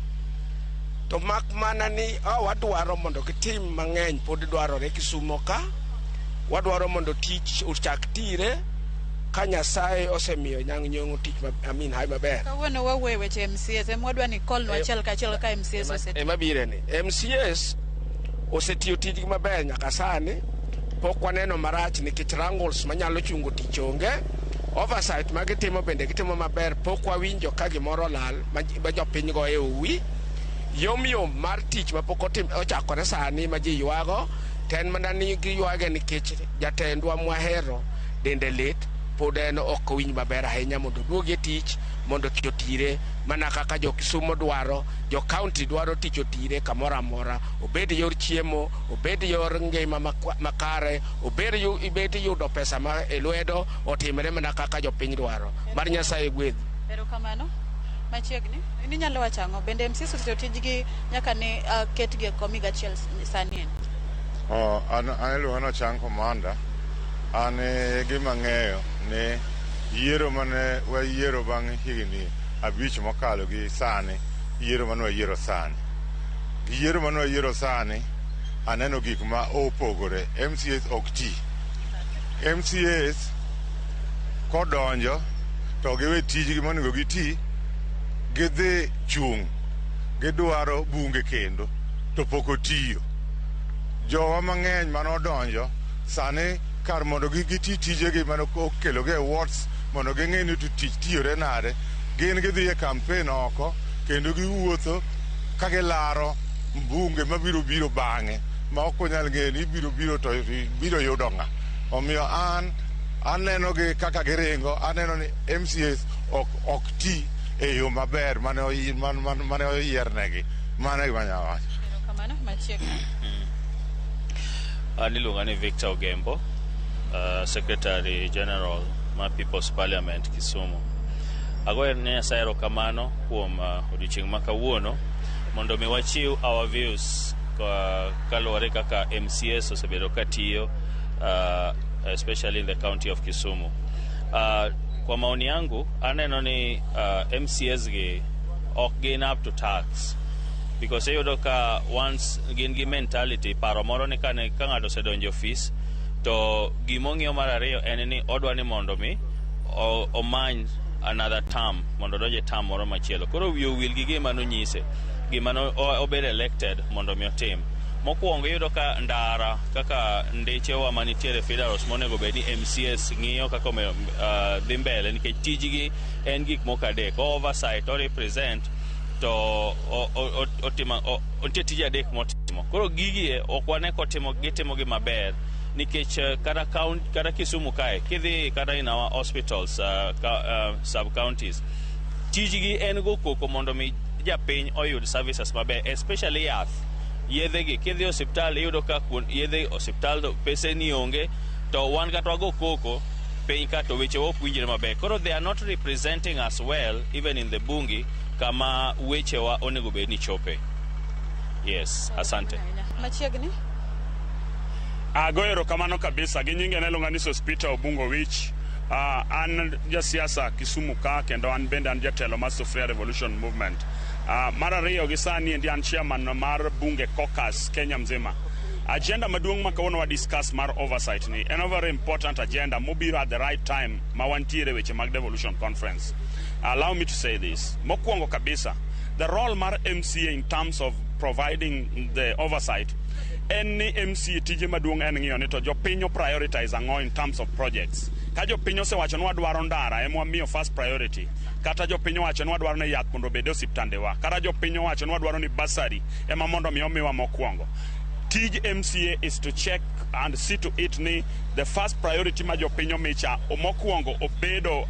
S16: To mak mana ni wadwaro mondo gitim mang'eny pod dwarore Kisumo ka. Wadwaro mondo tich ochak tire ka Nyasaye osemiyo nyang' nyong'o tich hai maber.
S4: Kawuono wawe weche MCAs emwadwa ni call no achiel ka MCAs osetiyo.
S16: Ema bire ni MCAs osetiyo tijgi maber nyaka sani. Pok waneno marach nikech wrangles manyalo chungo tich onge. Oversight magitimo bende gitimo maber. Pok wawinjo ka gimoro lal ma jopiny go e uwi. Yom mar tich ma pok ochakore sani ma ji ywago. Ten mana ni giywage nikech jatendwa mwahero dende lit. Pod en ok owinj maber ahinya mondo duogi e tich mondo tich otire mana kaka jo Kisumo dwaro, jo county dwaro tich otire kamoro amora, obed yor chiemo, obed yor ngima makare, obed yudo pesa ma e lwedo otimre mana kaka jo piny dwaro. Mar Nyasaye gwedh.
S4: Erokamano. Machiegni ni nyalo wachang'o bende MCAs osetiyo tijgi nyaka ne ketgi e kom higa achiel sani en.
S14: An iluongo Chang Commander. An gima ng'eyo ni yiero mane wayiero bang' higni 5 mokalo gi sani, yiero mane wayiero sani. Gi yiero mane wayiero sani, aneno gik ma opogore. MCAs ok ti. MCAs kodonjo to giwe tijgi monego giti, gidhi chung', gidwaro bunge kendo, to pok otiyo. Jowa mang'eny manodonjo sani kar mondo giti tijegi mano okelo ge wards mondo ging'e ni tich tiyore nade, gin gidhi e campaign oko kendo giwuotho ka gilaro bunge mabiro bang'e ma ok onyal ng'eyo ni biro to biro yudo ng'a. Omiyo an aneno gi kaka giringo, aneno ni MCAs ok ti e yo maber mane oyiernegi. Mano gima anyalo wacho.
S4: Kamano machiegni.
S6: An iluonga ni Victor Ogembo, Secretary General ma People's Parliament Kisumu. Agoyo ne Nyasaye erokamano kuom odiochieng' ma kawuono mondo mi wachiw our views kaluwore kaka MCAs osebedo katiyo especially in the county of Kisumu. Kwa maoni yangu aneno ni MCAs gi ok gin up to tax, because eyudo ka once gin gi mentality paro moro ni ka ng'ato osedonjo office to gimong'iyo mar ariyo en ni odwa ni mondo mi omany another term, mondo donje term moro machielo. Koro wiyo wil gi gima nonyise, gima obed elected mondo mi otim. Mokwongo iyudo ka ndara kaka ndechewa manitiere federals monego bed ni MCAs ng'iyo kaka dhi mbele, nikech tijgi en gik moko adek: oversight, o represent, to ontie tije adek motimo. Koro gigie ok wane gitimo gi maber, nikech kata Kisumu kae kidhi kata in our hospitals sub counties, tijgi en go koko mondo mi japiny oyud services maber, especially yedhe gi kidhi osiptal iyudo ka yedhe osiptal to pese ni onge to wan ka twago koko piny ka to weche ok winjre maber. Koro they are not representing us well even in the bungi kama weche wa onego bed ni chope. Yes, asante.
S4: Machiegni
S7: Agoero kamano kabisa gi nyinge nelonga ni Sospita Obungo Wich. An jasiasa Kisumu ka kendo an bende an jatelo mar Suffrage Revolution Movement. Mar ariyo gi sani ndi an chairman mar bunge caucus Kenya mzima. Agenda maduong' ma kawuono wa discuss mar oversight ni en a very important agenda mobiro at the right time ma wantiere weche mag devolution conference. Allow me to say this. Mokwongo kabisa, the role mar MCA in terms of providing the oversight en ni MCA tije maduong' en ng'iyo ni to jopiny prioritize ang'o in terms of projects. Ka jopiny osewacho ni wadwaro ndara ema wamiyo first priority, kata jopiny owacho ni wadwaro ni yath mondo obed e osiptandewa, kata jopiny owacho ni wadwaro ni basari ema mondo omiwa mokwongo. Tij MCA is to check and see to it ni the first priority ma jopiny omicha mokwongo obedo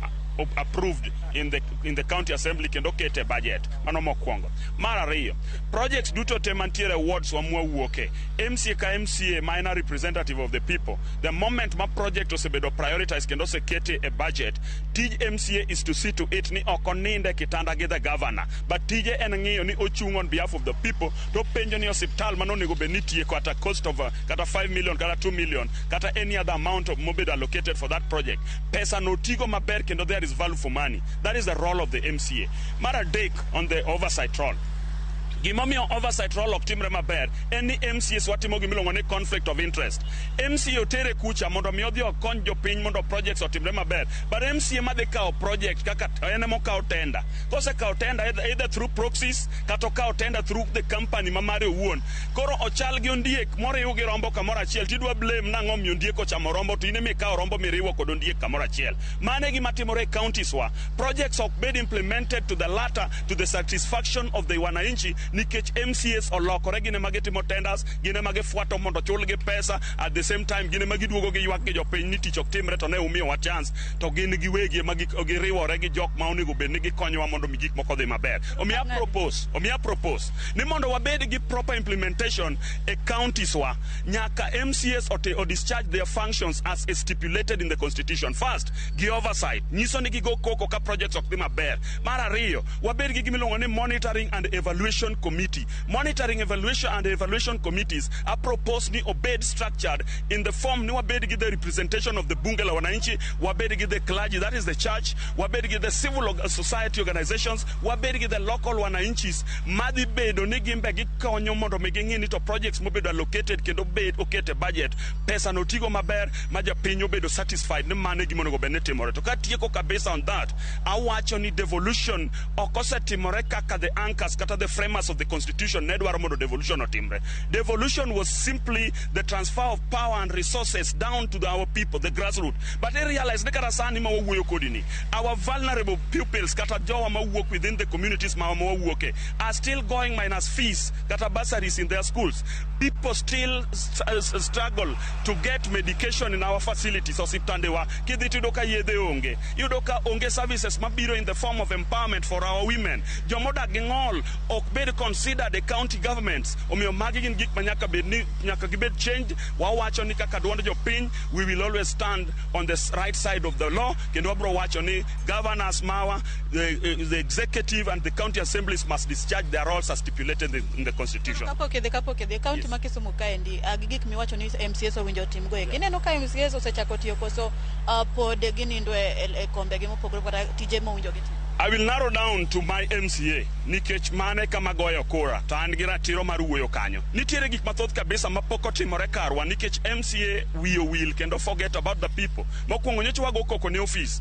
S7: approved in the county assembly kendo kete budget mano mokwongo. Mar ariyo, projects duto te mantiere wards wa mwawuoke MCA ka MCA minor representative of the people, the moment ma project osebedo prioritize kendo sekete a budget, tij MCA is to see to it ni okoninde kitanda gi the governor, but tije en ng'iyo ni ochung on behalf of the people to penjo ni osiptal mano nego benitie kata cost of kata 5 million kata 2 million kata any other amount of mobedo allocated for that project, pesa no tigo maber kendo there is value for money. That is the role of the MCA. Mara Dek on the oversight role. Gimomiyo oversight role ok timre maber en ni MCAs watimo gimiluongo ni conflict of interest. MCA otere kucha mondo mi odhi okony jopiny mondo projects otimre maber, but MCA madhi kawo project kaka en ema okawo tender. Kose kawo tender either through proxies kata okawo tender through the company ma mare owuon. Koro ochal gi ondiek moriw gi rombo kamoro achiel, tidwa blame nang'o miyo ondiek ochamo rombo to in ema ikawo rombo miriwo kod ondiek kamoro achiel. Mane gima timore e counties wa. Projects ok bed implemented to the latter to the satisfaction of the wananchi nikech MCAs olokore gine magitimo tenders, gine magifuato mondo chulgi pesa, at the same time gine magiduogo gi ywak gi jopiny ni tich ok timre to ne umiyo wa chance, to gin giwegi giriwore gi jok ma onego bed ni gikonyowa mondo mi gik moko dhi maber. Omiya propose ni mondo wabed gi proper implementation e counties wa, nyaka MCAs o discharge their functions as stipulated in the constitution. First, gi oversight, nyiso ni gigo koko ka projects ok dhi maber. Mar ariyo, wabed gi gimiluongo ni monitoring and evaluation committee. Monitoring, evaluation and evaluation committees are proposed ni obed structured in the form ni wabed gi the representation of the bunge la wananchi, wabed gi the clergy, that is the church, wabed gi the civil society organizations, wabed gi the local wananchis, madhi bedo ni gimbe gikonyo mondo miging'i ni to projects mobedo allocated kendo bed okete budget, pesa notigo maber ma japiny obedo satisfied ni mane gima onego bed ni timore. To ka tieko kabisa on that, awacho ni devolution ok osetimore kaka the anchors kata the framers of the constitution ne dwaro mondo devolution otimre. Devolution was simply the transfer of power and resources down to our people, the grassroots. But they realized that sani ma wawuoyo kodini, our vulnerable pupils kata jowa ma wuok within the communities ma wawuoke are still going minus fees kata bursaries in their schools. People still struggle to get medication in our facilities. Osiptandewa kidhi tido ka yedhe onge, yudo ka onge services mabiro in the form of empowerment for our women. Jomoda ging'ol ok bed consider the county governments. Omiyo magi gin gik ma nyaka gibed changed. Wawacho ni kaka duond jopiny, we will always stand on the right side of the law. Kendo wabro wacho ni governors mawa, the executive and the county assemblies must discharge their roles as stipulated in the constitution.
S4: Kapo kedhe county ma Kisumu kaendi gik miwacho ni MCAs owinjo timgo e. Ineno ka MCAs osechako tiyo koso pod ginindo e kombe gi mopogore kata tije mowinjo gitimo.
S7: I will narrow down to my MCA nikech mane kama goyo kura to an gi ratiro mar wuoyo kanyo. Nitiere gik mathoth kabisa mapok otimore karwa nikech MCA wiyo wil kendo forget about the people. Mokwongo nyocha wago koko ne office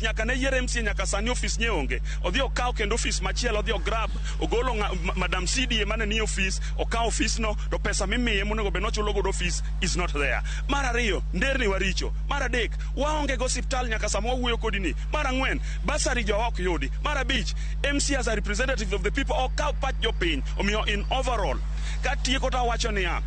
S7: nyaka ne yier MCA nyaka sani office nye onge. Odhi okaw kendo office machielo odhi grab ogolo Madam CDA mane ni office, okaw office no to pesa mimiye monego bed nochulo godo office is not there. Mar ariyo, nderni waricho. Mar adek, waonge go hospital nyaka sama wuoyo kodini. Mar ang'wen, basari jo ok yudi. Mar abich, MCAs are representative of the people okaw pach jopiny. Omiyo in overall Katieko to wacho niya,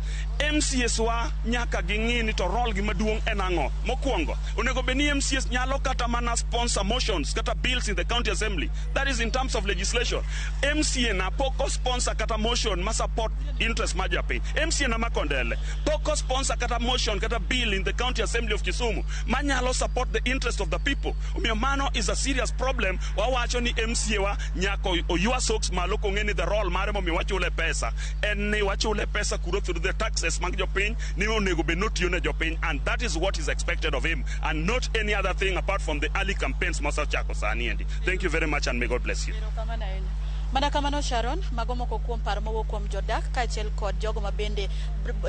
S7: MCS wa nyaka ging'i ni to role gi maduong' en ang'o. Mokwongo, onego beni MCS nyalo kata mana sponsor motions kata bills in the county assembly. That is in terms of legislation. MCA na poko sponsor kata motion ma support interest ma japiny. MCA na makondele poko sponsor kata motion kata bill in the county assembly of Kisumu manyalo support the interest of the people. Omiyo mano is a serious problem. Wawacho ni MCA wa nyako oyua socks malo kong'eni the role mare momiyo wachule pesa. En ni wachule pesa kuro through the taxes mag jopiny ni onego be not yone jopiny, and that is what is expected of him and not any other thing apart from the early campaigns Masa Chako Sani endi. Thank you very much and may God bless you.
S4: Mana kamano Sharon, mago moko kuom paro mowuok kuom jodak kaachiel kod jogo mabende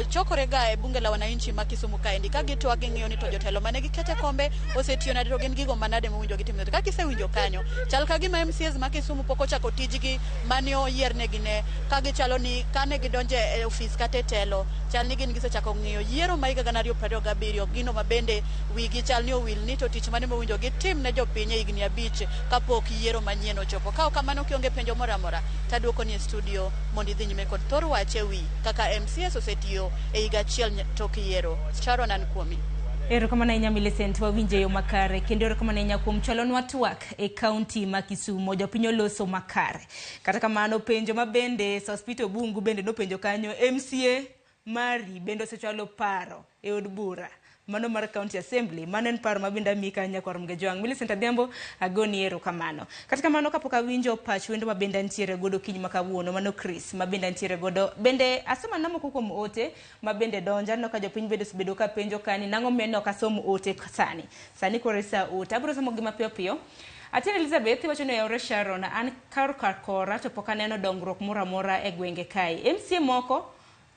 S4: chokorega e bunge la wananchi ma Kisumu kaendi ka gitwak ging'iyo ni to jotelo mane gikete kombe osetiyo nade to gin gigo manade mowinjo gitimne. Ka gisewinjo kanyo, chal ka gima MCAs ma Kisumu pok ochako tijgi mane oyiernegi ne, ka gichalo ni kane gidonje e ofis kata e telo, chal ni gin gisechako ng'iyo yiero ma higa 2027 gino mabende wigi chal ni owil ni to tich mane mowinjo gitim ne jopiny e higni 5 kapok yiero manyien ochopo. Ka ok kamano kionge penjo moro amora, taduoko ni studio mondo idhi nyime kod thor wache wi kaka MCS osetiyo e higa achiel tok yiero. Sharon an kuomi.
S13: Erokamano ahinya Millicent, wawinje yo makare kendo erokamano ahinya kuom chalonwa twak e kaunti ma Kisumu, jopiny oloso makare. Kata kamano penjo mabende Sospito Bungu bende nopenjo kanyo, MCA mari bende osechwalo paro e od bura mano mar county assembly, mano en paro mabenda mika nyakwar Mgejwang. Millicent Adhiambo agoni erokamano. Kata kamano kapok awinjo pach wendo mabenda ntiere godo kiny makawuono, mano Chris mabenda ntiere godo bende asema namoko kuom ote mabende donja no ka jopiny bende bedo ka penjo kani nang'o meno kasom ote sani koresa ote abro somo gima piyo piyo. Atieno Elizabeth wacho ni Yaure Sharon an kora to pok aneno dongruok moro amora e gwenge kae. MCA moko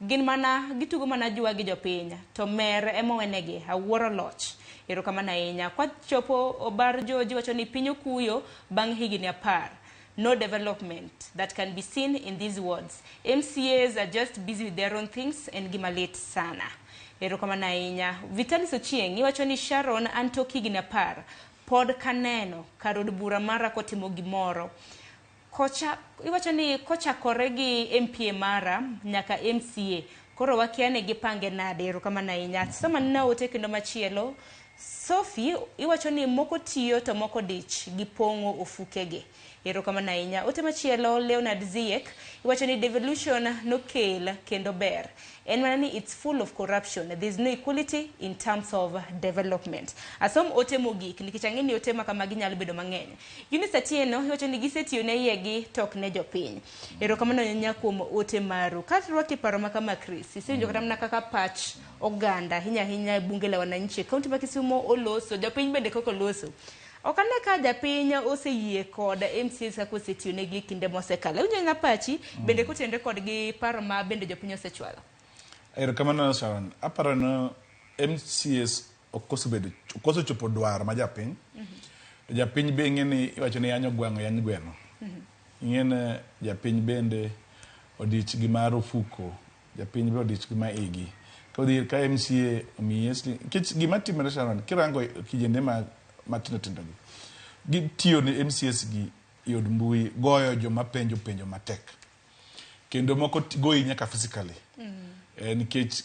S13: gin mana gitugo mana jua gi jopiny to mer emowenegi awuoro loch. Erokamano ahinya. Kwa chopo obar Joji wacho ni piny okuyo bang' higni 10. No development that can be seen in these words. MCAs are just busy with their own things and gimalit sana. Erokamano ahinya. Vitalis Ochieng iwacho ni Sharon an tok higni 10 pod kaneno karod bura mara kotimo gimoro. Iwacho ni kochakore gi MPA mara nyaka MCA koro wakiane gipange nade. Erokamano ahinya. Sama nina ote kendo machielo Sophie iwacho ni moko tiyo to moko dich gipongo ofukege. Erokamano ahinya. Ote machielo Leonard Ziek iwacho ni devolution no kel kendo ber. En mana ni it's full of corruption. There's no equality in terms of development. Asom ote mogik nikech ang'eni ote makamagi nyalo bedo mang'eny. Eunice Atieno iwacho ni gisetiyo ne yegi tok ne jopiny. Erokamano ahinya kuom ote maru. Katruaki paro makama Chris. Isenjo kata mna kaka patch oganda hinya bunge la wananchi kaunti ma Kisumu oloso, jopiny bende koko loso. Okane ka japiny oseyie kod MCAs kako osetiyo negi kinde mosekalo. Unyo na pachi bende kotende kod gi paro ma bende jopiny osechwalo.
S3: Erokamano Sharon, aparo no MCAs okoso chopo dwaro ma japiny. Japiny be ng'eni iwacho ni yanyo gwang'o yanyo gweno. Ng'ene japiny bende odich gi mar ofuko, japiny be odich gi ma igi. Kodhi ka MCA omiyesli kich gima timore Sharon kirango kijende matino gi gitiyo ne MCAs gi yod mbui goyo joma penjo matek kendo moko goyi nyaka physically. Nikech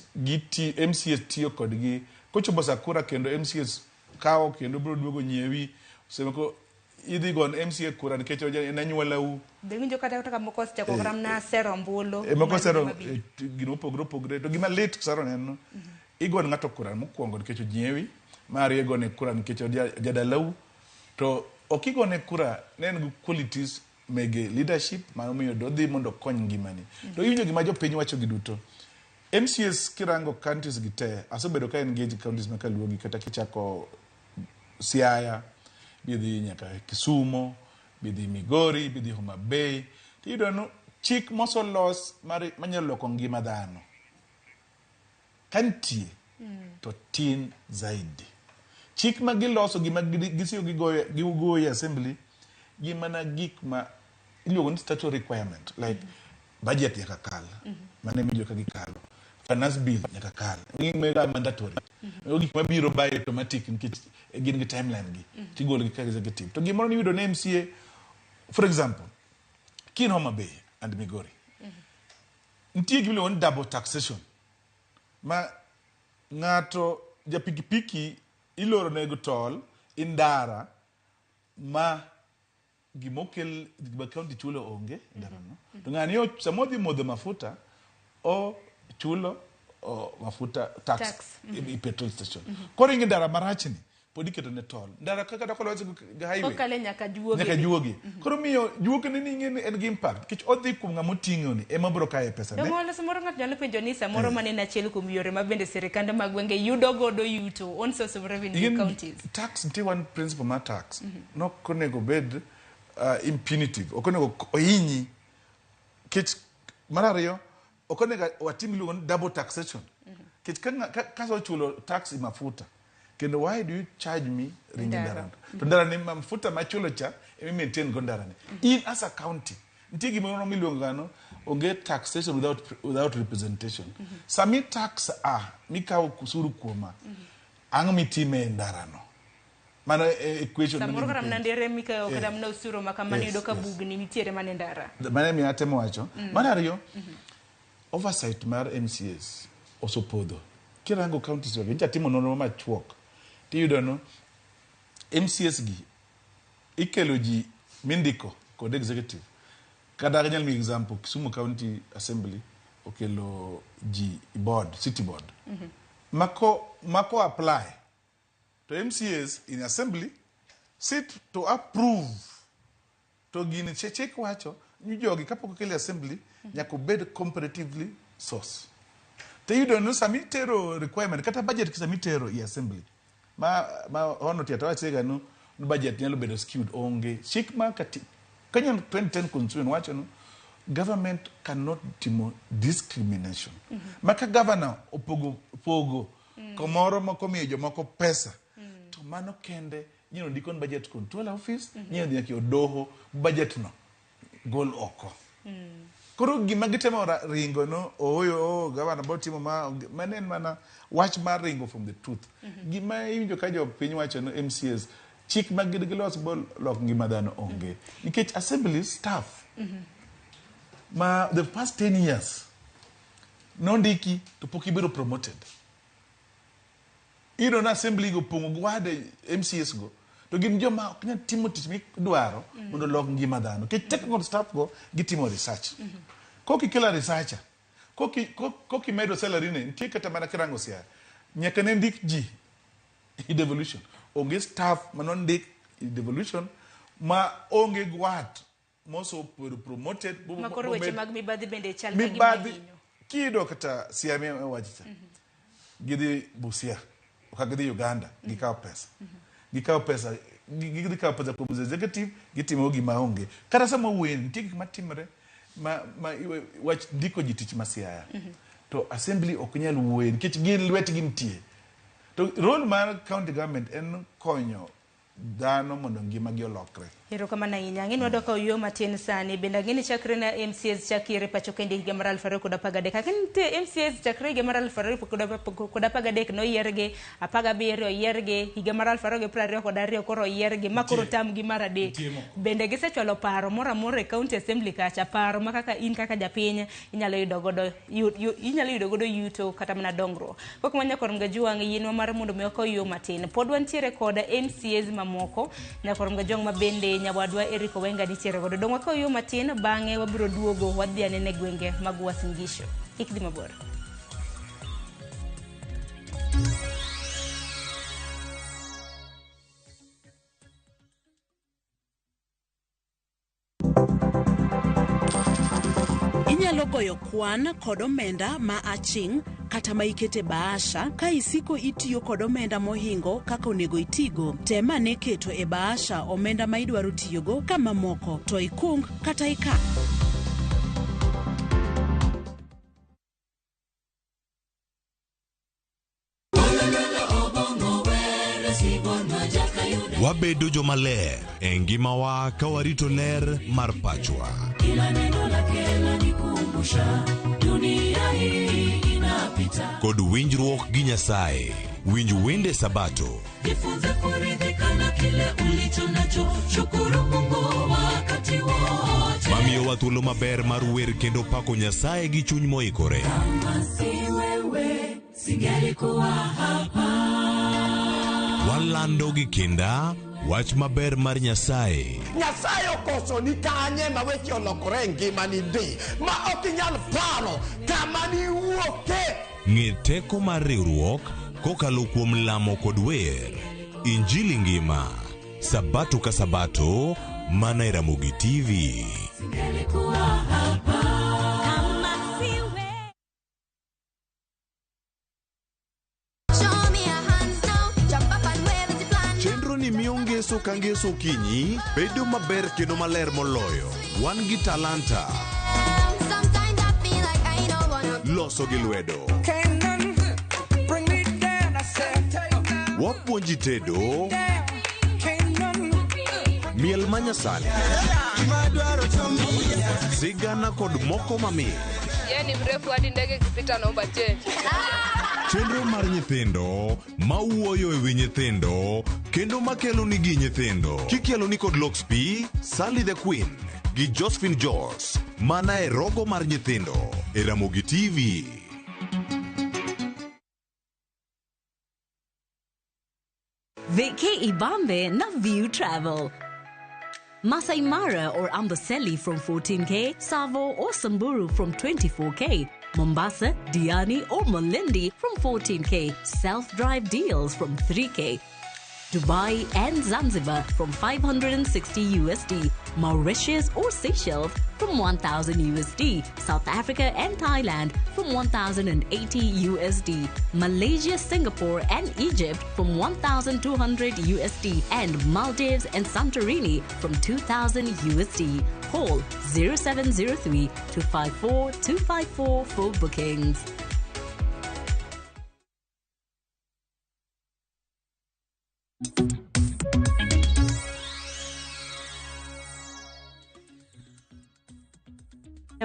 S3: MCAs tiyo kodgi kochopo sakura kendo MCAs kawo kendo bro duogo nyiewi semeko idhi gon MCA kura nikech enanyuolau
S13: Benjo kata moko chako ramna sero mbulu
S3: moko sero gino pogre to gima late Sharon en igon ng'ato kura mokwongo nikech nyiewi mari igone kura nikech jadalau to okigone kura nen qualities mege leadership mamiyo dodhi mondo kony ngimani. To iwinjo gima jopiny wacho giduto. MCAs kirango counties gite asobedo ka engage counties makaluogi kata kichako Siaya, bidhi nyaka Kisumu, bidhi Migori, bidhi Homa Bay. Tiyudo no chik mosolos manyalo loko ngima dhano. Kantie to tin zaidi. Chik ma giloso gima gisiyo gigoyo assembly gima na gik ma iluongo ni statutory requirement like budget yakakal mane mijo ka gikalo, finance bill yakakal mega mandatory gik mabiro by automatic nikech gin gi timeline gi tigolo gi ka executive. To gimoro ni yudo ne MCA for example kin Homa Bay and Migori nitie gima iluongo ni double taxation ma ng'ato japikipiki iloro nego tol indara ma gimokel gima kaunti chulo onge ndarano to ng'ani samodhi modho mafuta o chulo mafuta tax. Petrol station koro ingi ndara marachni pod iketo ne tol ndara kaka dakolosi highway
S13: okale nyaka
S3: juogi koro miyo juogi ni ng'eni en gi impact kich odhi kuom ng'amo ting'oni ema biro kaye pesa ne
S13: Domo samoro ng'ato nyalo penjo ni samoro mane na achiel kuom yore ma bende sirikande mag gwenge yudo godo yuto on source of revenue counties.
S3: Tax nitie one principle mar tax nok onego bed impunitive ok onego ohinyi kich mar ariyo ok onego watim iluongo ni double taxation kich kaso chulo tax mafuta kendo why do you charge me ringi ndarani to ndarani mafuta machulo cha emi maintain go ndarani in as a county nitie gimoro miluongo gano onge taxation without representation sami tax mikawo kusuru kuoma ang' mitime ndarano mana equation
S13: samoro kata mnandere mikawo kata mna usuro makamani yudo ka bugni nitiere mane ndara
S3: mane mi atemo wacho mar ariyo oversight mar MCAs osopodho kirango counties wage nitimo nonro machuok tiyudo no MCAs gi ikelo ji mindiko kod executive kada nyal mi example Kisumu County Assembly okelo ji board city board mako apply to MCAs in assembly sit to approve to gini check wacho ni jogi kapok okelo assembly nyaka bed comparatively source te yudo no samitero requirement kata budget kisamitero i assembly ma ono tiata wachega no budget nyalo bedo skewed onge shikma kati Kenya 2010 constitution wacho no government cannot timo discrimination maka governor opogo komoro moko miyo jomoko pesa to mano kende nyino ndikon budget control office nyino nyaki odoho budget no gol oko koro gima gitemo ringo no governor botimo manen mana wach mar ringo from the truth gima iwinjo ka jo piny wacho no MCAs chik magilos bol lok ngima dhano onge nikech assembly staff ma the past 10 years nondiki to pok ibiro promoted iro na assembly go pongo gwade MCAs go to gin joma ok nyal timo tich midwaro mondo lok ngima dhano kech technical staff go gitimo research koki kila researcher koki medo salary ne nitie kata mana kirango sia nyaka ne ndik ji i devolution onge staff manondik i devolution ma onge gwat moso promoted
S13: makoro weche mag mibadhi bende chal
S3: mibadhi kido kata siame wajita gidi Busia okagidhi Uganda gikawo pesa gikawo pesa kuom executive gitimo gima onge kata sama wen nitie gik matimre wach ndiko ji tich masiaya to assembly ok nyal wuoye nikech gin lwetgi nitie to role mar county government en konyo dhano mondo ngimagi olokre.
S13: Erokamano ahinya. Ang'e ni wadok yo matin sani bende ang'e ni chakre na MCAs chakire pacho kende higa mar 2013 lakini MCAs chakre higa mar 2013 noyiergi 17 oyiergi higa mar 2022 koro oyiergi makoro tamgi mar adek bende gisechwalo paro moro amora e county assembly kacha paro ma kaka in kaka japiny inyalo yudo godo yuto kata mana dongruok kok manya korum ga juang yinwa mar mondo mi okaw yo matin pod wantiere koda MCAs mamoko nyakorum ga jong ma bende nyawadwa Eric Owenga nitiere godo dong wakaw yo matin bang'e wabiro duogo wadhi anene gwenge mag Uasin Gishu. Kik dhi mabor.
S10: Inyalo goyo kwan kod omenda ma aching' kata ma ikete bahasha ka isiko itiyo kod omenda mohingo kaka onego itigo tema ne keto e bahasha omenda ma idwaro tiyogo kama moko to ikung kata ika.
S5: Wabedo jomaler e ngimawa ka warito ler mar pachwa.
S8: Kila neno lake lanikumbusha dunia hii inapita.
S5: Kod winjruok gi Nyasaye. winj wende Sabato.
S8: Jifunze kuridhika na kile ulicho nacho, shukuru Mungu wakati wote.
S5: Mamiyo wa thuolo maber mar wer kendo pako Nyasaye gi chuny moikore.
S8: Kama si wewe singelikuwa hapa.
S5: Walando gi kinda wach maber mar Nyasaye.
S16: Nyasaye okoso ni kanye ma weche olokore ngima ni di ma ok inyal paro kama ni wuoke.
S5: Ng'e teko mar riwruok kokalo kuom lamo kod wer. Injili ngima Sabato ka Sabato mana e Ramogi TV.
S8: Singelikuwa hapa kama siwe.
S5: Chenro ni miyo ngeso ka ngeso kinyi bedo maber kendo maler moloyo. Wan gi talanta loso gi lwedo. Wapuonji tedo miel manyasani, sigana kod moko mamit.
S9: Ni mrefu hadi ndege kipita naomba change.
S5: Chenro mar nyithindo mawuoyo ewi nyithindo kendo makelo ni gi nyithindo. Kikelo ni kod Loxp, Sally the Queen gi Josephine George mana e rogo mar nyithindo e Ramogi TV.
S11: Vike Ibambe na View Travel. Masai Mara or Amboseli from 14K, Savo or Samburu from 24K, Mombasa, Diani or Malindi from 14K, self-drive deals from 3K, Dubai and Zanzibar from 560 USD, Mauritius or Seychelles from 1,000 USD, South Africa and Thailand from 1,080 USD, Malaysia, Singapore and Egypt from 1,200 USD, and Maldives and Santorini from 2,000 USD. Call 0703 254 254 for bookings.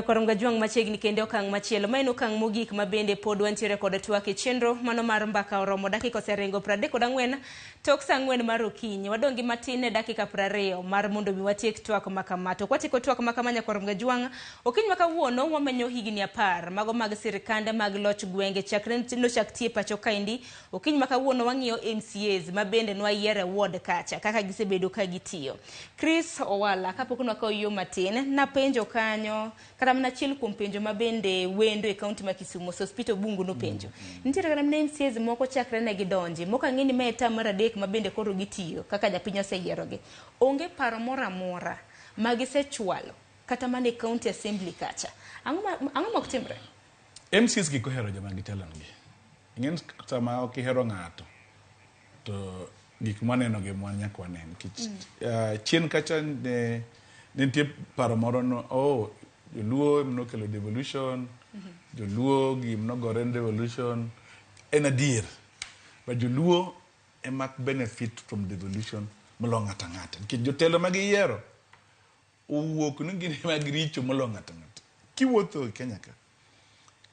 S13: Korom gajuang machiegni kende okang' machielo maen okang' mogik mabende pod wantiere kod twak e chenro mano mar mbaka oromo dakika oseringo 34 tok saa 4 mar okinyi. Wadongi matin e dakika 20 mar mondo mi watiek twak makama. To kwatieko twak makama Nyakorom gajuang, okinyi makawuono wamenyo higni 10 mago mag sirikande mag loch gwenge chakre nochak tie pacho kaindi. Okinyi makawuono wang'iyo MCAs mabende nwayiere ward kacha kaka gisebedo ka gitiyo. Chris Owala kapok nwakaw yo matin na penjo kanyo karam na chiel kuom penjo mabende wendo e kaunti ma Kisumu hospital bungu no penjo. Nitiere karam na MCAs moko chakre ne gidonji moka ng'eni meta mar adek mabende koro gitiyo kaka japiny oseyierogi. Onge paro mora mora magisechwalo kata mane county assembly kacha. Ang'o moktimre?
S3: MCAs gi kohero joma gitelongi. Ng'en sama ok ihero ng'ato to gik maneno gi mwanya kwanen kich chien kacha ne nitie paro moro no Joluo mnokelo devolution, Joluo gi mnogore devolution, en adier. But Joluo emak benefit from devolution molo ng'ata ng'ata. Nikech jotelo magiyiero owuok ni gin mag richo molo ng'ata ng'ata. Kiwuotho Kenya ka,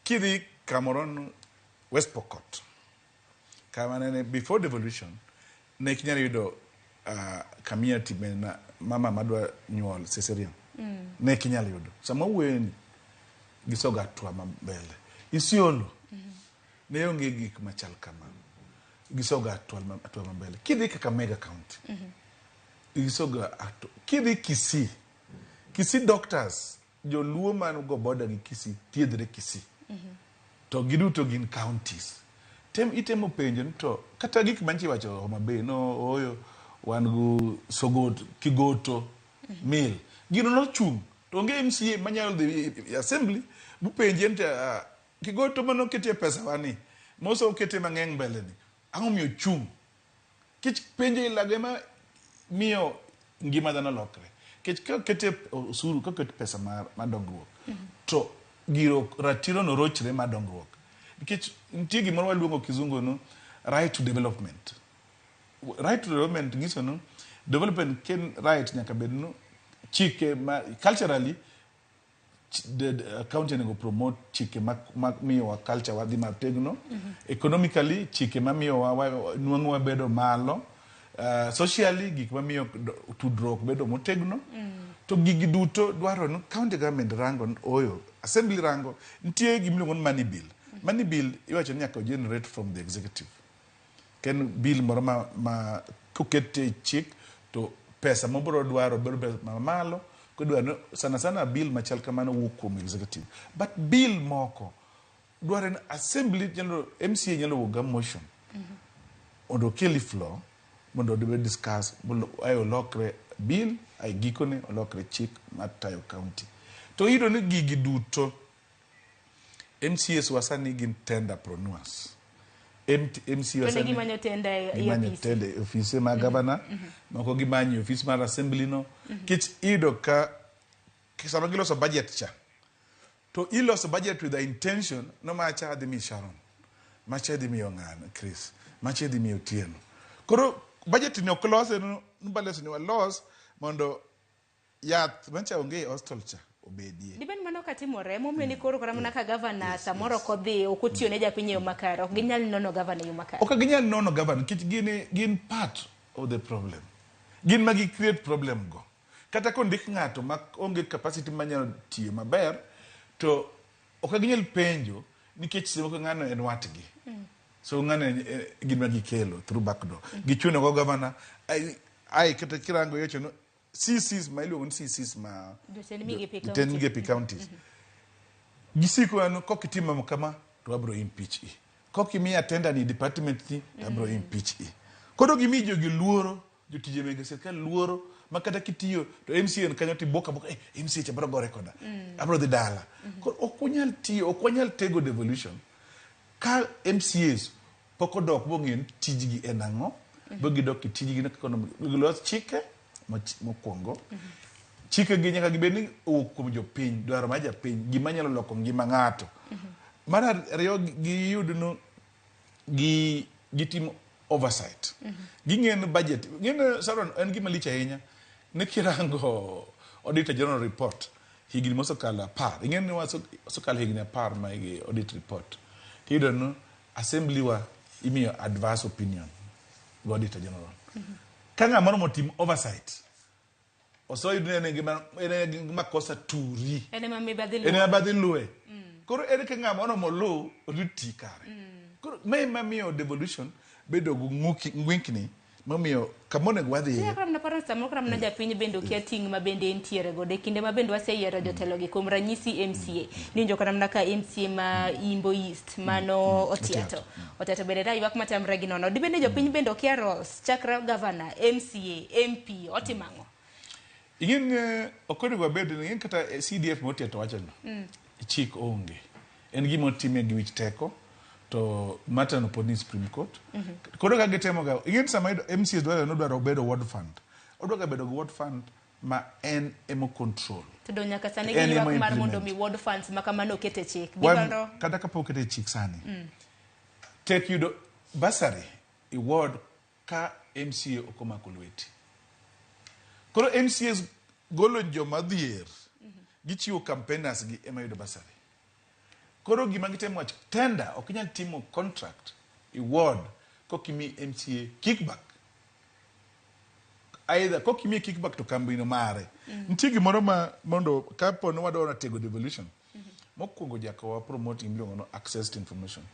S3: kidhi kamoro West Pokot, kama nene before devolution, ne kinyalo yudo community na mama madwa nyuol cesarean. Ne kinyalo yudo sama weni gisoga atwa mambele Isiolo ne onge gik machal kama gisoga atwa mambele kidhi kaka mega county gisoga atwa kidhi Kisii doctors Joluo man go border gi Kisii thiedhre Kisii to giduto gin counties itemo penjo to kata gik manchi wacho Homa Bay no oyo wan go Sogot Kigoto Mill gino no chung to onge MCA manyalo dhi assembly bupenje nte Kigoto mano ketie pesa wani moso ketie mang'eng mbele ni ang'o miyo chung kich penje ilage ma miyo ngima dhano lokre kich ketie usuru ketie pesa ma dongruok to giro ratiro no rochre ma dongruok kich nitie gimoro waluongo kizungu no right to development ngiso no development ken right nyaka bedno chike culturally county nego promote chike miyo wa culture wadhi mategno. Economically chike mamiyo wa nuang'o wabedo malo. Socially gik mamiyo tudruok bedo motegno. To gigi duto dwaro no county government rango oyo assembly rango nitie gimiluongo ni money bill. Money bill iwacho ni nyaka generate from the executive. Ken bill moro ma kokete chik to pesa mobro dwaro bedo pesa malo kodwaro sana bill machal kamano wuok kuom executive. But bill moko dwaro ni assembly general MCA nyalo wuga motion. Ondo keli floor mondo be discuss ayo lokre bill ay gikone olokre chik matayo county. To ido ni gigi duto MCAs wasani gin tenderpreneurs. MC wasani
S13: gimanyo
S3: tende office ma governor moko gimanyo office mar assembly no kich ido ka sama giloso budget cha to iloso budget with the intention no macha adimi Sharon macha adimi Yong'an Chris macha adimi Otieno koro budget ni oklose no balance ni walos mondo yath mancha onge hostel cha obedie.
S13: Diben mano katimore momiyo ni koro kora mana ka governor samoro kodhi okotio ne japiny yo makare ok ginyal nono governor yo makare.
S3: Ok ginyal nono governor kit gin part of the problem. Gin magi create problem go. Kata kondik ng'ato ma onge capacity manyalo tiyo maber to ok ginyal penjo nikech simo ko ng'ano en watgi. So ng'ano gin magi kelo through back door. Gichuno go governor ai kata kirango yocho no CCs ma iluongo ni CCs ma Tenmigepi counties. Gisiko ano kokitimo kama to abro impeach i. Kokimi attenda ni department ni abro impeach i. Kodo gimi jogi luoro jotije mege serikal luoro makata kitiyo to MCA kanyo ti boka MCA cha bro gore koda. Abro dhi dala. Okunyal tiyo okunyal tego devolution. Ka MCAs poko dok bong'en tijgi enang'o bogi dok tijgi na economy los chike mokwongo chike gi nyaka gibedni kuom jopiny dwaro ma japiny gima nyalo loko ngima ng'ato mar ariyo giyud no gitimo oversight ging'en budget ng'en Sharon en gima lich ahinya ne kirango auditor general report higni mosokalo 10 ing'en ni wasokalo higni 10 ma igi audit report tido no assembly wa imiyo adverse opinion go auditor general kanga moro motim oversight osoyudne ne ngima kosa turi
S13: ene
S3: mabadhi luwe koro ene ke ng'ama ono molo riti kare koro mamiyo devolution bedo ngwinkni mamiyo kamone gwadhi
S13: ya kram na paro samo kram na japiny bendo kia ting ma bende entiere go de kinde ma bendo waseyiero jotelo gi kuom ranyisi MCA ninjo kram na ka MCA ma Imbo East mano Otiato bende dai wak matamre gi nono dibende jopiny bendo kia roles chakra governor MCA MP otimango
S3: ingin okoni wabedo ingin kata CDF motiato wacho no chik onge en gimo time gi wich teko to matter no poni Supreme Court kodo ka gitemo ga ingin sama MCA dwaro bedo ward fund odwaga bedo ward fund ma en emo control
S13: to do nyaka sane gi wak mar mondo mi ward funds makamano kete chik gibando
S3: kada ka pokete chik sani take you basari i ward ka MCA okoma kulweti koro MCAs golo joma dhier gichiwo campaigners gi ema yudo basari koro gima gitemo wacho tender ok nyal timo contract i ward kokimi MCA kickback either kokimi kickback to kambino mare nitie gimoro ma mondo kapo no wadwaro tego devolution mokwongo jako wa promoting miluongo no access to information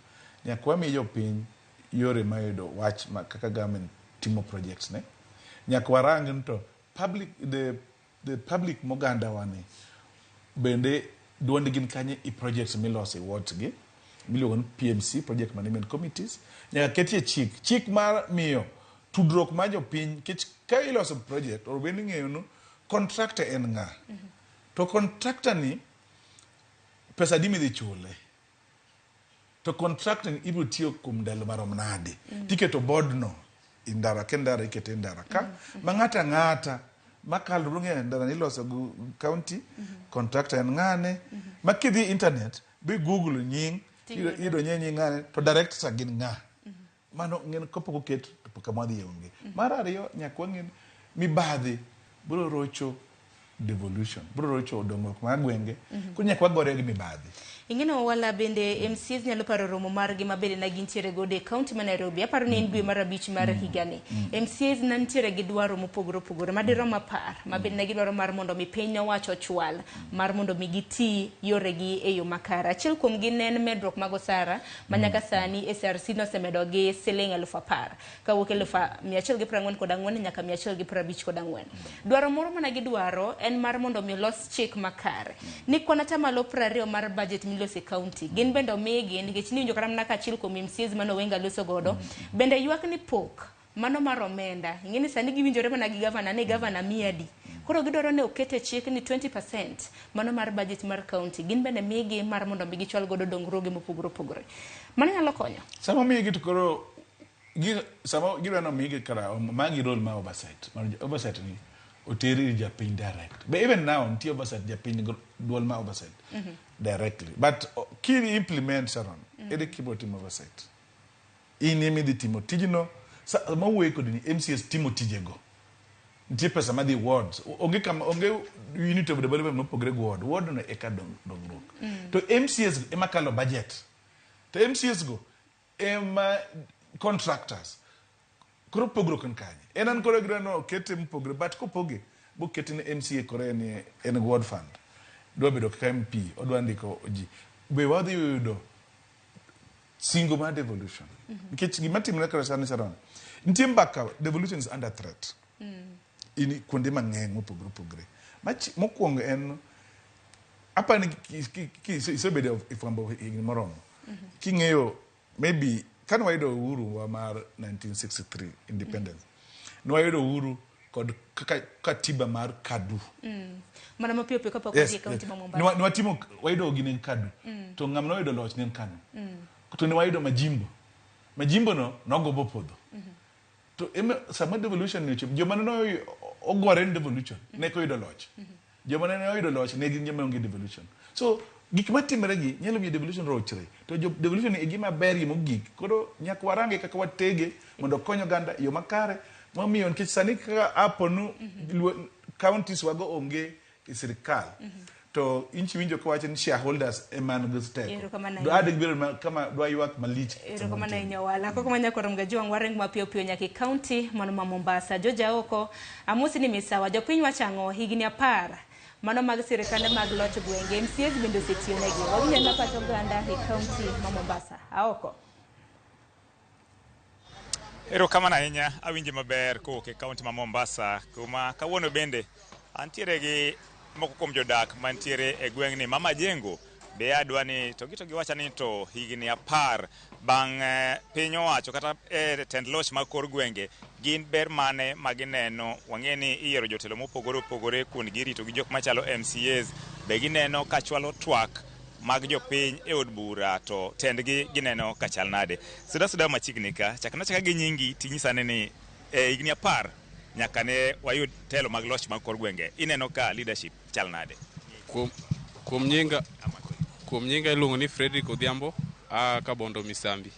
S3: nyaka wamiyo jopiny yore ma yudo wach ma kaka government timo projects ne nyaka warang to public the public moganda wani bende duond gin kanye i projects miloso i wards gi miluongo ni PMC project management committees nyaka ketie chik mar miyo tudruok ma jopiny kech ka iloso project or bende ng'eyo no contractor en ng'a to contractor ni pesa di midhi chule to contractor ni ibiro tiyo kuom ndalo marom nade tiketo board no indara kendara ikete indara ka ma ng'ata makalo runge ndara niloso gu county contractor en ng'ane makidhi internet be google nying ido nying ng'ane to director gin ng'a mano ng'en kopoko oket to kamwadhi onge mar ariyo nyaka wang'en mibadhi biro rocho devolution bro rocho dongruok mag gwenge kunyak wagore gi mibadhi.
S13: Ingeno wala bende MCs nyalo paro romo margi mabende na gintiere gode e county ma Nairobi. Aparo ni en dwe mar 5 mar higani. MCs nantiere gi dwaro mopogore opogore madirom apar mabende na gidwaro mar mondo mi piny owacho chwal mar mondo mi giti yoregi e yo makare. Achiel kuom gi nen medruok mag osara manyaka sani SRC nosemedo gi siling 10,000 kawuok 144 nyaka 154. Dwaro moro mana gidwaro en mar mondo mi los chik makare. Ni kwana tamalo 20 mar budget lose county gin bende omigi nikech ni njokaram na kachiel kuom MCs mano wenga loso godo bende ywak ni pok mano mar omenda ingeni sani giwinjore mana gi governor ne governor miadi koro gidoro ne okete chik ni 20% mano mar budget mar county gin bende migi mar mondo mi gichwal godo dongruoge mopogore opogore mano nyalo konyo
S3: sama migi to koro sama gidwano migi kara magi role ma oversight ni oteri japiny direct but even now ntie oversight japiny duol ma oversight directly but key implement Sharon ede kibo timo oversight inimi di timo tijino ma wuoyi kod ni MCS timo tijego ntie pesa ma di wards onge unit of development mopogre ward no eka dongruok to MCS ema kalo budget to MCS go ema contractors koro pogro kan kanye enan koro grano kete mpogre but ko poge bo kete ne MCA kore ni en ward fund do bedo ka MP odwa ndiko ji be wadhi yudo single ma devolution because gima timre kare sani Sharon ntie mbaka devolution is under threat ini kuonde mang'eny mopogre mokwongo en apa ni isebedo ifambo higni moromo king'eyo maybe kan wayudo uhuru wa mar 1963 independence nwayudo uhuru kod katiba mar kadu
S13: mana mapio pio kapok yes, county ma Mombasa
S3: nwatimo wayudo ginen kadu to ng'amno wayudo loch nen kanu to ne wayudo majimbo no nogobo podho to sama devolution ne joma no ogore devolution ne ko yudo loch joma ne oyudo loch ne gin joma onge devolution so gik matimre gi nyalo bi devolution rochre to devolution e gima ber gi mogik koro nyak warange kaka watege mondo konyo ganda yo makare momiyo nikech sani kaka aponu counties wago onge sirikal to inchi winjo ko wachen shareholders eman gusteko do ade biro kama do ywak malich
S13: kama na nyawala ko kama nyakoro mgajong wareng mapio pio nyaki county mano ma Mombasa joja oko amusi ni misawa jopiny wachango higni 10 mano mag sirikande mag loch gwenge MCS bende setio negi waginyalo pacho ganda e county ma Mombasa aoko
S1: ero kama na nya awinje maber ko ke county ma Mombasa kuma kawuono bende antiere gi moko kuom jodak mantiere e gweng'ni mama jengo be adwani to giwacha ni to higni 10 bang' piny owacho kata tend loch mag kor gwenge gin ber mane magineno wang'eni iyiero jotelo mopogore opogore kun girito gi jok machalo MCAs be gineno kachwalo twak mag jopiny e od bura to tendgi gineno kachal nade suda machiegni ka chakna chaka gi nyingi tinyisane ni higni 10 nyaka ne wayud telo mag loch mag kor gwenge ineno ka leadership chal nade
S2: kuom nyinga iluongo ni Fredrick Odhiambo ka Bondo Misambi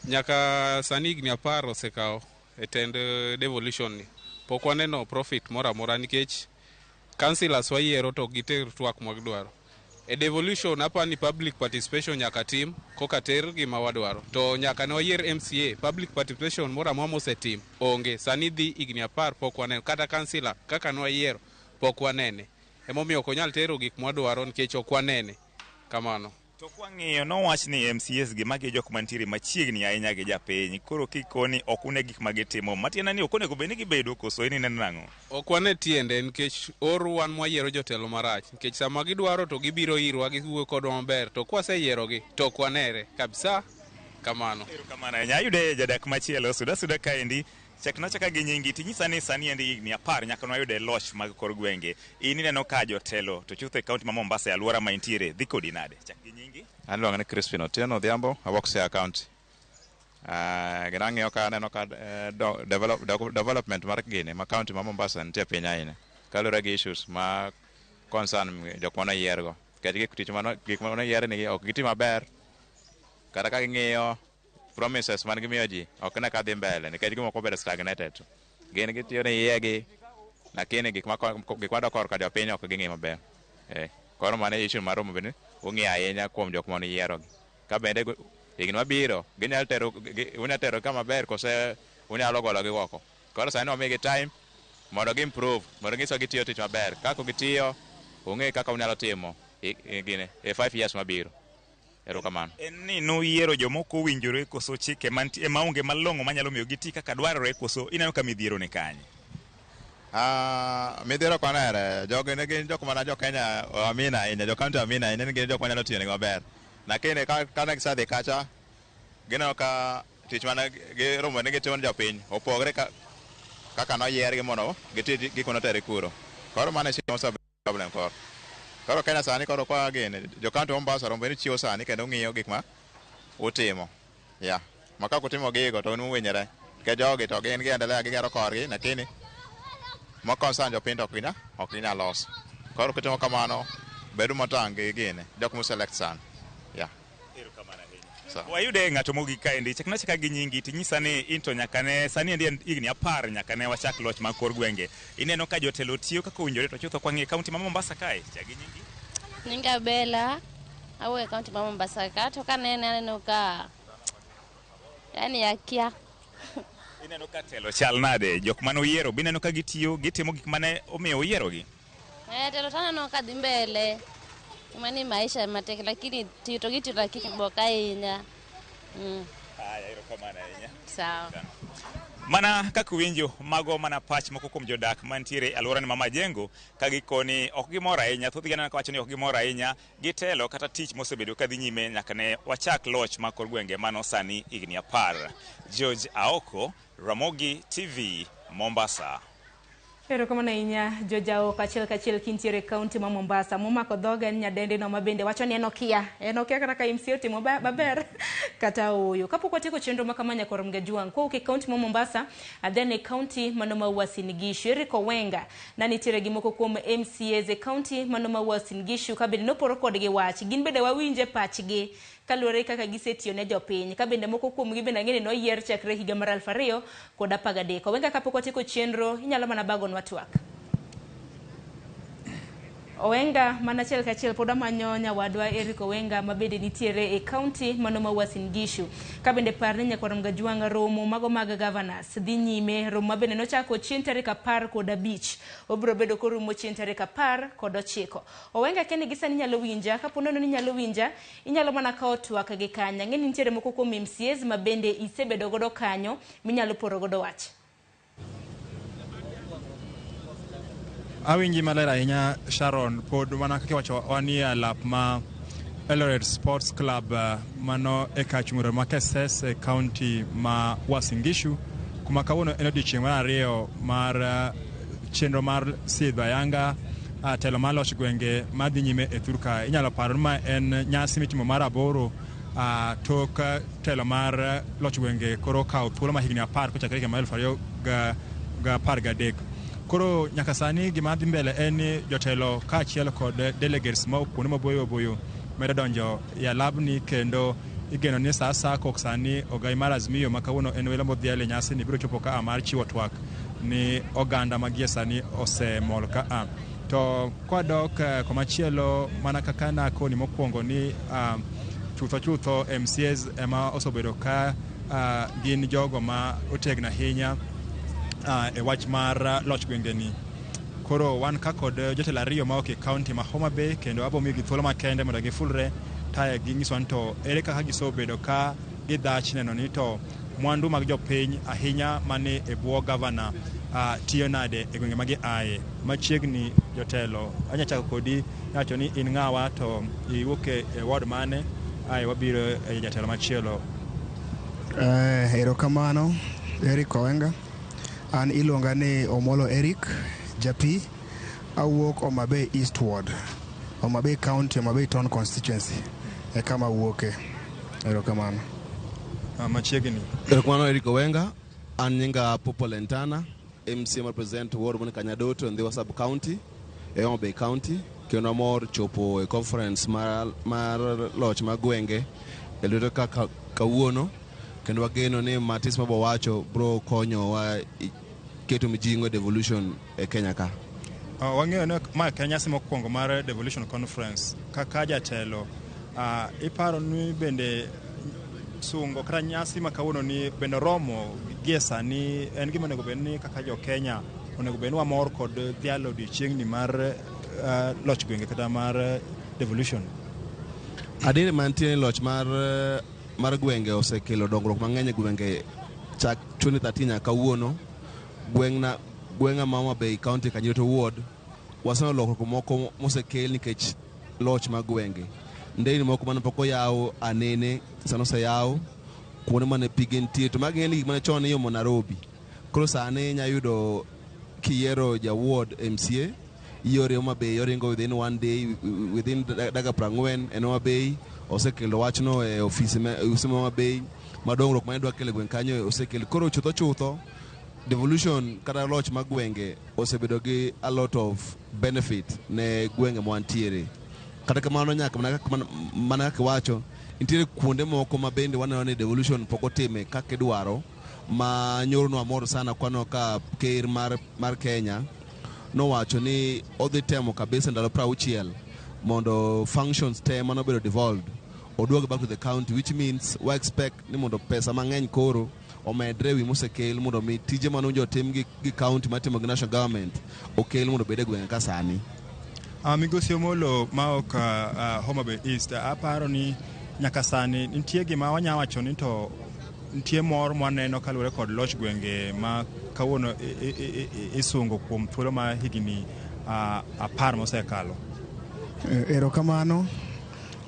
S2: nyaka sani higni 10 osekawo e tend devolution ni pok waneno profit mora mora nikech councillors wayiero to giter twak mag dwaro e devolution apa ni public participation nyaka tim koka ter gima wadwaro to nyaka ne wayier MCA public participation mora mora mosetim onge sani dhi higni 10 pok waneno kata councillor kaka ne wayiero pok wanene emomiyo ok onyal tero gik mwadwaro nikech ok wanene kamano
S1: to kwang'iyo nowach ni MCS gi magi jok mantiere machiegni ahinya gi japiny koro kikoni ok une gik magitimo matiende ni ok onego bed ni gibedo koso ini neno nang'o
S2: ok wane tiende nikech wan mwayiero jotelo marach nikech sama gidwaro to gibiro irwa giwuoyo kodwa maber to kwaseyierogi to ok wanere kabisa kamano
S1: ayude jadak machielo suda kaendi chakna chaka gi nyingi tinyisa ni sani endi higni 10 nyaka nwayude loch mag kor gwenge ini neno ka jotelo to chutho e kaunti ma Mombasa e alwora ma intiere dhi kodi nade chak gi nyingi
S15: Aluongo ni Crispin Otieno Odhiambo awuok Siaya County gimang'iyo ka aneno ka development mar gini ma county ma Mombasa nitie piny ahinya kaluwore gi issues ma concern jok manoyiergo nikech gik manoyier nigi ok giti maber kata ka ging'iyo promises man gimiyo ji ok ne ka dhi mbele nikech gimoko bedo stagnated gin gitiyo ni iyegi lakini gik madok korka jopiny ok ging'e maber. Koro mano e issue mar Romo bende ong'e ahinya kuom jok mane yierogi. Ka bende higni mabiro unyalo tero kama ber kose unyalo gologi oko. Koro sani wamigi time mondo gi improve, mondo ng'iswa gitiyo tich maber. Kako gitiyo, ong'e kaka unyalo timo e 5 years mabiro. Erokamano.
S1: En ni nuyiero jomoko winjore koso chike maonge malong'o manyalo miyo giti kaka dwarore koso ineno ka midhiero ne kanye?
S15: Midhiero konere, jogi ne gin jok mana jo Kenya amina ahinya, jo kaunti amina ahinya, ne gin jok manyalo tiyo negi maber. Lakini ka ne gisedhi kacha, gineno ka tich mana Romo ne gitimo ne jopiny opogre kaka noyiergi mondo giti gik manotere kuro. Koro mano e problem koro. Koro Kenya sani koro kwa gini, jo kaunti Mombasa Romo ni chiwo sani kendo ng'iyo gik ma utimo. Ma ka kutimo gigo to uwinyre. Ke jogi to gin giendelea gigero korgi, lakini ma concern jopiny to ok ginyal los. Koro kitimo kamano, bedu motang' gi gini, jok muselect sani.
S1: Wayude ng'ato mogik kaendi, chakna chaka gi nyingi, tinyisa ni into nyakane, sani endi higni 10 nyakane wachak loch mag kor gwenge. Ineno ka jotelo tiyo kaka owinjore to chutho kwang'e kaunti ma Mombasa kae, chagi nyingi?
S17: Nyinga Bella, awuoyo kaunti ma Mombasa ka, to kaneno ka, yani yakia.
S1: Ineno ka telo chal nade, jok mane oyiero, bineno ka gitiyo, gitimo gik mane omiyo oyierogi?
S17: Telo taneno ka dhi mbele. Mani maisha matek lakini tito gitu lakini boka ahinya.
S1: Erokamano ahinya.
S17: Sawa.
S1: Mana kaka winjo mago mana pach moko kuom jodak mantiere alwora ni Mama Jengo ka gikoni ok gimor ahinya, thoth gana wacho ni ok gimor ahinya gitelo kata tich mosebedo kadhi nyime nyaka ne wachak loch makor gwenge mano sani higni 10. George Aoko, Ramogi TV, Mombasa.
S13: Erokamano ahinya Jojao kachiel kintiere kaunti ma Mombasa. Momako dhoga en nyadende no mabende wacho ni enokia kata ka imsi otimo maber kata oyo. Kapok watieko chenro makamanya korom gajuang kwa uke kaunti ma Mombasa adhene kaunti mano ma Uasin Gishu. Eric Owenga nani tiere gi moko kuom MCAs e kaunti mano ma Uasin Gishu kabende noporo kodgi wach gin bende wawinje pachgi kaluwore kaka gisetiyo ne jopiny. Ka bende moko kuom gi bende ng'eni noyier chakre higa mar 2013. Owenga kapok watieko chenro inyalo mana bagonwa twak. Owenga mana kachiel pod amanyo nyawadwa Eric Owenga mabende nitiere e kaunti mano ma Uasin Gishu. Ka bende parne nyakwarom gajuang romo mago mag governors dhi nyime. Romo mabende nochako chien tarik 15 obiro bedo korumo chien tarik 19. Owenga kene gisani nyalo winja, kapo nono ni nyalo winja inyalo mana kawo twak gi kanya. Ng'eni nitiere moko kuom MCAs mabende isebedo godo kanyo minyalo poro godo wach.
S18: Awinji maler ahinya Sharon, pod mana kaka wacho wanie lap ma Eldoret Sports Club mano e kachung'uro ma Keses e kaunti ma Uasin Gishu, kuma kawuono en odiochieng' mar 2 mar chenro mar sidho ayanga telo mar loch gwenge madhi nyime e thurka. Inyalo paro ni ma en nyasi mitimo mar 8 tok telo mar loch gwenge koro kawo thuolo ma higni 10 kochakre higa mar 2013. Koro nyaka sani gima dhi mbele en ni jotelo kaachiel kod delegates ma kuonde maboyo medo donjo ya labni kendo igeno ni saa kok sani ogai mar Azimio ma kawuono en welo modhiale nyasi ni biro chopo ka mar chiwo twak ni oganda magie sani osemol ka to kwadok komachielo mana kaka nakoni mokwongo ni chutho MCAs ema osebedo ka gin jogo ma otegno ahinya e wach mar loch gwenge ni. Koro wan ka kod jotelo ariyo ma ok e kaunti ma Homa Bay kendo abo migi thuolo makende mondo gifulre tae gi nyiso to ere kaka gisobedo ka gidhach neno ni to mwandu mag jopiny ahinya mane e bwo governor tiyo nade e gwenge magi aye. Machiegni jotelo anyachako kodi nacho ni in ng'awa to iwuok e ward mane aye wabiro e jatelo machielo.
S19: Erokamano Eric Owenga. An iluonga ni Omolo Eric Japi, awuok Homa Bay Eastward, Homa Bay County, Homa Bay Town Constituency. E kama wuoke. Erokamano.
S18: Machiegni.
S20: Erokamano Eric Owenga. An nyinga Popo Lentana, MC represent ward mani Kanyadoto in the sub county, e Homa Bay County. Kendo mor chopo e conference mar loch magwenge. Elwero kawuono. Kendo wageno ni matis mabo wacho bro konyo wa keto mijingo devolution e Kenya ka.
S18: Wang'eyo ni ma Kenya nyasi mokwongo mar devolution conference kaka jatelo iparo ni bende sungo kata nyasi ma kawuono ni bende romo gie sani en gima onego bed ni kaka jo Kenya onego bed ni wamor kod dhialo odiochiengni mar loch gwenge kata mar devolution.
S20: Adier mantie loch mar gwenge osekelo dongruok mang'eny e gwenge chak 2013 nyaka kawuono. Gwenga Mama Bay County Kanyoto Ward wasano lokruok moko mosekel nikech loch mag gwenge. Ndeni moko mane pok oyaw anene sano se yaw kuonde mane pige nitie to magi gik mane chon iyomo Nairobi. Koro sani nya yudo kiyiero ja ward MCA yore Homa Bay yoringo within one day within daga 40 en Homa Bay osekelo wachno e ofisi Homa Bay madongruok mane dwa kele gweng kanyo osekelo. Koro chutho devolution kata loch mag gwenge osebedo gi a lot of benefit ne gwenge mwantiere. Kata kamano nyaka mana kaka wacho nitiere kuonde moko ma bende waneno ni devolution pok otime kaka idwaro, ma nyorno amor sana kwano ka ker mar Kenya no wacho ni odhi temo kabisa ndalo 60 mondo functions te mano bedo devolved oduog back to the county, which means we expect ni mondo pesa mang'eny koro omedre wi mosekel mondo mi tije mano jotim gi county matimo gi national government okel mondo bede gwenge ka sani.
S18: Migosi Omolo ma ok Homa Bay East aparo ni nyaka sani nitie gima wanya wacho ni to nitie mor mwaneno kaluwore kod loch gwenge ma kawuono isungo kuom thuolo ma higni 10 mosekalo.
S19: Erokamano.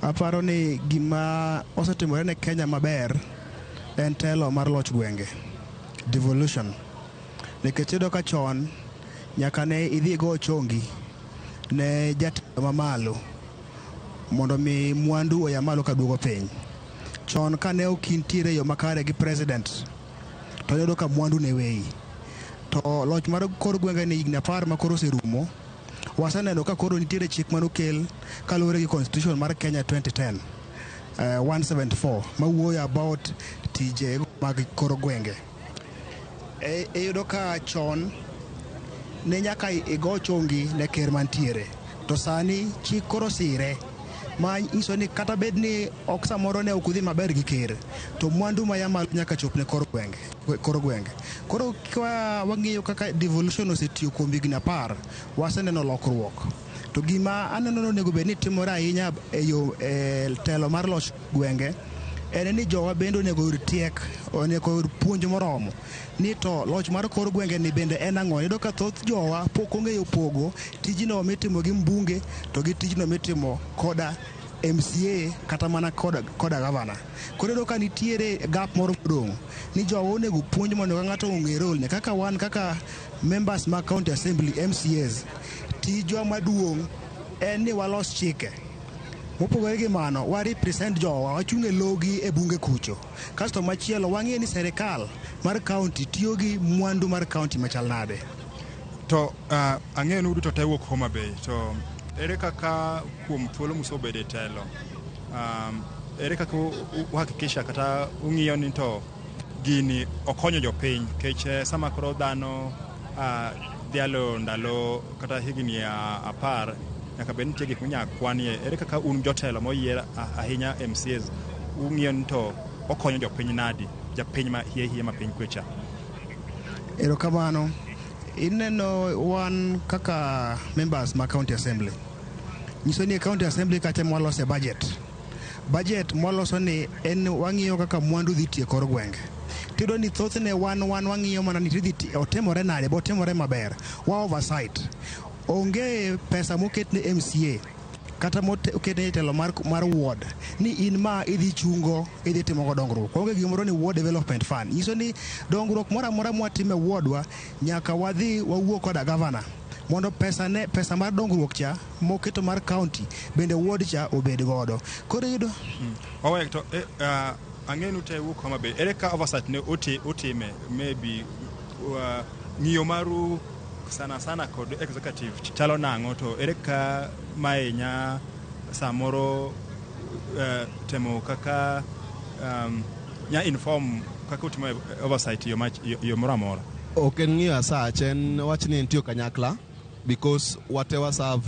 S19: Aparo ni gima osetimore ne Kenya maber en telo mar loch gwenge devolution. Nikech iyudo ka chon nyaka ne idhi go chongi ne jatelo mamalo mondo mi mwandu oya malo ka duogo piny. Chon ka ne okintiere yo makare gi president to iyudo ka mwandu ne weyi. To loch mar kor gwenge ni higni 10 ma koro oserumo, waseneno ka koro nitiere chik manokel kaluwore gi constitution mar Kenya 2010 174 mawuoyo about tije mag kor gwenge. Iyudo ka chon ne nyaka igo chongi ne ker mantiere, to sani chik koro sire ma nyiso ni kata bed ni ok samoro ne okudhi maber gi ker to mwandu ma yamal nyaka chop ne kor gwenge. Koro kwa wang'iyo kaka devolution osetiyo kuom higni 10 waseneno lokruok. To gima aneno onego bed ni timore ahinya e telo mar loch gwenge en ni jowa bende onego yud tiek, onego yud puonj moromo ni to loch mar kor gwenge ni bende en ang'o. Iyudo ka thoth jowa pok ong'eyo pogo tijno mitimo gi mbunge to gi tijno mitimo koda MCA kata mana koda gavana. Koro iyudo ka nitiere gap moro modong' ni jowa onego puonj mondo ka ng'ato ong'e role ne kaka wan kaka members mag county assembly MCAs. Tijwa maduong' en ni walos chike. Mopogore gi mano, wa represent jowa, wachung' e logi e bunge kucho. Kasto machielo wang'e ni serikal mar county tiyo gi mwandu mar county machal nade.
S18: To ang'eyo ni uduto te wuok Homa Bay, to ere kaka kuom thuolo musobede telo ere kaka uhakikisha kata ung'iyo ni to gini okonyo jopiny, kech sama koro dhano dhialo ndalo kata higni 10 nyaka bed nitie gik minya kwanie. Ere kaka un jotelo moyier ahinya MCAs ung'iyo ni to okonyo jopiny nadi, japiny ma hiye ma piny kwecha?
S19: Erokamano. Ineno wan kaka members ma county assembly nyiso ni county assembly kata mwalose budget mwaloso ni en wang'iyo kaka mwandu dhi tie kor gwenge. Tido ni thothne wan wang'iyo mana ni tidhi otimore nade bo timore maber, wa oversight. Onge pesa moket ne MCA kata moket ne telo mar ward ni in ma idhi chungo idhi timo go dongruok. Onge gimoro ni ward development fund. Nyiso ni dongruok moro amora mwatime wardwa nyaka wadhi wawuo koda governor mondo pesa mar dongruok cha moketo mar county bende ward cha obed godo. Koro yudo
S18: to ang'enu te wuok Homa Bay, ere ka oversight ne utime maybe ng'iyo maru sana kod executive chalo nang'o, to ere ka mae nya samoro temo kaka nya inform kaka utimo oversight yo moro amora?
S20: Ok en ng'iyo asach en wach ni entiyo kanyakla because wate waserve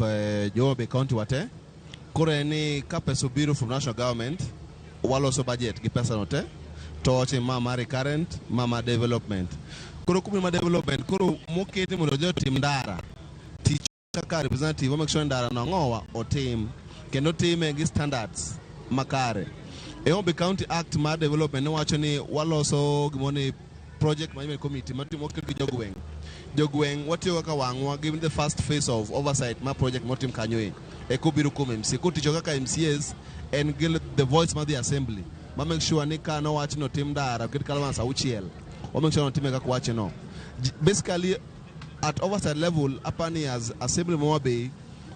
S20: Homa Bay County wate. Koro en ni ka pesa obiro from national government waloso budget gi pesa no te to wache ma recurrent ma development. Koro kuma ma development koro mokete mondo jo tim ndara tich kaka representative wa make sure ndara no ngowa otim kendo time gi standards makare. Homa Bay County Act ma development wacho ni waloso gimoni project management committee matimo gi jogweng. Jogweng watiyo kaka wangwa given the first phase of oversight ma project motim kanyo e kubiro kum MC ko ticho kaka MCAs and give the voice ma the assembly ma make sure ni ka no wach no tim dara kit kalama sa uchiel o make sure no tim kaka wach no. Basically at oversight level apani as assembly Homa Bay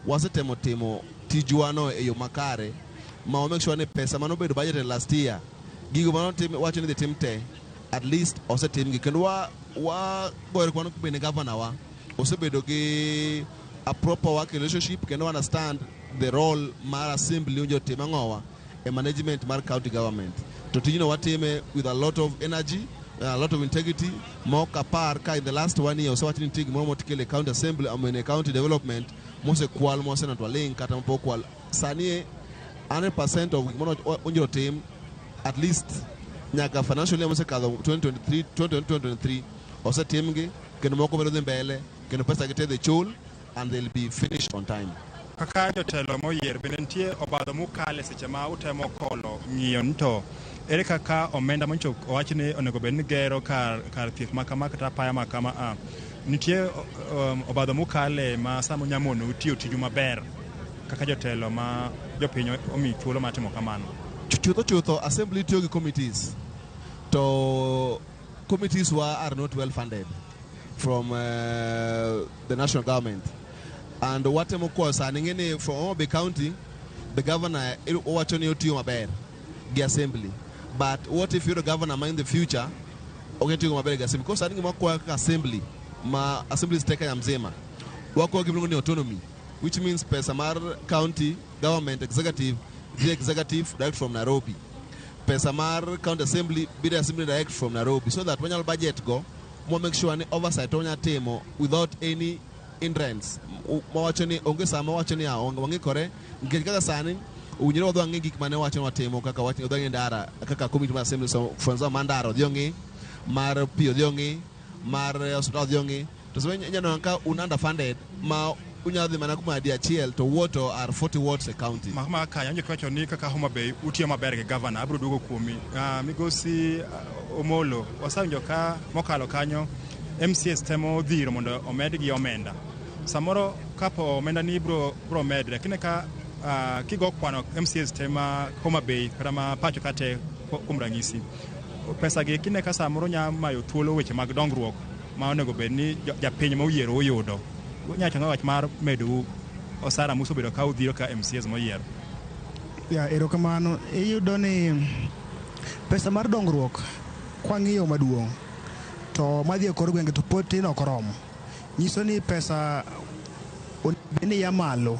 S20: wasetemo tijuano e yo makare ma o make sure ni pesa mano bedo budget last year gigo mano tim wach ni the team te at least osetim gi kendo wa goyo kwano kubene governor wa osebedo gi a proper work relationship kendo understand the role mar assembly unjo tema ngowa a management mar county government to tijino watime with a lot of energy, a lot of integrity. More kapar ka in the last 1 year so watini tigi mo motikele county assembly amene county development mose kwal mo senat waling kata mpo kwal sanie 100% of mono unjo team at least nyaka financial year mose kadho 2023 ose timgi kendo moko bedo mbele kendo pesa gite the chul and they'll be finished on time.
S18: Kaka jotelo moyier bende nitie obadho mokale seche ma utemo kolo ng'iyo nto ere kaka omenda moncho owach ni onego bed ni gero kar thieth makama kata apaya makama nitie obadho mokale ma samo nyamono utiyo tiju maber kaka jotelo ma jopiny omi thuolo matimo kamano.
S20: Chutho assembly tiyo gi committees to committees are not well funded from the national government. And what I'm saying from Homa Bay County, the governor watching you to maber the assembly. But what if you're the governor in the future? Okay, to maber assembly because I think more assembly, ma assembly is taken amzema. Wako giving autonomy, which means Pesamar County government executive, the executive direct from Nairobi. Pesamar County Assembly, be the assembly direct from Nairobi, so that when your budget go, more make sure any oversight on your temo without any hindrance. Mawachoni ongesa mawachoni ya wangi kore ngekaka sani unyiro wadwa ngi gik mane wachoni watemo kaka wachoni wadwa ngi ndara kaka committee ma assembly so fonza mandaro diongi mar pio diongi mar hospital diongi to so nyano nka underfunded ma unyadhi mana kuma dia chiel to water are 40 watts a county
S18: mama kanya nje kwacho ni kaka Homa Bay utie maber ge governor abro dugo kuomi migosi omolo wasanjo ka mokalo kanyo MCS temo dhiro mondo omed gi omenda samoro kapo omenda ni bro med lakini ka kigo kwano MCS tema Homa Bay kata ma pacho kate kuom ranyisi pesa gi kine ka samoro nya mayo thuolo weche mag dongruok ma onego bed ni japiny moyiero oyudo nyacho ngawach mar medu osara muso bedo ka udhiro ka MCS moyiero
S19: ya erokamano iyudo ni pesa mar dongruok kwang'iyo maduong' to madhi kor gwenge to pod tin ok oromo nyiso ni pesa ni ya malo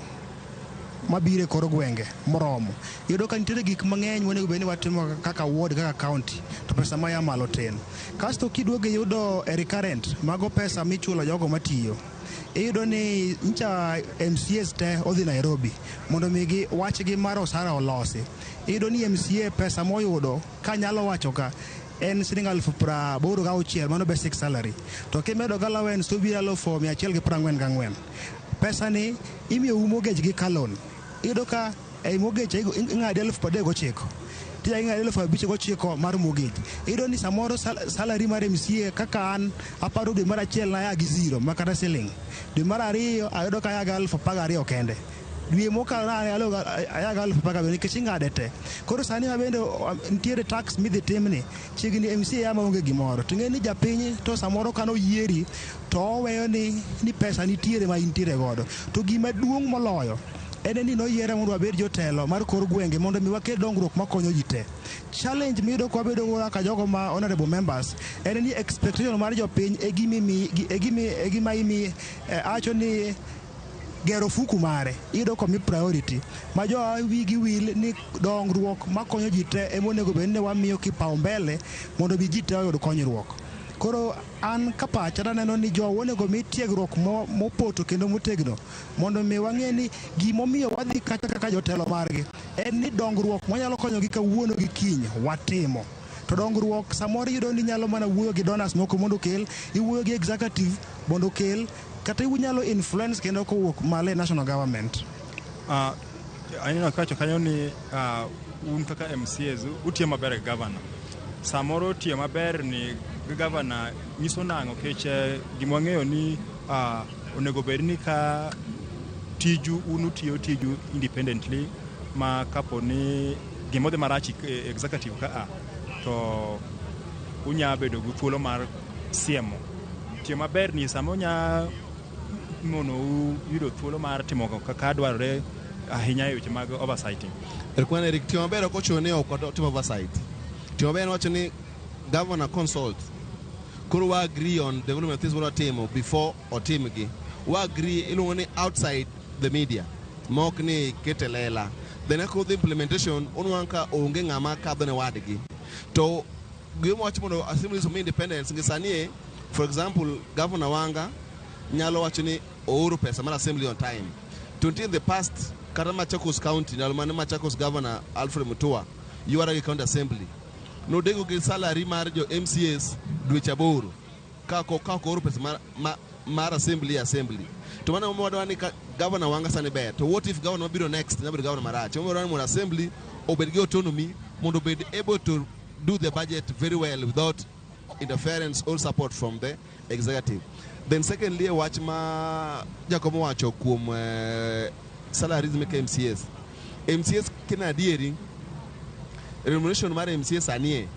S19: mabire kor gwenge moromo yudo ka nitie gik mang'eny monego bed ni watimo kaka ward kaka county to pesa ma ya malo tin kasto kiduoge yudo recurrent mago pesa michulo jogo matiyo iyudo ni ncha MCS te odhi Nairobi mondo migi wachgi mar osara olosi iyudo ni MCA pesa moyudo ka nyalo wacho ka en siling 86,000 mano basic salary to kimedo ga allowance to biro 144 pesa ni imiyo mortgage gi kalon iyudo ka ei mortgage ing'adi 39,000 tiya ing'adi 59,000 mar mortgage iyudo ni samoro salary mar MCA kaka an aparo dwe mar achiel na ya gi zero makata siling dwe mar ariyo ayudo ka ya ga 12,000 kende dwe mokalo ayaga 12,000 nikech ing'ade te koro sani mabende nitiere tax midhi timni chiegni MCA ya maonge gimoro to ng'e ni japiny to samoro kano yieri to oweyo ni pesa nitiere ma intiere godo to gima duong' moloyo en ni noyiere mondo wabed jotelo mar kor gwenge mondo mi wakel dongruok makonyo ji te challenge miyudo kwa bedo go ka jogo ma honorable members en ni expectation mar jopiny e gima imi acho ni gero fuku mare iyudo komi priority ma jo wigi wil ni dongruok makonyo ji te emonego bed ni wamiyo kipaumbele mondo bi ji te oyud konyruok Koro an kapacha naneno ni jo onego mi tiegruok mopoto kendo motegno mondo mi wang'e ni gimomiyo wadhi kacha kaka jotelo margi en ni dongruok wanyalo konyogi kawuono gi kiny watimo. To dongruok samoro yudo ni nyalo mana wuoyo gi donors moko mondo kel, iwuoyo gi executive mondo kel, kata inyalo influence kendo kowuok malo e national government.
S18: Aneno kacho kanyo ni un kaka MCAs utiyo maber gi governor. Samoro tiyo maber ni gi governor nyiso nang'o kech gima ng'eyo ni onego bed ni ka tiju un utiyo tiju independently ma kapo ni gimodhi marach executive ka to unya bedo gi thuolo mar siemo. Tiyo maber ni sama unya mono yudo thuolo mar timo kaka dwarore ahinya e weche mag oversighting.
S20: Erkwan Eric, tiyo maber okochuno ni ok otimo oversight. Tiyo maber wacho ni governor consult. Koro wa agree on development things what timo before otimgi. Wa agree iluongo ni outside the media. Mok ni ketelela. Then ako the implementation unwanka onge ng'ama kadho ne wadgi. To gimo wacho mondo assemblies of independence ngisanie, for example governor Wanga nyalo wacho ni ooro pesa mar assembly on time. To in the past kata Machakos County nyalo mane Machakos governor Alfred Mutua yuara county assembly no dego gi salary mar jo MCAs dweche aboro ka ooro pesa mar assembly. To mana modo ni governor Wanga sani ber. To what if governor biro next nyabiro governor marach? Modo ni assembly obed gi autonomy mondo bed able to do the budget very well without interference or support from the executive. Then secondly, watch ma Jacomo wacho kuom salaries make MCAs. MCAs kina dieri remuneration mar MCAs anie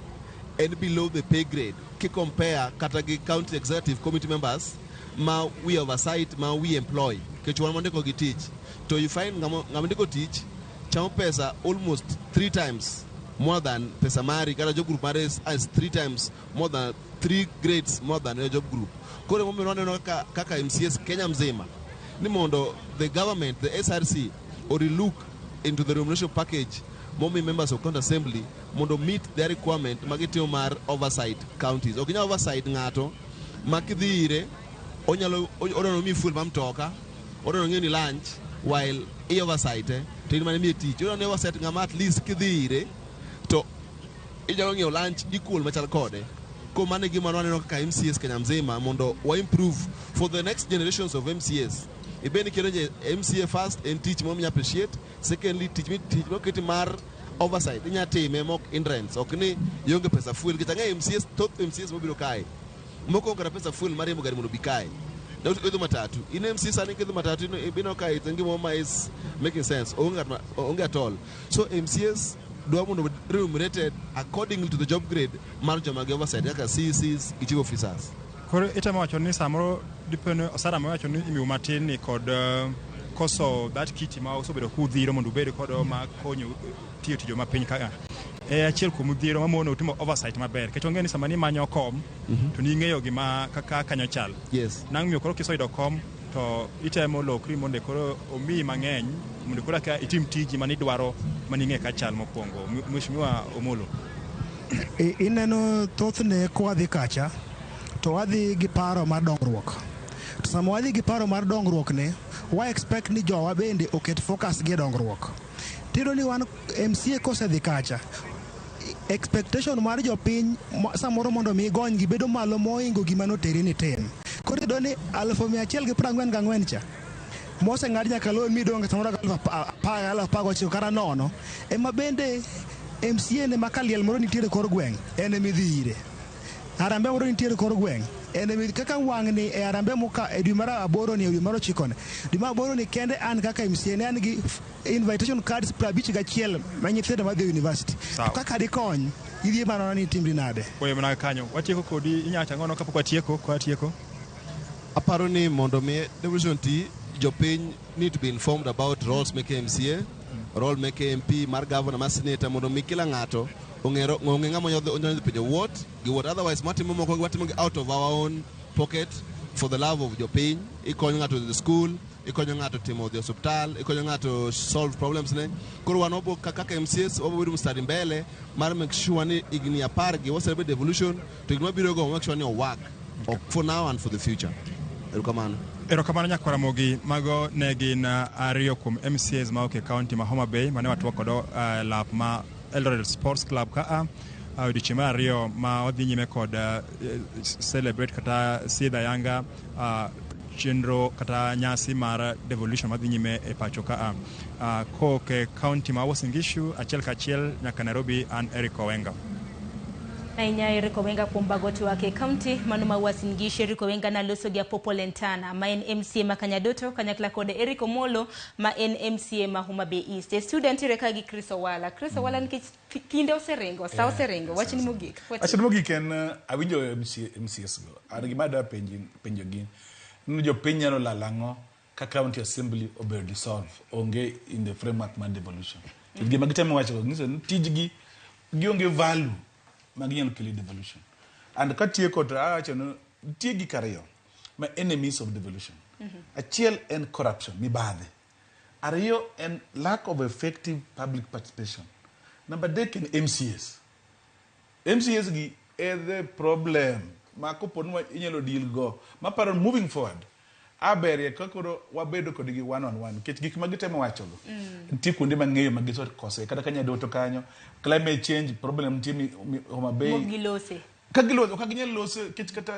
S20: and below the pay grade. Ki compare category county executive committee members ma we oversight ma we employ. Kechuan mondeko gi teach. So you find ngamondeko teach chamo pesa almost 3 times more than pesa mari kata job group mares as 3 times more than 3 grades more than a job group. Kore momi roneno kaka MCAs Kenya mzima ni mondo the government, the SRC or look into the remuneration package momi members of county assembly mondo meet their requirement magitimo mar oversight counties. Okinya oversight ngato makidhire onyalo odono mi full mamtoka odono ngeni lunch while e oversight to in mane mi tich odono oversight ngama at least kidhire to ijalo ng'iewo lunch equal machal kode. Ko mane gima waneno kaka MCAs Kenya mzima mondo wa improve for the next generations of MCAs. Ibeni kero MCA first and teach mom appreciate. Secondly teach kiti mar oversight inya time mok hindrance okni yonge pesa fuel kitanga MCAs top MCAs mobiro kai moko ngara pesa fuel mari mo gari mondo bikai na uto matatu in MCAs ani kedo matatu ibino kai tangi moma is making sense onge at all. So MCAs do want remunerated according to the job grade mar joma gi oversight kaka CCs gi chief officers.
S18: Koro itama wacho ni samoro dipeno osara ma wacho ni imiu matin ni kod koso that kiti ma oso bedo kudhiro mondo bedo kod ma konyo tiyo tijo mapiny kaka achiel kuom dhiro mamono utimo oversight maber kech ong'e ni sama ni manyo kom to ni ng'eyo gima kaka kanyo chal.
S20: Yes.
S18: Nang'yo koro kisoyudo kom to itemo lokri mondo koro omiyi mang'eny mondo koro ka itim tiji mani dwaro mani ng'e ka chal mokwongo. Mheshimiwa Omolo.
S19: Ineno thothne kwadhi kacha to wadhi gi paro mar dongruok. To sama wadhi gi paro mar dongruok ne wa expect ni jowa bende oket focus gi dongruok. Tiro ni wan MCA kosedhi kacha expectation mar jopiny samoro mondo mi gony gi bedo malo moingo gima noteri ni tim. Koro do ni 1144 cha mose ng'ad nyaka loan midonge samoro 10,000 kara nono ema bende MCA ne makaliel moro nitiere kor gweng' en emidhire arambe moro nitiere kor gweng' en kaka wang' ni e arambe moka e dwe mar 8 ni e dwe mar 9 dwe mar 8 ni kende an kaka MCA ne an gi invitation cards 51 ma nyithindo madhi university to kaka dikony idhi manona ni timri nade
S18: oye mana kanyo watieko kodi inyacha ngono kapok watieko
S20: aparo ni mondo mi devolution ti jopiny need to be informed about roles make MCA role make MP mar governor mar senator mondo mi kila ng'ato ong'e ng'ama onyo penjo what gi what otherwise matimo moko watimo out of our own pocket for the love of jopiny, ikonyo ng'ato the school, ikonyo ng'ato timo the hospital, ikonyo ng'ato solve problems ne. Koro wan obo kaka MCS obo bedo mstari mbele mar make sure ni igni apar gi celebrate devolution to igni biro go make sure ni work for now and for the future. Erokamano.
S18: Erokamano nyakwa Ramogi, mago ne gin ariyo kuom MCAs ma oke county ma Homa Bay mane watwa kodo lap ma Eldoret Sports Club ka odiochieng' mar ariyo ma odhi nyime kod celebrate kata sidha yanga chenro kata nyasi mar devolution madhi nyime e pacho ka koke county ma Uasin Gishu achiel kachiel nyaka Nairobi. An Eric Owenga.
S13: Ainya Eric Owenga kuom bagoti wake county mano ma Uasin Gishu. Eric Owenga na loso gi Popo Lentana ma en MCA ma Kanyadoto kanyakla kod Eric Omolo ma en MCA ma Homa Bay East. Student reka gi Chris Owala. Chris Owala nikech kinde oserengo, sa oserengo. Wachni mogik.
S3: Wachni mogik en awinjo MCS go. An gima da penjo gin. Nino jo piny nyalo lalango ka county assembly obedo dissolve onge in the framework man devolution. Gima gitemo wacho go ngiso tijgi gionge value maginyalo kelo devolution. And ka tieko to awacho no tie gi kariyo ma enemies of devolution. Achiel en corruption, mibadhi. Ariyo en lack of effective public participation. Number 3 en MCS. MCS gi is the problem. Ma koponwa inyalo deal go. Ma paro moving forward. Aberie kakoro wabedo kod gi one on one. Kech gik magitemo wacho go. Ntie kuonde mang'eyo magiso kose kada Kanyadoto kanyo. Climate change problem ntie Homa Bay.
S13: Mogilose.
S3: Kagilose okaginyal lose kech kata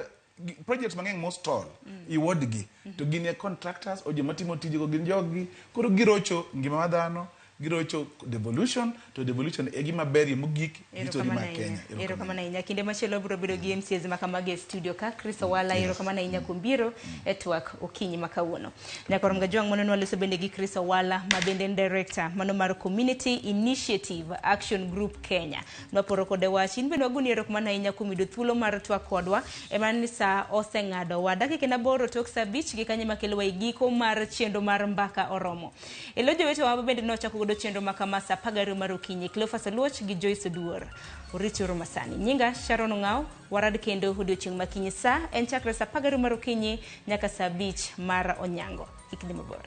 S3: projects mang'eny most tall iward gi to gin contractors o joma timo tije go gin jogi koro girocho ngima ma dhano girocho devolution to devolution e gima berie mogik history ma Kenya.
S13: Erokamano ahinya. Kinde machielo biro bedo gi MCAs ma kamage studio ka Chris Owala. Erokamano ahinya kuom biro e twak okinyi ma kawuono. Nyakoro mga jwang' mono waloso bende gi Chris Owala ma bende en director mano mar Community Initiative Action Group Kenya. Nwaporo kode wach in bende waguni erokamano ahinya kuom yudo thuolo mar twak kodwa ema ni sa oseng'ado wa dakika na boro tok sa bich gi kanye makelo wa giko mar chenro mar mbaka oromo. Elo jowete wa bende nochako chenro makamasa pagari mar okinyi. Cleophas Luoch gi Joyce Duor Orito Romasani. Nyinga Sharon Ngao warad kendo odiochieng' makinyi sa en chakre sa pagari mar okinyi nyaka sa bich mar onyango. Ikni mabor.